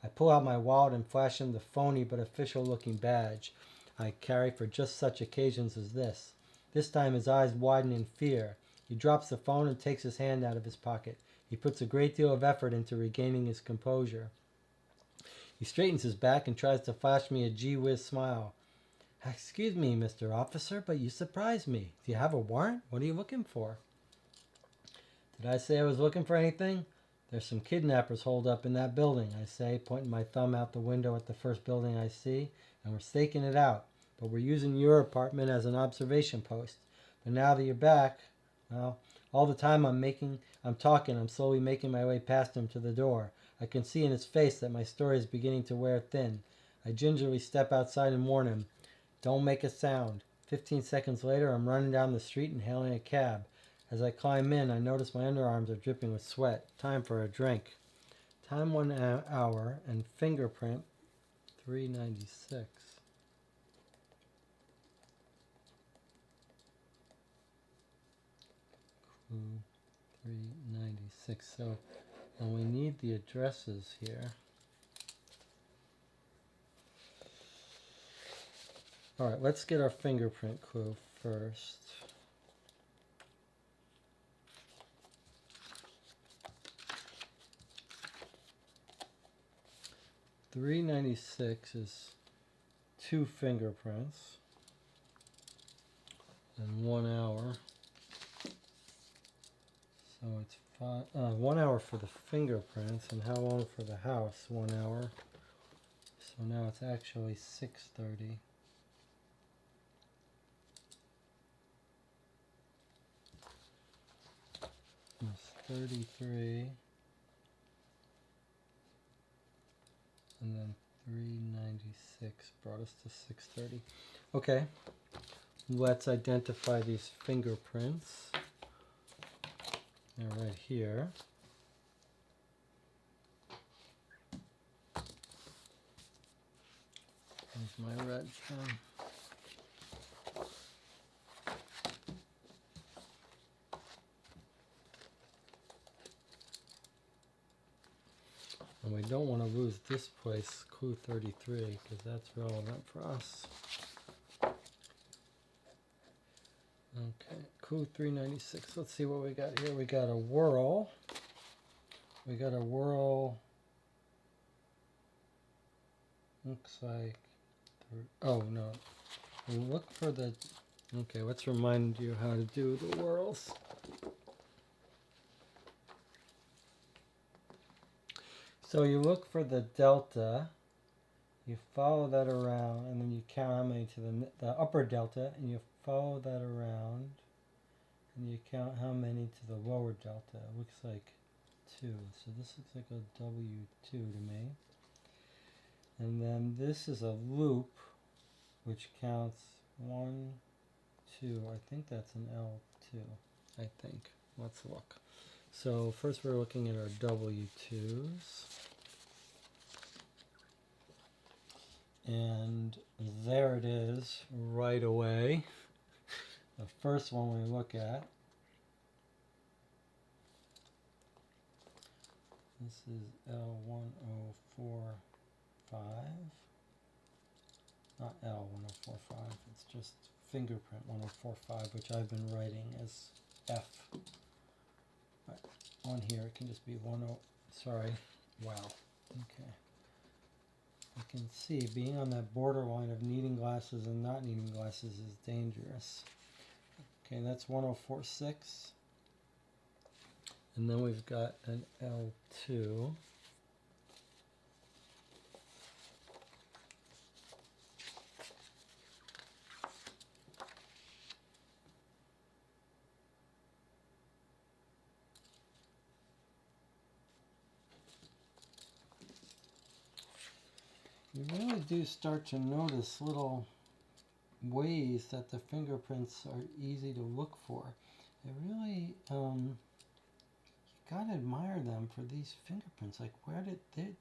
I pull out my wallet and flash him the phony but official-looking badge I carry for just such occasions as this. This time his eyes widen in fear. He drops the phone and takes his hand out of his pocket. He puts a great deal of effort into regaining his composure. He straightens his back and tries to flash me a gee-whiz smile. "Excuse me, Mr. Officer, but you surprise me. Do you have a warrant? What are you looking for?" "Did I say I was looking for anything? There's some kidnappers holed up in that building," I say, pointing my thumb out the window at the first building I see, "and we're staking it out. But we're using your apartment as an observation post. But now that you're back, well, all the time I'm talking, I'm slowly making my way past him to the door. I can see in his face that my story is beginning to wear thin. I gingerly step outside and warn him, 'Don't make a sound.' 15 seconds later, I'm running down the street and hailing a cab. As I climb in, I notice my underarms are dripping with sweat. Time for a drink. Time 1 hour and fingerprint 396. Clue 396. So, and we need the addresses here. All right, let's get our fingerprint clue first. .396 is 2 fingerprints in 1 hour. So it's 1 hour for the fingerprints, and how long for the house? 1 hour. So now it's actually 6:30. That's 33. And then 396 brought us to 6:30. Okay, let's identify these fingerprints. They're right here. Here's my red pen. And we don't want to lose this place, clue 33, because that's relevant for us. Okay, clue 396. Let's see what we got here. We got a whirl. We got a whirl. Looks like... Oh, no. We look for the... Okay, let's remind you how to do the whirls. So you look for the delta, you follow that around, and then you count how many to the upper delta, and you follow that around, and you count how many to the lower delta. It looks like 2. So this looks like a W2 to me. And then this is a loop, which counts 1, 2. I think that's an L2, I think. Let's look. So first we're looking at our W2s. And there it is right away. The first one we look at. This is L1045. not L1045, it's just fingerprint 1045, which I've been writing as F. But on here it can just be 10, sorry, wow, okay. You can see being on that borderline of needing glasses and not needing glasses is dangerous. Okay, that's 1046. And then we've got an L2. You really do start to notice little ways that the fingerprints are easy to look for. They really, you gotta admire them for these fingerprints. Like, where did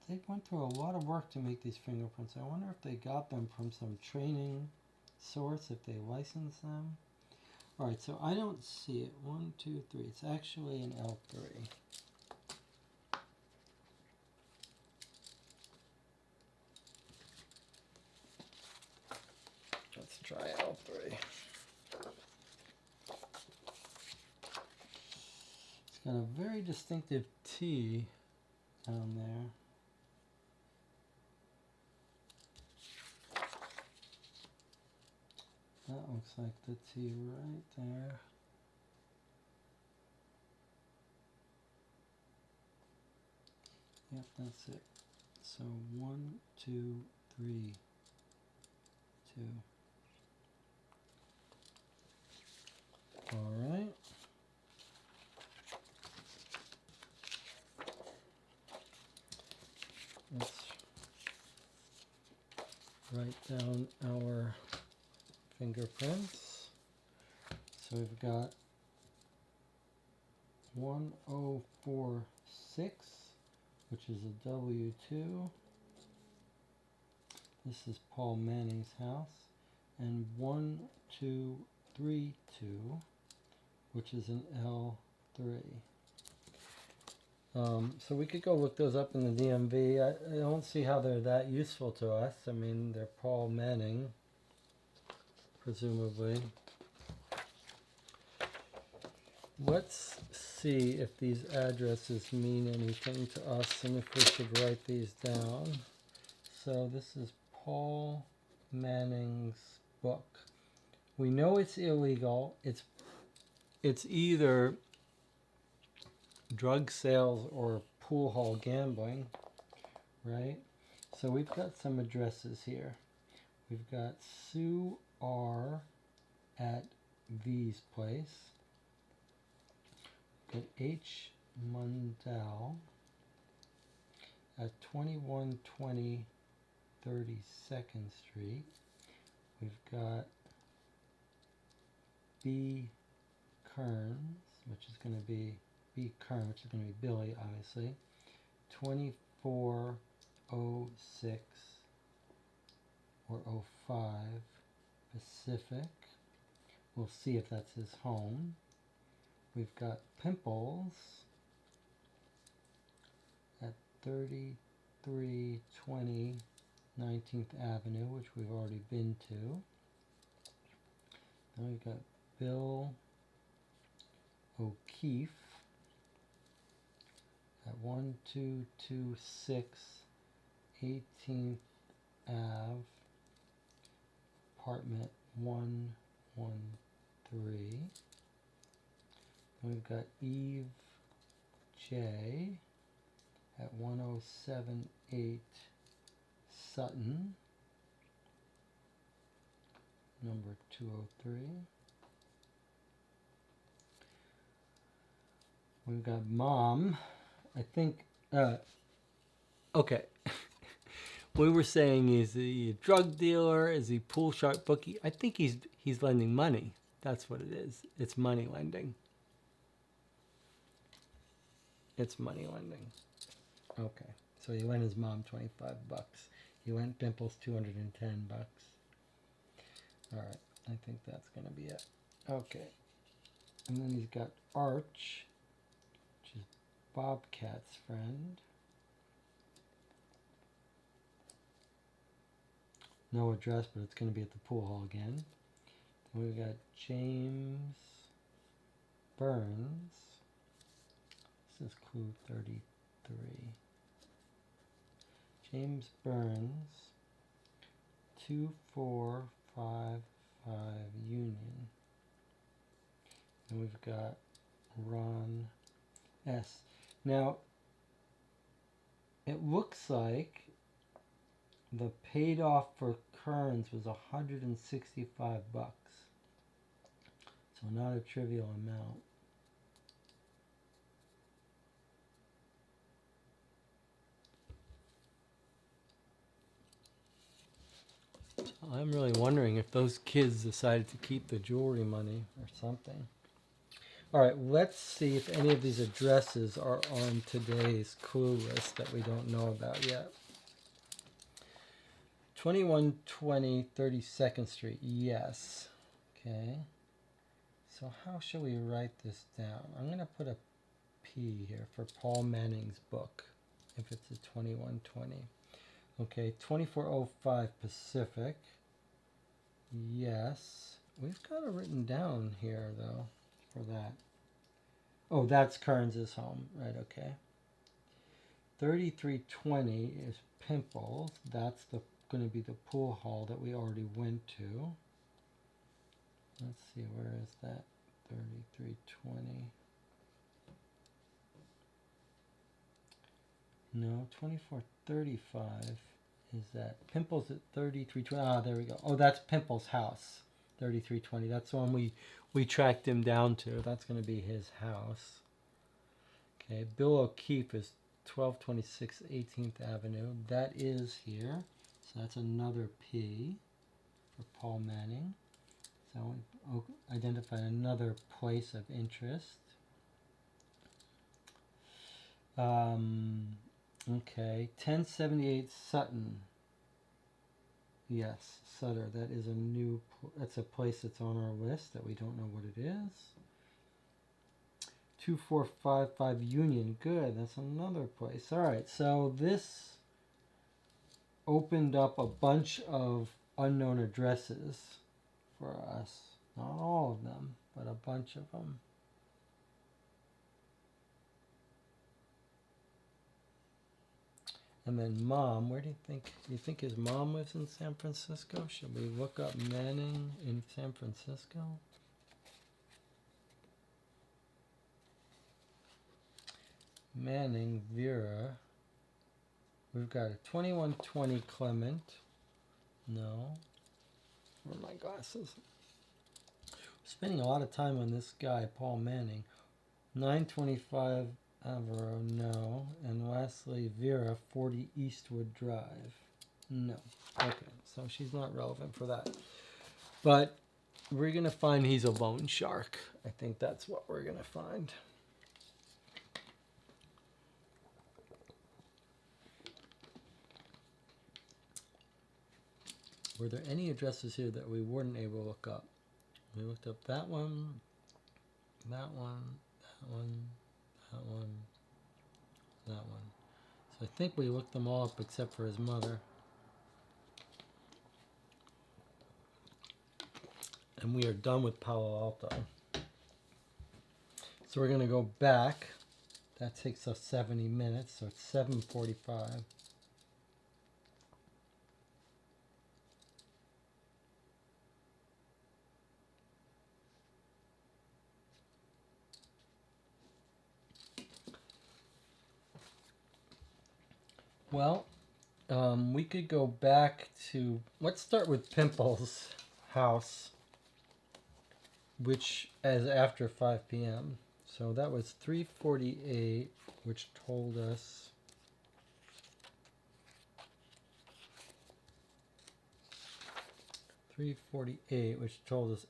they went through a lot of work to make these fingerprints. I wonder if they got them from some training source, if they licensed them. All right, so I don't see it. 1, 2, 3. It's actually an L3. Let's try L3. It's got a very distinctive T down there. That looks like the T right there. Yep, that's it. So 1, 2, 3, 2. All right. Let's write down our fingerprints. So we've got 1046, which is a W2. This is Paul Manning's house. And 1232, which is an L3. So we could go look those up in the DMV. I don't see how they're that useful to us. I mean, they're Paul Manning, presumably. Let's see if these addresses mean anything to us and if we should write these down. So this is Paul Manning's book. We know it's illegal. It's either drug sales or pool hall gambling, right? So we've got some addresses here. We've got Sue R at V's place. We've got H Mundell at 2120 32nd Street. We've got B Kerns, which is going to be B Kern, which is going to be Billy, obviously. 2406 or 05 Pacific. We'll see if that's his home. We've got Pimples at 3320 19th Avenue, which we've already been to. Then we've got Bill O'Keefe at 1226 18th Ave, apartment 113. Then we've got Eve J at 1078 Sutton, number 203. We've got Mom. I think, okay. We were saying, is he a drug dealer? Is he pool sharp bookie? I think he's lending money. That's what it is. It's money lending. It's money lending. Okay. So he lent his mom $25. He lent Pimples $210. All right. I think that's going to be it. Okay. And then he's got Arch, which is Bobcat's friend. No address, but it's going to be at the pool hall again. Then we've got James Burns. This is clue 33. James Burns, 2455 Union. And we've got Ron S. Now, it looks like the paid off for Kerns was $165. So not a trivial amount. I'm really wondering if those kids decided to keep the jewelry money or something. All right, let's see if any of these addresses are on today's clue list that we don't know about yet. 2120 32nd Street, yes. Okay. So how shall we write this down? I'm going to put a P here for Paul Manning's book, if it's a 2120. Okay, 2405 Pacific. Yes. We've got it written down here, though, for that. Oh, that's Kerns' home. Right, okay. 3320 is Pimples. That's going to be the pool hall that we already went to. Let's see, where is that? 3320. No, 2435 is that. Pimples at 3320. Ah, there we go. Oh, that's Pimples' house. 3320. That's the one we tracked him down to. That's going to be his house. Okay, Bill O'Keefe is 1226 18th Avenue. That is here. So that's another P for Paul Manning. So we've identified another place of interest. Okay, 1078 Sutton. Yes, Sutter. That is that's a place that's on our list that we don't know what it is. 2455 Union. Good, that's another place. All right, so this opened up a bunch of unknown addresses for us. Not all of them, but a bunch of them. And then mom, where do you think his mom lives in San Francisco? Should we look up Manning in San Francisco? Manning, Vera. We've got a 2120 Clement. No. Where are my glasses? Spending a lot of time on this guy, Paul Manning. 925 Avero, no. And lastly, Vera, 40 Eastwood Drive. No. Okay, so she's not relevant for that. But we're going to find he's a loan shark. I think that's what we're going to find. Were there any addresses here that we weren't able to look up? We looked up that one, that one, that one, that one, that one. So I think we looked them all up except for his mother. And we are done with Palo Alto. So we're going to go back. That takes us 70 minutes, so it's 7:45. Well, we could go back to, let's start with Pimple's house, which is after 5 p.m. So that was 348, which told us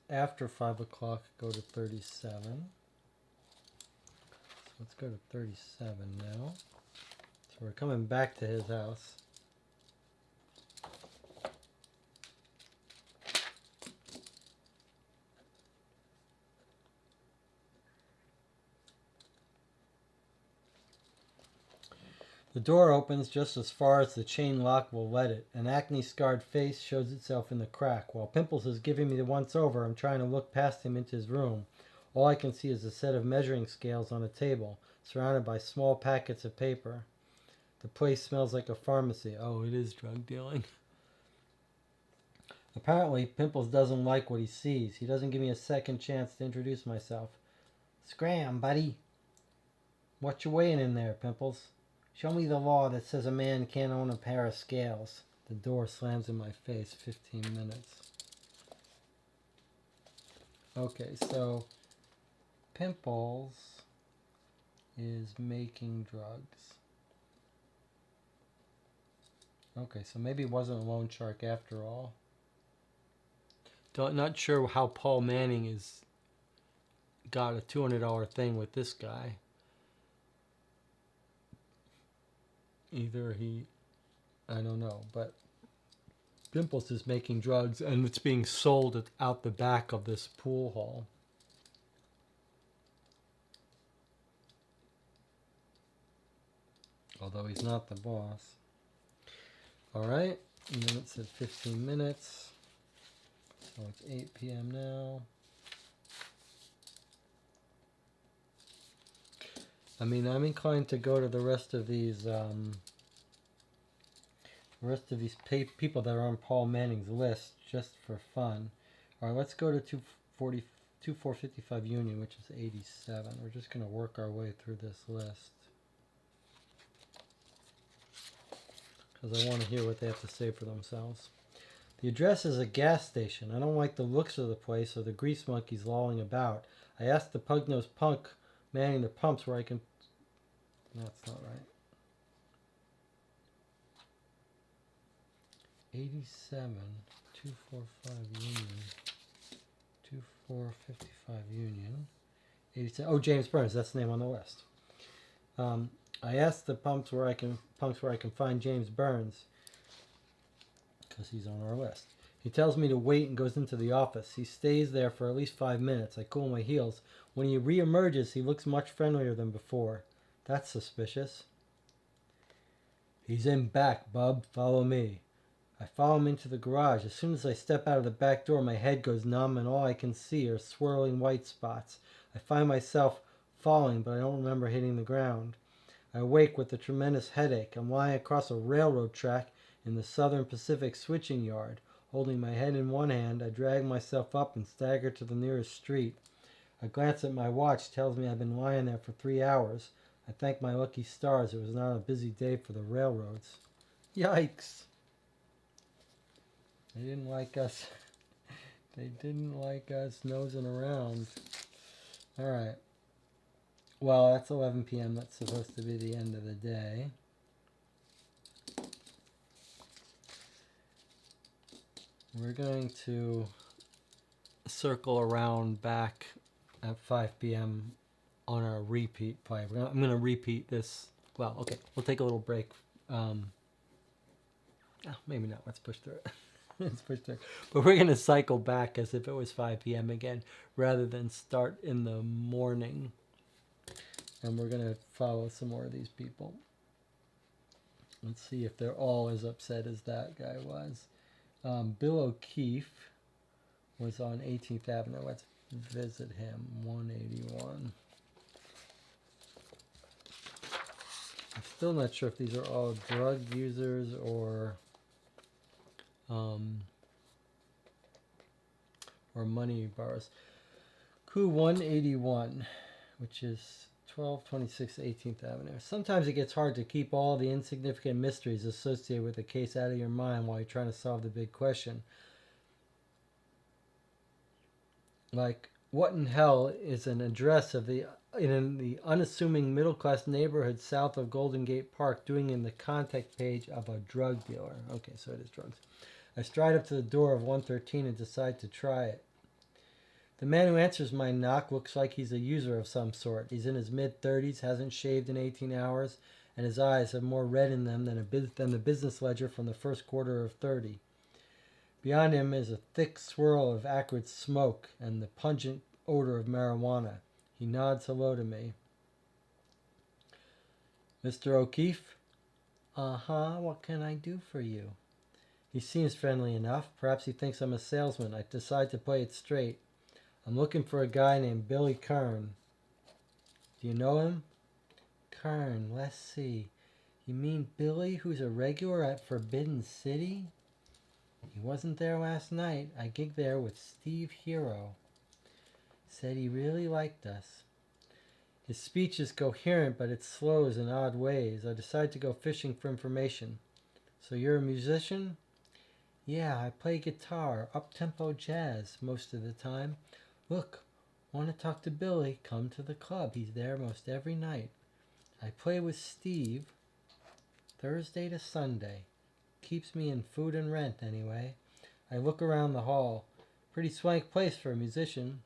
after 5 o'clock go to 37. So let's go to 37 now. So we're coming back to his house. The door opens just as far as the chain lock will let it. An acne-scarred face shows itself in the crack. While Pimples is giving me the once-over, I'm trying to look past him into his room. All I can see is a set of measuring scales on a table, surrounded by small packets of paper. The place smells like a pharmacy. Oh, it is drug dealing. Apparently, Pimples doesn't like what he sees. He doesn't give me a second chance to introduce myself. Scram, buddy. What you weighing in there, Pimples? Show me the law that says a man can't own a pair of scales. The door slams in my face. 15 minutes. Okay, so Pimples is making drugs. Okay, so maybe it wasn't a loan shark after all. Not sure how Paul Manning is got a $200 thing with this guy. Either I don't know, but Pimples is making drugs and it's being sold out the back of this pool hall. Although he's not the boss. Alright, and then it said 15 minutes. So it's 8 p.m. now. I mean, I'm inclined to go to the rest of these people that are on Paul Manning's list just for fun. All right, let's go to 2455 Union, which is 87. We're just going to work our way through this list because I want to hear what they have to say for themselves. The address is a gas station. I don't like the looks of the place or the grease monkeys lolling about. I asked the pug-nosed punk manning the pumps where I can... That's not right. 87, 245 Union, 2455 Union, 87. Oh, James Burns, that's the name on the list. I asked the punks where I can find James Burns because he's on our list. He tells me to wait and goes into the office. He stays there for at least 5 minutes. I cool my heels. When he reemerges, he looks much friendlier than before. That's suspicious. He's in back, bub. Follow me. I follow him into the garage. As soon as I step out of the back door, my head goes numb and all I can see are swirling white spots. I find myself falling, but I don't remember hitting the ground. I awake with a tremendous headache. I'm lying across a railroad track in the Southern Pacific switching yard. Holding my head in one hand, I drag myself up and stagger to the nearest street. A glance at my watch tells me I've been lying there for 3 hours. I thank my lucky stars it was not a busy day for the railroads. Yikes! They didn't like us. They didn't like us nosing around. Alright. Well, that's 11 p.m. That's supposed to be the end of the day. We're going to circle around back at 5 p.m. on our repeat play. I'm going to repeat this. Well, okay, we'll take a little break. Maybe not. Let's push through it. Let's push through it. But we're going to cycle back as if it was 5 p.m. again, rather than start in the morning. And we're going to follow some more of these people. Let's see if they're all as upset as that guy was. Bill O'Keefe was on 18th Avenue. Let's visit him. 181. I'm still not sure if these are all drug users or money borrowers. Coup 181, which is 1226 18th Avenue. Sometimes it gets hard to keep all the insignificant mysteries associated with a case out of your mind while you're trying to solve the big question. Like, what in hell is an address of in the unassuming middle-class neighborhood south of Golden Gate Park doing in the contact page of a drug dealer? Okay, so it is drugs. I stride up to the door of 113 and decide to try it. The man who answers my knock looks like he's a user of some sort. He's in his mid-30s, hasn't shaved in 18 hours, and his eyes have more red in them than the business ledger from the first quarter of 30. Beyond him is a thick swirl of acrid smoke and the pungent odor of marijuana. He nods hello to me. Mr. O'Keefe? Uh-huh, what can I do for you? He seems friendly enough. Perhaps he thinks I'm a salesman. I decide to play it straight. I'm looking for a guy named Billy Kern. Do you know him? Kern, let's see. You mean Billy, who's a regular at Forbidden City? He wasn't there last night. I gigged there with Steve Hero. Said he really liked us. His speech is coherent, but it slows in odd ways. I decide to go fishing for information. So you're a musician? Yeah, I play guitar, up-tempo jazz most of the time. Look, want to talk to Billy? Come to the club. He's there most every night. I play with Steve Thursday to Sunday. Keeps me in food and rent, anyway. I look around the hall. Pretty swank place for a musician.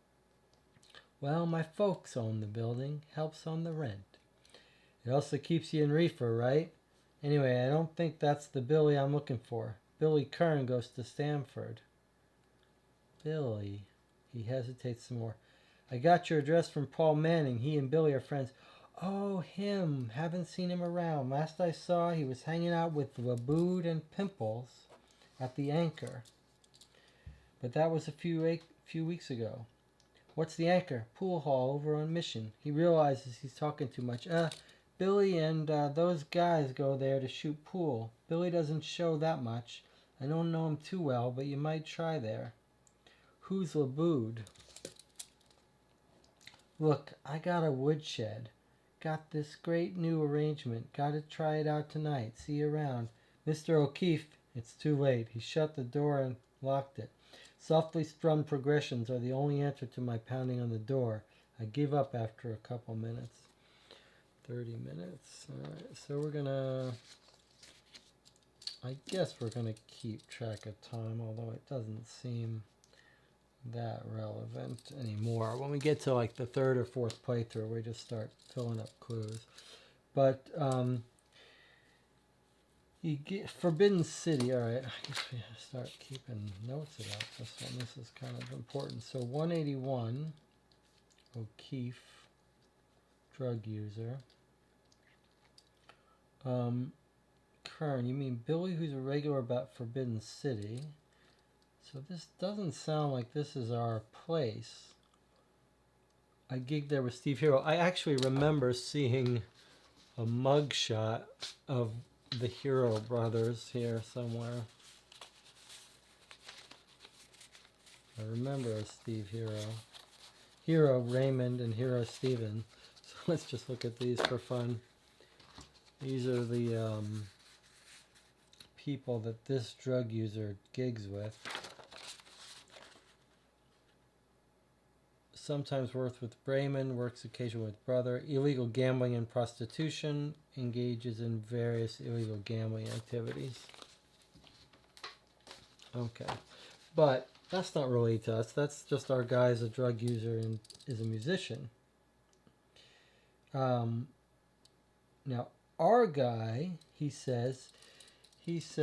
Well, my folks own the building. Helps on the rent. It also keeps you in reefer, right? Anyway, I don't think that's the Billy I'm looking for. Billy Kern goes to Stamford. Billy. He hesitates some more. I got your address from Paul Manning. He and Billy are friends. Oh, him. Haven't seen him around. Last I saw, he was hanging out with Labood and Pimples at the Anchor. But that was a few weeks ago. What's the Anchor? Pool hall over on Mission. He realizes he's talking too much. Billy and those guys go there to shoot pool. Billy doesn't show that much. I don't know him too well, but you might try there. Who's Labood? Look, I got a woodshed. Got this great new arrangement. Gotta try it out tonight. See you around. Mr. O'Keefe. It's too late. He shut the door and locked it. Softly strummed progressions are the only answer to my pounding on the door. I give up after a couple minutes. 30 minutes. Alright, so we're gonna... I guess we're gonna keep track of time, although it doesn't seem that relevant anymore. When we get to like the third or fourth playthrough, we just start filling up clues. But, you get Forbidden City. Alright, I guess we start keeping notes about this one. This is kind of important. So 181, O'Keefe, drug user. Kern, you mean Billy, who's a regular about Forbidden City. So this doesn't sound like this is our place. I gigged there with Steve Hero. I actually remember seeing a mugshot of the Hero brothers here somewhere. I remember Steve Hero. Hero Raymond and Hero Steven. So let's just look at these for fun. These are the people that this drug user gigs with. Sometimes works with Brayman, works occasionally with brother. Illegal gambling and prostitution. Engages in various illegal gambling activities. Okay. But that's not related to us. That's just our guy is a drug user and is a musician. Now, our guy, he says, this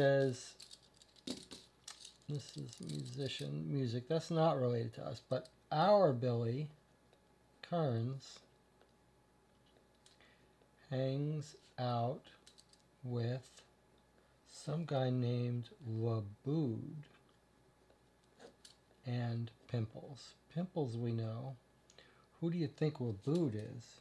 is music. That's not related to us. But our Billy, Kerns, hangs out with some guy named Labood and Pimples. Pimples we know. Who do you think Labood is?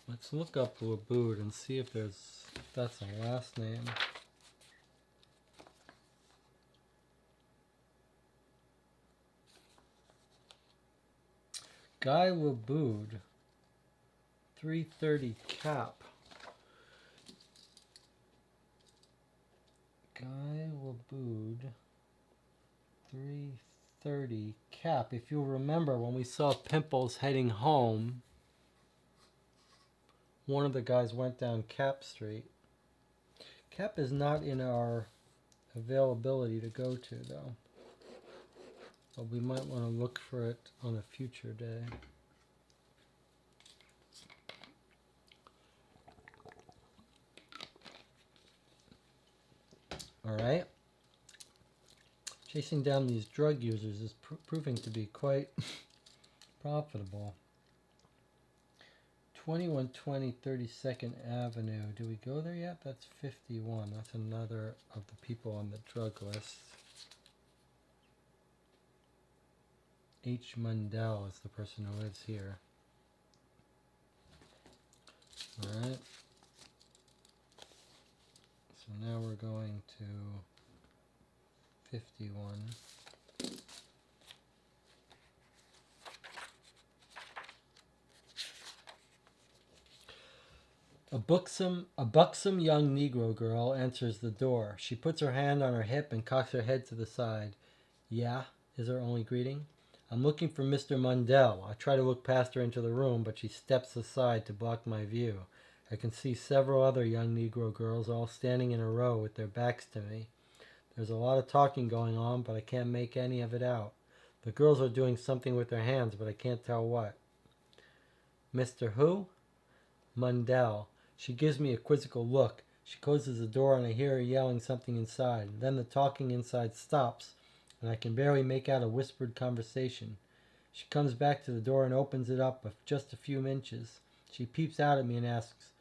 Let's look up Labood and see if that's a last name. Guy Labood, 330 cap. Guy Labood, 330 cap. If you'll remember when we saw Pimples heading home, one of the guys went down Cap Street. Cap is not in our availability to go to, though. But we might want to look for it on a future day. Alright. Chasing down these drug users is proving to be quite profitable. 2120 32nd Avenue. Do we go there yet? That's 51. That's another of the people on the drug list. H. Mundell is the person who lives here. Alright. So now we're going to 51. A buxom young Negro girl answers the door. She puts her hand on her hip and cocks her head to the side. Yeah, is her only greeting. I'm looking for Mr. Mundell. I try to look past her into the room, but she steps aside to block my view. I can see several other young Negro girls all standing in a row with their backs to me. There's a lot of talking going on, but I can't make any of it out. The girls are doing something with their hands, but I can't tell what. Mr. who? Mundell. She gives me a quizzical look. She closes the door and I hear her yelling something inside. Then the talking inside stops, and I can barely make out a whispered conversation. She comes back to the door and opens it up just a few inches. She peeps out at me and asks,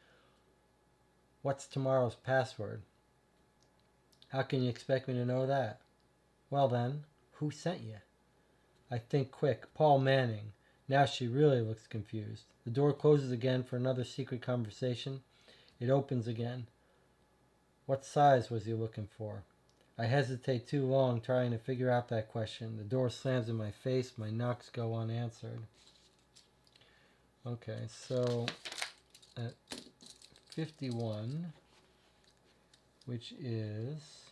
"What's tomorrow's password?" "How can you expect me to know that?" "Well then, who sent you?" I think quick. Paul Manning. Now she really looks confused. The door closes again for another secret conversation. It opens again. What size was he looking for? I hesitate too long trying to figure out that question. The door slams in my face. My knocks go unanswered. Okay, so at 51, which is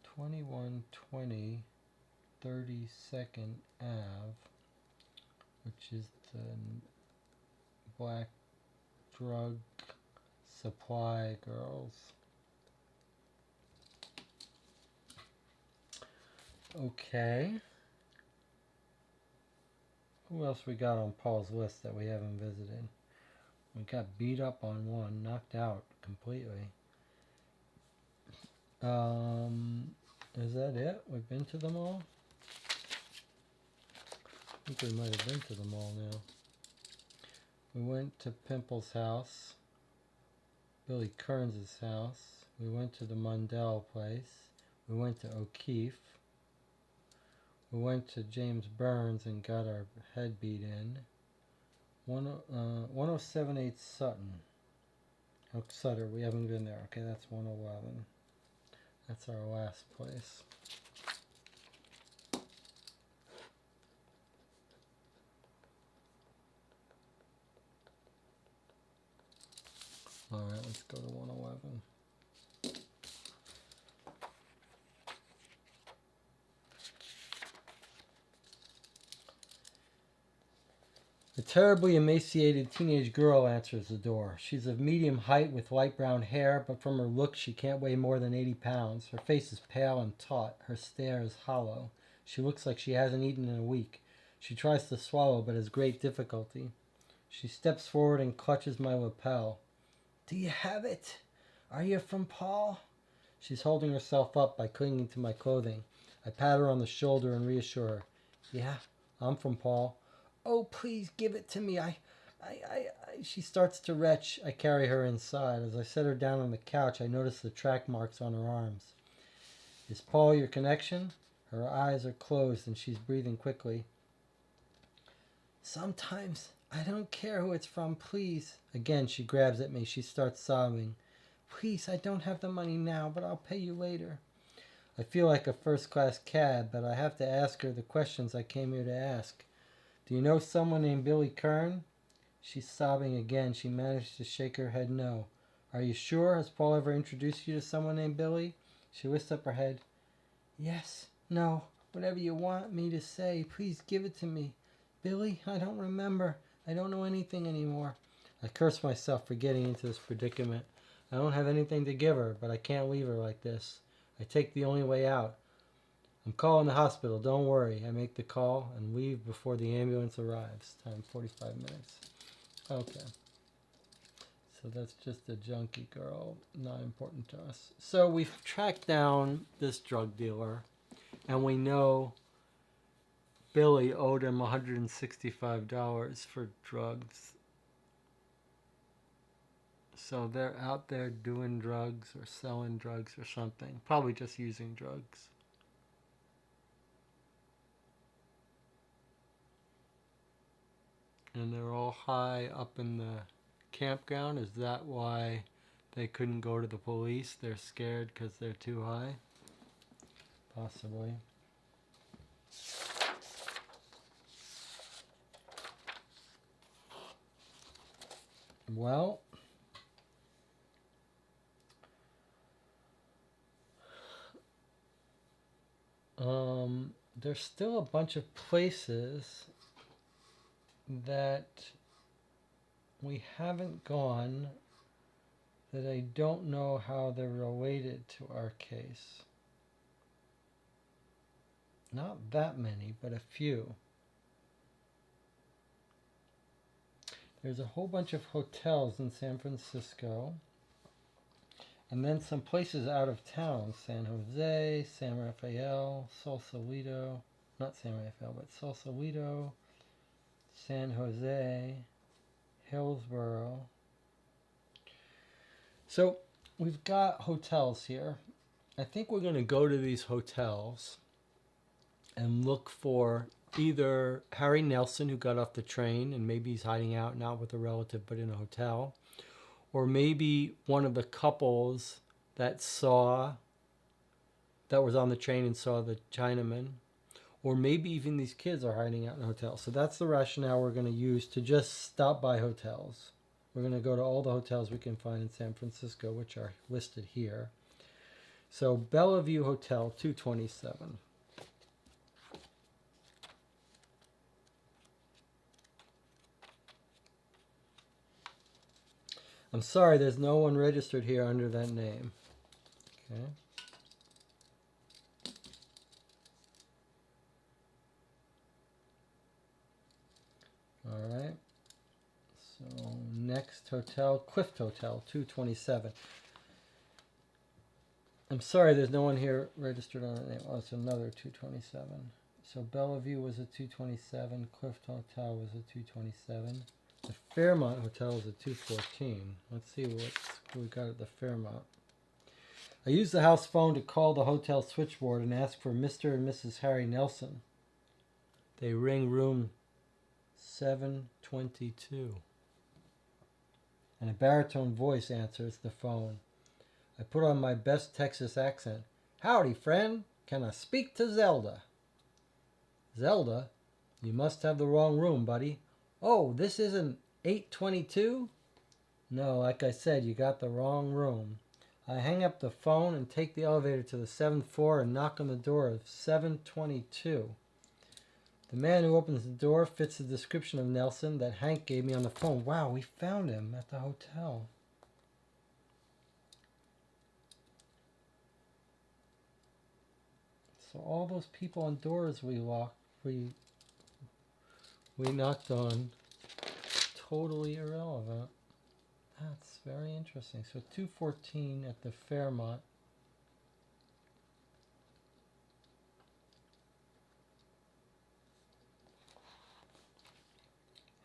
2120 32nd Ave, which is the Black Drug Supply Girls. Okay. Who else we got on Paul's list that we haven't visited? We got beat up on one, knocked out completely. Is that it? We've been to them all? I think we might have been to them all now. We went to Pimple's house, Billy Kerns' house. We went to the Mundell place. We went to O'Keefe. We went to James Burns and got our head beat in. 1078 Sutton. Oh, Sutter, we haven't been there. Okay, that's 111. That's our last place. Alright, let's go to 111. A terribly emaciated teenage girl answers the door. She's of medium height with light brown hair, but from her look she can't weigh more than 80 pounds. Her face is pale and taut. Her stare is hollow. She looks like she hasn't eaten in a week. She tries to swallow, but has great difficulty. She steps forward and clutches my lapel. "Do you have it? Are you from Paul?" She's holding herself up by clinging to my clothing. I pat her on the shoulder and reassure her. "Yeah, I'm from Paul." "Oh, please give it to me. She starts to retch. I carry her inside. As I set her down on the couch, I notice the track marks on her arms. "Is Paul your connection?" Her eyes are closed and she's breathing quickly. "Sometimes. I don't care who it's from, please." Again, she grabs at me. She starts sobbing. "Please, I don't have the money now, but I'll pay you later." I feel like a first-class cad, but I have to ask her the questions I came here to ask. "Do you know someone named Billy Kern?" She's sobbing again. She managed to shake her head no. "Are you sure? Has Paul ever introduced you to someone named Billy?" She lifts up her head. "Yes, no, whatever you want me to say, please give it to me. Billy, I don't remember. I don't know anything anymore." I curse myself for getting into this predicament. I don't have anything to give her, but I can't leave her like this. I take the only way out. "I'm calling the hospital, don't worry." I make the call and leave before the ambulance arrives. Time 45 minutes. Okay. So that's just a junkie girl, not important to us. So we've tracked down this drug dealer, And we know Billy owed him $165 for drugs. So they're out there doing drugs or selling drugs or something. Probably just using drugs. And they're all high up in the campground. Is that why they couldn't go to the police? They're scared because they're too high? Possibly. Well, there's still a bunch of places that we haven't gone that I don't know how they're related to our case. Not that many, but a few. There's a whole bunch of hotels in San Francisco. And then some places out of town. San Jose, San Rafael, Sausalito. Not San Rafael, but Sausalito, San Jose, Hillsborough. So we've got hotels here. I think we're going to go to these hotels and look for either Harry Nelson, who got off the train and maybe he's hiding out, not with a relative, but in a hotel, or maybe one of the couples that was on the train and saw the Chinaman, or maybe even these kids are hiding out in hotels. So that's the rationale we're going to use to just stop by hotels. We're going to go to all the hotels we can find in San Francisco, which are listed here. So Bellevue Hotel, 227. I'm sorry, there's no one registered here under that name. Okay. All right. So next hotel, Clift Hotel, 227. I'm sorry, there's no one here registered on that name. Oh, it's another 227. So Bellevue was a 227. Clift Hotel was a 227. The Fairmont Hotel is a 214. Let's see what we got at the Fairmont. I used the house phone to call the hotel switchboard and ask for Mr. and Mrs. Harry Nelson. They ring room 722. And a baritone voice answers the phone. I put on my best Texas accent. Howdy, friend. Can I speak to Zelda? Zelda? You must have the wrong room, buddy. Oh, this isn't 822? No, like I said, you got the wrong room. I hang up the phone and take the elevator to the 7th floor and knock on the door of 722. The man who opens the door fits the description of Nelson that Hank gave me on the phone. Wow, we found him at the hotel. So all those people on doors we knocked on, totally irrelevant. That's very interesting. So 214 at the Fairmont.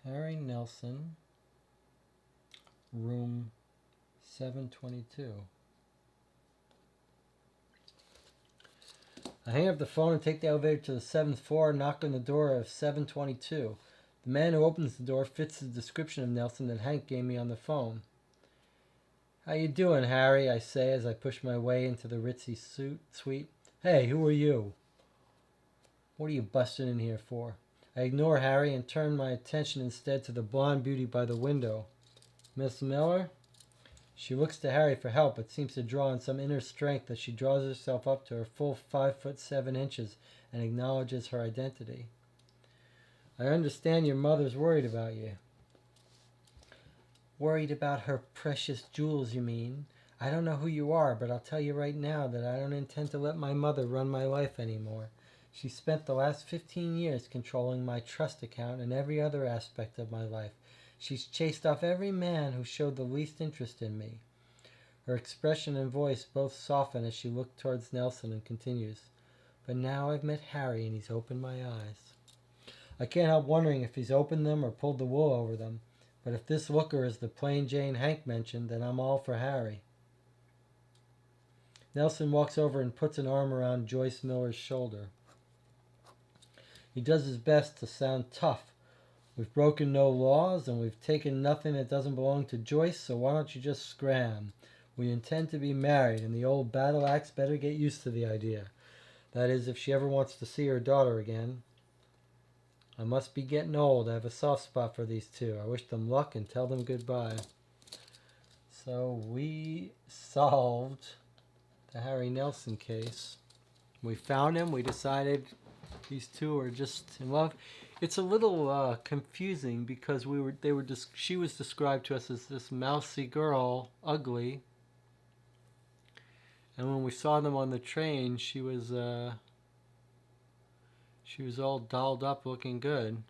Harry Nelson, room 722. I hang up the phone and take the elevator to the 7th floor and knock on the door of 722. The man who opens the door fits the description of Nelson that Hank gave me on the phone. How you doing, Harry? I say as I push my way into the ritzy suite. Hey, who are you? What are you busting in here for? I ignore Harry and turn my attention instead to the blonde beauty by the window. Miss Miller? She looks to Harry for help, but seems to draw on some inner strength as she draws herself up to her full 5'7" and acknowledges her identity. I understand your mother's worried about you. Worried about her precious jewels, you mean? I don't know who you are, but I'll tell you right now that I don't intend to let my mother run my life anymore. She spent the last 15 years controlling my trust account and every other aspect of my life. She's chased off every man who showed the least interest in me. Her expression and voice both soften as she looks towards Nelson and continues. But now I've met Harry and he's opened my eyes. I can't help wondering if he's opened them or pulled the wool over them. But if this looker is the plain Jane Hank mentioned, then I'm all for Harry. Nelson walks over and puts an arm around Joyce Miller's shoulder. He does his best to sound tough. We've broken no laws and we've taken nothing that doesn't belong to Joyce, so why don't you just scram? We intend to be married, and the old battle axe better get used to the idea. That is, if she ever wants to see her daughter again. I must be getting old. I have a soft spot for these two. I wish them luck and tell them goodbye. So we solved the Harry Nelson case. We found him. We decided these two are just in love. It's a little confusing because she was described to us as this mousy girl, ugly. And when we saw them on the train, she was all dolled up, looking good.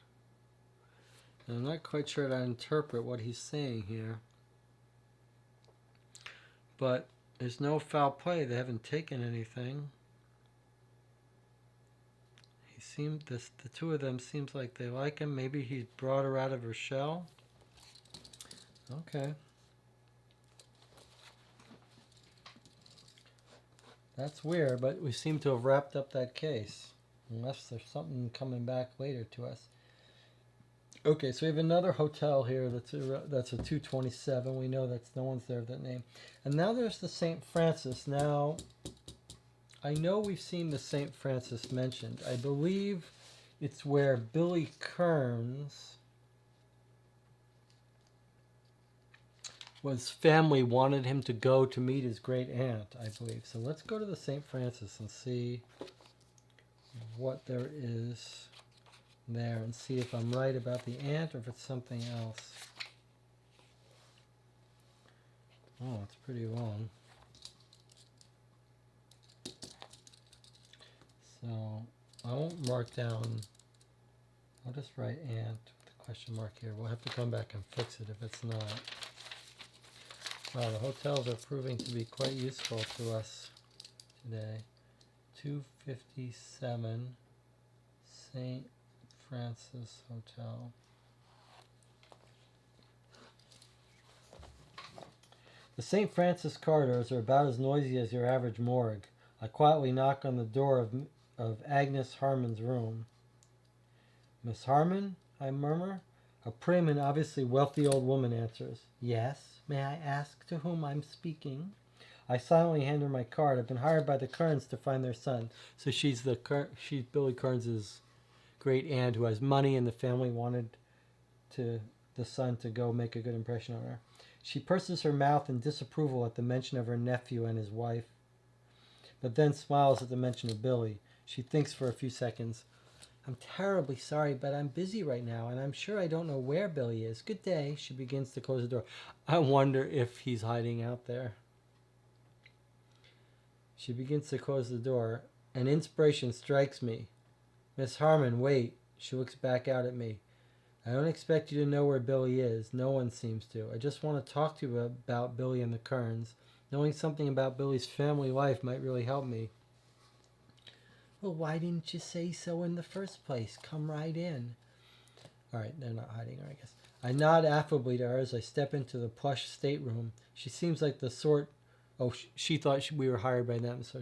And I'm not quite sure how to interpret what he's saying here. But there's no foul play. They haven't taken anything. The two of them seems like they like him. Maybe he's brought her out of her shell. Okay. That's weird, but we seem to have wrapped up that case. Unless there's something coming back later to us. Okay, so we have another hotel here that's a 227. We know that's no one's there of that name. And now there's the St. Francis. Now, I know we've seen the St. Francis mentioned. I believe it's where Billy Kerns was family wanted him to go to meet his great aunt, I believe. So let's go to the St. Francis and see what there is there and see if I'm right about the aunt or if it's something else. Oh, it's pretty long. So I won't mark down. I'll just write aunt with a question mark here. We'll have to come back and fix it if it's not. Wow, the hotels are proving to be quite useful to us today. 257 St. Francis Hotel. The St. Francis corridors are about as noisy as your average morgue. I quietly knock on the door of Agnes Harmon's room. Miss Harmon, I murmur. A prim and obviously wealthy old woman answers. Yes, may I ask to whom I'm speaking? I silently hand her my card. I've been hired by the Kerns to find their son. So she's Billy Kerns' great aunt who has money, and the family wanted the son to go make a good impression on her. She purses her mouth in disapproval at the mention of her nephew and his wife, but then smiles at the mention of Billy. She thinks for a few seconds. I'm terribly sorry, but I'm busy right now, and I'm sure I don't know where Billy is. Good day. She begins to close the door. I wonder if he's hiding out there. She begins to close the door. An inspiration strikes me. Miss Harmon, wait. She looks back out at me. I don't expect you to know where Billy is. No one seems to. I just want to talk to you about Billy and the Kerns. Knowing something about Billy's family life might really help me. Well, why didn't you say so in the first place? Come right in. All right, they're not hiding her, I guess. I nod affably to her as I step into the plush stateroom. She seems like the sort... Oh, she thought we were hired by them, so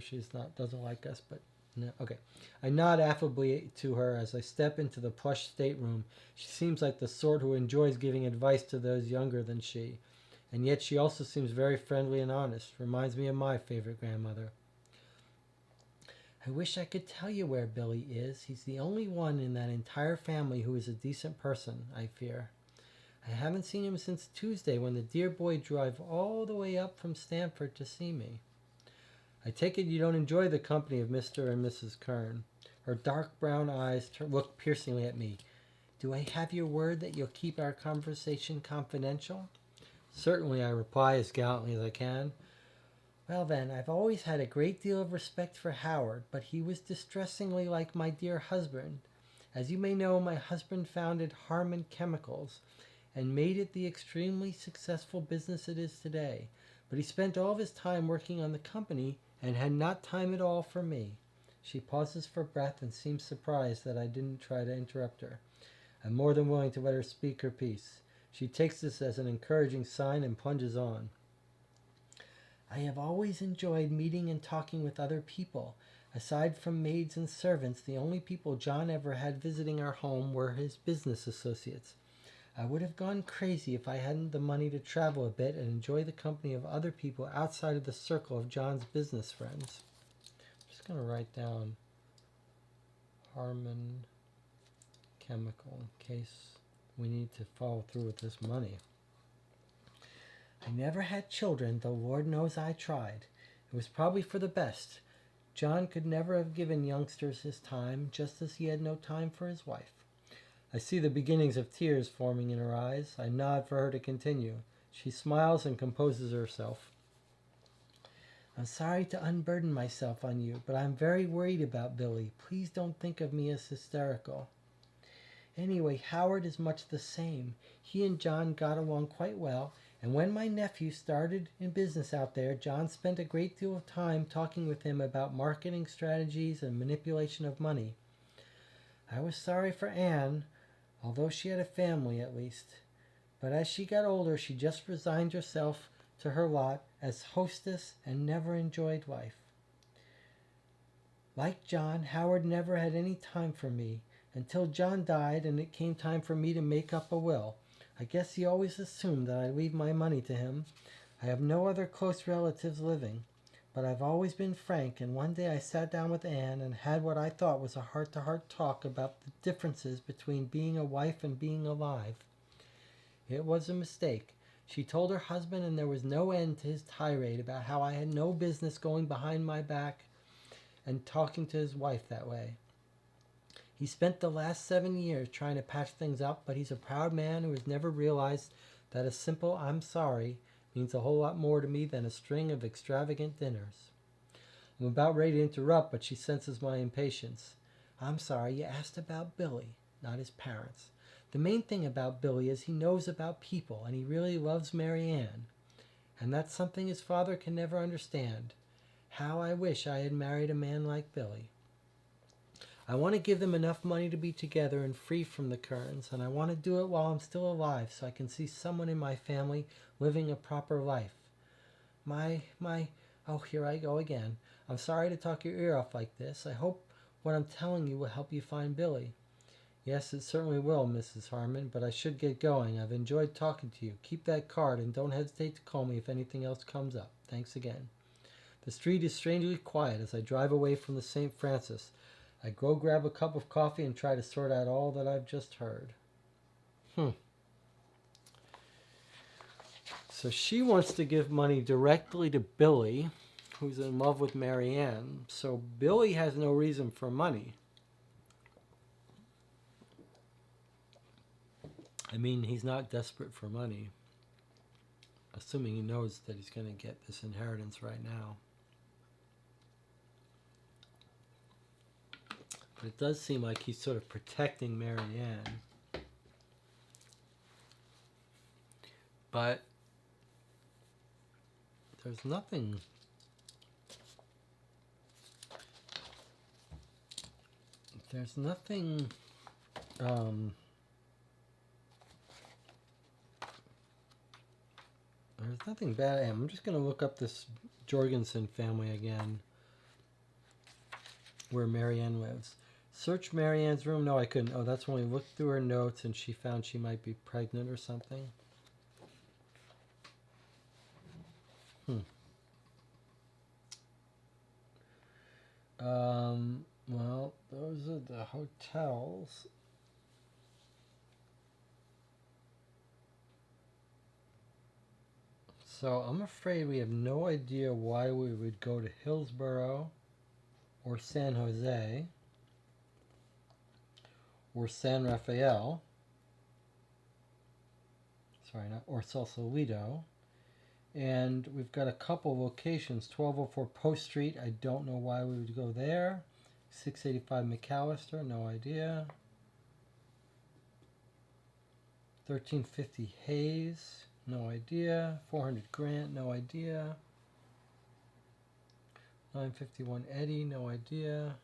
doesn't like us, but no. Okay. I nod affably to her as I step into the plush stateroom. She seems like the sort who enjoys giving advice to those younger than she. And yet she also seems very friendly and honest. Reminds me of my favorite grandmother. I wish I could tell you where Billy is. He's the only one in that entire family who is a decent person, I fear. I haven't seen him since Tuesday when the dear boy drove all the way up from Stamford to see me. I take it you don't enjoy the company of Mr. and Mrs. Kern. Her dark brown eyes look piercingly at me. Do I have your word that you'll keep our conversation confidential? Certainly, I reply as gallantly as I can. Well then, I've always had a great deal of respect for Howard, but he was distressingly like my dear husband. As you may know, my husband founded Harmon Chemicals and made it the extremely successful business it is today. But he spent all of his time working on the company and had not time at all for me. She pauses for breath and seems surprised that I didn't try to interrupt her. I'm more than willing to let her speak her piece. She takes this as an encouraging sign and plunges on. I have always enjoyed meeting and talking with other people. Aside from maids and servants, the only people John ever had visiting our home were his business associates. I would have gone crazy if I hadn't the money to travel a bit and enjoy the company of other people outside of the circle of John's business friends. I'm just going to write down Harmon Chemical in case we need to follow through with this money. I never had children, though Lord knows I tried. It was probably for the best. John could never have given youngsters his time, just as he had no time for his wife. I see the beginnings of tears forming in her eyes. I nod for her to continue. She smiles and composes herself. I'm sorry to unburden myself on you, but I'm very worried about Billy. Please don't think of me as hysterical. Anyway, Howard is much the same. He and John got along quite well, and when my nephew started in business out there, John spent a great deal of time talking with him about marketing strategies and manipulation of money. I was sorry for Anne, although she had a family at least. But as she got older, she just resigned herself to her lot as hostess and never enjoyed life. Like John, Howard never had any time for me until John died and it came time for me to make up a will. I guess he always assumed that I'd leave my money to him. I have no other close relatives living, but I've always been frank, and one day I sat down with Anne and had what I thought was a heart-to-heart talk about the differences between being a wife and being alive. It was a mistake. She told her husband, and there was no end to his tirade about how I had no business going behind my back and talking to his wife that way. He spent the last 7 years trying to patch things up, but he's a proud man who has never realized that a simple "I'm sorry" means a whole lot more to me than a string of extravagant dinners. I'm about ready to interrupt, but she senses my impatience. I'm sorry, you asked about Billy, not his parents. The main thing about Billy is he knows about people, and he really loves Mary Ann. And that's something his father can never understand. How I wish I had married a man like Billy. I want to give them enough money to be together and free from the Kerns, and I want to do it while I'm still alive so I can see someone in my family living a proper life. Oh, here I go again. I'm sorry to talk your ear off like this. I hope what I'm telling you will help you find Billy. Yes, it certainly will, Mrs. Harmon, but I should get going. I've enjoyed talking to you. Keep that card and don't hesitate to call me if anything else comes up. Thanks again. The street is strangely quiet as I drive away from the St. Francis. I go grab a cup of coffee and try to sort out all that I've just heard. So she wants to give money directly to Billy, who's in love with Mary Ann. So Billy has no reason for money. I mean, he's not desperate for money, assuming he knows that he's going to get this inheritance right now. But it does seem like he's sort of protecting Mary Ann. But there's nothing... There's nothing... There's nothing bad. I'm just going to look up this Jorgensen family again, where Mary Ann lives. Search Mary Ann's room. No, I couldn't. Oh, that's when we looked through her notes and she found she might be pregnant or something. Well, those are the hotels. So I'm afraid we have no idea why we would go to Hillsborough or San Jose or San Rafael. Sorry, or Sausalito. And we've got a couple locations. 1204 Post Street. I don't know why we would go there. 685 McAllister. No idea. 1350 Hayes. No idea. 400 Grant. No idea. 951 Eddy. No idea.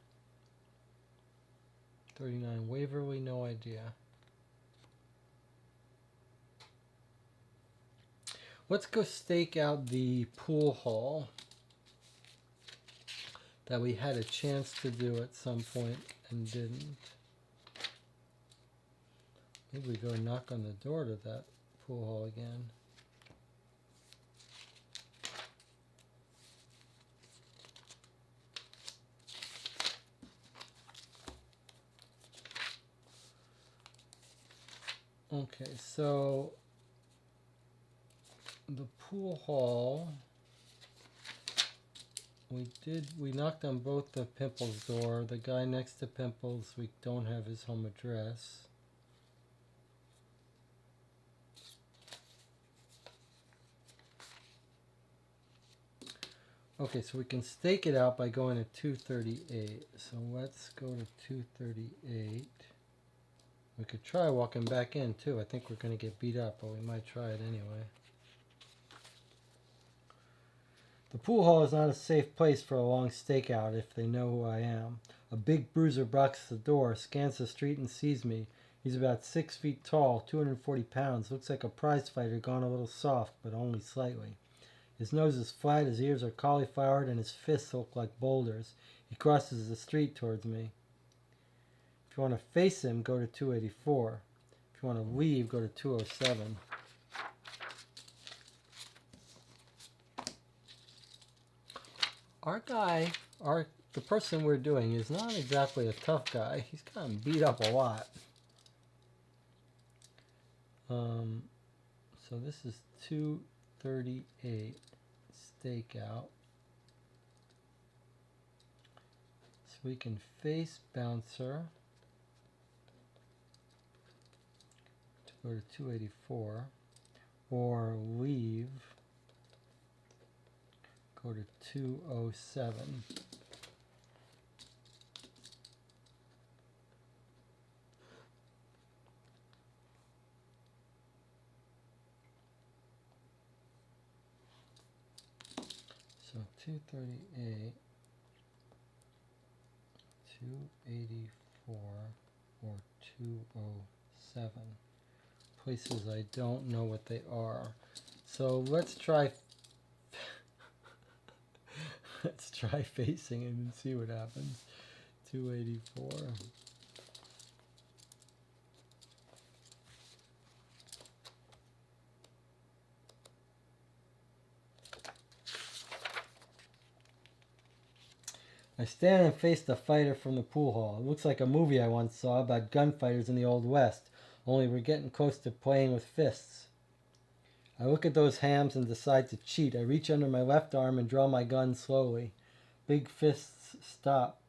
39 Waverly, no idea. Let's go stake out the pool hall that we had a chance to do at some point and didn't. Maybe we go knock on the door to that pool hall again. Okay, so the pool hall, we knocked on both the Pimple's door. The guy next to Pimple's, we don't have his home address. Okay, so we can stake it out by going to 238. So let's go to 238. We could try walking back in too. I think we're going to get beat up, but we might try it anyway. The pool hall is not a safe place for a long stakeout if they know who I am. A big bruiser blocks the door, scans the street and sees me. He's about 6 feet tall, 240 pounds, looks like a prize fighter gone a little soft, but only slightly. His nose is flat, his ears are cauliflowered, and his fists look like boulders. He crosses the street towards me. If you want to face him, go to 284. If you want to leave, go to 207. Our guy, the person we're doing, is not exactly a tough guy. He's gotten beat up a lot. So this is 238 stakeout. So we can face bouncer to go to 284, or leave, go to 207. So 238, 284, or 207. Places I don't know what they are. So let's try let's try facing him and see what happens. 284. I stand and face the fighter from the pool hall. It looks like a movie I once saw about gunfighters in the Old West, only we're getting close to playing with fists. I look at those hams and decide to cheat. I reach under my left arm and draw my gun slowly. Big fists stop.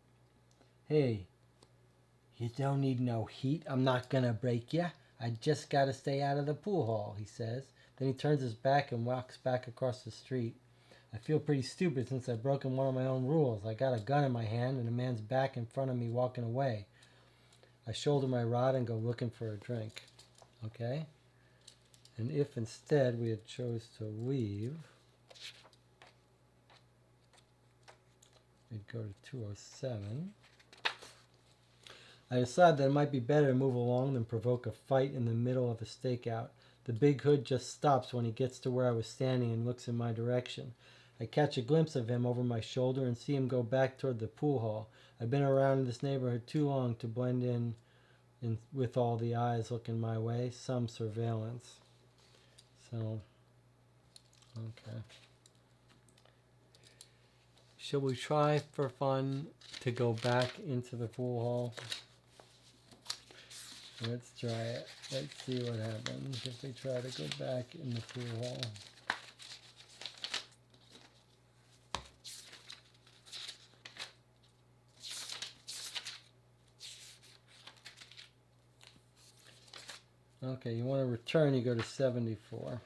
Hey, you don't need no heat. I'm not gonna break ya. I just gotta stay out of the pool hall, he says. Then he turns his back and walks back across the street. I feel pretty stupid since I've broken one of my own rules. I got a gun in my hand and a man's back in front of me walking away. I shoulder my rod and go looking for a drink. Okay? And if instead we had chose to leave, we'd go to 207. I decide that it might be better to move along than provoke a fight in the middle of a stakeout. The big hood just stops when he gets to where I was standing and looks in my direction. I catch a glimpse of him over my shoulder and see him go back toward the pool hall. I've been around this neighborhood too long to blend in with all the eyes looking my way. Some surveillance. So, okay. Shall we try for fun to go back into the pool hall? Let's try it. Let's see what happens if we try to go back in the pool hall. Okay, you want to return, you go to 74.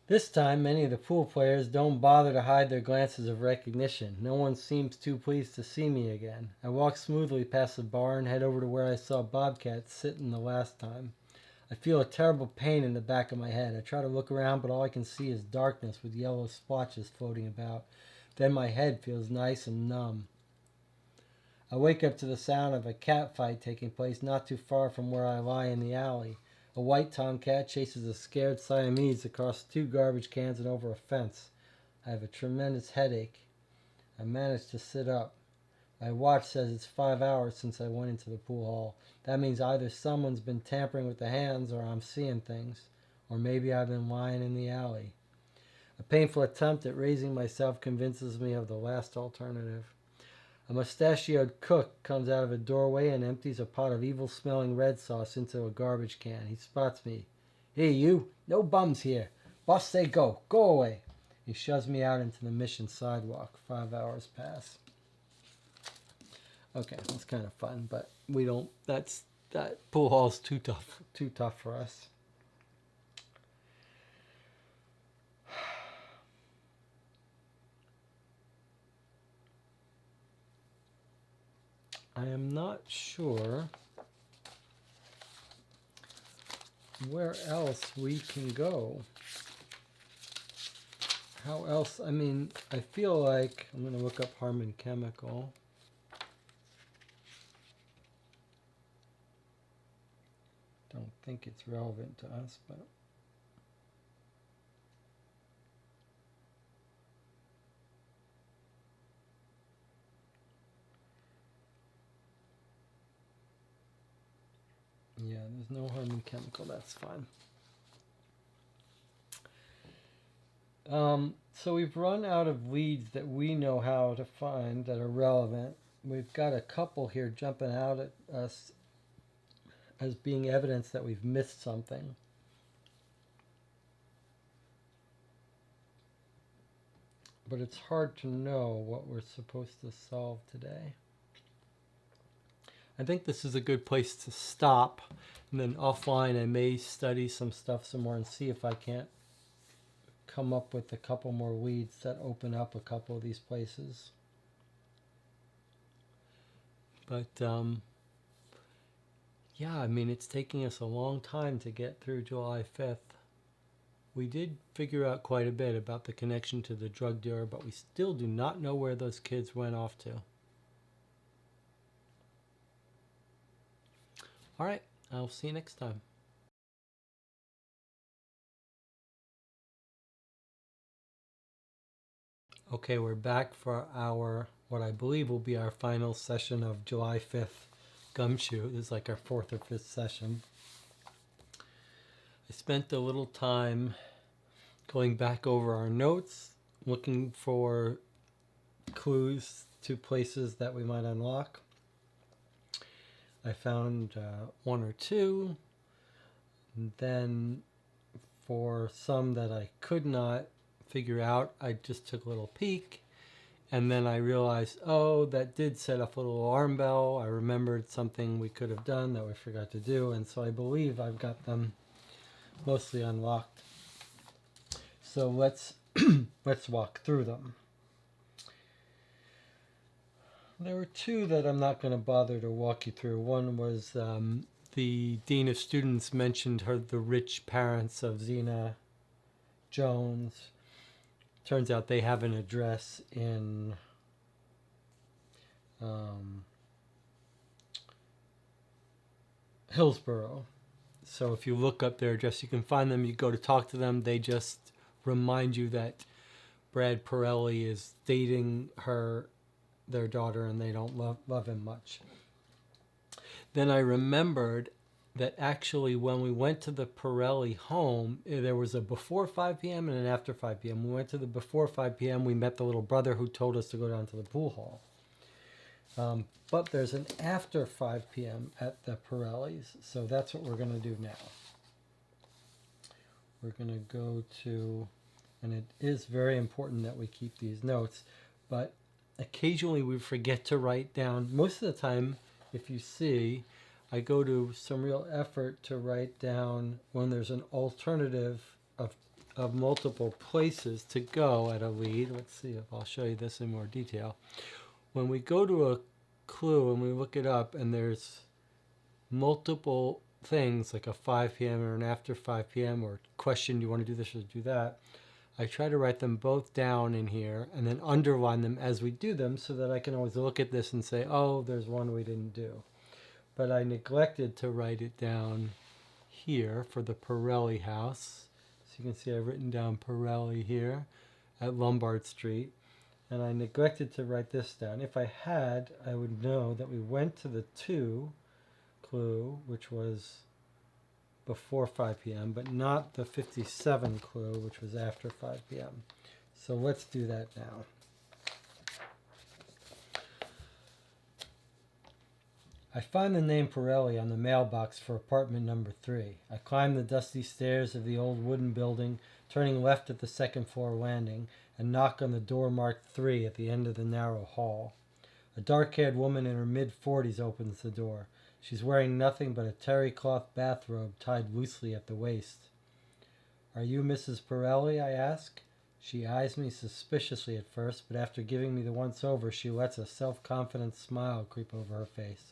This time, many of the pool players don't bother to hide their glances of recognition. No one seems too pleased to see me again. I walk smoothly past the bar and head over to where I saw Bobcat sitting the last time. I feel a terrible pain in the back of my head. I try to look around, but all I can see is darkness with yellow splotches floating about. Then my head feels nice and numb. I wake up to the sound of a cat fight taking place not too far from where I lie in the alley. A white tomcat chases a scared Siamese across 2 garbage cans and over a fence. I have a tremendous headache. I manage to sit up. My watch says it's 5 hours since I went into the pool hall. That means either someone's been tampering with the hands or I'm seeing things. Or maybe I've been lying in the alley. A painful attempt at raising myself convinces me of the last alternative. A mustachioed cook comes out of a doorway and empties a pot of evil-smelling red sauce into a garbage can. He spots me. "Hey, you! No bums here! Boss say go! Go away!" He shoves me out into the mission sidewalk. 5 hours pass. Okay, that's kind of fun, but we don't. That pool hall's too tough for us. I am not sure where else we can go. How else? I mean, I feel like I'm going to look up Harmon Chemical. Don't think it's relevant to us, but yeah, there's no Harmon Chemical. That's fine. So we've run out of leads that we know how to find that are relevant. We've got a couple here jumping out at us as being evidence that we've missed something. But it's hard to know what we're supposed to solve today. I think this is a good place to stop. And then offline I may study some stuff some more and see if I can't come up with a couple more leads that open up a couple of these places. But yeah, I mean, it's taking us a long time to get through July 5th. We did figure out quite a bit about the connection to the drug dealer, but we still do not know where those kids went off to. All right, I'll see you next time. Okay, we're back for our, what I believe will be our final session of July 5th Gumshoe. This is like our 4th or 5th session. I spent a little time going back over our notes, looking for clues to places that we might unlock. I found 1 or 2. And then for some that I could not figure out, I just took a little peek. And then I realized, oh, that did set off a little alarm bell. I remembered something we could have done that we forgot to do. And so I believe I've got them mostly unlocked. So let's walk through them. There were 2 that I'm not going to bother to walk you through. One was the Dean of Students mentioned the rich parents of Zena Jones. Turns out they have an address in Hillsborough. So if you look up their address, you can find them. You go to talk to them. They just remind you that Brad Pirelli is dating their daughter, and they don't love him much. Then I remembered that actually when we went to the Pirelli home, there was a before 5 p.m. and an after 5 p.m. We went to the before 5 p.m. We met the little brother who told us to go down to the pool hall. But there's an after 5 p.m. at the Pirellis, so that's what we're going to do now. We're going to go to, and it is very important that we keep these notes, but occasionally we forget to write down. Most of the time, if you see, I go to some real effort to write down when there's an alternative of multiple places to go at a lead. Let's see if I'll show you this in more detail. When we go to a clue and we look it up and there's multiple things like a 5 p.m. or an after 5 p.m. or question, do you want to do this or do that? I try to write them both down in here and then underline them as we do them so that I can always look at this and say, oh, there's one we didn't do. But I neglected to write it down here for the Pirelli house. So you can see I've written down Pirelli here at Lombard Street. And I neglected to write this down. If I had, I would know that we went to the 2 clue, which was before 5 p.m., but not the 57 clue, which was after 5 p.m. So let's do that now. I find the name Pirelli on the mailbox for apartment number 3. I climb the dusty stairs of the old wooden building, turning left at the second floor landing, and knock on the door marked 3 at the end of the narrow hall. A dark-haired woman in her mid-40s opens the door. She's wearing nothing but a terry cloth bathrobe tied loosely at the waist. Are you Mrs. Pirelli? I ask. She eyes me suspiciously at first, but after giving me the once-over, she lets a self-confident smile creep over her face.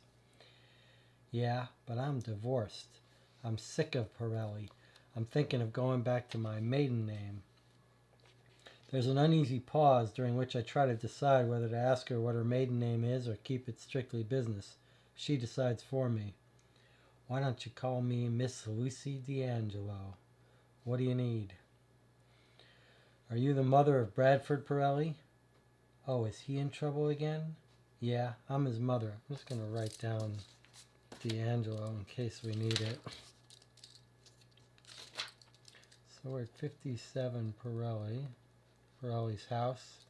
Yeah, but I'm divorced. I'm sick of Pirelli. I'm thinking of going back to my maiden name. There's an uneasy pause during which I try to decide whether to ask her what her maiden name is or keep it strictly business. She decides for me. Why don't you call me Miss Lucy D'Angelo? What do you need? Are you the mother of Bradford Pirelli? Oh, is he in trouble again? Yeah, I'm his mother. I'm just going to write down D'Angelo in case we need it. So we're at 57 Pirelli. Pirelli's house.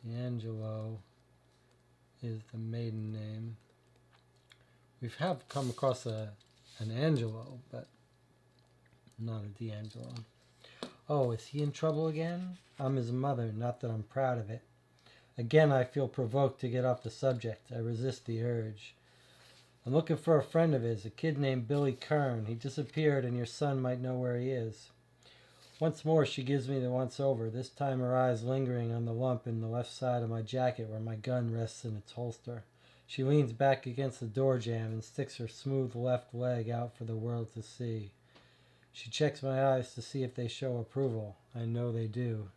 D'Angelo is the maiden name. We've come across an Angelo, but not a D'Angelo. Oh, is he in trouble again? I'm his mother, not that I'm proud of it. Again, I feel provoked to get off the subject. I resist the urge. I'm looking for a friend of his, a kid named Billy Kern. He disappeared, and your son might know where he is. Once more, she gives me the once-over, this time her eyes lingering on the lump in the left side of my jacket where my gun rests in its holster. She leans back against the door jamb and sticks her smooth left leg out for the world to see. She checks my eyes to see if they show approval. I know they do.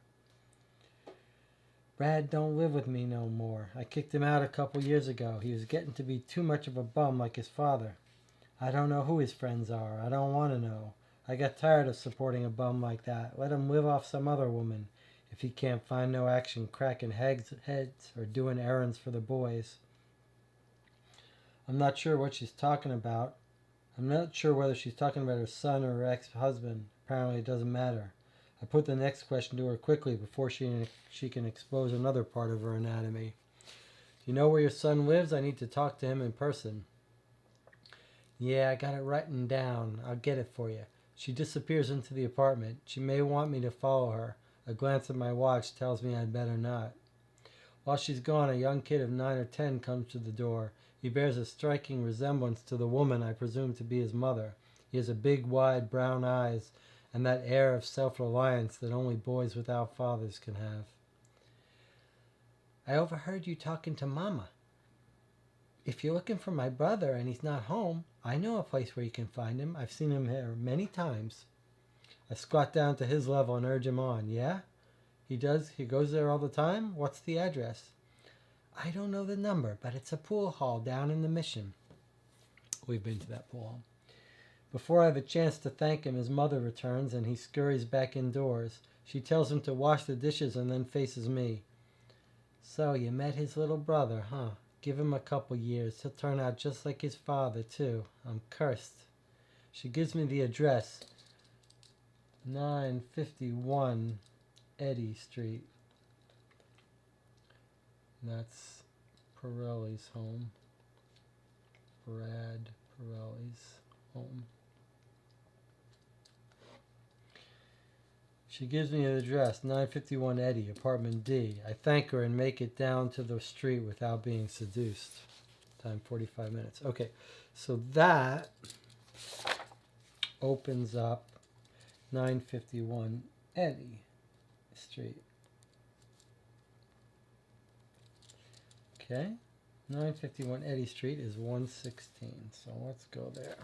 Brad don't live with me no more. I kicked him out a couple years ago. He was getting to be too much of a bum like his father. I don't know who his friends are. I don't want to know. I got tired of supporting a bum like that. Let him live off some other woman if he can't find no action cracking heads or doing errands for the boys. I'm not sure what she's talking about. I'm not sure whether she's talking about her son or her ex-husband. Apparently it doesn't matter. I put the next question to her quickly before she can expose another part of her anatomy. Do you know where your son lives? I need to talk to him in person. Yeah, I got it written down. I'll get it for you. She disappears into the apartment. She may want me to follow her. A glance at my watch tells me I'd better not. While she's gone, a young kid of 9 or 10 comes to the door. He bears a striking resemblance to the woman I presume to be his mother. He has a big, wide brown eyes and that air of self-reliance that only boys without fathers can have. I overheard you talking to Mama. If you're looking for my brother and he's not home, I know a place where you can find him. I've seen him here many times. I squat down to his level and urge him on. Yeah? He does? He goes there all the time? What's the address? I don't know the number, but it's a pool hall down in the Mission. We've been to that pool hall. Before I have a chance to thank him, his mother returns and he scurries back indoors. She tells him to wash the dishes and then faces me. So you met his little brother, huh? Give him a couple years. He'll turn out just like his father, too. I'm cursed. She gives me the address. 951 Eddy Street. That's Pirelli's home. Brad Pirelli's home. She gives me an address, 951 Eddy, apartment D. I thank her and make it down to the street without being seduced. Time 45 minutes. Okay, so that opens up 951 Eddy Street. Okay, 951 Eddy Street is 116, so let's go there.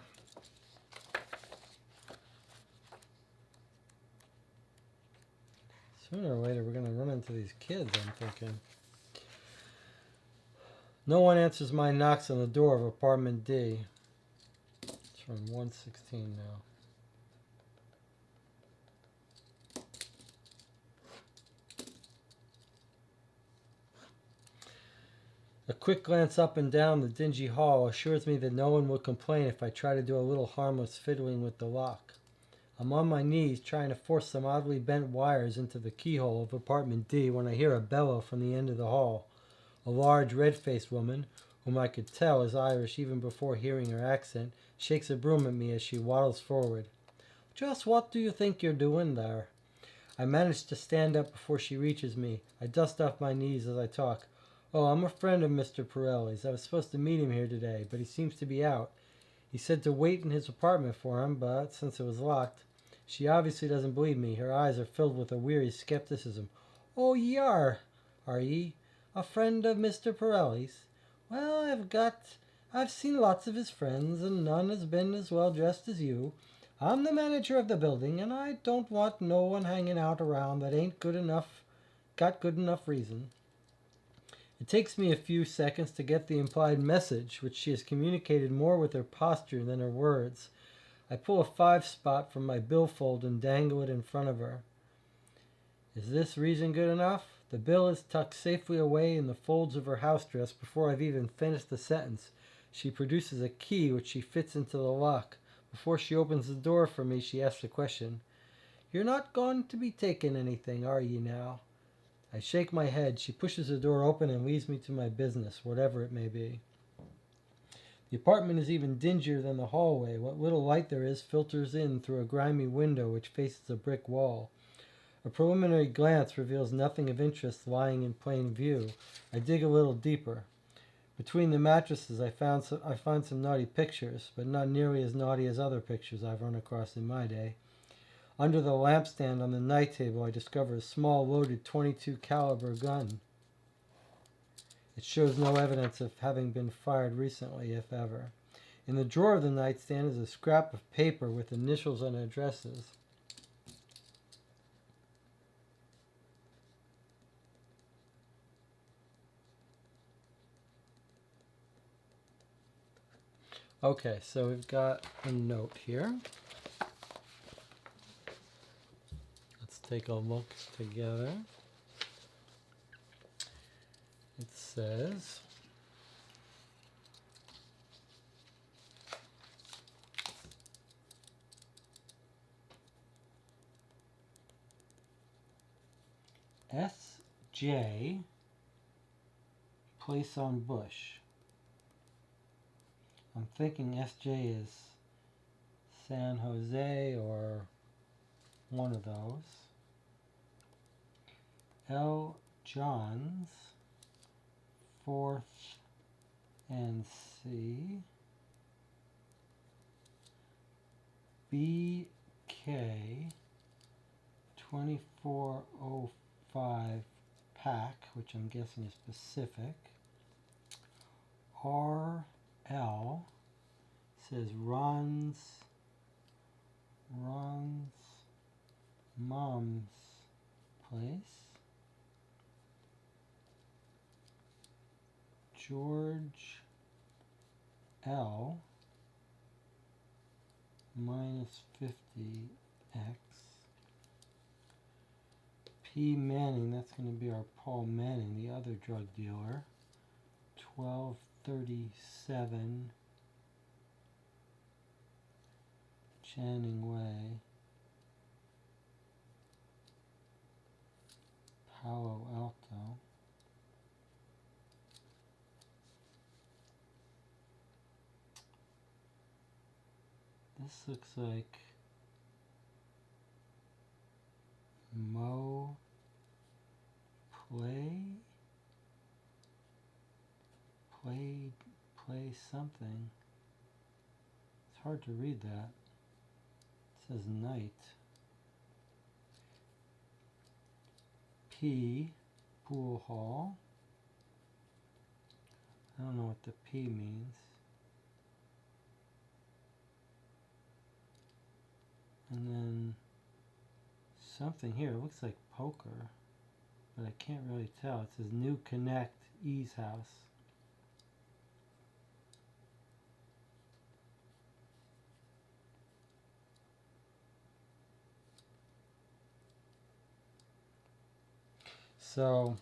Sooner or later, we're going to run into these kids, I'm thinking. No one answers my knocks on the door of apartment D. It's from 116 now. A quick glance up and down the dingy hall assures me that no one will complain if I try to do a little harmless fiddling with the lock. I'm on my knees trying to force some oddly bent wires into the keyhole of apartment D when I hear a bellow from the end of the hall. A large, red-faced woman, whom I could tell is Irish even before hearing her accent, shakes a broom at me as she waddles forward. "Just what do you think you're doing there?" I manage to stand up before she reaches me. I dust off my knees as I talk. "Oh, I'm a friend of Mr. Pirelli's. I was supposed to meet him here today, but he seems to be out. He said to wait in his apartment for him, but since it was locked..." She obviously doesn't believe me. Her eyes are filled with a weary skepticism. "Oh, ye are ye? A friend of Mr. Pirelli's? Well, I've seen lots of his friends, and none has been as well dressed as you. I'm the manager of the building, and I don't want no one hanging out around that ain't got good enough reason." It takes me a few seconds to get the implied message, which she has communicated more with her posture than her words. I pull a 5-spot from my billfold and dangle it in front of her. Is this reason good enough? The bill is tucked safely away in the folds of her house dress before I've even finished the sentence. She produces a key which she fits into the lock. Before she opens the door for me, she asks a question. "You're not going to be taking anything, are ye now?" I shake my head. She pushes the door open and leaves me to my business, whatever it may be. The apartment is even dingier than the hallway. What little light there is filters in through a grimy window which faces a brick wall. A preliminary glance reveals nothing of interest lying in plain view. I dig a little deeper. Between the mattresses I find some naughty pictures, but not nearly as naughty as other pictures I've run across in my day. Under the lampstand on the night table, I discover a small loaded .22 caliber gun. It shows no evidence of having been fired recently, if ever. In the drawer of the nightstand is a scrap of paper with initials and addresses. Okay, so we've got a note here. Let's take a look together. It says, S.J. Place on Bush. I'm thinking S.J. is San Jose or one of those. L. Johns, 4th and C. B.K. 2405 Pack, which I'm guessing is Pacific. R.L. says Ron's mom's place. George L. minus 50X. P. Manning, that's going to be our Paul Manning, the other drug dealer. 1237 Channing Way, Palo Alto. This looks like Mo Play something. It's hard to read that. It says night. P, pool hall. I don't know what the P means. And then something here. It looks like poker, but I can't really tell. It says New Connect Ease House. So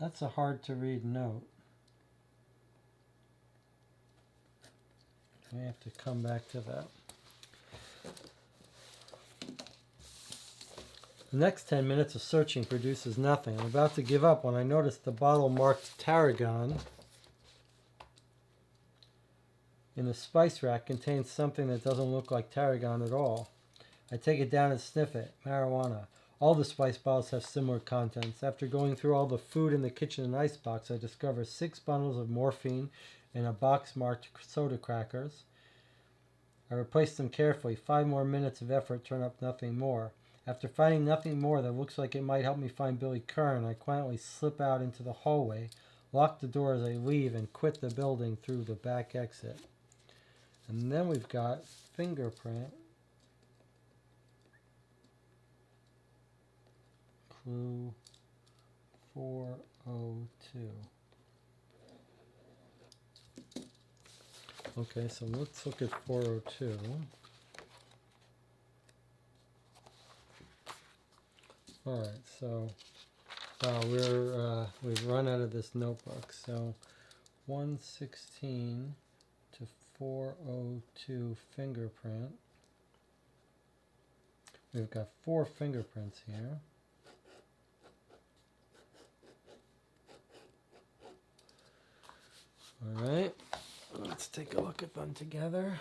that's a hard to read note. We have to come back to that. The next 10 minutes of searching produces nothing. I'm about to give up when I notice the bottle marked Tarragon in the spice rack contains something that doesn't look like tarragon at all. I take it down and sniff it. Marijuana. All the spice bottles have similar contents. After going through all the food in the kitchen and icebox, I discover 6 bundles of morphine and a box marked soda crackers. I replace them carefully. 5 more minutes of effort turn up nothing more. After finding nothing more that looks like it might help me find Billy Kern, I quietly slip out into the hallway, lock the door as I leave, and quit the building through the back exit. And then we've got fingerprint. Clue 402. Okay, so let's look at 402. All right, so we've run out of this notebook. So 116 to 402 fingerprint. We've got 4 fingerprints here. All right, let's take a look at them together.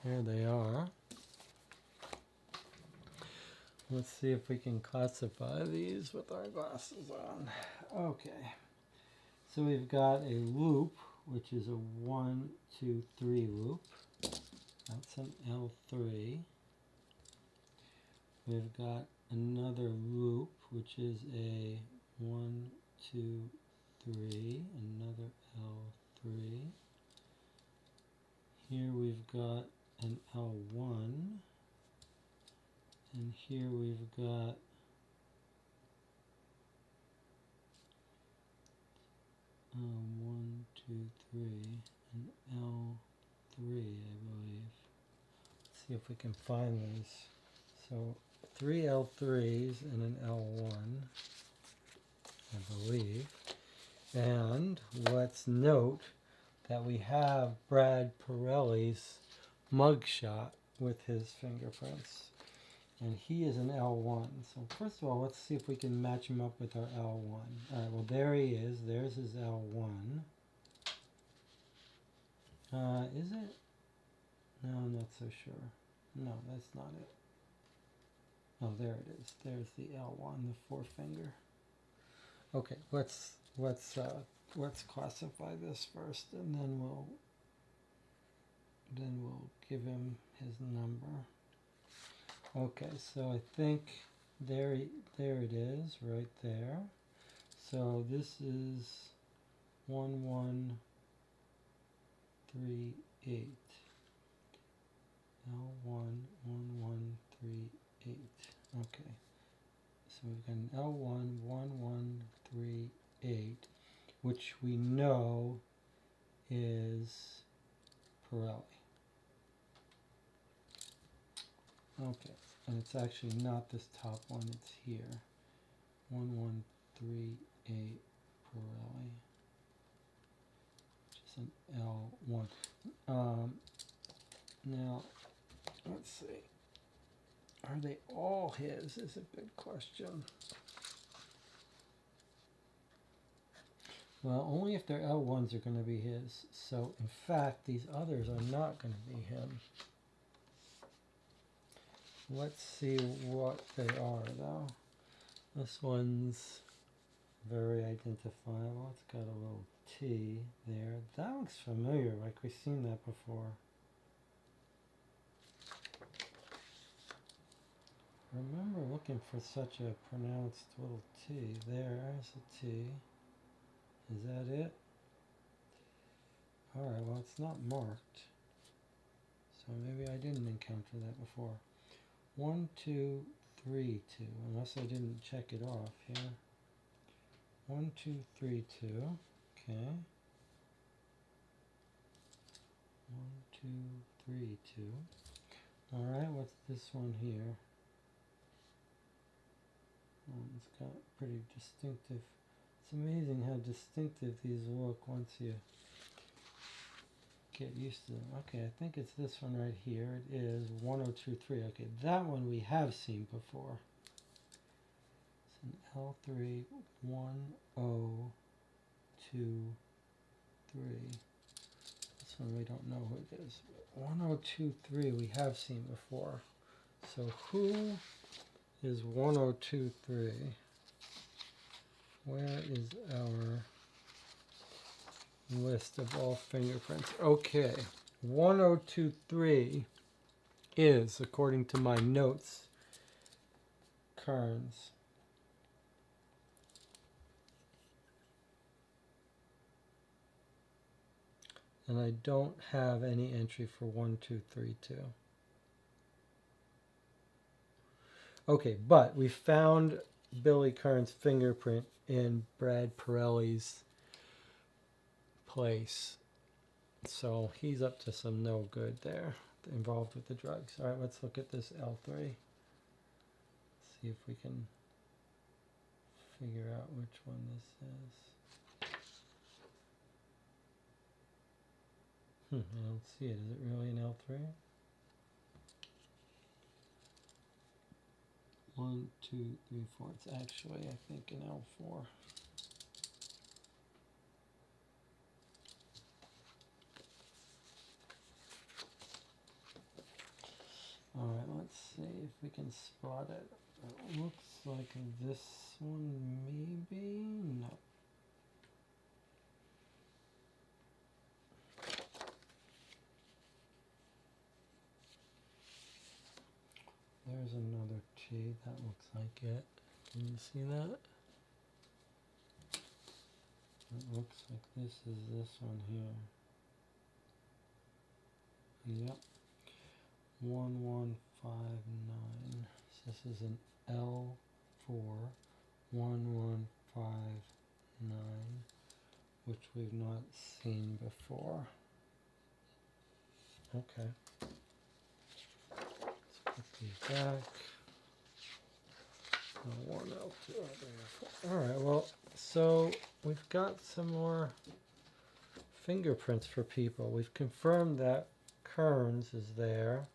Here they are. Let's see if we can classify these with our glasses on. Okay, so we've got a loop, which is a 1, 2, 3 loop. That's an L3. We've got another loop, which is a 1, 2, 3, another L3. Here we've got an L1, and here we've got one, two, three, an L3, I believe. Let's see if we can find these. So 3 L3s and an L1, I believe. And let's note that we have Brad Pirelli's mugshot with his fingerprints. And he is an L1. So first of all, let's see if we can match him up with our L1. All right, well, there he is. There's his L1. Is it? No, I'm not so sure. No, that's not it. Oh, there it is. There's the L1, the 4-finger. Okay, let's classify this first, and then we'll give him his number. Okay, so I think there it is, right there. So this is 1138. L1 1138. Okay. So we've got an L1 1138, which we know is Pirelli. Okay, and it's actually not this top one, it's here. 1138 Pirelli, which is an L1. Now, let's see. Are they all his is a big question. Well, only if their L1s are going to be his. So, in fact, these others are not going to be him. Let's see what they are, though. This one's very identifiable. It's got a little T there. That looks familiar, like we've seen that before. I remember looking for such a pronounced little T. There's a T. Is that it? Alright, well, it's not marked. So maybe I didn't encounter that before. 1, 2, 3, 2. Unless I didn't check it off here. 1, 2, 3, 2. Okay. 1, 2, 3, 2. Alright, what's this one here? It's got pretty distinctive. It's amazing how distinctive these look once you get used to them. Okay, I think it's this one right here. It is 1023. Okay, that one we have seen before. It's an L3 1023. This one we don't know who it is. 1023 we have seen before. So who is 1023? Where is our list of all fingerprints? Okay, 1023 is, according to my notes, Kerns. And I don't have any entry for 1232. Okay, but we found Billy Kern's fingerprint in Brad Pirelli's place. So he's up to some no good there, involved with the drugs. All right, let's look at this L3. See if we can figure out which one this is. I don't see it. Is it really an L3? 1, 2, 3, 4. It's actually, I think, an L4. Alright, let's see if we can spot it. It looks like this one, maybe? No. There's another T. That looks like it. Can you see that? It looks like this is this one here. Yep. 1159. So this is an L4 1159, which we've not seen before. Okay. Let's put these back. One L2. Alright, well, so we've got some more fingerprints for people. We've confirmed that Kerns is there.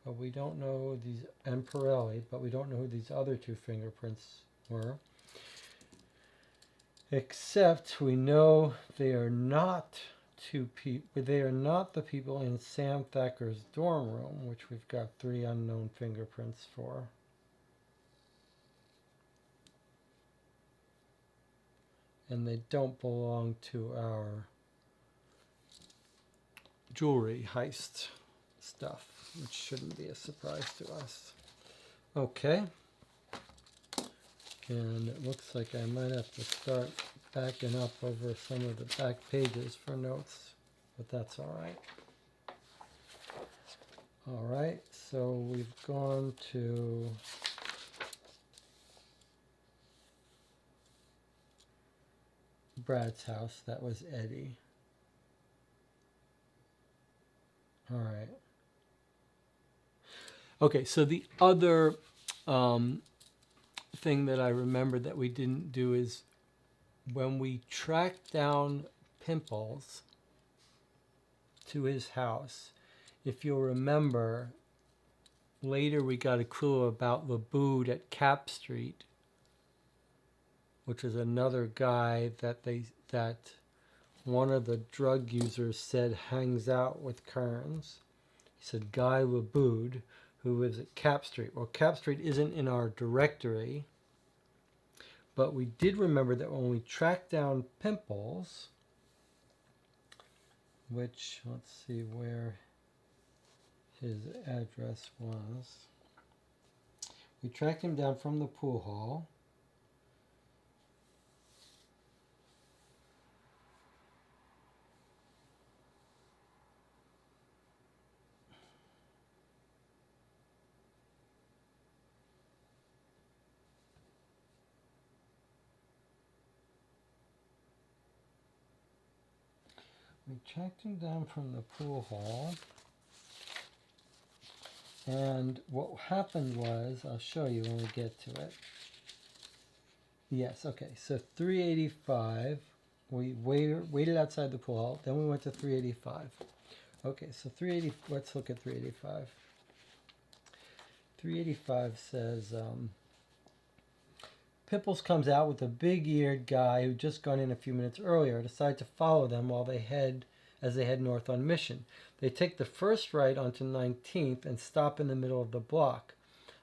But we don't know these, and Pirelli, but we don't know who these other two fingerprints were. Except we know they are not they are not the people in Sam Thacker's dorm room, which we've got 3 unknown fingerprints for. And they don't belong to our jewelry heist stuff, which shouldn't be a surprise to us. Okay. And it looks like I might have to start backing up over some of the back pages for notes, but that's all right. All right, so we've gone to Brad's house. That was Eddie. All right. Okay, so the other thing that I remember that we didn't do is when we tracked down Pimples to his house, if you'll remember, later we got a clue about Laboud at Cap Street, which is another guy that one of the drug users said hangs out with Kerns. He said Guy Laboud, who lives at Cap Street. Well, Cap Street isn't in our directory, but we did remember that when we tracked down Pimples, which, let's see where his address was. We tracked him down from the pool hall. We tracked him down from the pool hall. And what happened was, I'll show you when we get to it. Yes, okay, so 385. We waited outside the pool hall. Then we went to 385. Okay, so 380. Let's look at 385. 385 says, Pimples comes out with a big-eared guy who'd just gone in a few minutes earlier. Decide to follow them while they head north on mission. They take the first right onto 19th and stop in the middle of the block.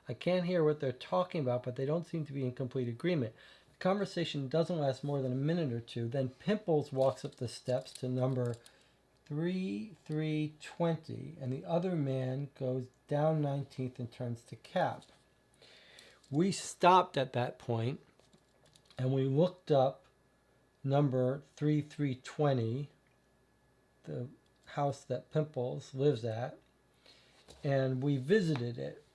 I can't hear what they're talking about, but they don't seem to be in complete agreement. The conversation doesn't last more than a minute or two. Then Pimples walks up the steps to number 3320, and the other man goes down 19th and turns to Cap. We stopped at that point, and we looked up number 3320, the house that Pimples lives at, and we visited it,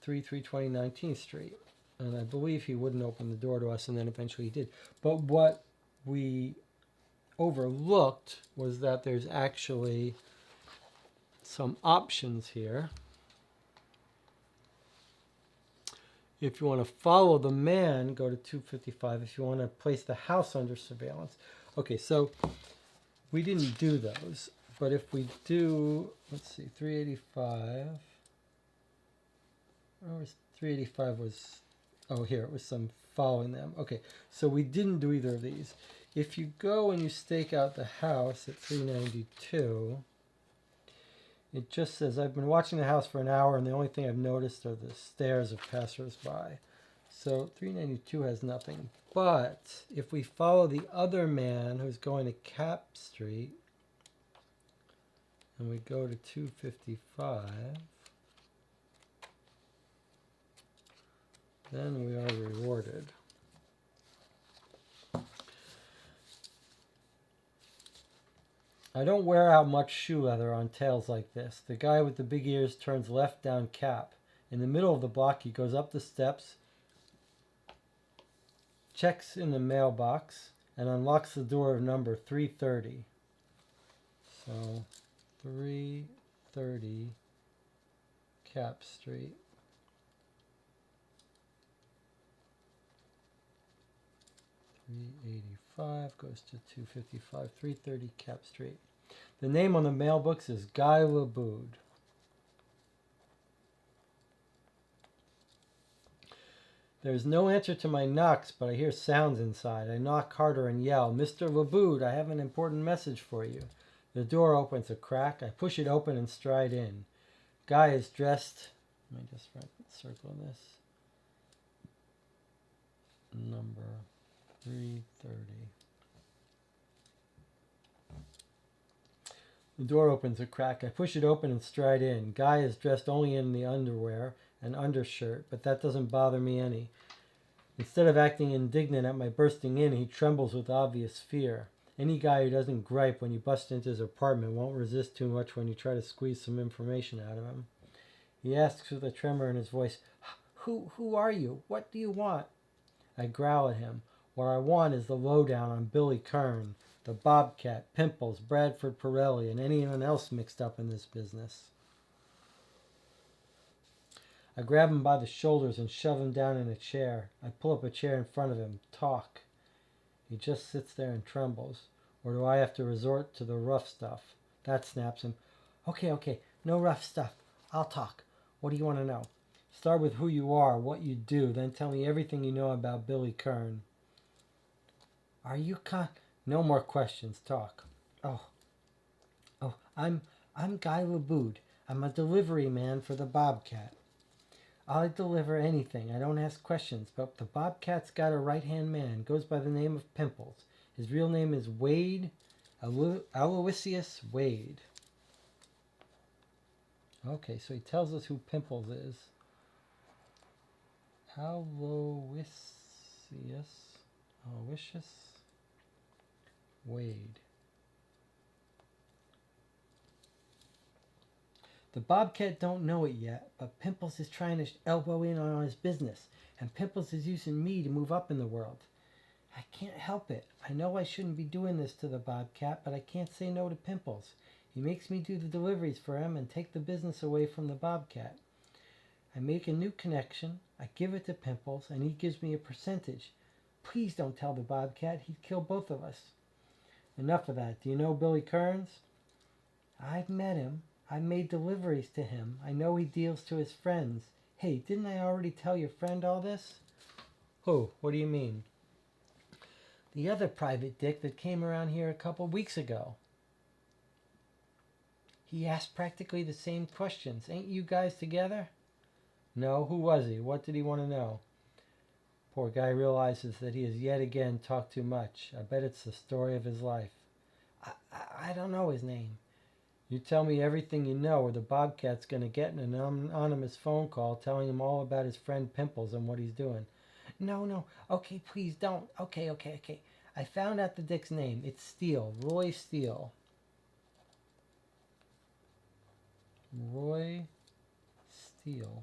3320 19th Street. And I believe he wouldn't open the door to us, and then eventually he did. But what we overlooked was that there's actually some options here. If you want to follow the man, go to 255. If you want to place the house under surveillance. Okay, so we didn't do those. But if we do, let's see, 385. Oh, 385 was, oh, here, it was some following them. Okay, so we didn't do either of these. If you go and you stake out the house at 392, it just says, I've been watching the house for an hour, and the only thing I've noticed are the stares of passers-by. So 392 has nothing. But if we follow the other man who's going to Cap Street, and we go to 255, then we are rewarded. I don't wear out much shoe leather on tales like this. The guy with the big ears turns left down Cap. In the middle of the block, he goes up the steps, checks in the mailbox, and unlocks the door of number 330. So, 330 Cap Street. $385 goes to 255, 330 Cap Street. The name on the mailbox is Guy Laboud. There's no answer to my knocks, but I hear sounds inside. I knock harder and yell, Mr. Laboud, I have an important message for you. The door opens a crack. I push it open and stride in. Guy is dressed. Let me just circle this. Number 330. The door opens a crack. I push it open and stride in. Guy is dressed only in the underwear and undershirt, but that doesn't bother me any. Instead of acting indignant at my bursting in, he trembles with obvious fear. Any guy who doesn't gripe when you bust into his apartment won't resist too much when you try to squeeze some information out of him. He asks with a tremor in his voice, Who are you? What do you want? I growl at him. What I want is the lowdown on Billy Kern, the Bobcat, Pimples, Bradford Pirelli, and anyone else mixed up in this business. I grab him by the shoulders and shove him down in a chair. I pull up a chair in front of him. Talk. He just sits there and trembles. Or do I have to resort to the rough stuff? That snaps him. Okay, no rough stuff. I'll talk. What do you want to know? Start with who you are, what you do, then tell me everything you know about Billy Kern. Are you No more questions. Talk. Oh, I'm Guy Laboud. I'm a delivery man for the Bobcat. I'll deliver anything. I don't ask questions, but the Bobcat's got a right-hand man. Goes by the name of Pimples. His real name is Wade, Aloysius Wade. Okay, so he tells us who Pimples is. Aloysius Wade. The Bobcat don't know it yet, but Pimples is trying to elbow in on his business, and Pimples is using me to move up in the world. I can't help it. I know I shouldn't be doing this to the bobcat, but I can't say no to Pimples. He makes me do the deliveries for him and take the business away from the bobcat. I make a new connection, I give it to Pimples, and he gives me a percentage. Please don't tell the bobcat. He'd kill both of us. Enough of that. Do you know Billy Kerns? I've met him. I've made deliveries to him. I know he deals to his friends. Hey, didn't I already tell your friend all this? Who? What do you mean? The other private dick that came around here a couple weeks ago. He asked practically the same questions. Ain't you guys together? No, who was he? What did he want to know? Poor guy realizes that he has yet again talked too much. I bet it's the story of his life. I don't know his name. You tell me everything you know, or the bobcat's going to get an anonymous phone call telling him all about his friend Pimples and what he's doing. No. Okay, please don't. Okay. I found out the dick's name. It's Steele. Roy Steele. Roy Steele,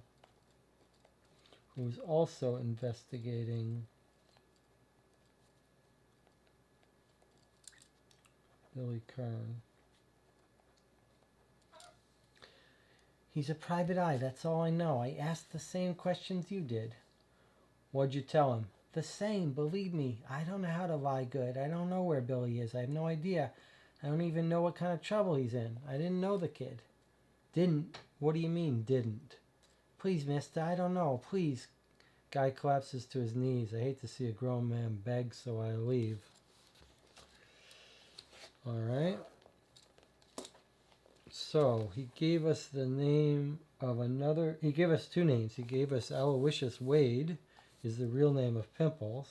who's also investigating Billy Kern. He's a private eye, that's all I know. I asked the same questions you did. What'd you tell him? The same, believe me. I don't know how to lie good. I don't know where Billy is. I have no idea. I don't even know what kind of trouble he's in. I didn't know the kid. Didn't? What do you mean, didn't? Please, mister, I don't know. Please. Guy collapses to his knees. I hate to see a grown man beg, so I leave. All right. So, he gave us the name of another... He gave us two names. He gave us Aloysius Wade, is the real name of Pimples.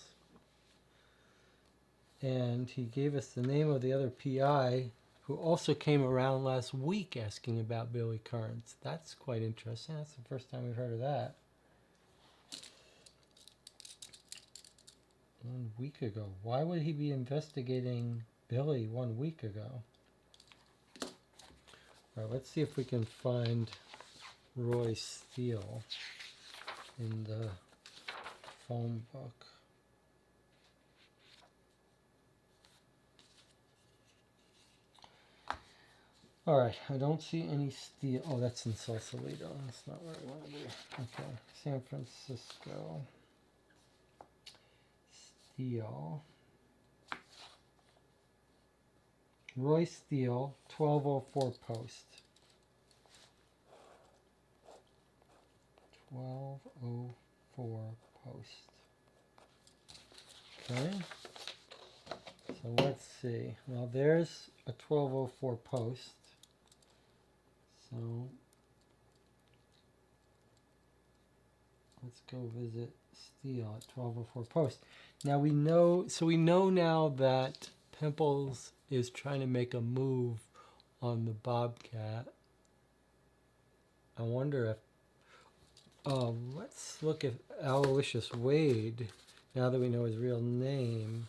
And he gave us the name of the other PI, who also came around last week asking about Billy Kerns. That's quite interesting. That's the first time we've heard of that. 1 week ago. Why would he be investigating Billy 1 week ago? All right, let's see if we can find Roy Steele in the phone book. All right, I don't see any Steele. Oh, that's in Sausalito. That's not where I want to be. Okay, San Francisco. Steele. Roy Steele, 1204 post. 1204 post. Okay. So let's see. Well, there's a 1204 post. So let's go visit Steele at 1204 post. Now we know now that Pimples is trying to make a move on the bobcat. I wonder if let's look at Aloysius Wade, now that we know his real name,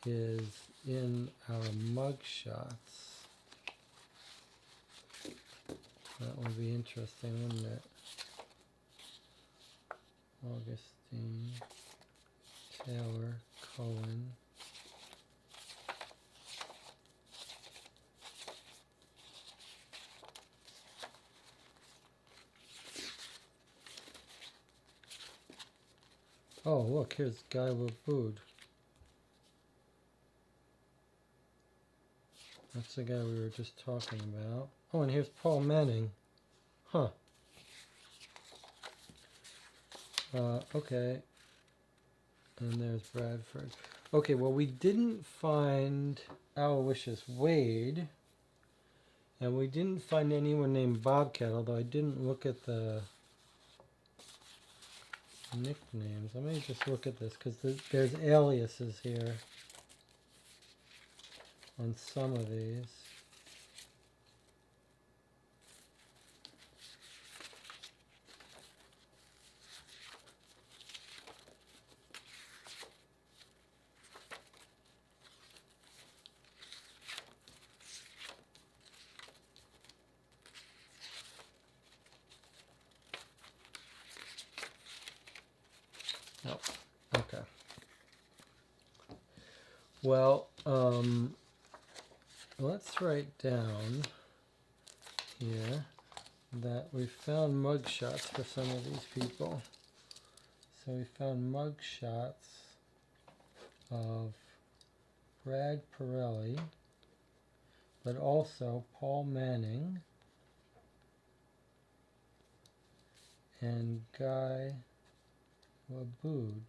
is in our mugshots. That would be interesting, wouldn't it? Augustine, Taylor, Cohen. Oh, look, here's Guy Laboud. That's the guy we were just talking about. Oh, and here's Paul Manning. Huh. Okay. And there's Bradford. Okay, well, we didn't find Aloysius Wade. And we didn't find anyone named Bobcat, although I didn't look at the nicknames. Let me just look at this, because there's aliases here on some of these. Oh, okay. Well, let's write down here that we found mugshots for some of these people. So we found mugshots of Brad Pirelli, but also Paul Manning and Guy Laboud.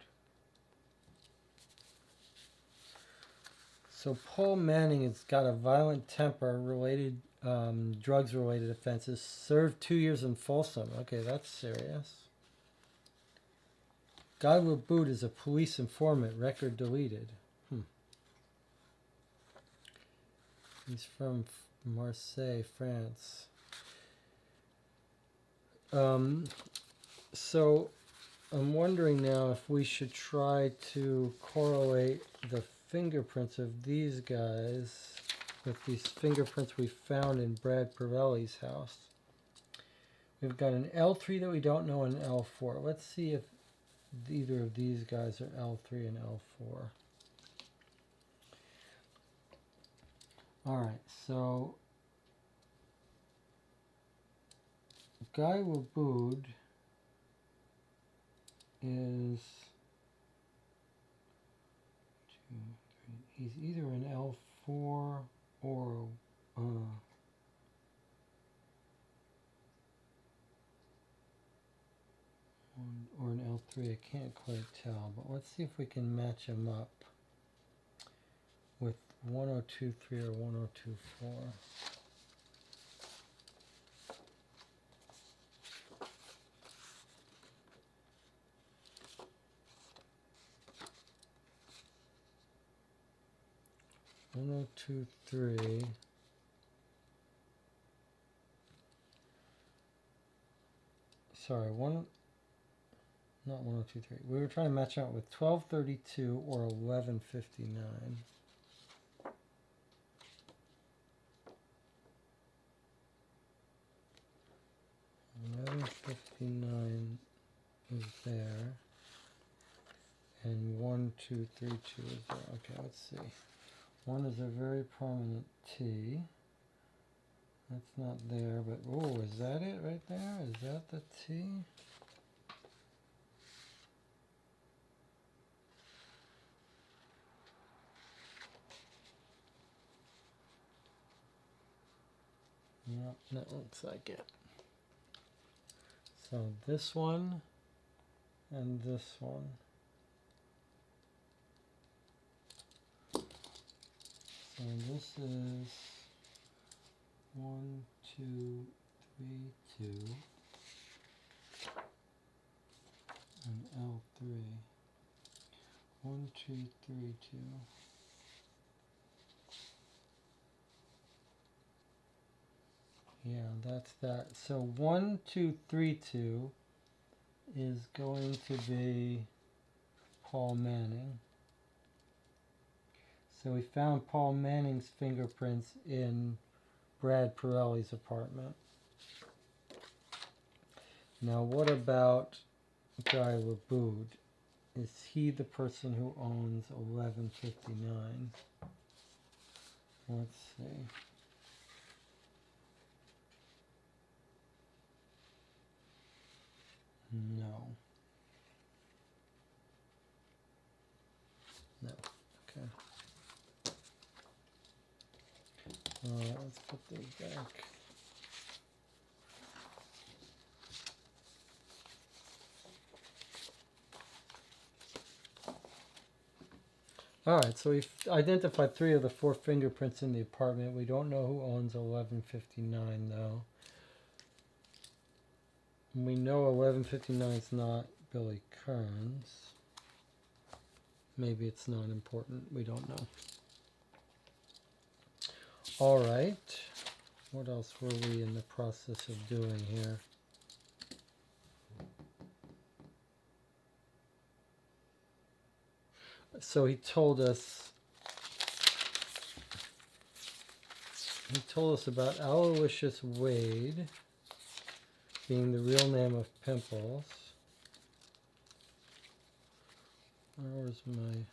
So Paul Manning has got a violent temper, related drugs-related offenses. Served 2 years in Folsom. Okay, that's serious. Guy Laboud is a police informant. Record deleted. He's from Marseille, France. So I'm wondering now if we should try to correlate the fingerprints of these guys with these fingerprints we found in Brad Pirelli's house. We've got an L3 that we don't know and an L4. Let's see if either of these guys are L3 and L4. Alright, so Guy Laboud is he's either an L4 or an L3. I can't quite tell, but let's see if we can match him up with 1023 or 1024. Sorry, not 1023. We were trying to match out with 1232 or 1159. 1159 is there, and 1232 is there. Okay, let's see. One is a very prominent T. That's not there, but oh, is that it right there? Is that the T? Yep, that looks like it. So this one and this one. So this is 1232 and L3. 1232. Yeah, that's that. So 1232 is going to be Paul Manning. So we found Paul Manning's fingerprints in Brad Pirelli's apartment. Now what about Guy Laboud? Is he the person who owns 1159? Let's see. No. No. Okay. Let's put these back. Alright, so we've identified 3 of the 4 fingerprints in the apartment. We don't know who owns 1159 though. We know 1159 is not Billy Kerns. Maybe it's not important. We don't know. Alright. What else were we in the process of doing here? So he told us about Aloysius Wade being the real name of Pimples. Where's my...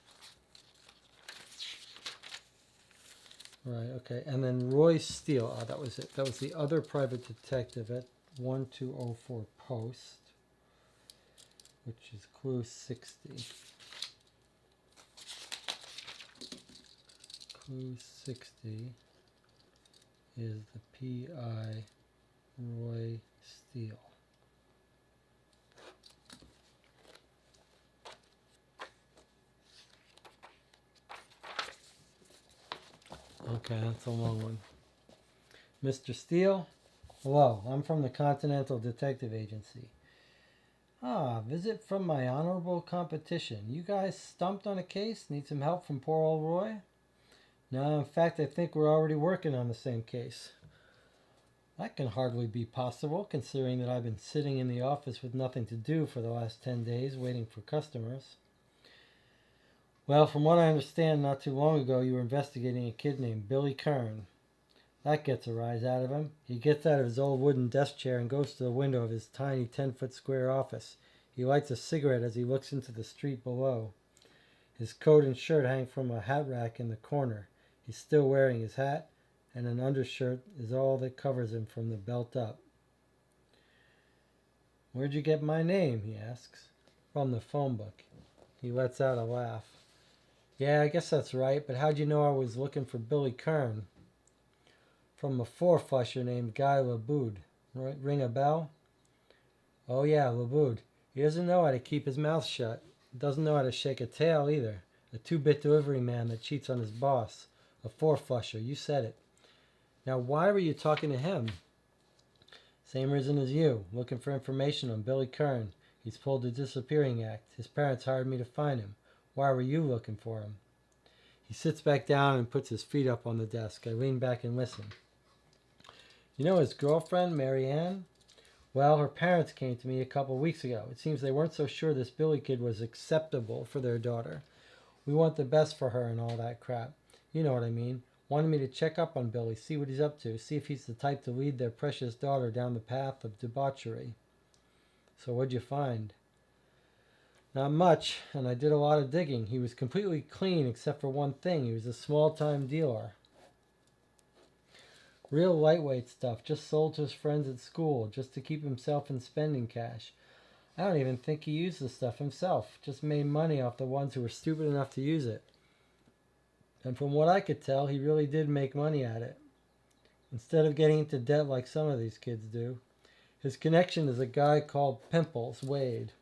Right, okay. And then Roy Steele. Oh, that was it. That was the other private detective at 1204 Post, which is clue 60. Clue 60 is the P.I. Roy Steele. Okay, that's a long one. Mr. Steele? Hello, I'm from the Continental Detective Agency. Ah, visit from my honorable competition. You guys stumped on a case? Need some help from poor old Roy? No, in fact, I think we're already working on the same case. That can hardly be possible, considering that I've been sitting in the office with nothing to do for the last 10 days waiting for customers. Well, from what I understand, not too long ago you were investigating a kid named Billy Kern. That gets a rise out of him. He gets out of his old wooden desk chair and goes to the window of his tiny 10-foot square office. He lights a cigarette as he looks into the street below. His coat and shirt hang from a hat rack in the corner. He's still wearing his hat, and an undershirt is all that covers him from the belt up. Where'd you get my name? He asks. From the phone book. He lets out a laugh. Yeah, I guess that's right, but how'd you know I was looking for Billy Kern? From a four-flusher named Guy Laboud. Ring a bell? Oh yeah, Laboud. He doesn't know how to keep his mouth shut. Doesn't know how to shake a tail either. A two-bit delivery man that cheats on his boss. A four-flusher, you said it. Now why were you talking to him? Same reason as you, looking for information on Billy Kern. He's pulled the disappearing act. His parents hired me to find him. Why were you looking for him? He sits back down and puts his feet up on the desk. I lean back and listen. You know his girlfriend, Mary Ann? Well, her parents came to me a couple weeks ago. It seems they weren't so sure this Billy kid was acceptable for their daughter. We want the best for her and all that crap. You know what I mean. Wanted me to check up on Billy, see what he's up to, see if he's the type to lead their precious daughter down the path of debauchery. So what'd you find? Not much, and I did a lot of digging. He was completely clean except for one thing. He was a small-time dealer. Real lightweight stuff, just sold to his friends at school, just to keep himself in spending cash. I don't even think he used the stuff himself, just made money off the ones who were stupid enough to use it. And from what I could tell, he really did make money at it. Instead of getting into debt like some of these kids do. His connection is a guy called Pimples Wade.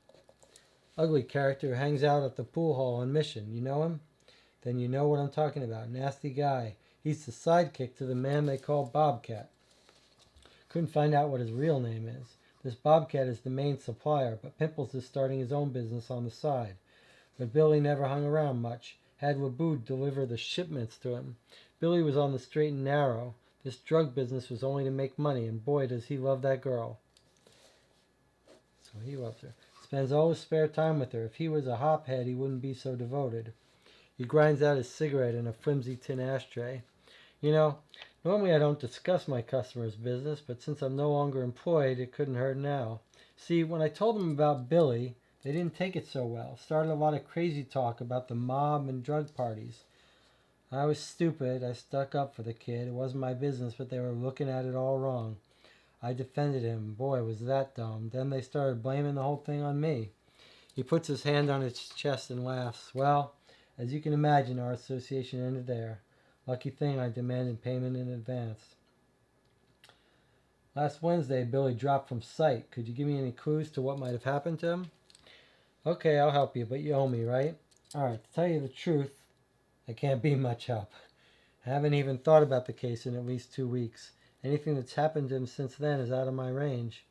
Ugly character who hangs out at the pool hall on Mission. You know him? Then you know what I'm talking about. Nasty guy. He's the sidekick to the man they call Bobcat. Couldn't find out what his real name is. This Bobcat is the main supplier, but Pimples is starting his own business on the side. But Billy never hung around much. Had Laboud deliver the shipments to him. Billy was on the straight and narrow. This drug business was only to make money, and boy does he love that girl. So he loves her. Spends all his spare time with her. If he was a hophead, he wouldn't be so devoted. He grinds out his cigarette in a flimsy tin ashtray. You know, normally I don't discuss my customers' business, but since I'm no longer employed, it couldn't hurt now. See, when I told them about Billy, they didn't take it so well. Started a lot of crazy talk about the mob and drug parties. I was stupid. I stuck up for the kid. It wasn't my business, but they were looking at it all wrong. I defended him. Boy, was that dumb. Then they started blaming the whole thing on me. He puts his hand on his chest and laughs. Well, as you can imagine, our association ended there. Lucky thing I demanded payment in advance. Last Wednesday, Billy dropped from sight. Could you give me any clues to what might have happened to him? Okay, I'll help you, but you owe me, right? All right, to tell you the truth, I can't be much help. I haven't even thought about the case in at least 2 weeks. Anything that's happened to him since then is out of my range.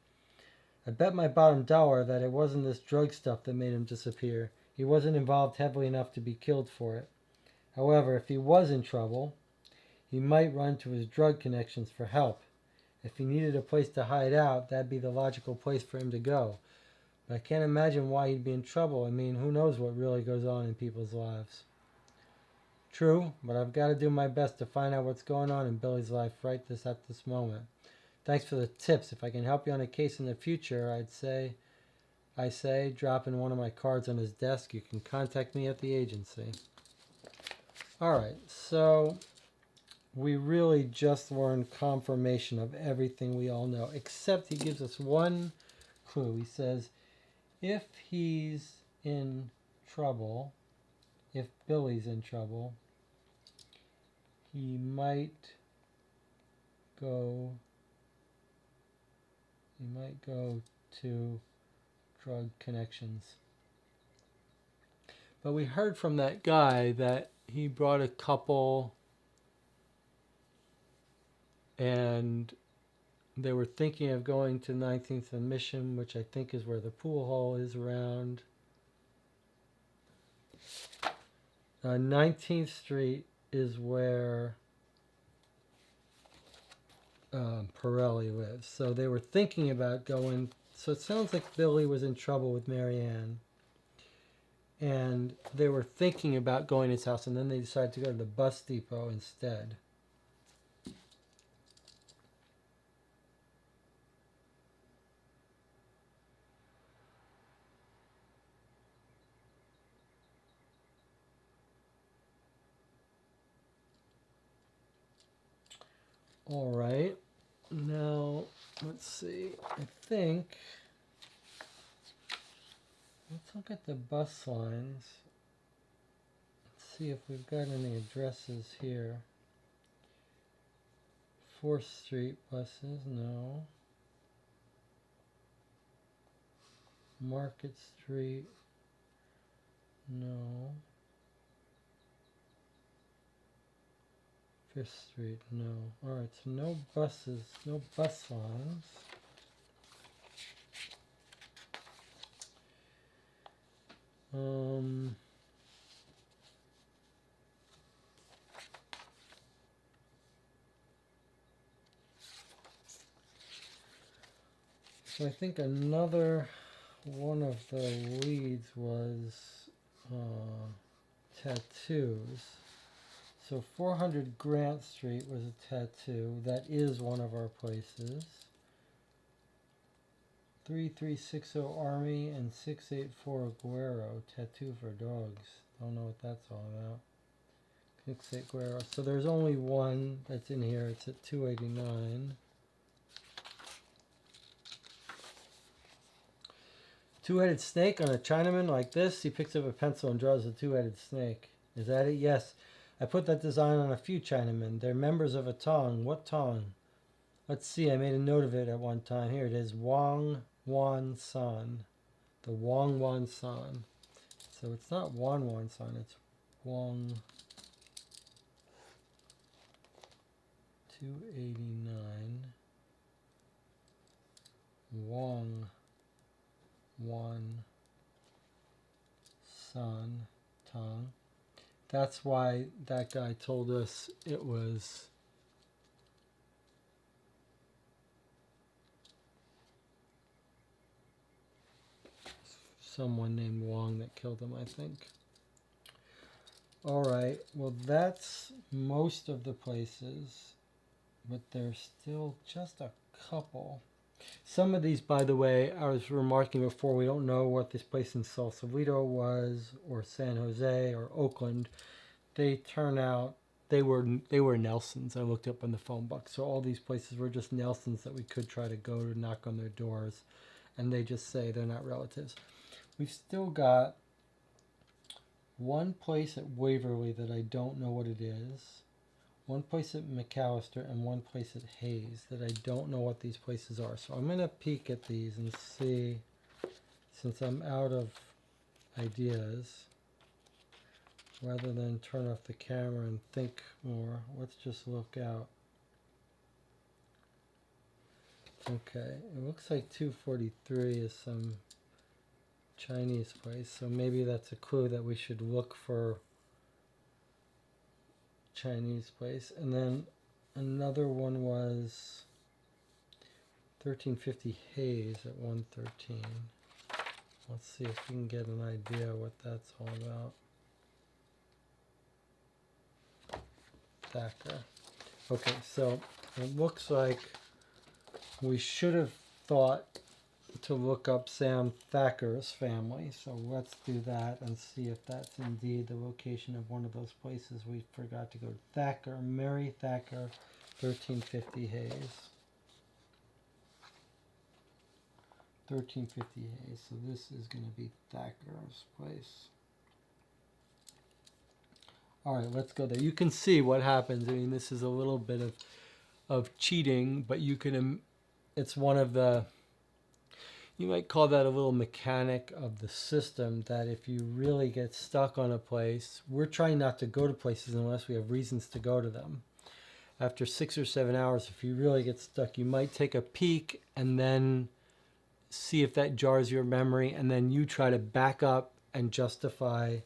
I bet my bottom dollar that it wasn't this drug stuff that made him disappear. He wasn't involved heavily enough to be killed for it. However, if he was in trouble, he might run to his drug connections for help. If he needed a place to hide out, that'd be the logical place for him to go. But I can't imagine why he'd be in trouble. I mean, who knows what really goes on in people's lives. True, but I've got to do my best to find out what's going on in Billy's life at this moment. Thanks for the tips. If I can help you on a case in the future, I say, dropping one of my cards on his desk. You can contact me at the agency. All right, so we really just learned confirmation of everything we all know, except he gives us one clue. He says, if he's in trouble, if Billy's in trouble, he might go to drug connections. But we heard from that guy that he brought a couple and they were thinking of going to 19th and Mission, which I think is where the pool hall is around. 19th Street is where Pirelli lives. So they were thinking about going. So it sounds like Billy was in trouble with Marianne. And they were thinking about going to his house, and then they decided to go to the bus depot instead. All right, now let's see. I think let's look at the bus lines. Let's see if we've got any addresses here. 4th Street buses, no. Market Street, no. 5th Street, no. Alright, so no buses, no bus lines. So I think another one of the leads was tattoos. So 400 Grant Street was a tattoo. That is one of our places. 3360 Army and 684 Guerrero, tattoo for dogs. Don't know what that's all about. 68 Guerrero. So there's only one that's in here. It's at 289. Two-headed snake on a Chinaman like this. He picks up a pencil and draws a two-headed snake. Is that it? Yes. I put that design on a few Chinamen. They're members of a tong. What tong? Let's see. I made a note of it at one time. Here it is. Wang Wan San. The Wang Wan San. So it's not Wan Wan San. It's Wang. 289. Wang Wan San Tong. That's why that guy told us it was someone named Wong that killed him, I think. All right, well, that's most of the places, but there's still just a couple. Some of these, by the way, I was remarking before, we don't know what this place in Sausalito was, or San Jose, or Oakland. They turn out, they were Nelsons. I looked up on the phone book. So all these places were just Nelsons that we could try to go to knock on their doors. And they just say they're not relatives. We've still got one place at Waverly that I don't know what it is. One place at McAllister and one place at Hayes that I don't know what these places are. So I'm going to peek at these and see, since I'm out of ideas, rather than turn off the camera and think more, let's just look out. Okay, it looks like 243 is some Chinese place, so maybe that's a clue that we should look for Chinese place. And then another one was 1350 Hayes at 113. Let's see if we can get an idea what that's all about. Thacker. Okay, so it looks like we should have thought to look up Sam Thacker's family. So let's do that and see if that's indeed the location of one of those places we forgot to go. Thacker, Mary Thacker, 1350 Hayes. 1350 Hayes. So this is going to be Thacker's place. All right, let's go there. You can see what happens. I mean, this is a little bit of cheating, but you can, it's one of the, you might call that a little mechanic of the system, that if you really get stuck on a place, we're trying not to go to places unless we have reasons to go to them. After 6 or 7 hours, if you really get stuck, you might take a peek and then see if that jars your memory, and then you try to back up and justify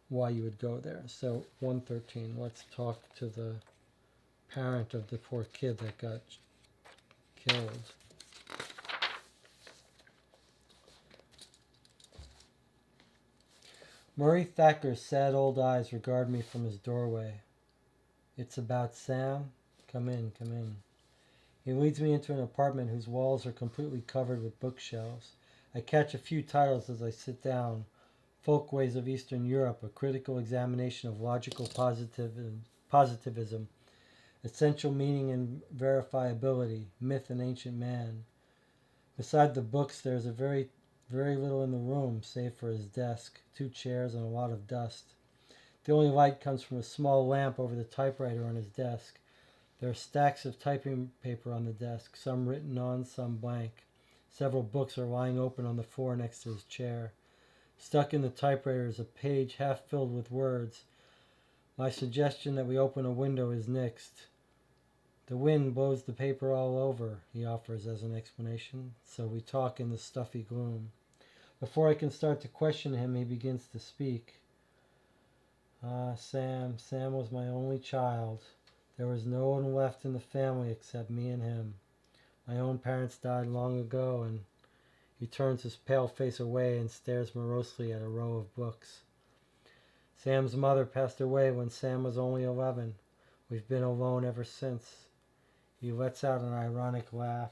why you would go there. So 113, let's talk to the parent of the poor kid that got killed. Murray Thacker's sad old eyes regard me from his doorway. It's about Sam? Come in, come in. He leads me into an apartment whose walls are completely covered with bookshelves. I catch a few titles as I sit down. Folkways of Eastern Europe, a critical examination of logical positivism, essential meaning and verifiability, myth and ancient man. Beside the books, there is very little in the room, save for his desk, 2 chairs, and a lot of dust. The only light comes from a small lamp over the typewriter on his desk. There are stacks of typing paper on the desk, some written on, some blank. Several books are lying open on the floor next to his chair. Stuck in the typewriter is a page half filled with words. My suggestion that we open a window is nixed. The wind blows the paper all over, he offers as an explanation, so we talk in the stuffy gloom. Before I can start to question him, he begins to speak. Sam was my only child. There was no one left in the family except me and him. My own parents died long ago, and he turns his pale face away and stares morosely at a row of books. Sam's mother passed away when Sam was only 11. We've been alone ever since. He lets out an ironic laugh.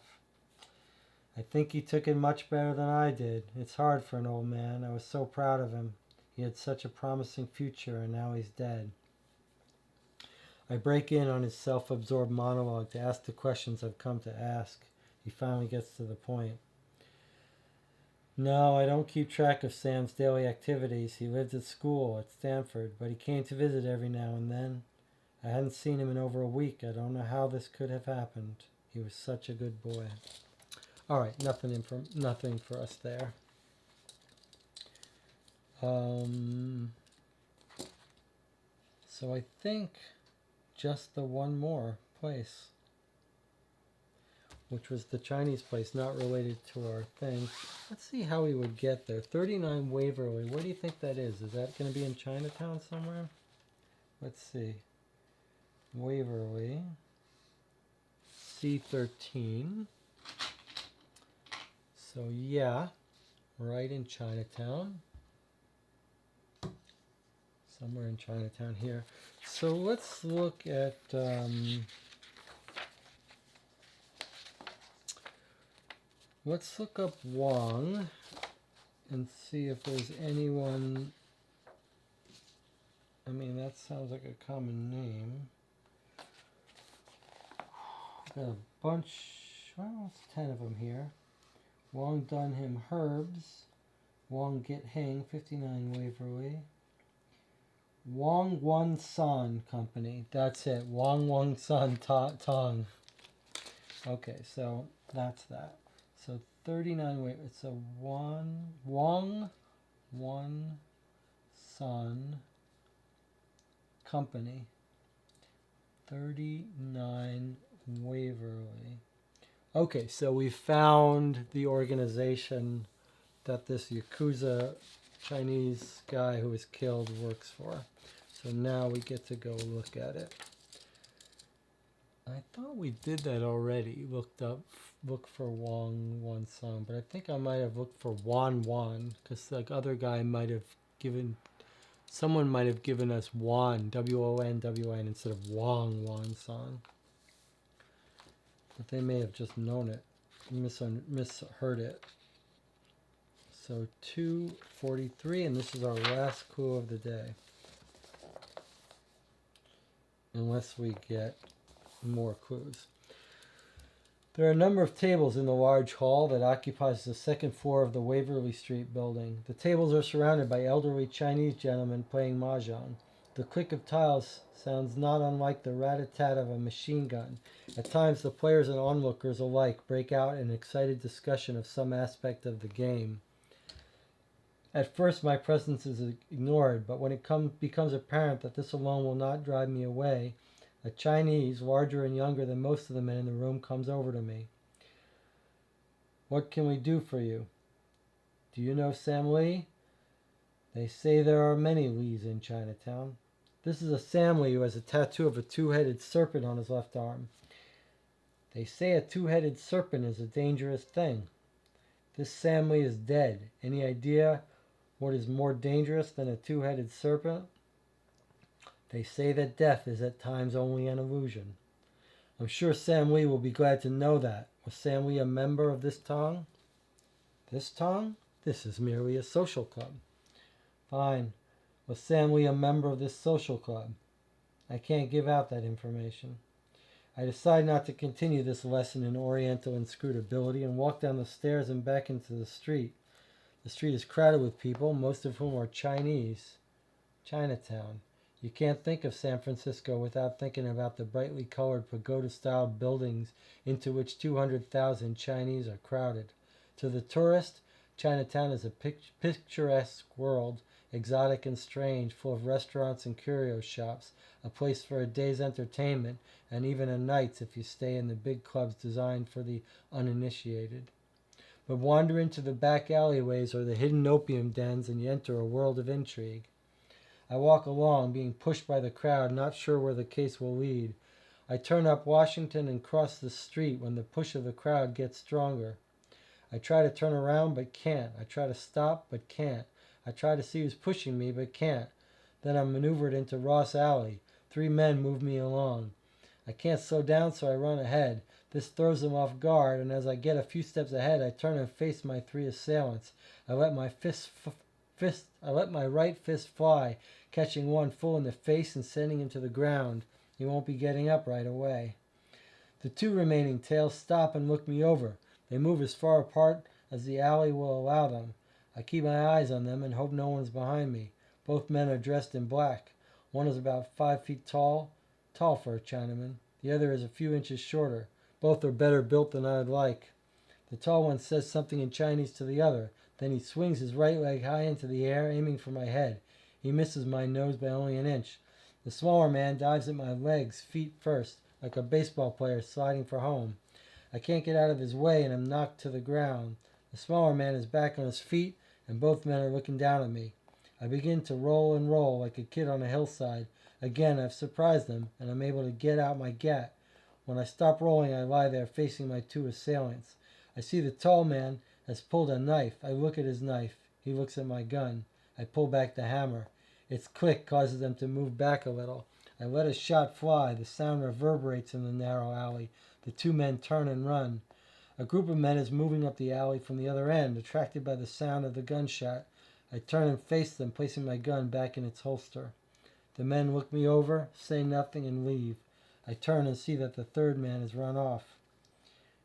I think he took it much better than I did. It's hard for an old man. I was so proud of him. He had such a promising future, and now he's dead. I break in on his self-absorbed monologue to ask the questions I've come to ask. He finally gets to the point. No, I don't keep track of Sam's daily activities. He lived at school at Stanford, but he came to visit every now and then. I hadn't seen him in over a week. I don't know how this could have happened. He was such a good boy. All right, nothing for us there. So I think just the one more place, which was the Chinese place, not related to our thing. Let's see how we would get there. 39 Waverly. Where do you think that is? Is that going to be in Chinatown somewhere? Let's see. Waverly. C13. So yeah, right in Chinatown. Somewhere in Chinatown here. So let's look at let's look up Wong and see if there's anyone. I mean, that sounds like a common name. Got a bunch, well, it's 10 of them here. Wong Dunham Herbs, Wong Get Hang, 59 Waverly. Wong One San Company. That's it. Wong One San Tong. Okay, so that's that. So 39. It's a Wong One San Company. 39 Waverly. Okay, so we found the organization that this Yakuza Chinese guy who was killed works for. So now we get to go look at it. I thought we did that already. Look for Wong Wan Song, but I think I might have looked for Wan, because the other guy might have someone might have given us Wan, W-O-N-W-N, instead of Wong Wan Song. But they may have just known it. misheard it. So 2:43, and this is our last clue of the day. Unless we get more clues. There are a number of tables in the large hall that occupies the second floor of the Waverly Street building. The tables are surrounded by elderly Chinese gentlemen playing mahjong. The click of tiles sounds not unlike the rat-a-tat of a machine gun. At times, the players and onlookers alike break out in excited discussion of some aspect of the game. At first, my presence is ignored, but when it becomes apparent that this alone will not drive me away, a Chinese, larger and younger than most of the men in the room, comes over to me. "What can we do for you? Do you know Sam Lee? They say there are many Lees in Chinatown." This is a Sam Lee who has a tattoo of a two-headed serpent on his left arm. "They say a two-headed serpent is a dangerous thing. This Sam Lee is dead. Any idea what is more dangerous than a two-headed serpent? They say that death is at times only an illusion." I'm sure Sam Lee will be glad to know that. Was Sam Lee a member of this tong? This tong? This is merely a social club. Fine. Was Sam Lee a member of this social club? I can't give out that information. I decide not to continue this lesson in Oriental inscrutability and walk down the stairs and back into the street. The street is crowded with people, most of whom are Chinese. Chinatown. You can't think of San Francisco without thinking about the brightly colored pagoda-style buildings into which 200,000 Chinese are crowded. To the tourist, Chinatown is a picturesque world, exotic and strange, full of restaurants and curio shops, a place for a day's entertainment, and even a night's if you stay in the big clubs designed for the uninitiated. But wander into the back alleyways or the hidden opium dens and you enter a world of intrigue. I walk along, being pushed by the crowd, not sure where the case will lead. I turn up Washington and cross the street when the push of the crowd gets stronger. I try to turn around, but can't. I try to stop, but can't. I try to see who's pushing me, but can't. Then I'm maneuvered into Ross Alley. 3 men move me along. I can't slow down, so I run ahead. This throws them off guard, and as I get a few steps ahead, I turn and face my 3 assailants. I let my right fist fly, catching one full in the face and sending him to the ground. He won't be getting up right away. The 2 remaining tails stop and look me over. They move as far apart as the alley will allow them. I keep my eyes on them and hope no one's behind me. Both men are dressed in black. One is about 5 feet tall for a Chinaman. The other is a few inches shorter. Both are better built than I'd like. The tall one says something in Chinese to the other. Then he swings his right leg high into the air, aiming for my head. He misses my nose by only an inch. The smaller man dives at my legs, feet first, like a baseball player sliding for home. I can't get out of his way and am knocked to the ground. The smaller man is back on his feet, and both men are looking down at me. I begin to roll and roll like a kid on a hillside. Again, I've surprised them, and I'm able to get out my gat. When I stop rolling, I lie there facing my 2 assailants. I see the tall man has pulled a knife. I look at his knife. He looks at my gun. I pull back the hammer. Its click causes them to move back a little. I let a shot fly. The sound reverberates in the narrow alley. The 2 men turn and run. A group of men is moving up the alley from the other end, attracted by the sound of the gunshot. I turn and face them, placing my gun back in its holster. The men look me over, say nothing, and leave. I turn and see that the 3rd man has run off.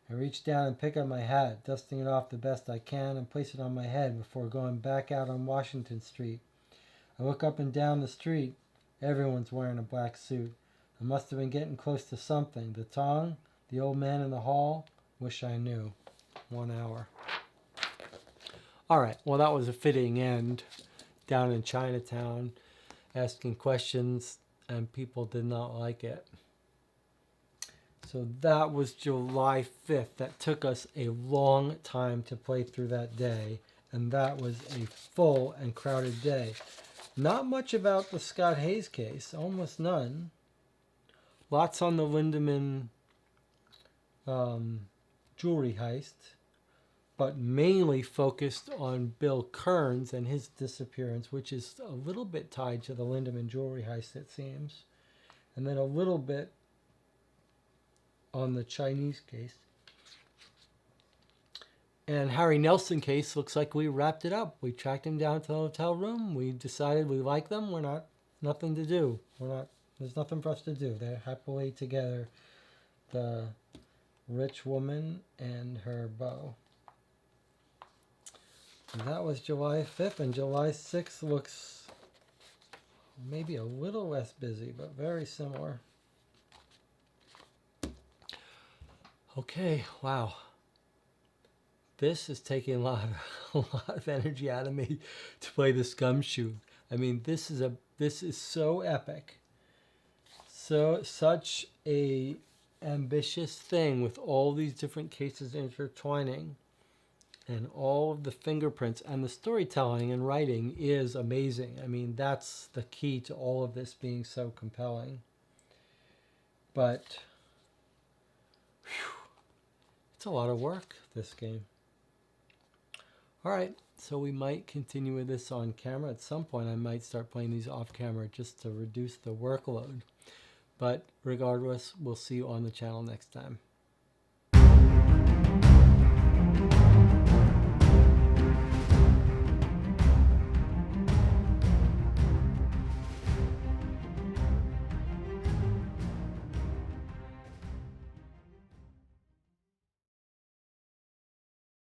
I reach down and pick up my hat, dusting it off the best I can, and place it on my head before going back out on Washington Street. I look up and down the street. Everyone's wearing a black suit. I must have been getting close to something. The tong, the old man in the hall. Wish I knew. 1 hour. All right, well, that was a fitting end down in Chinatown, asking questions, and people did not like it. So that was July 5th. That took us a long time to play through that day, and that was a full and crowded day. Not much about the Scott Hayes case, almost none. Lots on the Lindemann jewelry heist, but mainly focused on Bill Kerns and his disappearance, which is a little bit tied to the Lindemann jewelry heist, it seems, and then a little bit on the Chinese case. And Harry Nelson case looks like we wrapped it up. We tracked him down to the hotel room. We decided we like them. Nothing to do. There's nothing for us to do. They're happily together. The rich woman and her beau. And that was July 5th, and July 6th looks maybe a little less busy, but very similar. Okay, wow. This is taking a lot of energy out of me to play this Gumshoe. I mean, this is so epic. Such a ambitious thing with all these different cases intertwining. And all of the fingerprints and the storytelling and writing is amazing. I mean, that's the key to all of this being so compelling. But whew, it's a lot of work, this game. All right, so we might continue with this on camera. At some point, I might start playing these off camera just to reduce the workload. But regardless, we'll see you on the channel next time.